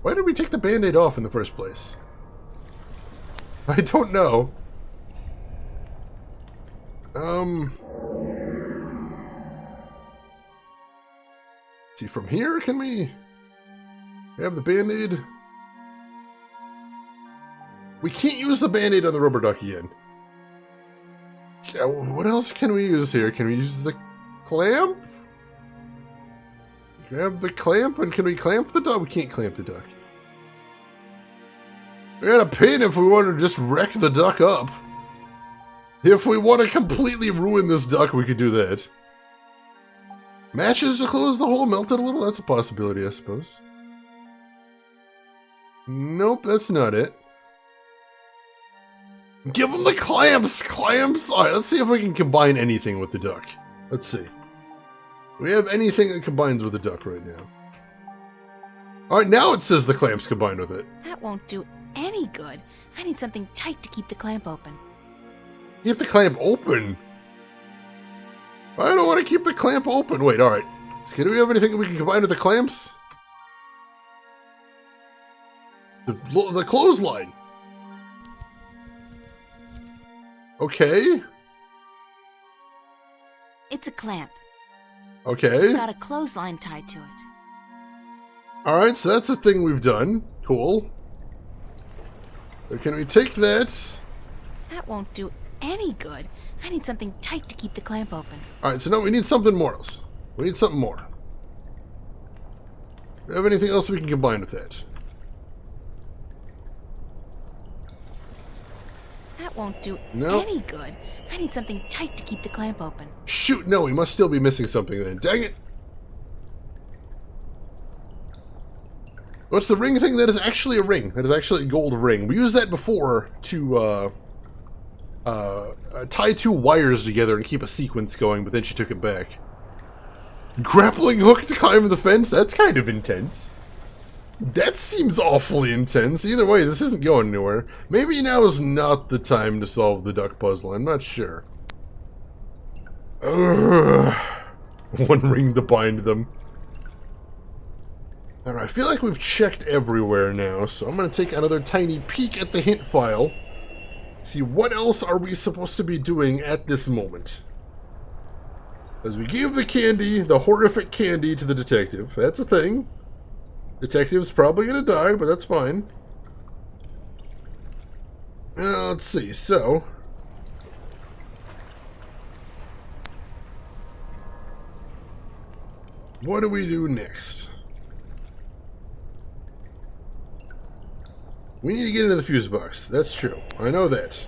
Why did we take the band-aid off in the first place? I don't know. See, from here, can we have the Band-Aid? We can't use the Band-Aid on the rubber duck again. What else can we use here? Can we use the clamp? Grab the clamp, and can we clamp the duck? We can't clamp the duck. We got a pin if we want to just wreck the duck up. If we want to completely ruin this duck, we could do that. Matches to close the hole melted a little? That's a possibility, I suppose. Nope, that's not it. Give him the clamps! Clamps! Alright, let's see if we can combine anything with the duck. Let's see. Do we have anything that combines with the duck right now? Alright, now it says the clamps combined with it. That won't do any good. I need something tight to keep the clamp open. Keep the clamp open? I don't want to keep the clamp open. Wait, alright. So do we have anything that we can combine with the clamps? The clothesline. Okay. It's a clamp. Okay. It's got a clothesline tied to it. Alright, so that's a thing we've done. Cool. So can we take that? That won't do any good. I need something tight to keep the clamp open. Alright, so now we need something more else. We need something more. Do we have anything else we can combine with that? That won't do Nope. any good. I need something tight to keep the clamp open. Shoot, no, we must still be missing something then. Dang it! What's the ring thing? That is actually a ring. That is actually a gold ring. We used that before to tie two wires together and keep a sequence going, but then she took it back. Grappling hook to climb the fence? That's kind of intense. That seems awfully intense. Either way, this isn't going anywhere. Maybe now is not the time to solve the duck puzzle. I'm not sure. Ugh. One ring to bind them. Alright, I feel like we've checked everywhere now, so I'm going to take another tiny peek at the hint file. See, what else are we supposed to be doing at this moment? As we gave the candy, the horrific candy, to the detective. That's a thing. Detective's probably going to die, but that's fine. Let's see, so... what do we do next? We need to get into the fuse box. That's true. I know that.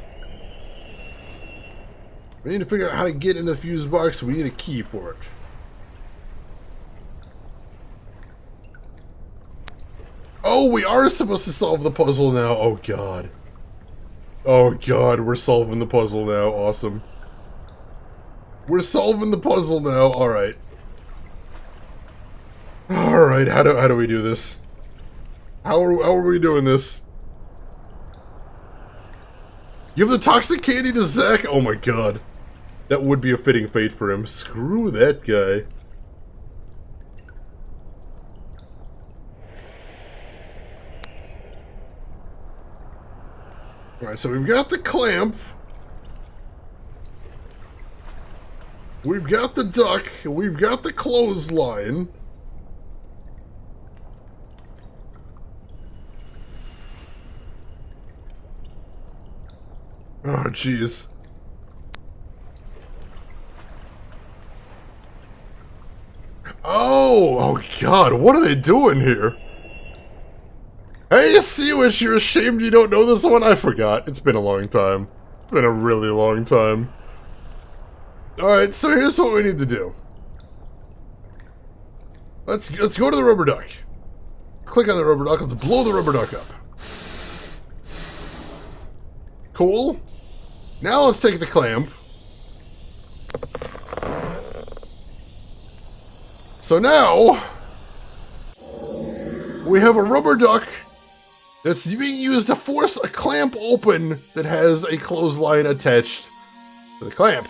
We need to figure out how to get into the fuse box. We need a key for it. Oh, we are supposed to solve the puzzle now. Oh, God. Oh, God. We're solving the puzzle now. Awesome. We're solving the puzzle now. Alright. Alright, how do we do this? How are we doing this? Give the toxic candy to Zach? Oh my god. That would be a fitting fate for him. Screw that guy. Alright, so we've got the clamp. We've got the duck. We've got the clothesline. Oh, jeez. Oh, God, what are they doing here? Hey, Seawish, you're ashamed you don't know this one? I forgot. It's been a long time. It's been a really long time. Alright, so here's what we need to do. Let's go to the rubber duck. Click on the rubber duck. Let's blow the rubber duck up. Cool. Now let's take the clamp. So now we have a rubber duck that's being used to force a clamp open that has a clothesline attached to the clamp.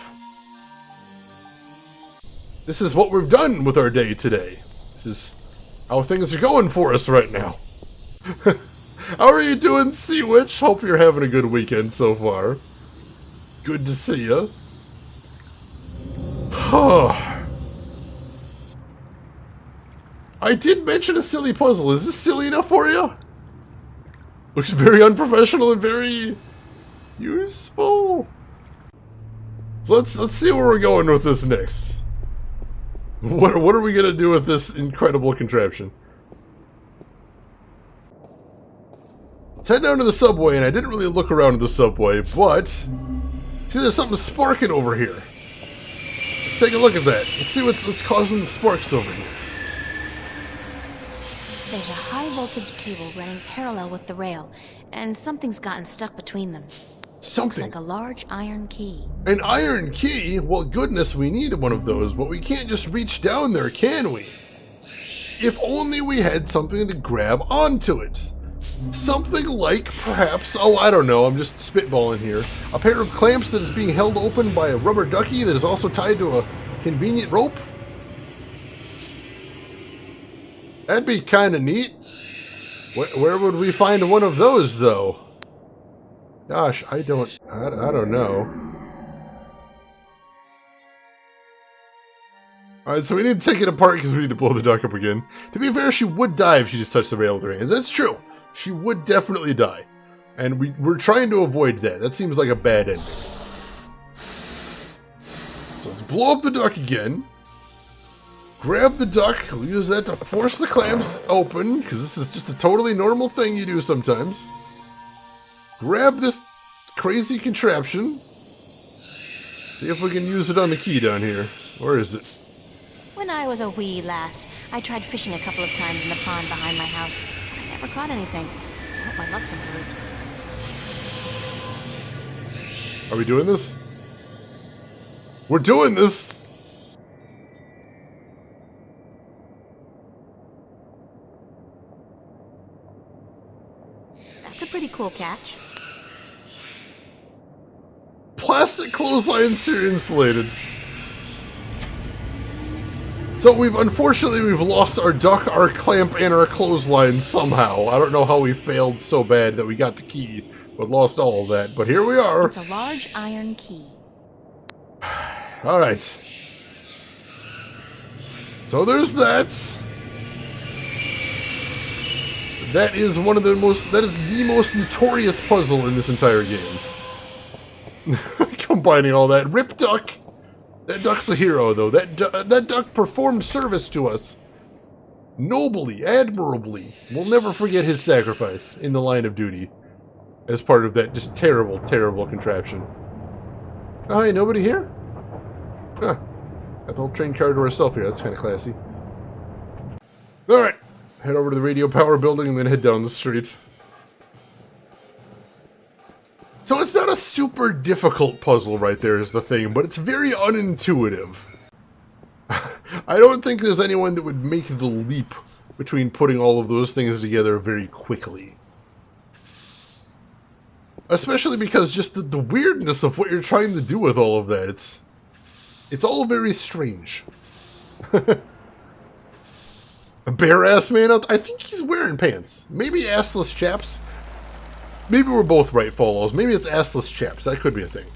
This is what we've done with our day today. This is how things are going for us right now. How are you doing, Sea Witch? Hope you're having a good weekend so far. Good to see ya. I did mention a silly puzzle. Is this silly enough for you? Looks very unprofessional and very useful. So let's see where we're going with this next. What are we gonna do with this incredible contraption? Let's head down to the subway, and I didn't really look around the subway, but see, there's something sparking over here. Let's take a look at that. Let's see what's causing the sparks over here. There's a high voltage cable running parallel with the rail, and something's gotten stuck between them. Something? Looks like a large iron key. An iron key? Well, goodness, we need one of those, but we can't just reach down there, can we? If only we had something to grab onto it. Something like, perhaps, oh, I don't know, I'm just spitballing here, a pair of clamps that is being held open by a rubber ducky that is also tied to a convenient rope? That'd be kind of neat. Where would we find one of those, though? Gosh, I don't know. Alright, so we need to take it apart because we need to blow the duck up again. To be fair, she would die if she just touched the rail with her hands. That's true. She would definitely die. And we're trying to avoid that. That seems like a bad ending. So let's blow up the duck again. Grab the duck. We'll use that to force the clamps open, because this is just a totally normal thing you do sometimes. Grab this crazy contraption. See if we can use it on the key down here. Where is it? When I was a wee lass, I tried fishing a couple of times in the pond behind my house. I never caught anything. I hope my luck's improved. Are we doing this? We're doing this! That's a pretty cool catch. Plastic clotheslines are insulated. So unfortunately we've lost our duck, our clamp, and our clothesline somehow. I don't know how we failed so bad that we got the key, but lost all of that. But here we are. It's a large iron key. Alright. So there's that. That is the most notorious puzzle in this entire game. Combining all that. Rip Duck! That duck's a hero, though. That duck performed service to us. Nobly, admirably. We'll never forget his sacrifice in the line of duty. As part of that just terrible, terrible contraption. Oh, hey, nobody here? Huh. Got the whole train car to ourselves here. That's kind of classy. Alright. Head over to the radio power building and then head down the street. So it's not a super difficult puzzle right there is the thing, but it's very unintuitive. I don't think there's anyone that would make the leap between putting all of those things together very quickly. Especially because just the weirdness of what you're trying to do with all of that, it's all very strange. A bare-ass man out, I think he's wearing pants. Maybe assless chaps. Maybe we're both right, follows. Maybe it's assless chaps. That could be a thing.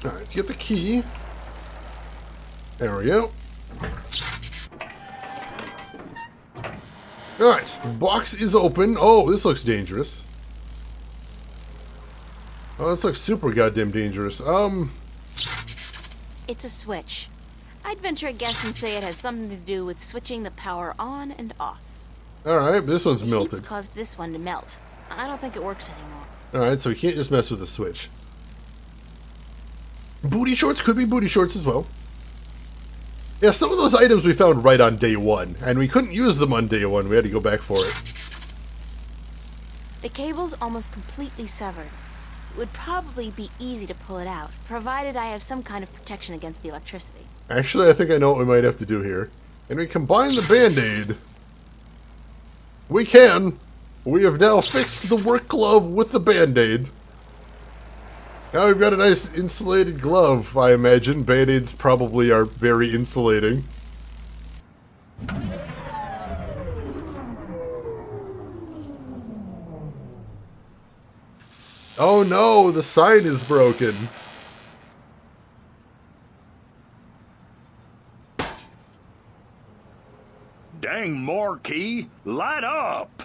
Alright, let's get the key. There we go. Alright, box is open. Oh, this looks dangerous. Oh, this looks super goddamn dangerous. It's a switch. I'd venture a guess and say it has something to do with switching the power on and off. Alright, this one's The melted. heat's caused this one to melt. I don't think it works anymore. Alright, so we can't just mess with the switch. Booty shorts could be booty shorts as well. Yeah, some of those items we found right on day one, and we couldn't use them on day one. We had to go back for it. The cable's almost completely severed. It would probably be easy to pull it out, provided I have some kind of protection against the electricity. Actually, I think I know what we might have to do here. Can we combine the Band-Aid? We can! We have now fixed the work glove with the Band-Aid. Now we've got a nice insulated glove, I imagine. Band-Aids probably are very insulating. Oh no, the sign is broken. Dang marquee, light up!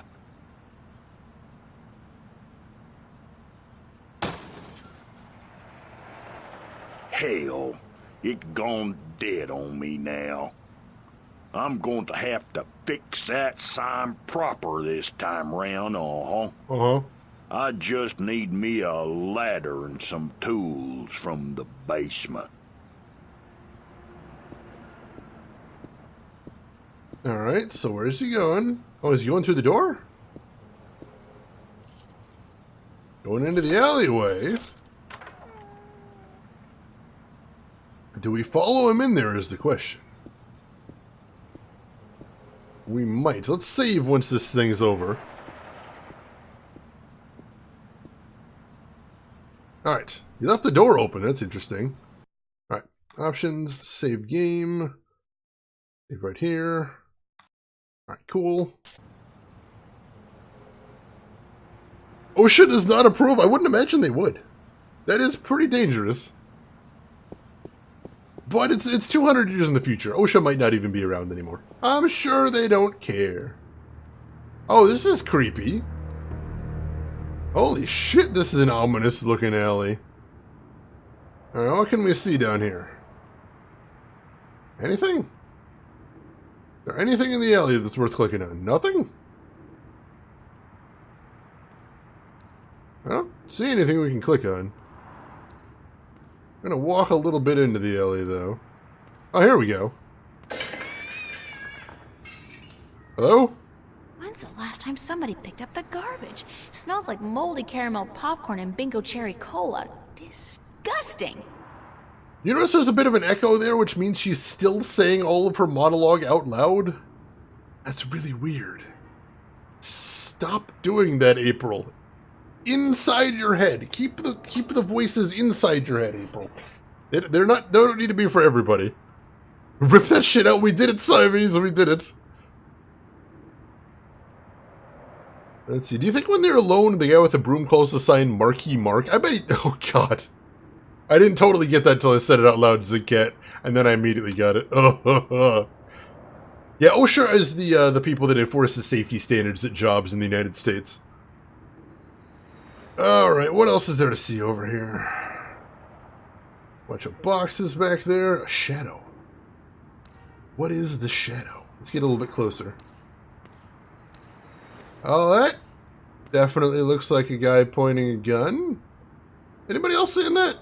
Hell, it gone dead on me now. I'm going to have to fix that sign proper this time round, I just need me a ladder and some tools from the basement. Alright, so where's he going? Oh, is he going through the door? Going into the alleyway. Do we follow him in there is the question. We might. Let's save once this thing's over. Alright, you left the door open. That's interesting. Alright, options, save game. Save right here. Alright, cool. OSHA does not approve. I wouldn't imagine they would. That is pretty dangerous. But it's 200 years in the future. OSHA might not even be around anymore. I'm sure they don't care. Oh, this is creepy. Holy shit, this is an ominous looking alley. Alright, what can we see down here? Anything? Is there anything in the alley that's worth clicking on? Nothing? I don't see anything we can click on. I'm gonna walk a little bit into the alley, though. Oh, here we go. Hello? When's the last time somebody picked up the garbage? Smells like moldy caramel popcorn and bingo cherry cola. Disgusting. You notice there's a bit of an echo there, which means she's still saying all of her monologue out loud? That's really weird. Stop doing that, April. Inside your head. Keep the voices inside your head, April. They don't need to be for everybody. Rip that shit out. We did it, Siamese. We did it. Let's see. Do you think when they're alone, the guy with the broom calls the sign Marquee Mark? I bet he... Oh, God. I didn't totally get that until I said it out loud, Zigcat, and then I immediately got it. Yeah, OSHA is the people that enforce the safety standards at jobs in the United States. Alright, what else is there to see over here? Bunch of boxes back there. A shadow. What is the shadow? Let's get a little bit closer. Oh, that definitely looks like a guy pointing a gun. Anybody else seeing that?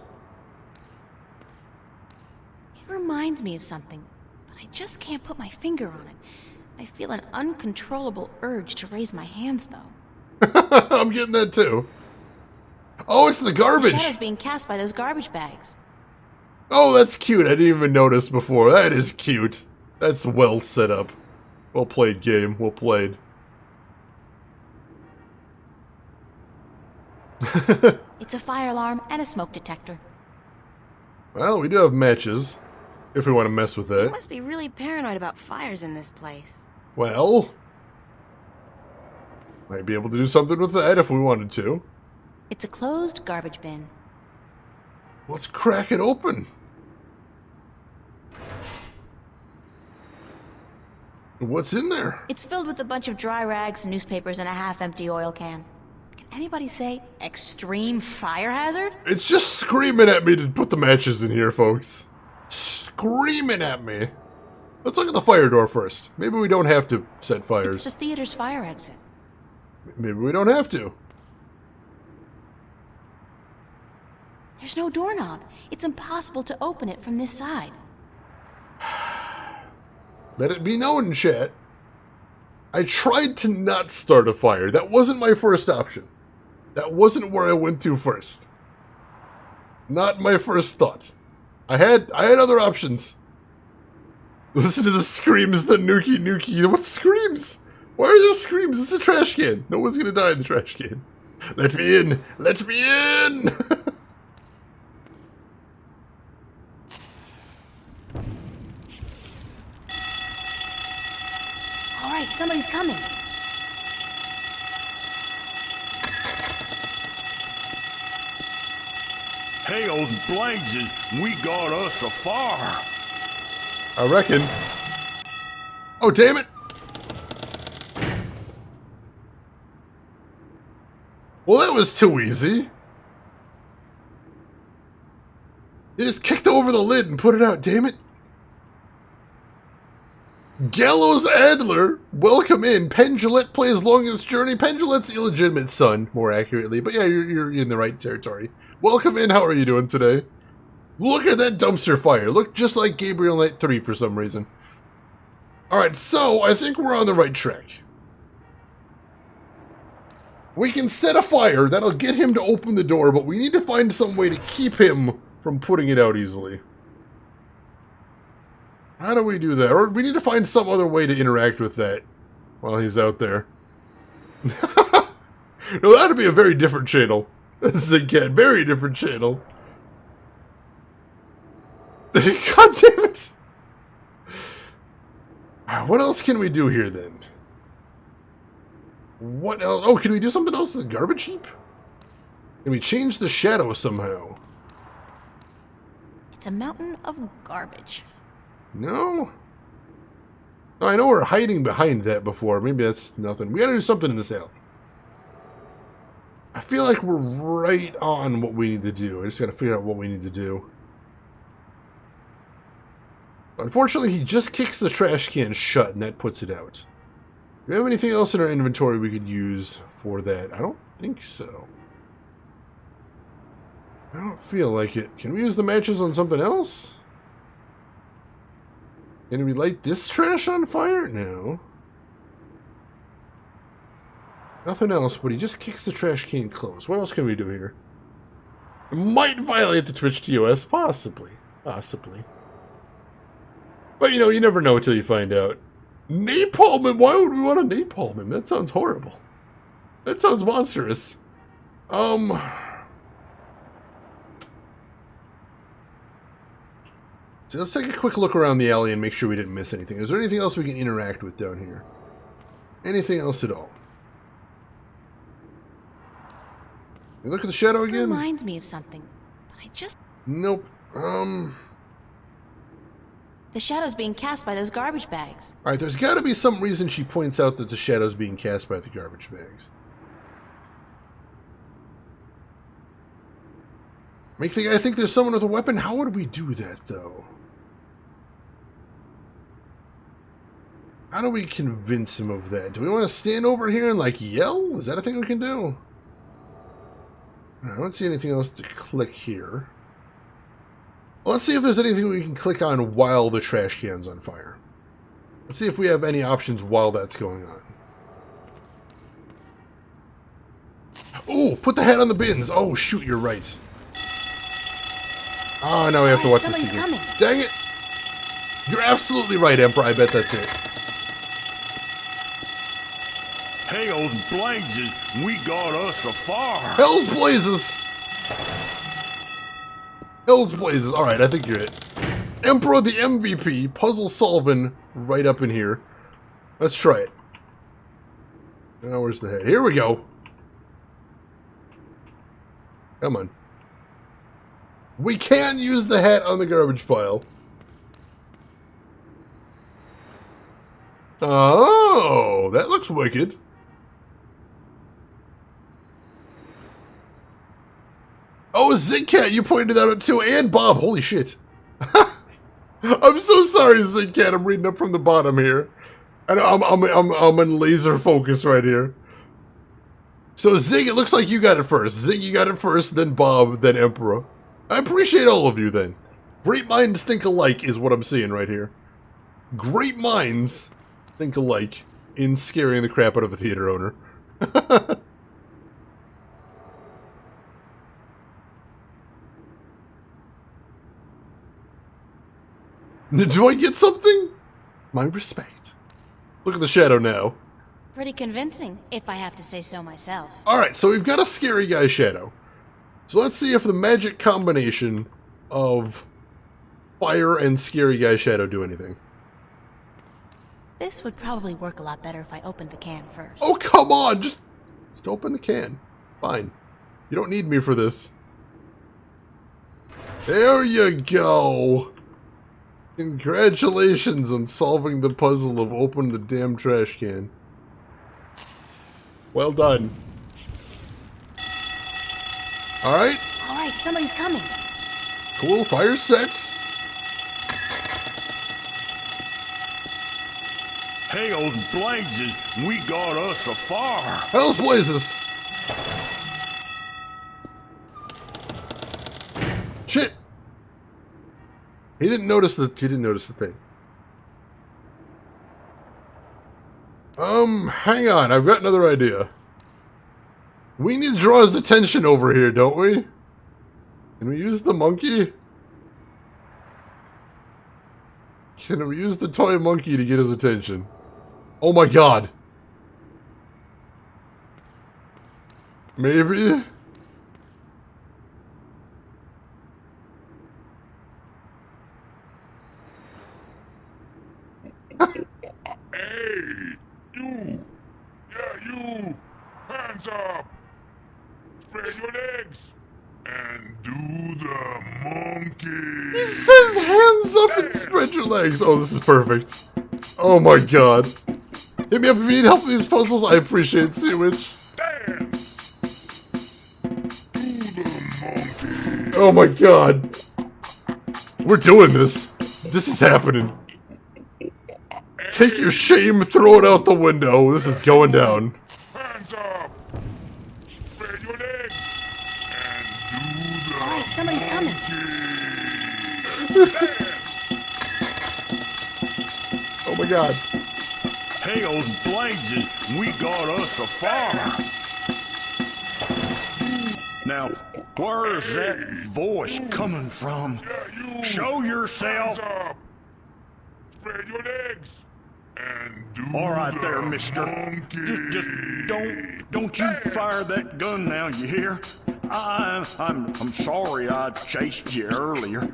It reminds me of something, but I just can't put my finger on it. I feel an uncontrollable urge to raise my hands, though. I'm getting that, too. Oh, it's the garbage! The shadow's being cast by those garbage bags. Oh, that's cute. I didn't even notice before. That is cute. That's well set up. Well played, game. Well played. It's a fire alarm and a smoke detector. Well, we do have matches, if we want to mess with You that. must be really paranoid about fires in this place. Well, might be able to do something with that if we wanted to. It's a closed garbage bin. Let's crack it open. What's in there? It's filled with a bunch of dry rags, newspapers, and a half-empty oil can. Can anybody say extreme fire hazard? It's just screaming at me to put the matches in here, folks. Screaming at me. Let's look at the fire door first. Maybe we don't have to set fires. It's the theater's fire exit. Maybe we don't have to. There's no doorknob. It's impossible to open it from this side. Let it be known, chat. I tried to not start a fire. That wasn't my first option. That wasn't where I went to first. Not my first thought. I had other options. Listen to the screams, the nuki nuki. What screams? Why are there screams? It's a trash can. No one's gonna die in the trash can. Let me in. Let me in. All right, somebody's coming. Hell's blazes, we got us a fire. I reckon. Oh, damn it. Well, that was too easy. You just kicked over the lid and put it out, damn it. Gallows Adler, welcome in. Pendulette plays Longest Journey. Pendulette's illegitimate son, more accurately. But yeah, you're in the right territory. Welcome in. How are you doing today? Look at that dumpster fire. Look just like Gabriel Knight 3 for some reason. Alright, so I think we're on the right track. We can set a fire. That'll get him to open the door, but we need to find some way to keep him from putting it out easily. How do we do that? Or we need to find some other way to interact with that while he's out there. No, that'd be a very different channel. This is a cat. Very different channel. God damn it! What else can we do here then? What else? Oh, can we do something else with the garbage heap? Can we change the shadow somehow? It's a mountain of garbage. No? No, I know we're hiding behind that before. Maybe that's nothing. We gotta do something in this alley. I feel like we're right on what we need to do. I just gotta figure out what we need to do. Unfortunately, he just kicks the trash can shut, and that puts it out. Do we have anything else in our inventory we could use for that? I don't think so. I don't feel like it. Can we use the matches on something else? Can we light this trash on fire? No. Nothing else, but he just kicks the trash can closed. What else can we do here? It might violate the Twitch TOS, possibly. Possibly. But, you know, you never know until you find out. Napalm him? Why would we want to napalm him? That sounds horrible. That sounds monstrous. So let's take a quick look around the alley and make sure we didn't miss anything. Is there anything else we can interact with down here? Anything else at all? You look at the shadow again? It reminds me of something, but I just... Nope. The shadow's being cast by those garbage bags. Alright, there's got to be some reason she points out that the shadow's being cast by the garbage bags. Make the guy think there's someone with a weapon? How would we do that, though? How do we convince him of that? Do we want to stand over here and, like, yell? Is that a thing we can do? I don't see anything else to click here. Well, let's see if there's anything we can click on while the trash can's on fire. Let's see if we have any options while that's going on. Oh, put the hat on the bins. Oh, shoot, you're right. Oh, now we have to watch the sequence. Dang it! You're absolutely right, Emperor. I bet that's it. Hell's blazes, we got us a fire. Hell's blazes! Hell's blazes. Alright, I think you're it. Emperor the MVP, puzzle solving right up in here. Let's try it. Now, where's the head? Here we go. Come on. We can use the hat on the garbage pile. Oh, that looks wicked. Oh, Zigcat, you pointed that out too, and Bob. Holy shit. I'm so sorry, Zigcat. I'm reading up from the bottom here. And I'm in laser focus right here. So Zig, it looks like you got it first. Zig, you got it first, then Bob, then Emperor. I appreciate all of you then. Great minds think alike is what I'm seeing right here. Great minds think alike in scaring the crap out of a theater owner. Do I get something? My respect. Look at the shadow now. Pretty convincing, if I have to say so myself. Alright, so we've got a scary guy shadow. So let's see if the magic combination of fire and scary guy shadow do anything. This would probably work a lot better if I opened the can first. Oh, come on! Just open the can. Fine. You don't need me for this. There you go! Congratulations on solving the puzzle of open the damn trash can. Well done. Alright. Alright, somebody's coming. Cool, fire sets. Hell's blazes, we got us a fire. Hell's blazes. Shit. He didn't notice the thing. Hang on, I've got another idea. We need to draw his attention over here, don't we? Can we use the monkey? Can we use the toy monkey to get his attention? Oh my god. Maybe? Hey, you! Yeah, you! Hands up! Spread your legs! And do the monkey! He says hands up and spread your legs! Oh, this is perfect. Oh my god. Hit me up if you need help with these puzzles. I appreciate it, Sandwich. Oh my god. We're doing this. This is happening. Take your shame, throw it out the window. This is going down. Hands up! Spread your legs! And do the Alright, somebody's coming. Oh my god. Hell's blazes, we got us a fire. Now, where's that voice coming from? Yeah, Show yourself. Spread your legs. And do All right the there, mister. monkey. Just don't you fire that gun now, you hear? I'm sorry I chased you earlier.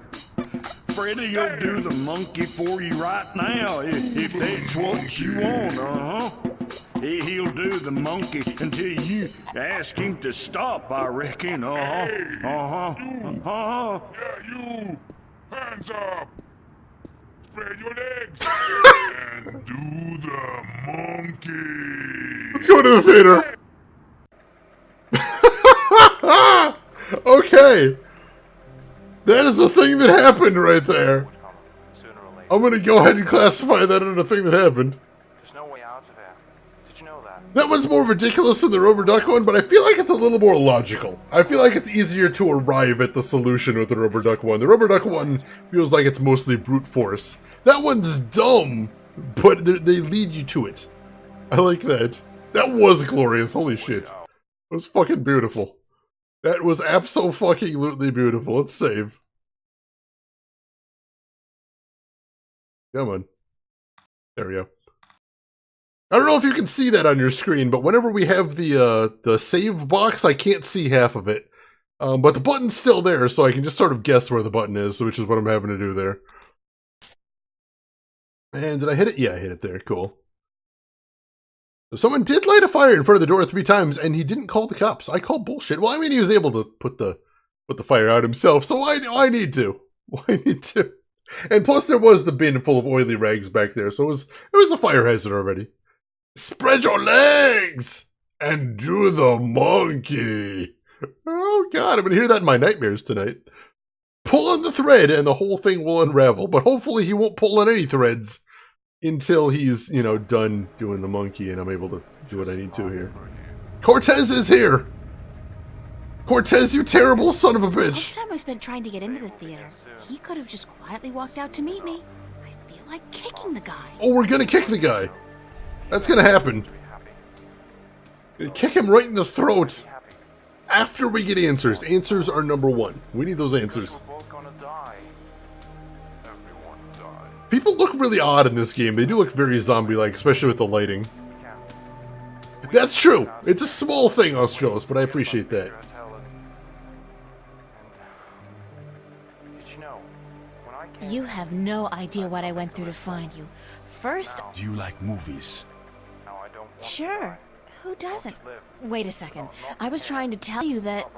Freddy'll do the monkey for you right now if that's what you want, He'll do the monkey until you ask him to stop, I reckon, Yeah, you. Hands up. Spread your legs. And do the monkey. Let's go to the theater. Okay. That is a thing that happened right there. I'm gonna go ahead and classify that as a thing that happened. There's no way out of here. Did you know that? That one's more ridiculous than the rubber duck one, but I feel like it's a little more logical. I feel like it's easier to arrive at the solution with the rubber duck one. The rubber duck one feels like it's mostly brute force. That one's dumb, but they lead you to it. I like that. That was glorious. Holy shit. It was fucking beautiful. That was abso-fucking-lutely beautiful. Let's save. Come on. There we go. I don't know if you can see that on your screen, but whenever we have the save box, I can't see half of it. But the button's still there, so I can just sort of guess where the button is, which is what I'm having to do there. And did I hit it? Yeah, I hit it there. Cool. So someone did light a fire in front of the door 3 times, and he didn't call the cops. I call bullshit. Well, I mean, he was able to put the fire out himself, so I need to. I need to. And plus, there was the bin full of oily rags back there, so it was a fire hazard already. Spread your legs and do the monkey. Oh god, I'm gonna hear that in my nightmares tonight. Pull on the thread, and the whole thing will unravel. But hopefully, he won't pull on any threads until he's, you know, done doing the monkey and I'm able to do what I need to here. Cortez is here! Cortez, you terrible son of a bitch! All the time I spent trying to get into the theater, he could have just quietly walked out to meet me. I feel like kicking the guy. Oh, we're gonna kick the guy. That's gonna happen. Kick him right in the throat. After we get answers. Answers are number 1. We need those answers. People look really odd in this game. They do look very zombie-like, especially with the lighting. That's true. It's a small thing, Australis, but I appreciate that. You have no idea what I went through to find you. First... Do you like movies? Sure. Who doesn't? Wait a second. I was trying to tell you that...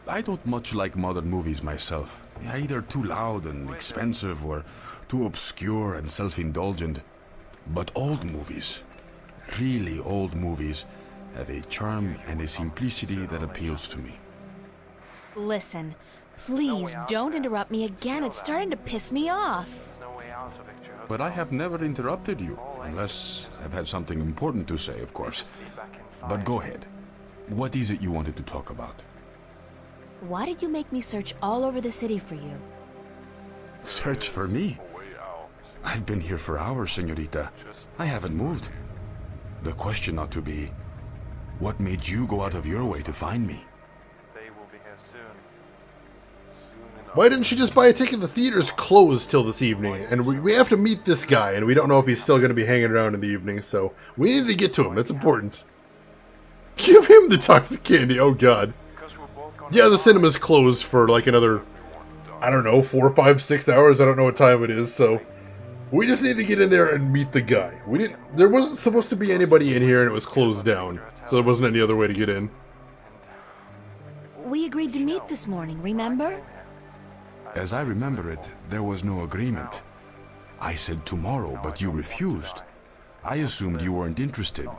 I don't much like modern movies myself. They're either too loud and expensive or too obscure and self-indulgent. But old movies, really old movies, have a charm and a simplicity that appeals to me. Listen, please don't interrupt me again. It's starting to piss me off. But I have never interrupted you, unless I've had something important to say, of course. But go ahead. What is it you wanted to talk about? Why did you make me search all over the city for you? Search for me? I've been here for hours, señorita. I haven't moved. The question ought to be, what made you go out of your way to find me? Why didn't she just buy a ticket? The theater's closed till this evening, and we have to meet this guy, and we don't know if he's still going to be hanging around in the evening, so we need to get to him. It's important. Give him the toxic candy, oh god. Yeah, the cinema's closed for like another, I don't know, 4, 5, 6 hours. I don't know what time it is, so we just need to get in there and meet the guy. There wasn't supposed to be anybody in here, and it was closed down, so there wasn't any other way to get in. We agreed to meet this morning, remember? As I remember it, there was no agreement. I said tomorrow, but you refused. I assumed you weren't interested.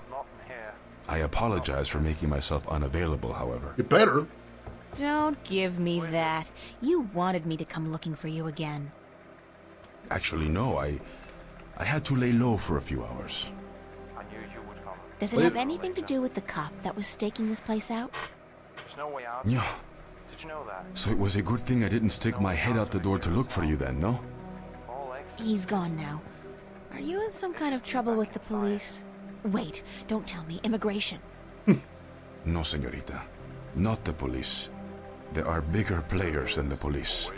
I apologize for making myself unavailable, however. You better. Don't give me that. You wanted me to come looking for you again. Actually, no. I had to lay low for a few hours. Does it have anything to do with the cop that was staking this place out? Yeah. So it was a good thing I didn't stick my head out the door to look for you then, no? He's gone now. Are you in some kind of trouble with the police? Wait, don't tell me. Immigration. No, señorita. Not the police. There are bigger players than the police.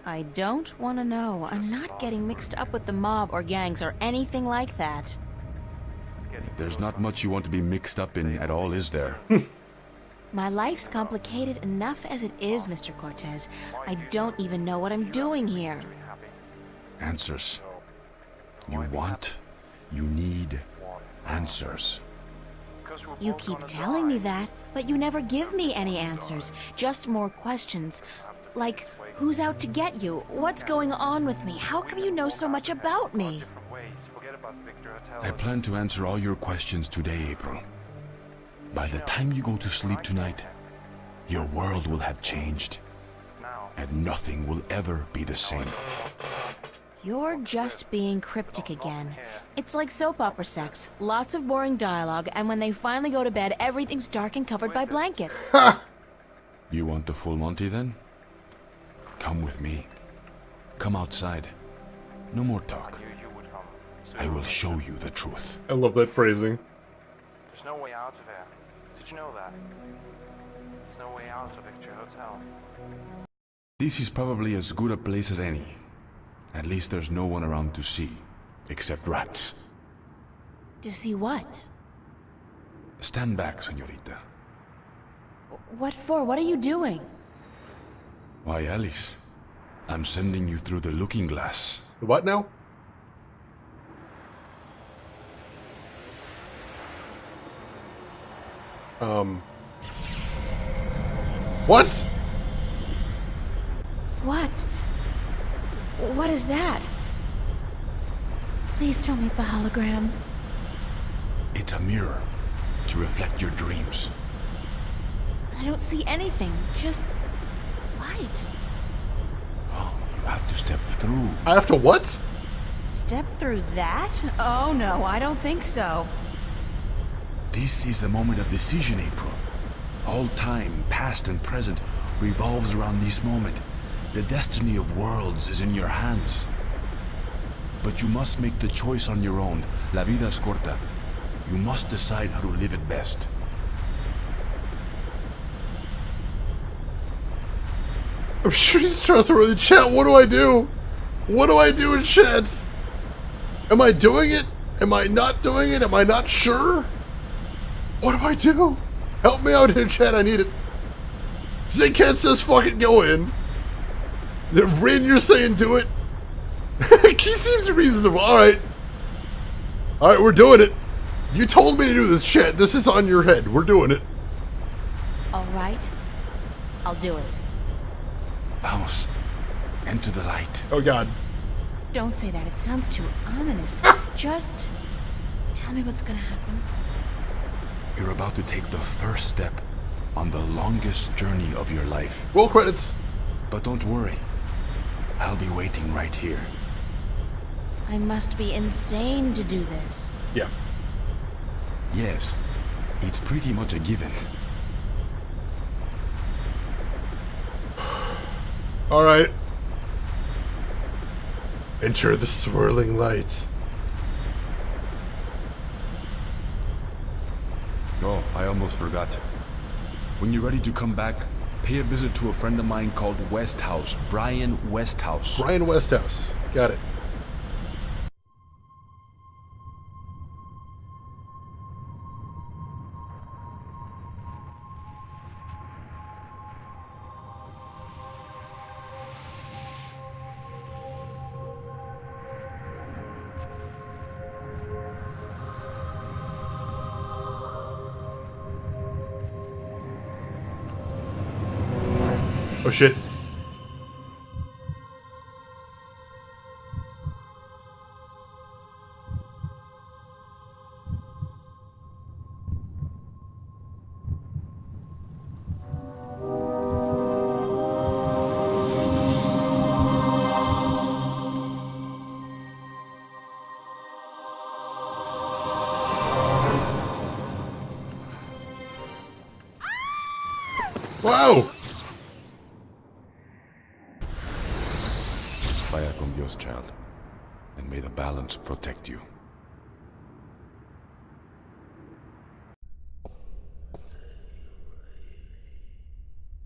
I don't want to know. I'm not getting mixed up with the mob or gangs or anything like that. There's not much you want to be mixed up in at all, is there? My life's complicated enough as it is, Mr. Cortez. I don't even know what I'm doing here. Answers. You need answers. You keep telling me that, but you never give me any answers. Just more questions. Like, who's out to get you? What's going on with me? How come you know so much about me? I plan to answer all your questions today, April. By the time you go to sleep tonight, your world will have changed, and nothing will ever be the same. You're just being cryptic again. It's like soap opera sex. Lots of boring dialogue, and when they finally go to bed, everything's dark and covered by blankets. You want the full Monty then? Come with me. Come outside. No more talk. I will show you the truth. I love that phrasing. There's no way out of here. Did you know that? There's no way out of Victory Hotel. This is probably as good a place as any. At least there's no one around to see, except rats. To see what? Stand back, señorita. What for? What are you doing? Why, Alice, I'm sending you through the looking glass. The what now? What? What? What is that? Please tell me it's a hologram. It's a mirror to reflect your dreams. I don't see anything, just light. Oh, you have to step through. I have to what? Step through that? Oh no, I don't think so. This is the moment of decision, April. All time, past and present, revolves around this moment. The destiny of worlds is in your hands. But you must make the choice on your own. La vida es corta. You must decide how to live it best. I'm sure he's trying to throw in the chat. What do I do? What do I do in chat? Am I doing it? Am I not doing it? Am I not sure? What do I do? Help me out here, chat. I need it. Zigcat says fucking go in. Rin, you're saying do it. He seems reasonable. Alright. Alright, we're doing it. You told me to do this, chat. This is on your head. We're doing it. Alright. I'll do it. Vamos. Enter the light. Oh god. Don't say that. It sounds too ominous. Just tell me what's gonna happen. You're about to take the first step on the longest journey of your life. Roll credits. But don't worry. I'll be waiting right here. I must be insane to do this. Yeah. Yes. It's pretty much a given. Alright. Enter the swirling lights. Oh, I almost forgot. When you're ready to come back, pay a visit to a friend of mine called Westhouse. Brian Westhouse. Brian Westhouse. Got it. Oh shit. Wow! Vaya con Dios, child. And may the balance protect you.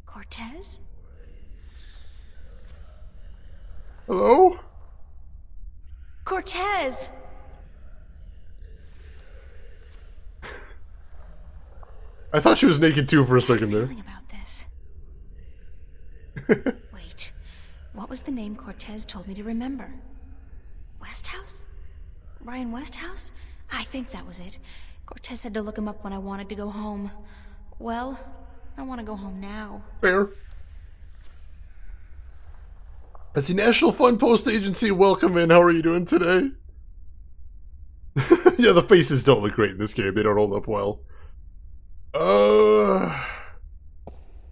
Cortez? Hello? Cortez! I thought she was naked too for a second there. About this. Wait, what was the name Cortez told me to remember? Westhouse? Brian Westhouse? I think that was it. Cortez said to look him up when I wanted to go home. Well, I want to go home now. Fair. That's the National Fund Post Agency. Welcome in. How are you doing today? Yeah, the faces don't look great in this game. They don't hold up well.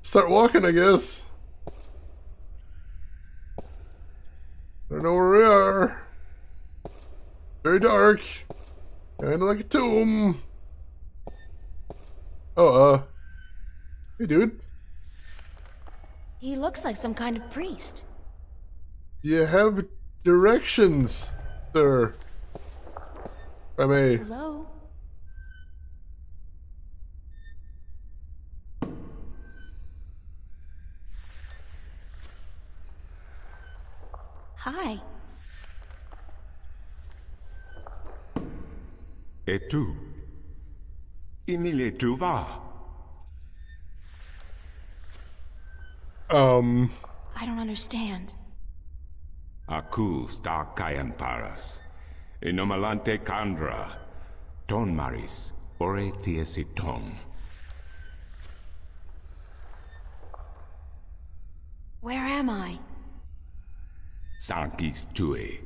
Start walking, I guess. I don't know where we are. Very dark. Kinda like a tomb. Oh, hey, dude. He looks like some kind of priest. Do you have directions, sir? If I may. Hello? Hi. Et tu? Inile tu va? I don't understand. Aku sta kayan paras. Inomalante kandra. Ton maris. Ore tiesiton. Where am I? Sankis tue.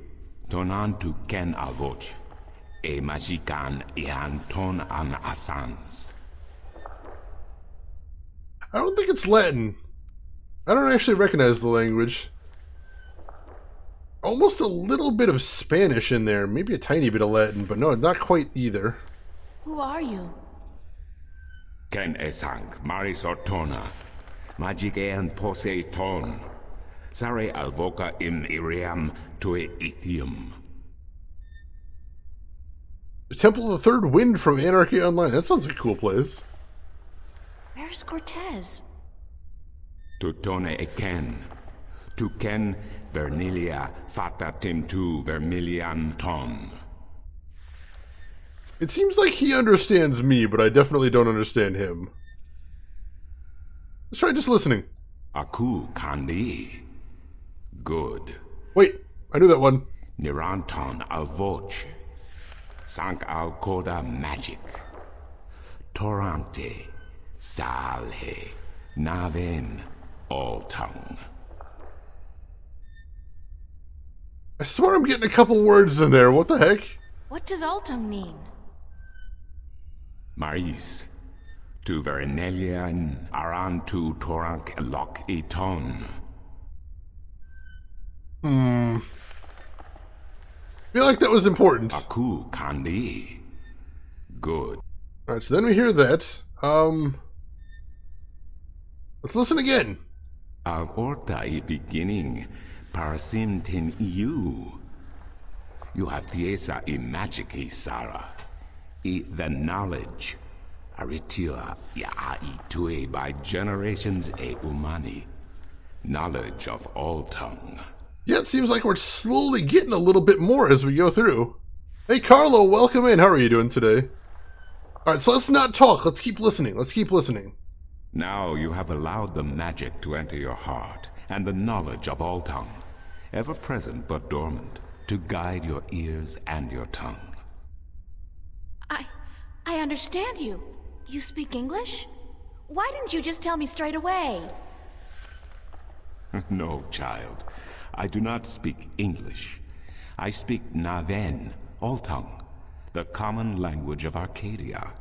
Tonantu ken avoch. E majikan ian ton an asans. I don't think it's Latin. I don't actually recognize the language. Almost a little bit of Spanish in there. Maybe a tiny bit of Latin, but no, not quite either. Who are you? Ken esang maris ortona. Magic ean pose ton. Sare alvoca im iriam tue ithium. The Temple of the Third Wind from Anarchy Online. That sounds like a cool place. Where's Cortez? Tutone eken. Tu ken vernilia fatatim tu vermilian ton. It seems like he understands me, but I definitely don't understand him. Let's try just listening. Aku kandi. Good. Wait, I knew that one. Niranton alvoch. Sank al koda magic. Torante. Salhe. Naven. All tongue. I swear I'm getting a couple words in there. What the heck? What does Altung mean? Maris. Tu Verinelian Aran tu Torank Lock Eton. Feel like that was important. Aku Kandi. Good. Alright, so then we hear that. Let's listen again. Orta I beginning. Parasim tin you. You have Thiesa I magic Sara. The knowledge. Aritua ya itue by generations umani. Knowledge of all tongue. Yeah, it seems like we're slowly getting a little bit more as we go through. Hey Carlo, welcome in. How are you doing today? Alright, so let's not talk. Let's keep listening. Let's keep listening. Now you have allowed the magic to enter your heart, and the knowledge of all tongue, ever present but dormant, to guide your ears and your tongue. I understand you. You speak English? Why didn't you just tell me straight away? No, child. I do not speak English. I speak Naven, all tongue, the common language of Arcadia.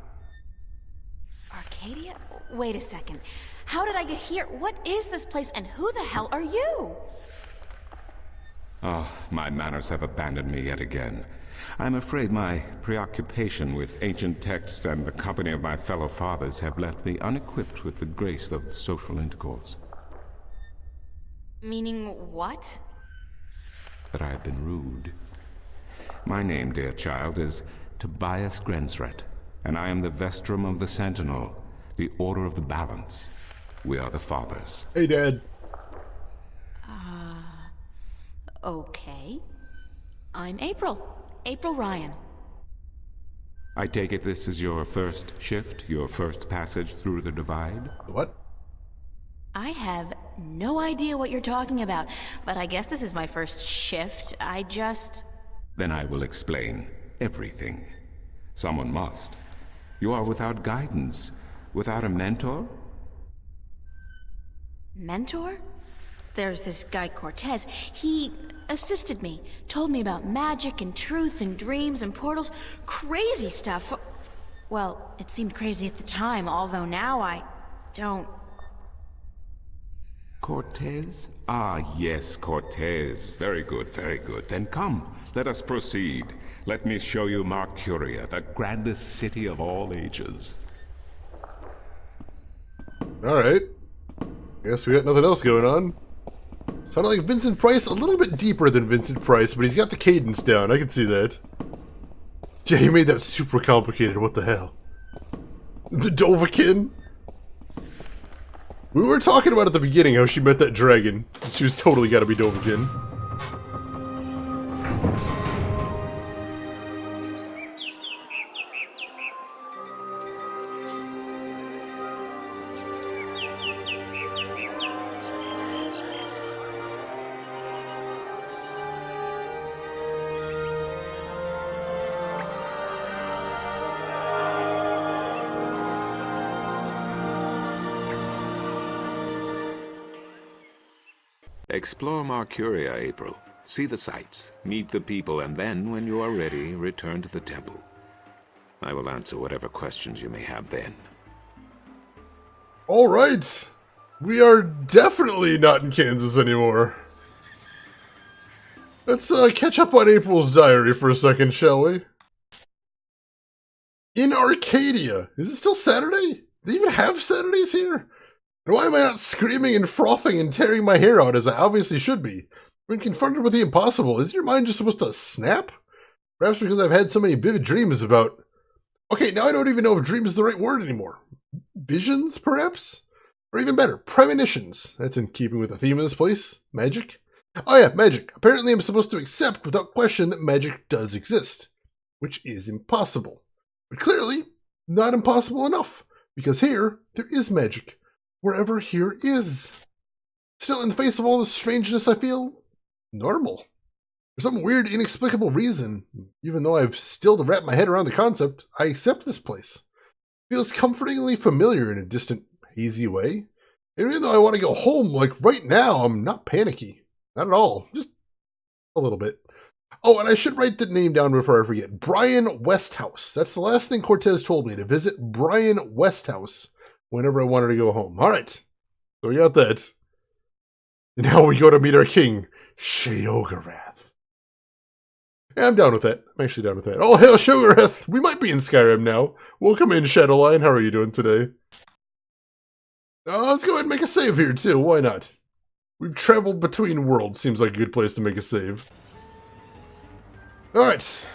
Arcadia? Wait a second. How did I get here? What is this place, and who the hell are you? Oh, my manners have abandoned me yet again. I'm afraid my preoccupation with ancient texts and the company of my fellow fathers have left me unequipped with the grace of social intercourse. Meaning what? That I have been rude. My name, dear child, is Tobias Grensret, and I am the Vestrum of the Sentinel, the Order of the Balance. We are the Fathers. Hey, Dad. Okay. I'm April. April Ryan. I take it this is your first shift, your first passage through the Divide? What? I have no idea what you're talking about, but I guess this is my first shift. Then I will explain everything. Someone must. You are without guidance, without a mentor? Mentor? There's this guy Cortez. He assisted me, told me about magic and truth and dreams and portals. Crazy stuff. Well, it seemed crazy at the time, although now I don't... Cortez? Ah, yes, Cortez. Very good, very good. Then come, let us proceed. Let me show you Mercuria, the grandest city of all ages. Alright. Guess we got nothing else going on. Sounded like Vincent Price, a little bit deeper than Vincent Price, but he's got the cadence down. I can see that. Yeah, he made that super complicated. What the hell? The Dovahkiin? We were talking about at the beginning how she met that dragon. She was totally gotta be Dovahkiin. Explore Mercuria, April. See the sights, meet the people, and then, when you are ready, return to the temple. I will answer whatever questions you may have then. Alright! We are definitely not in Kansas anymore. Let's catch up on April's diary for a second, shall we? In Arcadia! Is it still Saturday? Do they even have Saturdays here? And why am I not screaming and frothing and tearing my hair out as I obviously should be? When confronted with the impossible, isn't your mind just supposed to snap? Perhaps because I've had so many vivid dreams about... Okay, now I don't even know if dream is the right word anymore. Visions, perhaps? Or even better, premonitions. That's in keeping with the theme of this place. Magic? Oh yeah, magic. Apparently I'm supposed to accept without question that magic does exist. Which is impossible. But clearly, not impossible enough. Because here, there is magic. Wherever here is. Still, in the face of all this strangeness, I feel normal. For some weird, inexplicable reason, even though I've still to wrap my head around the concept, I accept this place. It feels comfortingly familiar in a distant, hazy way. And even though I want to go home, like right now, I'm not panicky. Not at all. Just a little bit. Oh, and I should write the name down before I forget. Brian Westhouse. That's the last thing Cortez told me, to visit Brian Westhouse whenever I wanted to go home. All right. So we got that. And now we go to meet our king, Sheogorath. Yeah, I'm down with that. I'm actually down with that. Oh, hail Sheogorath! We might be in Skyrim now. Welcome in, Shadowline. How are you doing today? Let's go ahead and make a save here, too. Why not? We've traveled between worlds. Seems like a good place to make a save. Alright.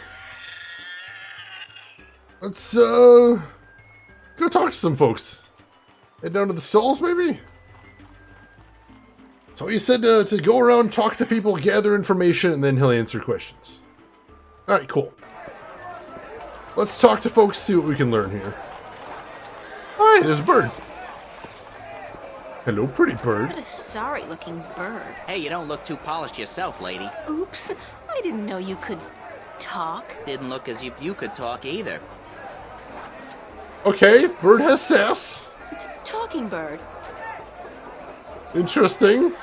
Let's, go talk to some folks. Head down to the stalls, maybe? So he said to go around, talk to people, gather information, and then he'll answer questions. Alright, cool. Let's talk to folks, see what we can learn here. Hi, there's a bird. Hello, pretty bird. What a sorry-looking bird. Hey, you don't look too polished yourself, lady. Oops, I didn't know you could talk. Didn't look as if you could talk either. Okay, bird has sass. It's a talking bird. Interesting.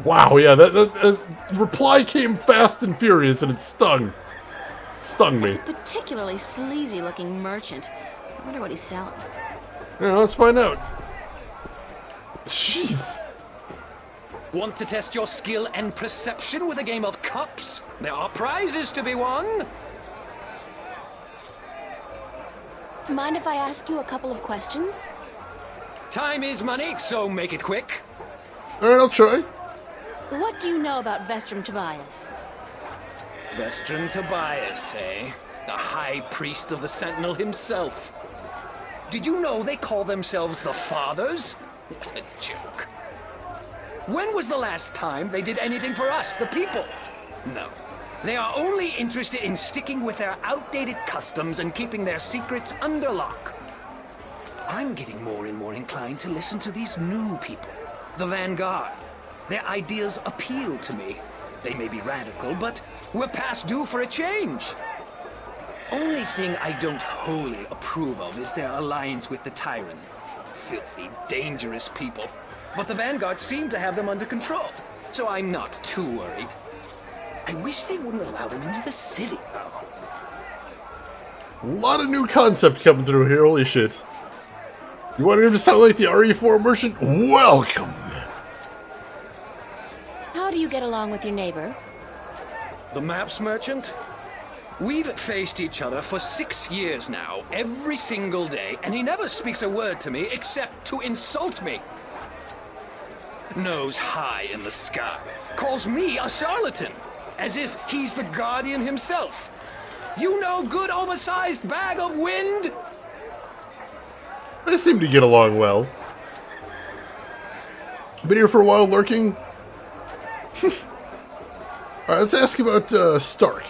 Wow, yeah, that reply came fast and furious, and it stung. Stung me. It's a particularly sleazy-looking merchant. I wonder what he's selling. Yeah, let's find out. Jeez. Want to test your skill and perception with a game of cups? There are prizes to be won. Mind if I ask you a couple of questions? Time is money, so make it quick. Alright, I'll try. What do you know about Vestrum Tobias? Vestrum Tobias, eh? The High Priest of the Sentinel himself. Did you know they call themselves the Fathers? It's a joke. When was the last time they did anything for us, the people? No. They are only interested in sticking with their outdated customs and keeping their secrets under lock. I'm getting more and more inclined to listen to these new people, the Vanguard. Their ideas appeal to me. They may be radical, but we're past due for a change. Only thing I don't wholly approve of is their alliance with the Tyrant. Filthy, dangerous people. But the Vanguard seem to have them under control, so I'm not too worried. I wish they wouldn't allow them into the city, though. A lot of new concept coming through here, holy shit. You want him to sound like the RE4 merchant? Welcome! How do you get along with your neighbor? The maps merchant? We've faced each other for 6 years now, every single day, and he never speaks a word to me except to insult me. Nose high in the sky, calls me a charlatan, as if he's the guardian himself. You know, good oversized bag of wind? They seem to get along well. Been here for a while lurking? Alright, let's ask about Stark.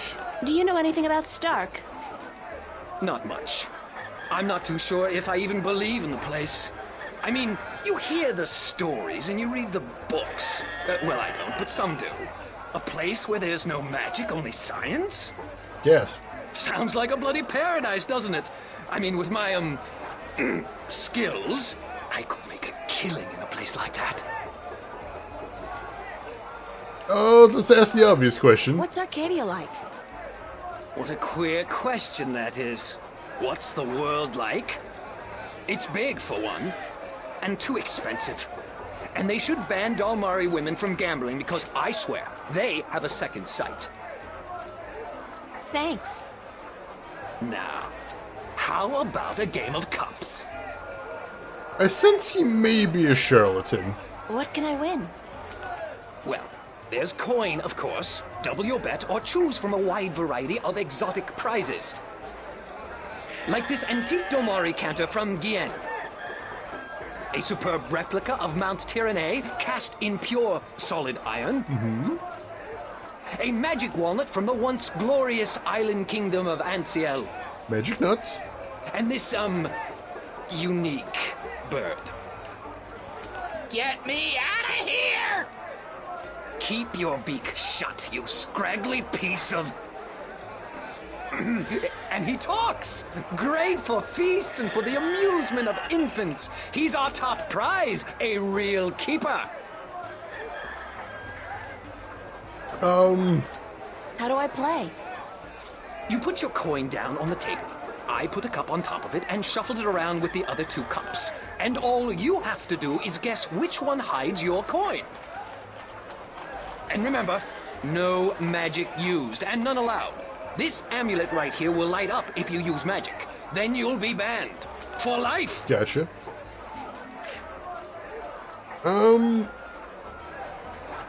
Do you know anything about Stark? Not much. I'm not too sure if I even believe in the place. I mean, you hear the stories and you read the books. Well, I don't, but some do. A place where there's no magic, only science? Yes. Sounds like a bloody paradise, doesn't it? I mean, with my, skills, I could make a killing in a place like that. Oh, let's ask the obvious question. What's Arcadia like? What a queer question that is. What's the world like? It's big, for one, and too expensive. And they should ban Dalmari women from gambling because I swear, they have a second sight. Thanks. Now, how about a game of cups? I sense he may be a charlatan. What can I win? Well, there's coin, of course. Double your bet or choose from a wide variety of exotic prizes. Like this antique Domari canter from Guyenne. A superb replica of Mount Tyranny cast in pure solid iron. A magic walnut from the once glorious island kingdom of Anciel. Magic nuts. And this, unique bird. Get me out of here! Keep your beak shut, you scraggly piece of... And he talks! Great for feasts and for the amusement of infants. He's our top prize, a real keeper. How do I play? You put your coin down on the table. I put a cup on top of it and shuffled it around with the other 2 cups. And all you have to do is guess which one hides your coin. And remember, no magic used and none allowed. This amulet right here will light up if you use magic. Then you'll be banned. For life. Gotcha.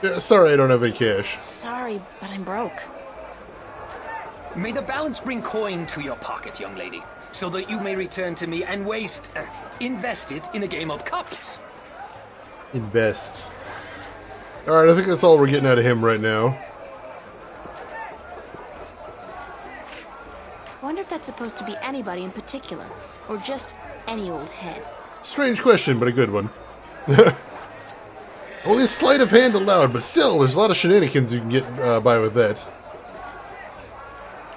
Yeah, sorry I don't have any cash. Sorry, but I'm broke. May the balance bring coin to your pocket, young lady, so that you may return to me and invest it in a game of cups. Invest. Alright, I think that's all we're getting out of him right now. I wonder if that's supposed to be anybody in particular, or just any old head. Strange question, but a good one. Only sleight of hand allowed, but still, there's a lot of shenanigans you can get by with that.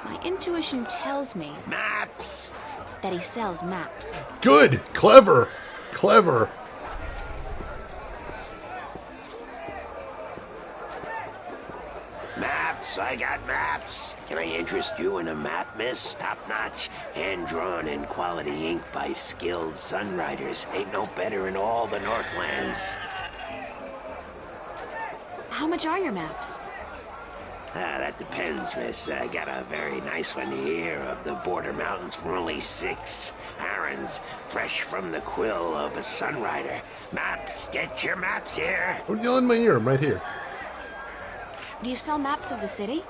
My intuition tells me... Maps! ...that he sells maps. Good! Clever! Clever! Maps, I got maps. Can I interest you in a map, miss? Top-notch, hand-drawn in quality ink by skilled sunwriters. Ain't no better in all the Northlands. How much are your maps? That depends, miss. I got a very nice one here of the border mountains for only 6. Aaron's fresh from the quill of a sunrider. Maps, get your maps here. Don't yell in my ear, I'm right here. Do you sell maps of the city?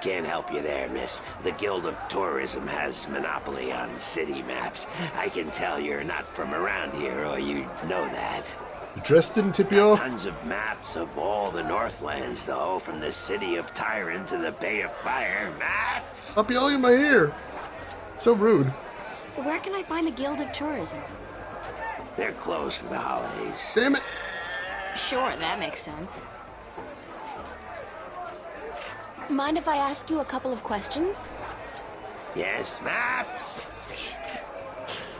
Can't help you there, miss. The Guild of Tourism has monopoly on city maps. I can tell you're not from around here, or you'd know that. The dress didn't tip you off? Tons of maps of all the Northlands, though, from the city of Tyron to the Bay of Fire. Maps! Stop yelling in my ear. So rude. Where can I find the Guild of Tourism? They're closed for the holidays. Damn it! Sure, that makes sense. Mind if I ask you a couple of questions? Yes, maps!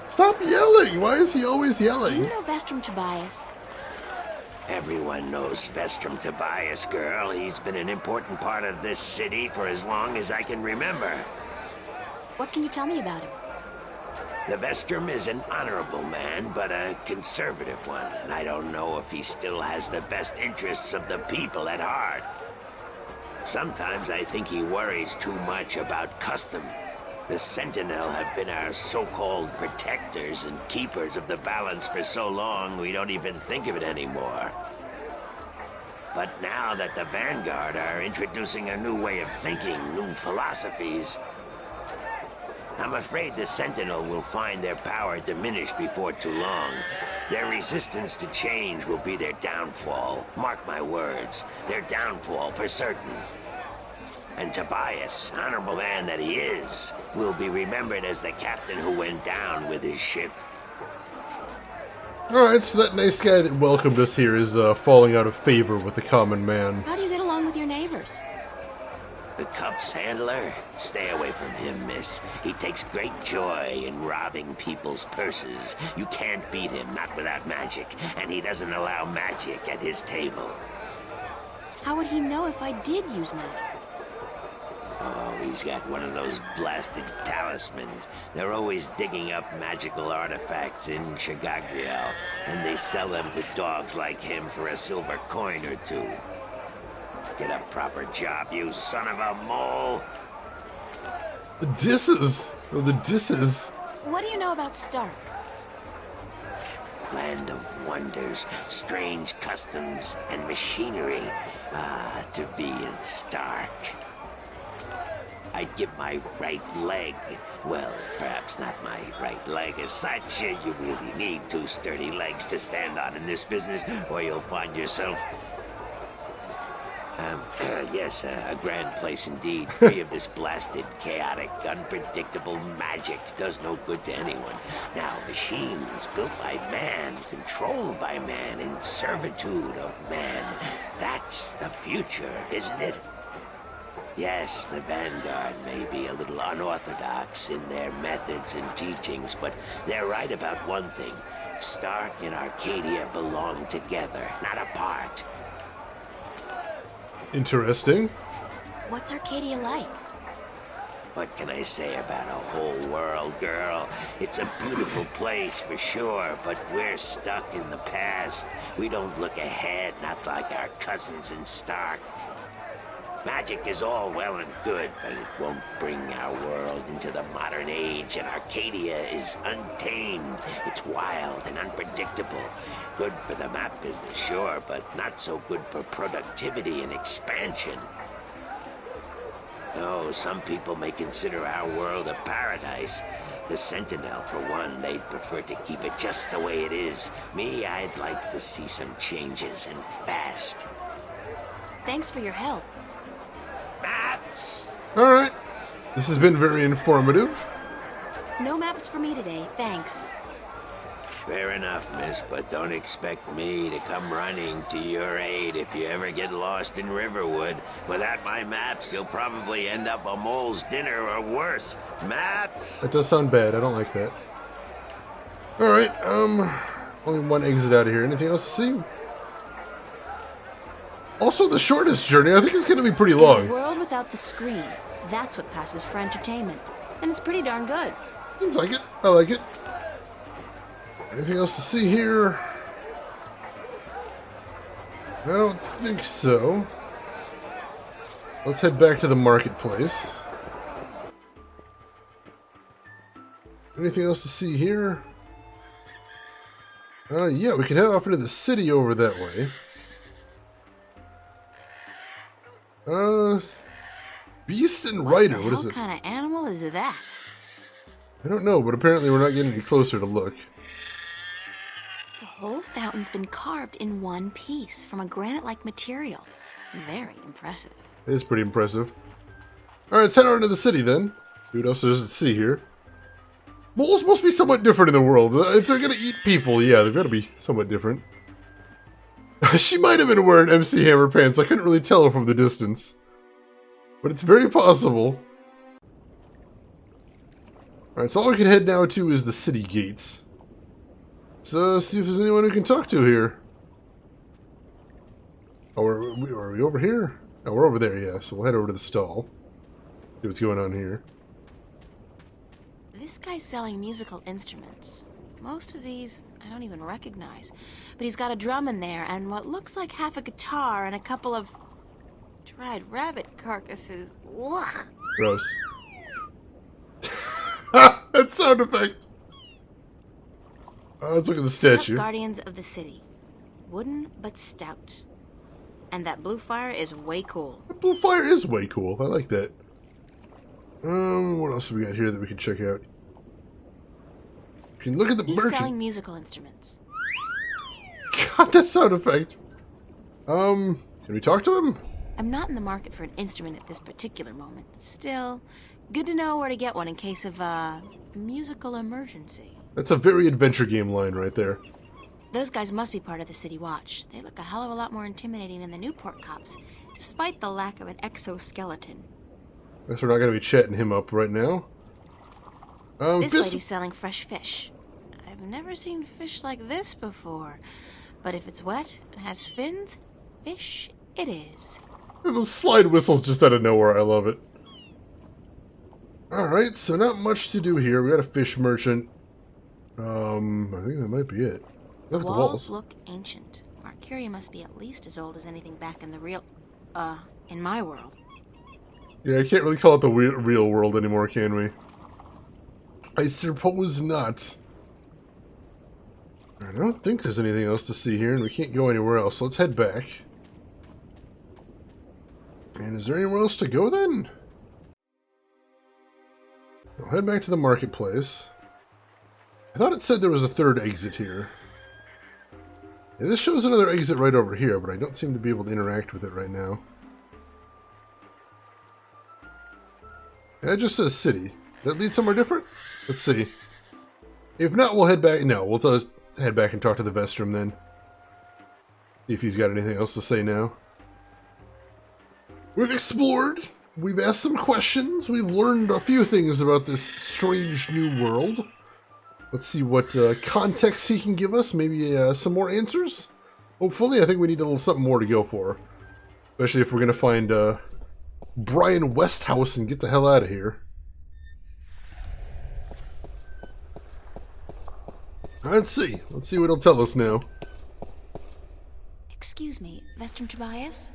Stop yelling! Why is he always Do yelling? you know Vestrum Tobias? Everyone knows Vestrum Tobias, girl. He's been an important part of this city for as long as I can remember. What can you tell me about him? The Vestrum is an honorable man, but a conservative one, and I don't know if he still has the best interests of the people at heart. Sometimes I think he worries too much about custom. The Sentinel have been our so-called protectors and keepers of the balance for so long we don't even think of it anymore. But now that the Vanguard are introducing a new way of thinking, new philosophies, I'm afraid the Sentinel will find their power diminish before too long. Their resistance to change will be their downfall. Mark my words, their downfall for certain. And Tobias, honorable man that he is, will be remembered as the captain who went down with his ship. Alright, so that nice guy that welcomed us here is falling out of favor with the common man. How do you get along with your neighbors? The cups handler? Stay away from him, miss. He takes great joy in robbing people's purses. You can't beat him, not without magic, and he doesn't allow magic at his table. How would he know if I did use magic? Oh, he's got one of those blasted talismans. They're always digging up magical artifacts in Chagagriel, and they sell them to dogs like him for a silver coin or 2. Get a proper job, you son of a mole! The disses! Oh, the disses! What do you know about Stark? Land of wonders, strange customs, and machinery. Ah, to be in Stark. I'd give my right leg, well, perhaps not my right leg as such. You really need 2 sturdy legs to stand on in this business, or you'll find yourself... yes, a grand place indeed, free of this blasted, chaotic, unpredictable magic. Does no good to anyone. Now, machines built by man, controlled by man, in servitude of man. That's the future, isn't it? Yes, the Vanguard may be a little unorthodox in their methods and teachings, but they're right about one thing. Stark and Arcadia belong together, not apart. Interesting. What's Arcadia like? What can I say about a whole world, girl? It's a beautiful place for sure, but we're stuck in the past. We don't look ahead, not like our cousins in Stark. Magic is all well and good, but it won't bring our world into the modern age, and Arcadia is untamed. It's wild and unpredictable. Good for the map business, sure, but not so good for productivity and expansion. Oh, some people may consider our world a paradise. The Sentinel, for one, they'd prefer to keep it just the way it is. Me, I'd like to see some changes, and fast. Thanks for your help. Maps! Alright. This has been very informative. No maps for me today, thanks. Fair enough, miss, but don't expect me to come running to your aid if you ever get lost in Riverwood. Without my maps, you'll probably end up a mole's dinner or worse. Maps! That does sound bad. I don't like that. Alright, only one exit out of here. Anything else to see? Also, the shortest journey, I think it's going to be pretty long. In a world without the screen, that's what passes for entertainment. And it's pretty darn good. Seems like it. I like it. Anything else to see here? I don't think so. Let's head back to the marketplace. Anything else to see here? Yeah, we can head off into the city over that way. Beast and Rider, what is it? What kind of animal is that? I don't know, but apparently we're not getting any closer to look. The whole fountain's been carved in one piece from a granite-like material. Very impressive. It is pretty impressive. Alright, let's head on into the city then. See what else there is to see here. Moles must be somewhat different in the world. If they're gonna eat people, yeah, they've got to be somewhat different. She might have been wearing MC Hammer pants. I couldn't really tell from the distance. But it's very possible. Alright, so all we can head now to is the city gates. Let's see if there's anyone we can talk to here. Oh, are we over here? Oh, we're over there, yeah. So we'll head over to the stall. See what's going on here. This guy's selling musical instruments. Most of these I don't even recognize. But he's got a drum in there and what looks like half a guitar and a couple of dried rabbit carcasses. Ugh. Gross. That sound effect. Let's look at the statue. Guardians of the city. Wooden but stout. And that blue fire is way cool. That blue fire is way cool. I like that. What else have we got here that we can check out? You can look at the merchant. He's selling musical instruments. God, that sound effect. Can we talk to him? I'm not in the market for an instrument at this particular moment. Still, good to know where to get one in case of a musical emergency. That's a very adventure game line right there. Those guys must be part of the City Watch. They look a hell of a lot more intimidating than the Newport cops, despite the lack of an exoskeleton. Guess we're not going to be chatting him up right now. This lady's selling fresh fish. I've never seen fish like this before. But if it's wet and has fins, fish it is. Those slide whistles just out of nowhere. I love it. Alright, so not much to do here. We got a fish merchant. I think that might be it. Look at the walls. Look ancient. Mercuria must be at least as old as anything back in the real... in my world. Yeah, I can't really call it the real world anymore, can we? I suppose not. I don't think there's anything else to see here, and we can't go anywhere else, so let's head back. And is there anywhere else to go, then? We'll head back to the marketplace. I thought it said there was a third exit here. Yeah, this shows another exit right over here, but I don't seem to be able to interact with it right now. Yeah, it just says city. That leads somewhere different? Let's see. If not, we'll head back. No, we'll just head back and talk to the Vestrum then. See if he's got anything else to say now. We've explored. We've asked some questions. We've learned a few things about this strange new world. Let's see what context he can give us. Maybe some more answers? Hopefully. I think we need a little something more to go for. Especially if we're gonna find Brian Westhouse and get the hell out of here. Let's see what it'll tell us now. Excuse me, Vestrum Tobias?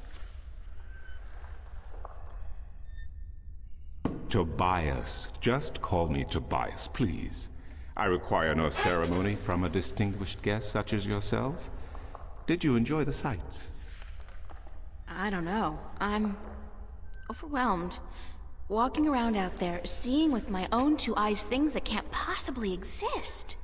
Tobias. Just call me Tobias, please. I require no ceremony from a distinguished guest such as yourself. Did you enjoy the sights? I don't know. I'm overwhelmed. Walking around out there, seeing with my own two eyes things that can't possibly exist.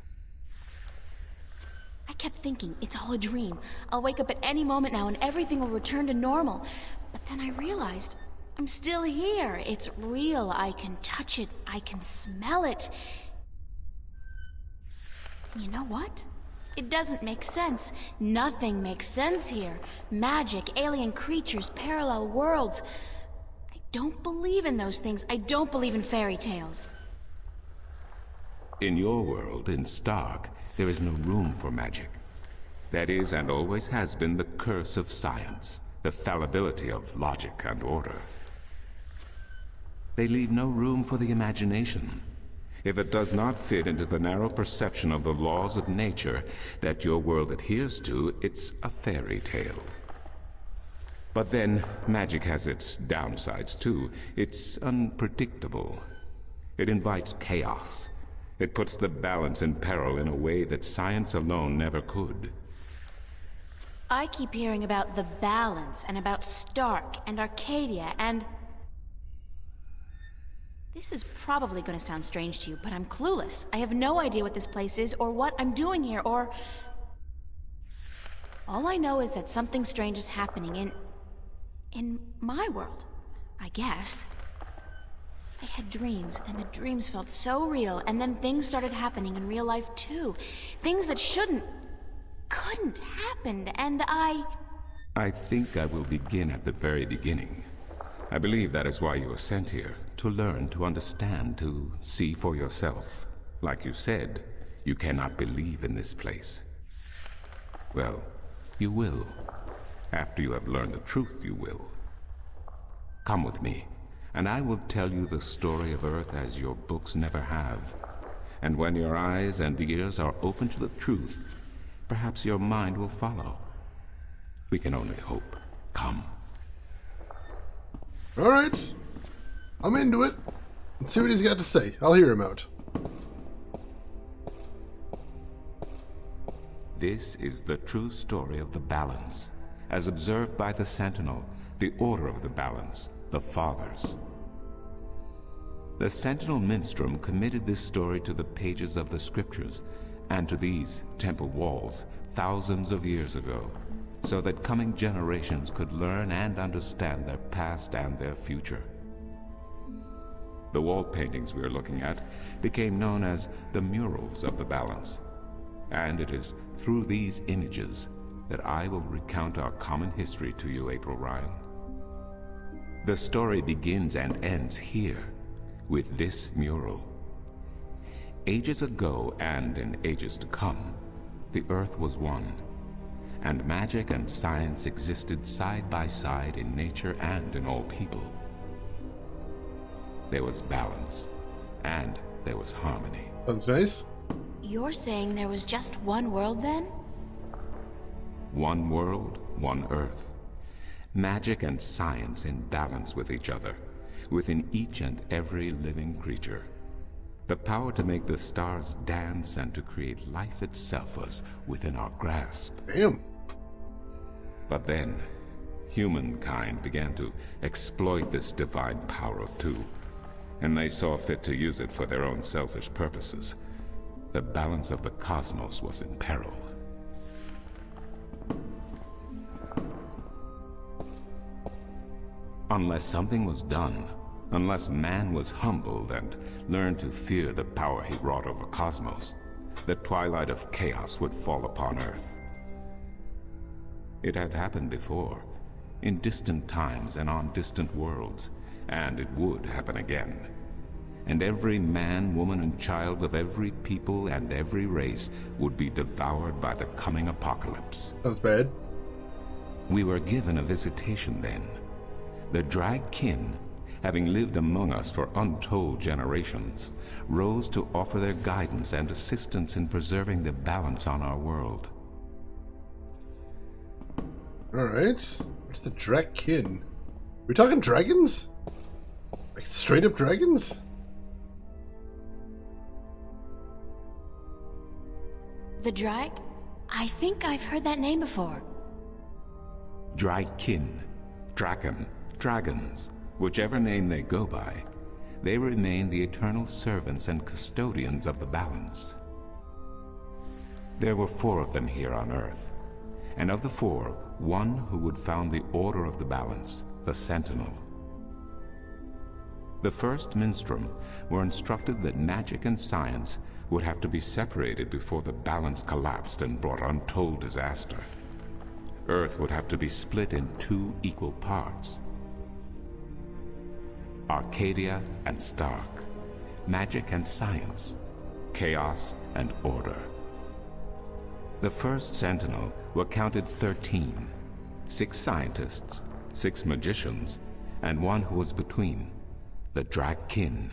I kept thinking, it's all a dream. I'll wake up at any moment now and everything will return to normal. But then I realized, I'm still here. It's real. I can touch it. I can smell it. And you know what? It doesn't make sense. Nothing makes sense here. Magic, alien creatures, parallel worlds. I don't believe in those things. I don't believe in fairy tales. In your world, in Stark, there is no room for magic. That is, and always has been, the curse of science, the fallibility of logic and order. They leave no room for the imagination. If it does not fit into the narrow perception of the laws of nature that your world adheres to, it's a fairy tale. But then, magic has its downsides too. It's unpredictable. It invites chaos. It puts the balance in peril in a way that science alone never could. I keep hearing about the balance, and about Stark, and Arcadia, and... This is probably going to sound strange to you, but I'm clueless. I have no idea what this place is, or what I'm doing here, or... All I know is that something strange is happening in my world, I guess. I had dreams, and the dreams felt so real, and then things started happening in real life too. Things that couldn't happen, and I think I will begin at the very beginning. I believe that is why you were sent here, to learn, to understand, to see for yourself. Like you said, you cannot believe in this place. Well, you will. After you have learned the truth, you will. Come with me, and I will tell you the story of Earth as your books never have. And when your eyes and ears are open to the truth, perhaps your mind will follow. We can only hope. Come. Alright. I'm into it. Let's see what he's got to say. I'll hear him out. This is the true story of the balance, as observed by the Sentinel, the Order of the Balance, the Fathers. The Sentinel Minstrom committed this story to the pages of the scriptures and to these temple walls thousands of years ago, so that coming generations could learn and understand their past and their future. The wall paintings we are looking at became known as the murals of the balance, and it is through these images that I will recount our common history to you, April Ryan. The story begins and ends here, with this mural. Ages ago, and in ages to come, the Earth was one, and magic and science existed side by side in nature and in all people. There was balance, and there was harmony. Sounds nice. You're saying there was just one world then? One world, one Earth. Magic and science in balance with each other, within each and every living creature. The power to make the stars dance and to create life itself was within our grasp. Damn. But then, humankind began to exploit this divine power of two, and they saw fit to use it for their own selfish purposes. The balance of the cosmos was in peril. Unless something was done, unless man was humbled and learned to fear the power he wrought over cosmos, the twilight of chaos would fall upon Earth. It had happened before, in distant times and on distant worlds, and it would happen again. And every man, woman, and child of every people and every race would be devoured by the coming apocalypse. Sounds bad. We were given a visitation then. The drag kin, having lived among us for untold generations, rose to offer their guidance and assistance in preserving the balance on our world. Alright. What's the drag kin? We talking dragons? Like straight up dragons? The drag? I think I've heard that name before. Drag kin, draken, dragons, whichever name they go by, they remain the eternal servants and custodians of the balance. There were 4 of them here on Earth, and of the 4, one who would found the order of the balance, the Sentinel. The first Minstrum were instructed that magic and science would have to be separated before the balance collapsed and brought untold disaster. Earth would have to be split in 2 equal parts. Arcadia and Stark, magic and science, chaos and order. The first Sentinel were counted 13, 6 scientists, 6 magicians, and 1 who was between, the drag kin,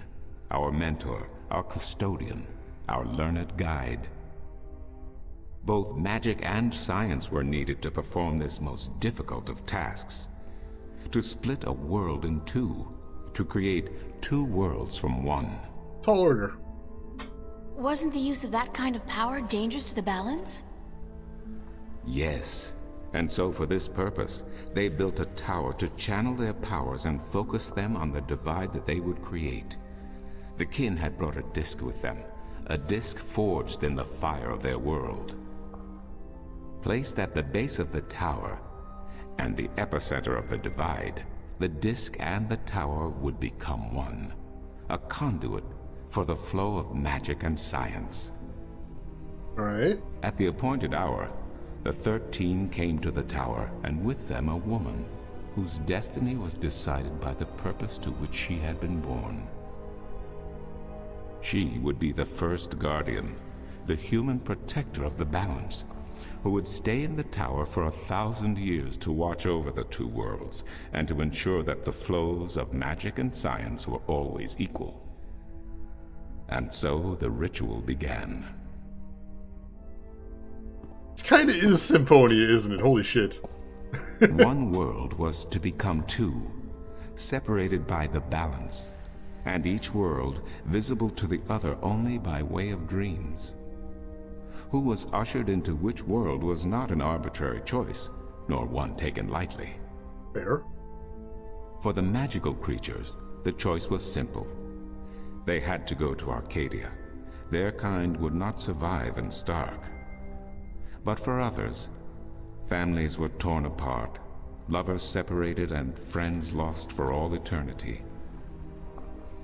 our mentor, our custodian, our learned guide. Both magic and science were needed to perform this most difficult of tasks, to split a world in 2, to create 2 worlds from 1. Tall order. Wasn't the use of that kind of power dangerous to the balance? Yes, and so for this purpose, they built a tower to channel their powers and focus them on the divide that they would create. The kin had brought a disc with them, a disc forged in the fire of their world. Placed at the base of the tower, and the epicenter of the divide, the disc and the tower would become one, a conduit for the flow of magic and science. All right. At the appointed hour, the 13 came to the tower, and with them a woman whose destiny was decided by the purpose to which she had been born. She would be the first guardian, the human protector of the balance, who would stay in the tower for 1,000 years to watch over the 2 worlds and to ensure that the flows of magic and science were always equal. And so the ritual began. It kinda is Symphonia, isn't it? Holy shit. 1 world was to become 2, separated by the balance, and each world visible to the other only by way of dreams. Who was ushered into which world was not an arbitrary choice, nor one taken lightly. Fair. For the magical creatures, the choice was simple. They had to go to Arcadia. Their kind would not survive in Stark. But for others, families were torn apart, lovers separated, and friends lost for all eternity.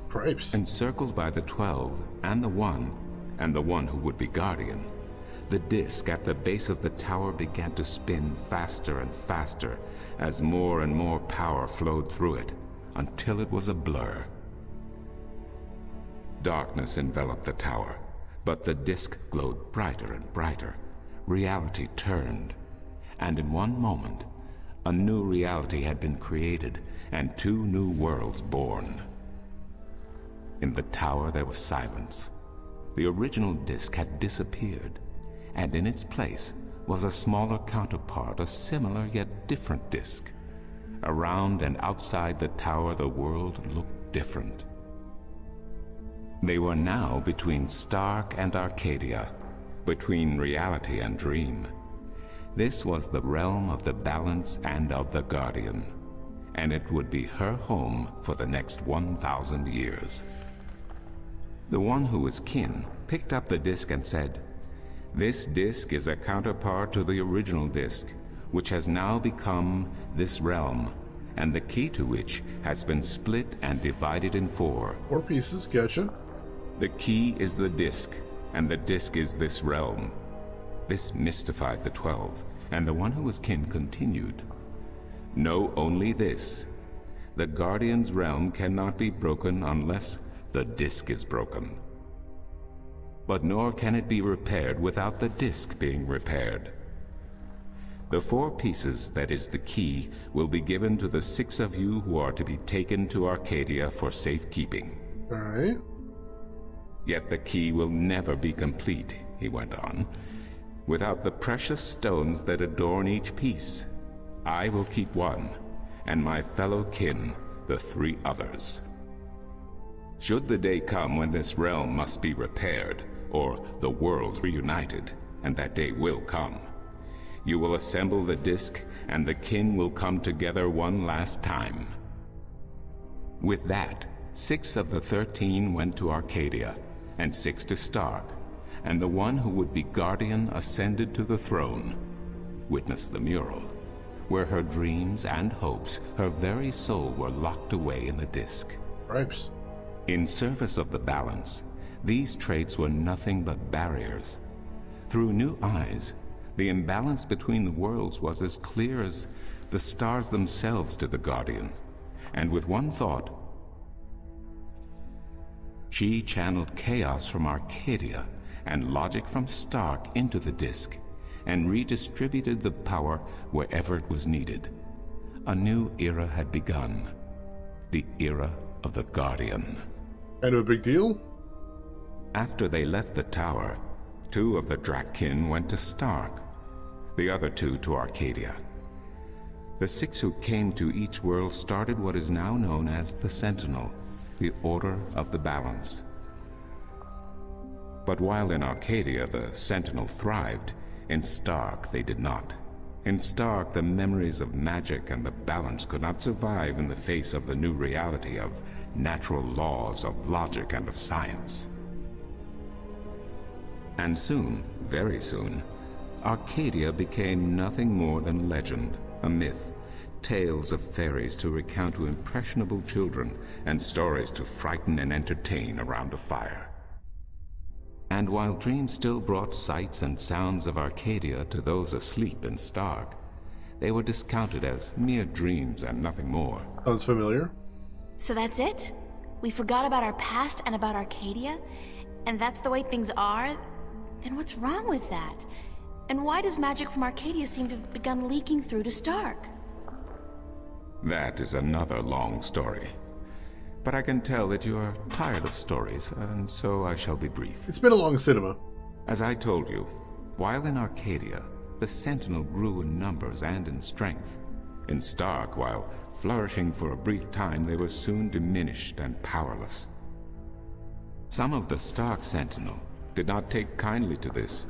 Cripes. Encircled by the 12 and the 1 who would be guardian, the disc at the base of the tower began to spin faster and faster as more and more power flowed through it, until it was a blur. Darkness enveloped the tower, but the disc glowed brighter and brighter. Reality turned, and in one moment, a new reality had been created and 2 new worlds born. In the tower there was silence. The original disc had disappeared, and in its place was a smaller counterpart, a similar yet different disc. Around and outside the tower the world looked different. They were now between Stark and Arcadia, between reality and dream. This was the realm of the balance and of the guardian, and it would be her home for the next 1,000 years. The one who was kin picked up the disc and said, "This disc is a counterpart to the original disc, which has now become this realm, and the key to which has been split and divided in 4. 4 pieces, gotcha. The key is the disc, and the disc is this realm." This mystified the 12, and the one who was kin continued, "Know only this. The Guardian's realm cannot be broken unless the disc is broken. But nor can it be repaired without the disc being repaired. The 4 pieces, that is the key, will be given to the 6 of you who are to be taken to Arcadia for safekeeping. Alright. Yet the key will never be complete, he went on, without the precious stones that adorn each piece. I will keep 1, and my fellow kin the 3 others. Should the day come when this realm must be repaired, or the worlds reunited, and that day will come, you will assemble the disc, and the kin will come together one last time. With that, 6 of the 13 went to Arcadia, and 6 to Stark, and the one who would be guardian ascended to the throne. Witness the mural, where her dreams and hopes, her very soul, were locked away in the disc. Gripes. In service of the balance, these traits were nothing but barriers. Through new eyes, the imbalance between the worlds was as clear as the stars themselves to the Guardian. And with one thought, she channeled chaos from Arcadia and logic from Stark into the disc, and redistributed the power wherever it was needed. A new era had begun. The era of the Guardian. Kind of a big deal? After they left the tower, 2 of the Drakkin went to Stark, the other 2 to Arcadia. The 6 who came to each world started what is now known as the Sentinel, the Order of the Balance. But while in Arcadia the Sentinel thrived, in Stark they did not. In Stark, the memories of magic and the balance could not survive in the face of the new reality of natural laws, of logic, and of science. And soon, very soon, Arcadia became nothing more than legend, a myth, tales of fairies to recount to impressionable children, and stories to frighten and entertain around a fire. And while dreams still brought sights and sounds of Arcadia to those asleep in Stark, they were discounted as mere dreams and nothing more. Sounds familiar. So that's it? We forgot about our past and about Arcadia? And that's the way things are? Then what's wrong with that? And why does magic from Arcadia seem to have begun leaking through to Stark? That is another long story. But I can tell that you are tired of stories, and so I shall be brief. It's been a long cinema. As I told you, while in Arcadia, the Sentinel grew in numbers and in strength. In Stark, while flourishing for a brief time, they were soon diminished and powerless. Some of the Stark Sentinel did not take kindly to this,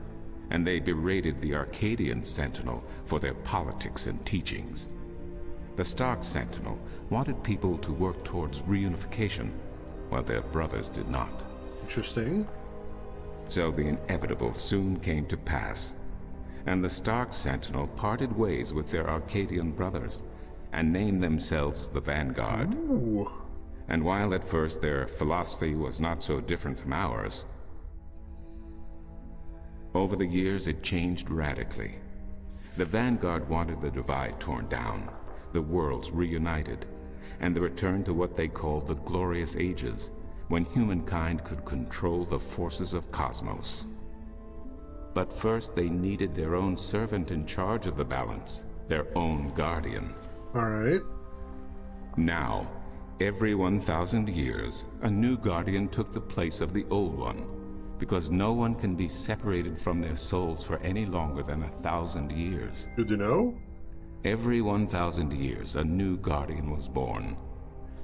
and they berated the Arcadian Sentinel for their politics and teachings. The Stark Sentinel wanted people to work towards reunification, while their brothers did not. Interesting. So the inevitable soon came to pass, and the Stark Sentinel parted ways with their Arcadian brothers, and named themselves the Vanguard. Ooh. And while at first their philosophy was not so different from ours, over the years it changed radically. The Vanguard wanted the divide torn down, the worlds reunited, and the return to what they called the Glorious Ages, when humankind could control the forces of cosmos. But first they needed their own servant in charge of the balance, their own guardian. All right. Now, every 1,000 years, a new guardian took the place of the old one, because no one can be separated from their souls for any longer than 1,000 years. Good to know. Every 1,000 years, a new guardian was born.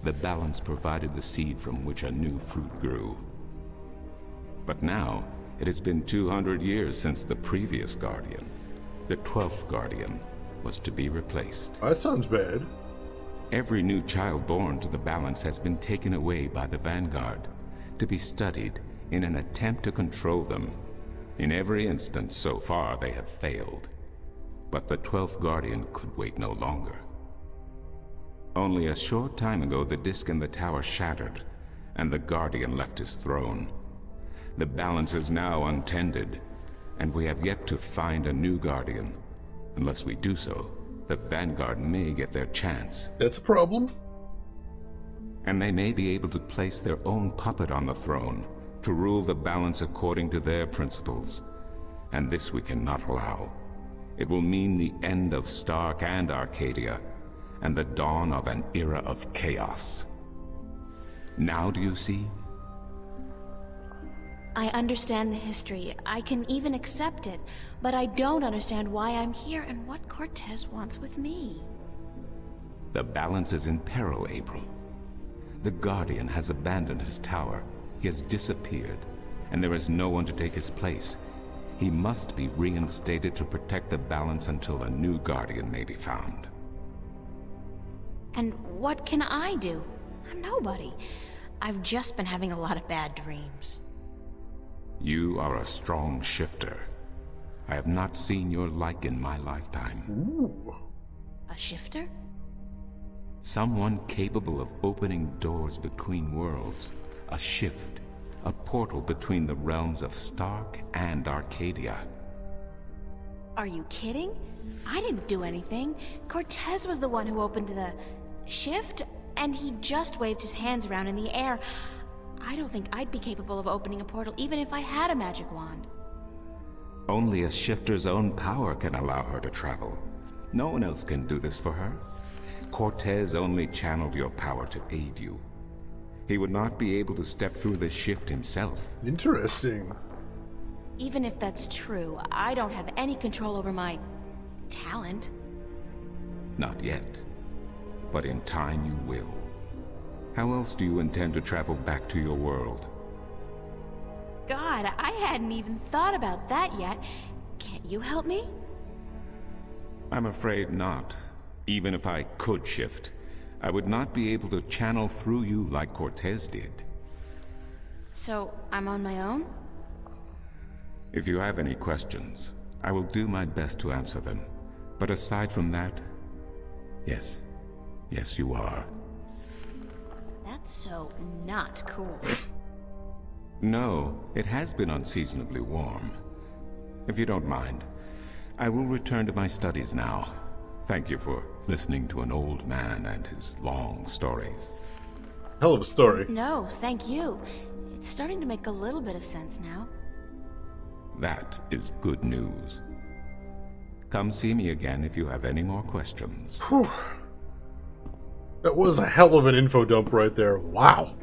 The balance provided the seed from which a new fruit grew. But now, it has been 200 years since the previous guardian, the 12th guardian, was to be replaced. That sounds bad. Every new child born to the balance has been taken away by the Vanguard, to be studied in an attempt to control them. In every instance so far, they have failed. But the 12th Guardian could wait no longer. Only a short time ago, the disc in the tower shattered, and the Guardian left his throne. The balance is now untended, and we have yet to find a new Guardian. Unless we do so, the Vanguard may get their chance. That's a problem. And they may be able to place their own puppet on the throne, to rule the balance according to their principles. And this we cannot allow. It will mean the end of Stark and Arcadia, and the dawn of an era of chaos. Now do you see? I understand the history. I can even accept it. But I don't understand why I'm here and what Cortez wants with me. The balance is in peril, April. The Guardian has abandoned his tower. He has disappeared, and there is no one to take his place. He must be reinstated to protect the balance until a new Guardian may be found. And what can I do? I'm nobody. I've just been having a lot of bad dreams. You are a strong shifter. I have not seen your like in my lifetime. Ooh. A shifter? Someone capable of opening doors between worlds. A shift. A portal between the realms of Stark and Arcadia. Are you kidding? I didn't do anything. Cortez was the one who opened the shift, and he just waved his hands around in the air. I don't think I'd be capable of opening a portal even if I had a magic wand. Only a shifter's own power can allow her to travel. No one else can do this for her. Cortez only channeled your power to aid you. He would not be able to step through the shift himself. Interesting. Even if that's true, I don't have any control over my talent. Not yet. But in time you will. How else do you intend to travel back to your world? God, I hadn't even thought about that yet. Can't you help me? I'm afraid not. Even if I could shift, I would not be able to channel through you like Cortez did. So, I'm on my own? If you have any questions, I will do my best to answer them. But aside from that, yes. Yes, you are. That's so not cool. No, it has been unseasonably warm. If you don't mind, I will return to my studies now. Thank you for listening to an old man and his long stories. Hell of a story. No, thank you. It's starting to make a little bit of sense now. That is good news. Come see me again if you have any more questions. Whew. That was a hell of an info dump right there. Wow.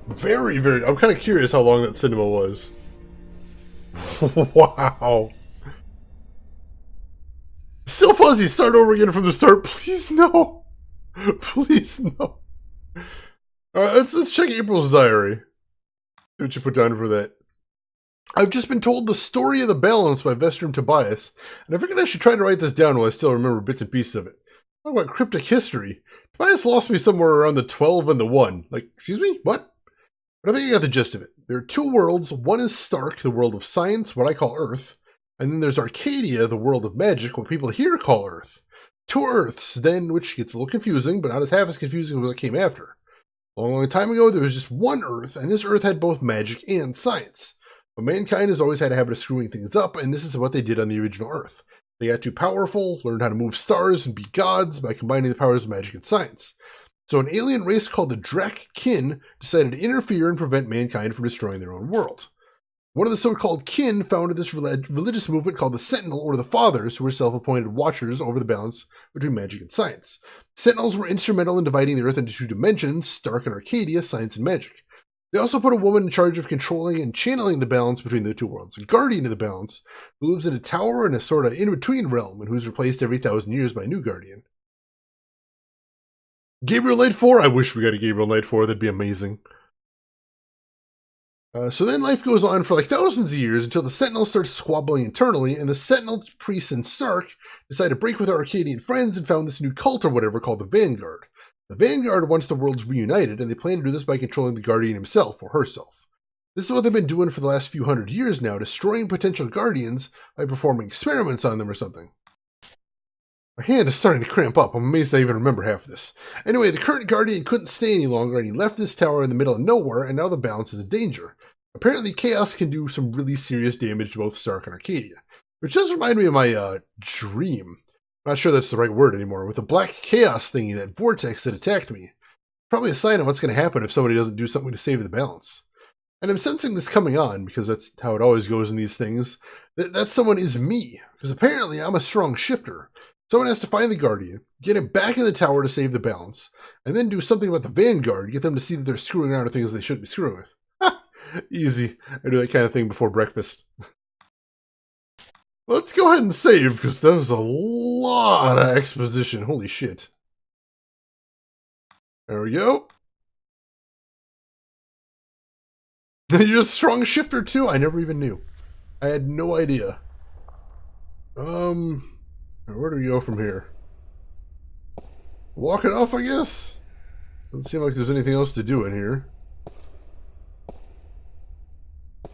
Very, very... I'm kind of curious how long that cinema was. Wow. Still fuzzy. Start over again from the start. Please, no. Please, no. Alright, let's check April's diary. See what you put down for that. I've just been told the story of the balance by Vestrum Tobias, and I figured I should try to write this down while I still remember bits and pieces of it. Talk about cryptic history. Tobias lost me somewhere around the 12 and the 1. Like, excuse me? What? But I think I got the gist of it. There are two worlds. One is Stark, the world of science, what I call Earth. And then there's Arcadia, the world of magic, what people here call Earth. Two Earths, then, which gets a little confusing, but not as half as confusing as what came after. A long, long time ago, there was just one Earth, and this Earth had both magic and science. But mankind has always had a habit of screwing things up, and this is what they did on the original Earth. They got too powerful, learned how to move stars and be gods by combining the powers of magic and science. So an alien race called the Drek Kin decided to interfere and prevent mankind from destroying their own world. One of the so-called kin founded this religious movement called the Sentinel, or the Fathers, who were self-appointed watchers over the balance between magic and science. Sentinels were instrumental in dividing the Earth into two dimensions, Stark and Arcadia, science and magic. They also put a woman in charge of controlling and channeling the balance between the two worlds, a guardian of the balance, who lives in a tower in a sort of in-between realm, and who's replaced every 1,000 years by a new guardian. Gabriel Knight 4? I wish we got a Gabriel Knight 4, that'd be amazing. So then life goes on for like thousands of years until the Sentinels start squabbling internally, and the Sentinel priests and Stark decide to break with our Arcadian friends and found this new cult or whatever called the Vanguard. The Vanguard wants the worlds reunited, and they plan to do this by controlling the Guardian himself or herself. This is what they've been doing for the last few hundred years now, destroying potential Guardians by performing experiments on them or something. My hand is starting to cramp up. I'm amazed I even remember half of this. Anyway, the current Guardian couldn't stay any longer, and he left this tower in the middle of nowhere, and now the balance is in danger. Apparently, Chaos can do some really serious damage to both Stark and Arcadia. Which does remind me of my, dream. I'm not sure that's the right word anymore. With the black chaos thingy, that vortex that attacked me. Probably a sign of what's going to happen if somebody doesn't do something to save the balance. And I'm sensing this coming on, because that's how it always goes in these things. That someone is me, because apparently I'm a strong shifter. Someone has to find the Guardian, get him back in the tower to save the balance, and then do something about the Vanguard, get them to see that they're screwing around with things they shouldn't be screwing with. Ha! Easy. I do that kind of thing before breakfast. Let's go ahead and save, because that was a lot of exposition. Holy shit. There we go. You're a strong shifter too? I never even knew. I had no idea. Where do we go from here? Walk it off, I guess? Doesn't seem like there's anything else to do in here.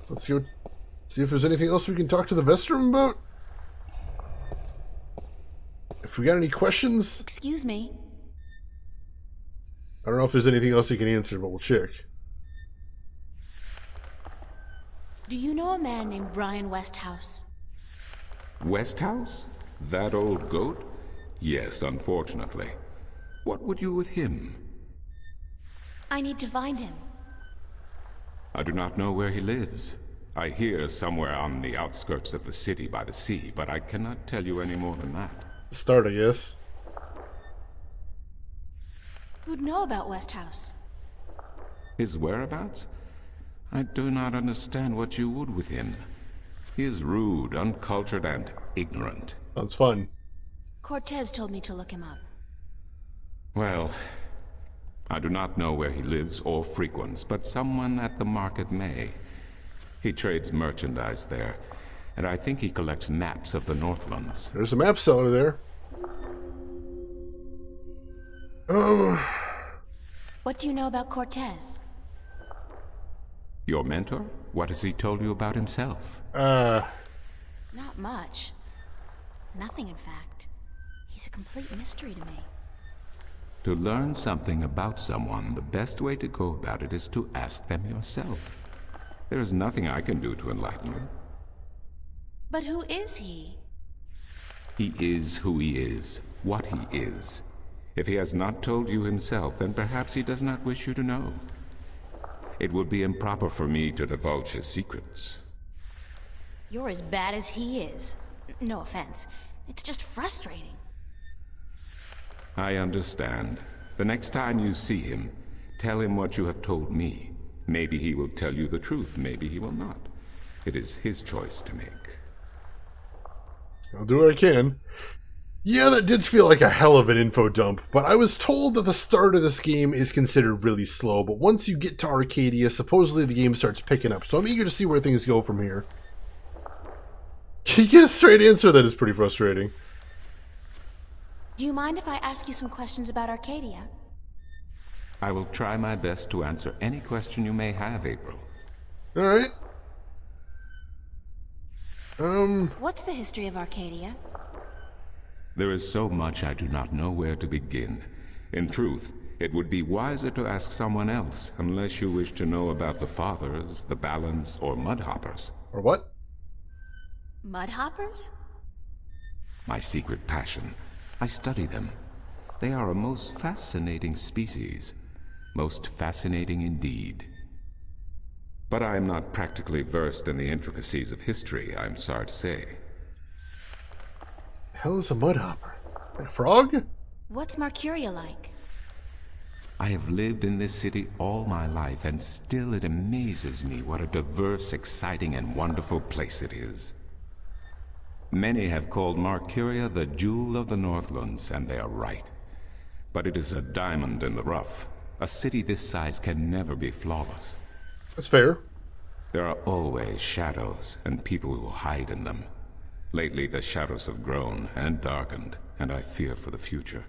Let's go see if there's anything else we can talk to the Vestrum about. If we got any questions. Excuse me. I don't know if there's anything else you can answer, but we'll check. Do you know a man named Brian Westhouse? Westhouse? That old goat? Yes, unfortunately. What would you with him? I need to find him. I do not know where he lives. I hear somewhere on the outskirts of the city by the sea, but I cannot tell you any more than that. Start, I guess. Who'd know about Westhouse? His whereabouts? I do not understand what you would with him. He is rude, uncultured, and ignorant. Sounds fun. Cortez told me to look him up. Well, I do not know where he lives or frequents, but someone at the market may. He trades merchandise there, and I think he collects maps of the Northlands. There's a map seller there. What do you know about Cortez? Your mentor? What has he told you about himself? Not much. Nothing, in fact. He's a complete mystery to me. To learn something about someone, the best way to go about it is to ask them yourself. There is nothing I can do to enlighten you. But who is he? He is who he is, what he is. If he has not told you himself, then perhaps he does not wish you to know. It would be improper for me to divulge his secrets. You're as bad as he is. No offense. It's just frustrating. I understand. The next time you see him, tell him what you have told me. Maybe he will tell you the truth, maybe he will not. It is his choice to make. I'll do what I can. Yeah, that did feel like a hell of an info dump, but I was told that the start of this game is considered really slow, but once you get to Arcadia, supposedly the game starts picking up, so I'm eager to see where things go from here. You get a straight answer, that is pretty frustrating. Do you mind if I ask you some questions about Arcadia? I will try my best to answer any question you may have, April. Alright. What's the history of Arcadia? There is so much I do not know where to begin. In truth, it would be wiser to ask someone else, unless you wish to know about the Fathers, the Balance, or Mudhoppers. Or what? Mudhoppers? My secret passion. I study them. They are a most fascinating species. Most fascinating indeed. But I am not practically versed in the intricacies of history, I'm sorry to say. The hell is a mudhopper? A frog? What's Marcuria like? I have lived in this city all my life, and still it amazes me what a diverse, exciting, and wonderful place it is. Many have called Marcuria the jewel of the Northlands, and they are right. But it is a diamond in the rough. A city this size can never be flawless. That's fair. There are always shadows, and people who hide in them. Lately, the shadows have grown and darkened, and I fear for the future.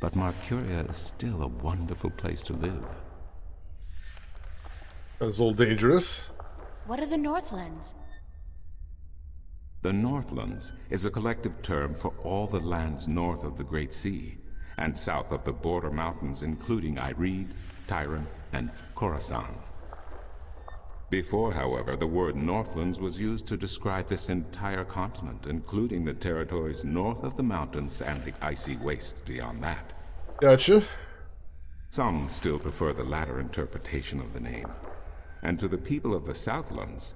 But Marcuria is still a wonderful place to live. That's a little dangerous. What are the Northlands? The Northlands is a collective term for all the lands north of the Great Sea, and south of the border mountains including Ireed, Tyran, and Khorasan. Before, however, the word Northlands was used to describe this entire continent, including the territories north of the mountains and the icy wastes beyond that. Gotcha. Some still prefer the latter interpretation of the name. And to the people of the Southlands,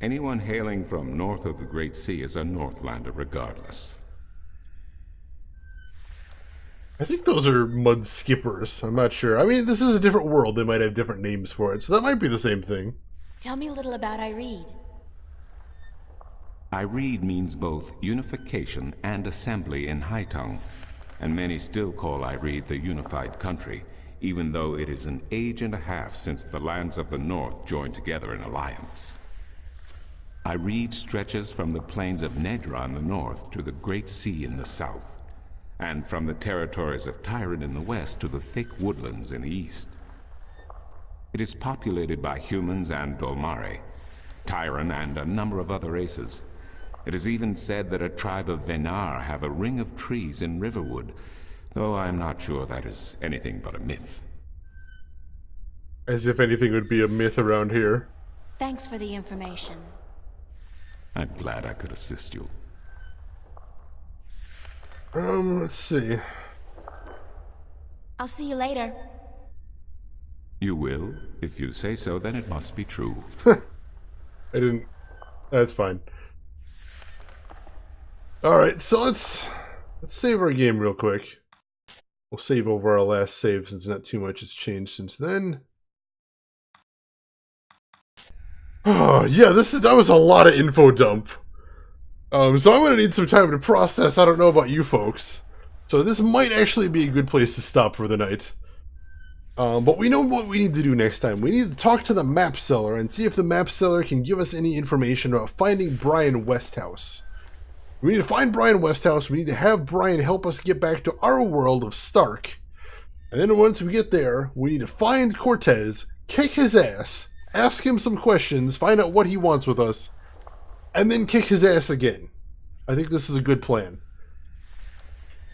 anyone hailing from north of the Great Sea is a Northlander regardless. I think those are mud skippers. I'm not sure. I mean, this is a different world. They might have different names for it, so that might be the same thing. Tell me a little about Ireed. Ireed means both unification and assembly in High Tongue, and many still call Ireed the unified country, even though it is an age and a half since the lands of the north joined together in alliance. Ireed stretches from the plains of Nedra in the north to the Great Sea in the south, and from the territories of Tyran in the west to the thick woodlands in the east. It is populated by humans and Dolmare, Tyran and a number of other races. It is even said that a tribe of Venar have a ring of trees in Riverwood, though I am not sure that is anything but a myth. As if anything would be a myth around here. Thanks for the information. I'm glad I could assist you. Let's see. I'll see you later. You will? If you say so, then it must be true. I didn't... That's fine. Alright, so let's save our game real quick. We'll save over our last save since not too much has changed since then. Oh, yeah, that was a lot of info dump. So I'm going to need some time to process. I don't know about you folks. So this might actually be a good place to stop for the night. But we know what we need to do next time. We need to talk to the map seller and see if the map seller can give us any information about finding Brian Westhouse. We need to find Brian Westhouse. We need to have Brian help us get back to our world of Stark. And then once we get there, we need to find Cortez, kick his ass, ask him some questions, find out what he wants with us, and then kick his ass again. I think this is a good plan.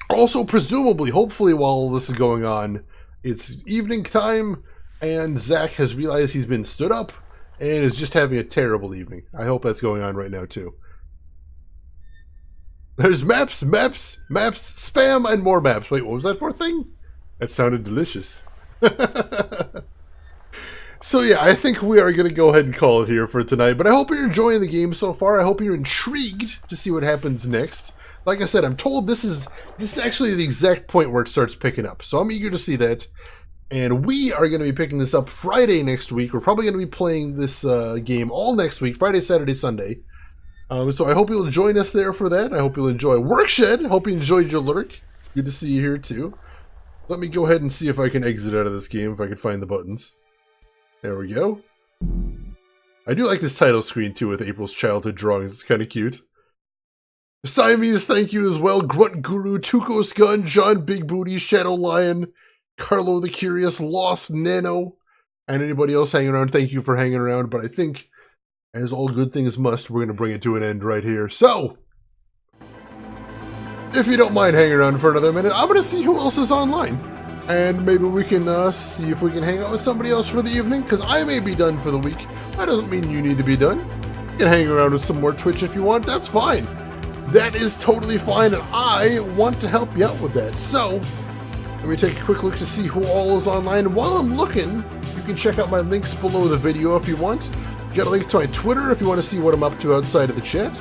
Also, presumably, hopefully while all this is going on, it's evening time, and Zach has realized he's been stood up, and is just having a terrible evening. I hope that's going on right now, too. There's maps, spam, and more maps. Wait, what was that for a thing? That sounded delicious. So yeah, I think we are going to go ahead and call it here for tonight. But I hope you're enjoying the game so far. I hope you're intrigued to see what happens next. Like I said, I'm told this is actually the exact point where it starts picking up. So I'm eager to see that. And we are going to be picking this up Friday next week. We're probably going to be playing this game all next week, Friday, Saturday, Sunday. So I hope you'll join us there for that. I hope you'll enjoy Workshed. Hope you enjoyed your lurk. Good to see you here too. Let me go ahead and see if I can exit out of this game, if I can find the buttons. There we go. I do like this title screen too with April's childhood drawings. It's kind of cute. Siamese, thank you as well. Grunt Guru, Tuco's Gun, John Big Booty, Shadow Lion, Carlo the Curious, Lost Nano, and anybody else hanging around. Thank you for hanging around. But I think, as all good things must, we're going to bring it to an end right here. So, if you don't mind hanging around for another minute, I'm going to see who else is online. And maybe we can see if we can hang out with somebody else for the evening, because I may be done for the week. That doesn't mean you need to be done. You can hang around with some more Twitch if you want. That's fine. That is totally fine, and I want to help you out with that. So, let me take a quick look to see who all is online. While I'm looking, you can check out my links below the video if you want. Got a link to my Twitter if you want to see what I'm up to outside of the chat.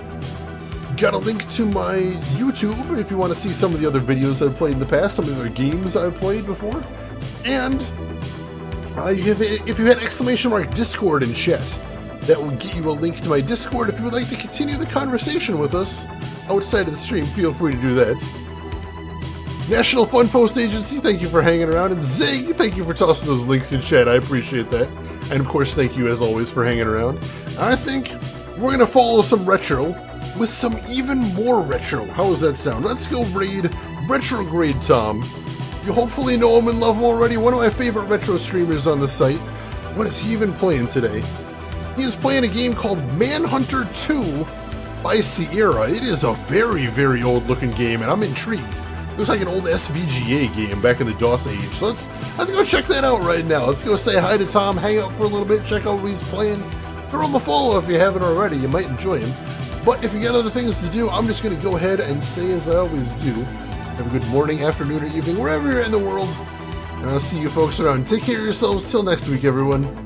Got a link to my YouTube if you want to see some of the other videos I've played in the past, some of the other games I've played before. And if you had exclamation mark Discord in chat, that will get you a link to my Discord. If you would like to continue the conversation with us outside of the stream, feel free to do that. National Fun Post Agency, thank you for hanging around. And Zig, thank you for tossing those links in chat. I appreciate that. And of course, thank you as always for hanging around. I think we're going to follow some retro with some even more retro. How does that sound? Let's go raid Retrograde Tom. You hopefully know him and love him already. One of my favorite retro streamers on the site. What is he even playing today? He is playing a game called Manhunter 2 by Sierra. It is a very, very old looking game, and I'm intrigued. It looks like an old SVGA game back in the DOS age. So let's go check that out right now. Let's go say hi to Tom, hang out for a little bit, check out what he's playing. Throw him a follow if you haven't already. You might enjoy him. But if you got other things to do, I'm just going to go ahead and say as I always do. Have a good morning, afternoon, or evening, wherever you're in the world. And I'll see you folks around. Take care of yourselves. Till next week, everyone.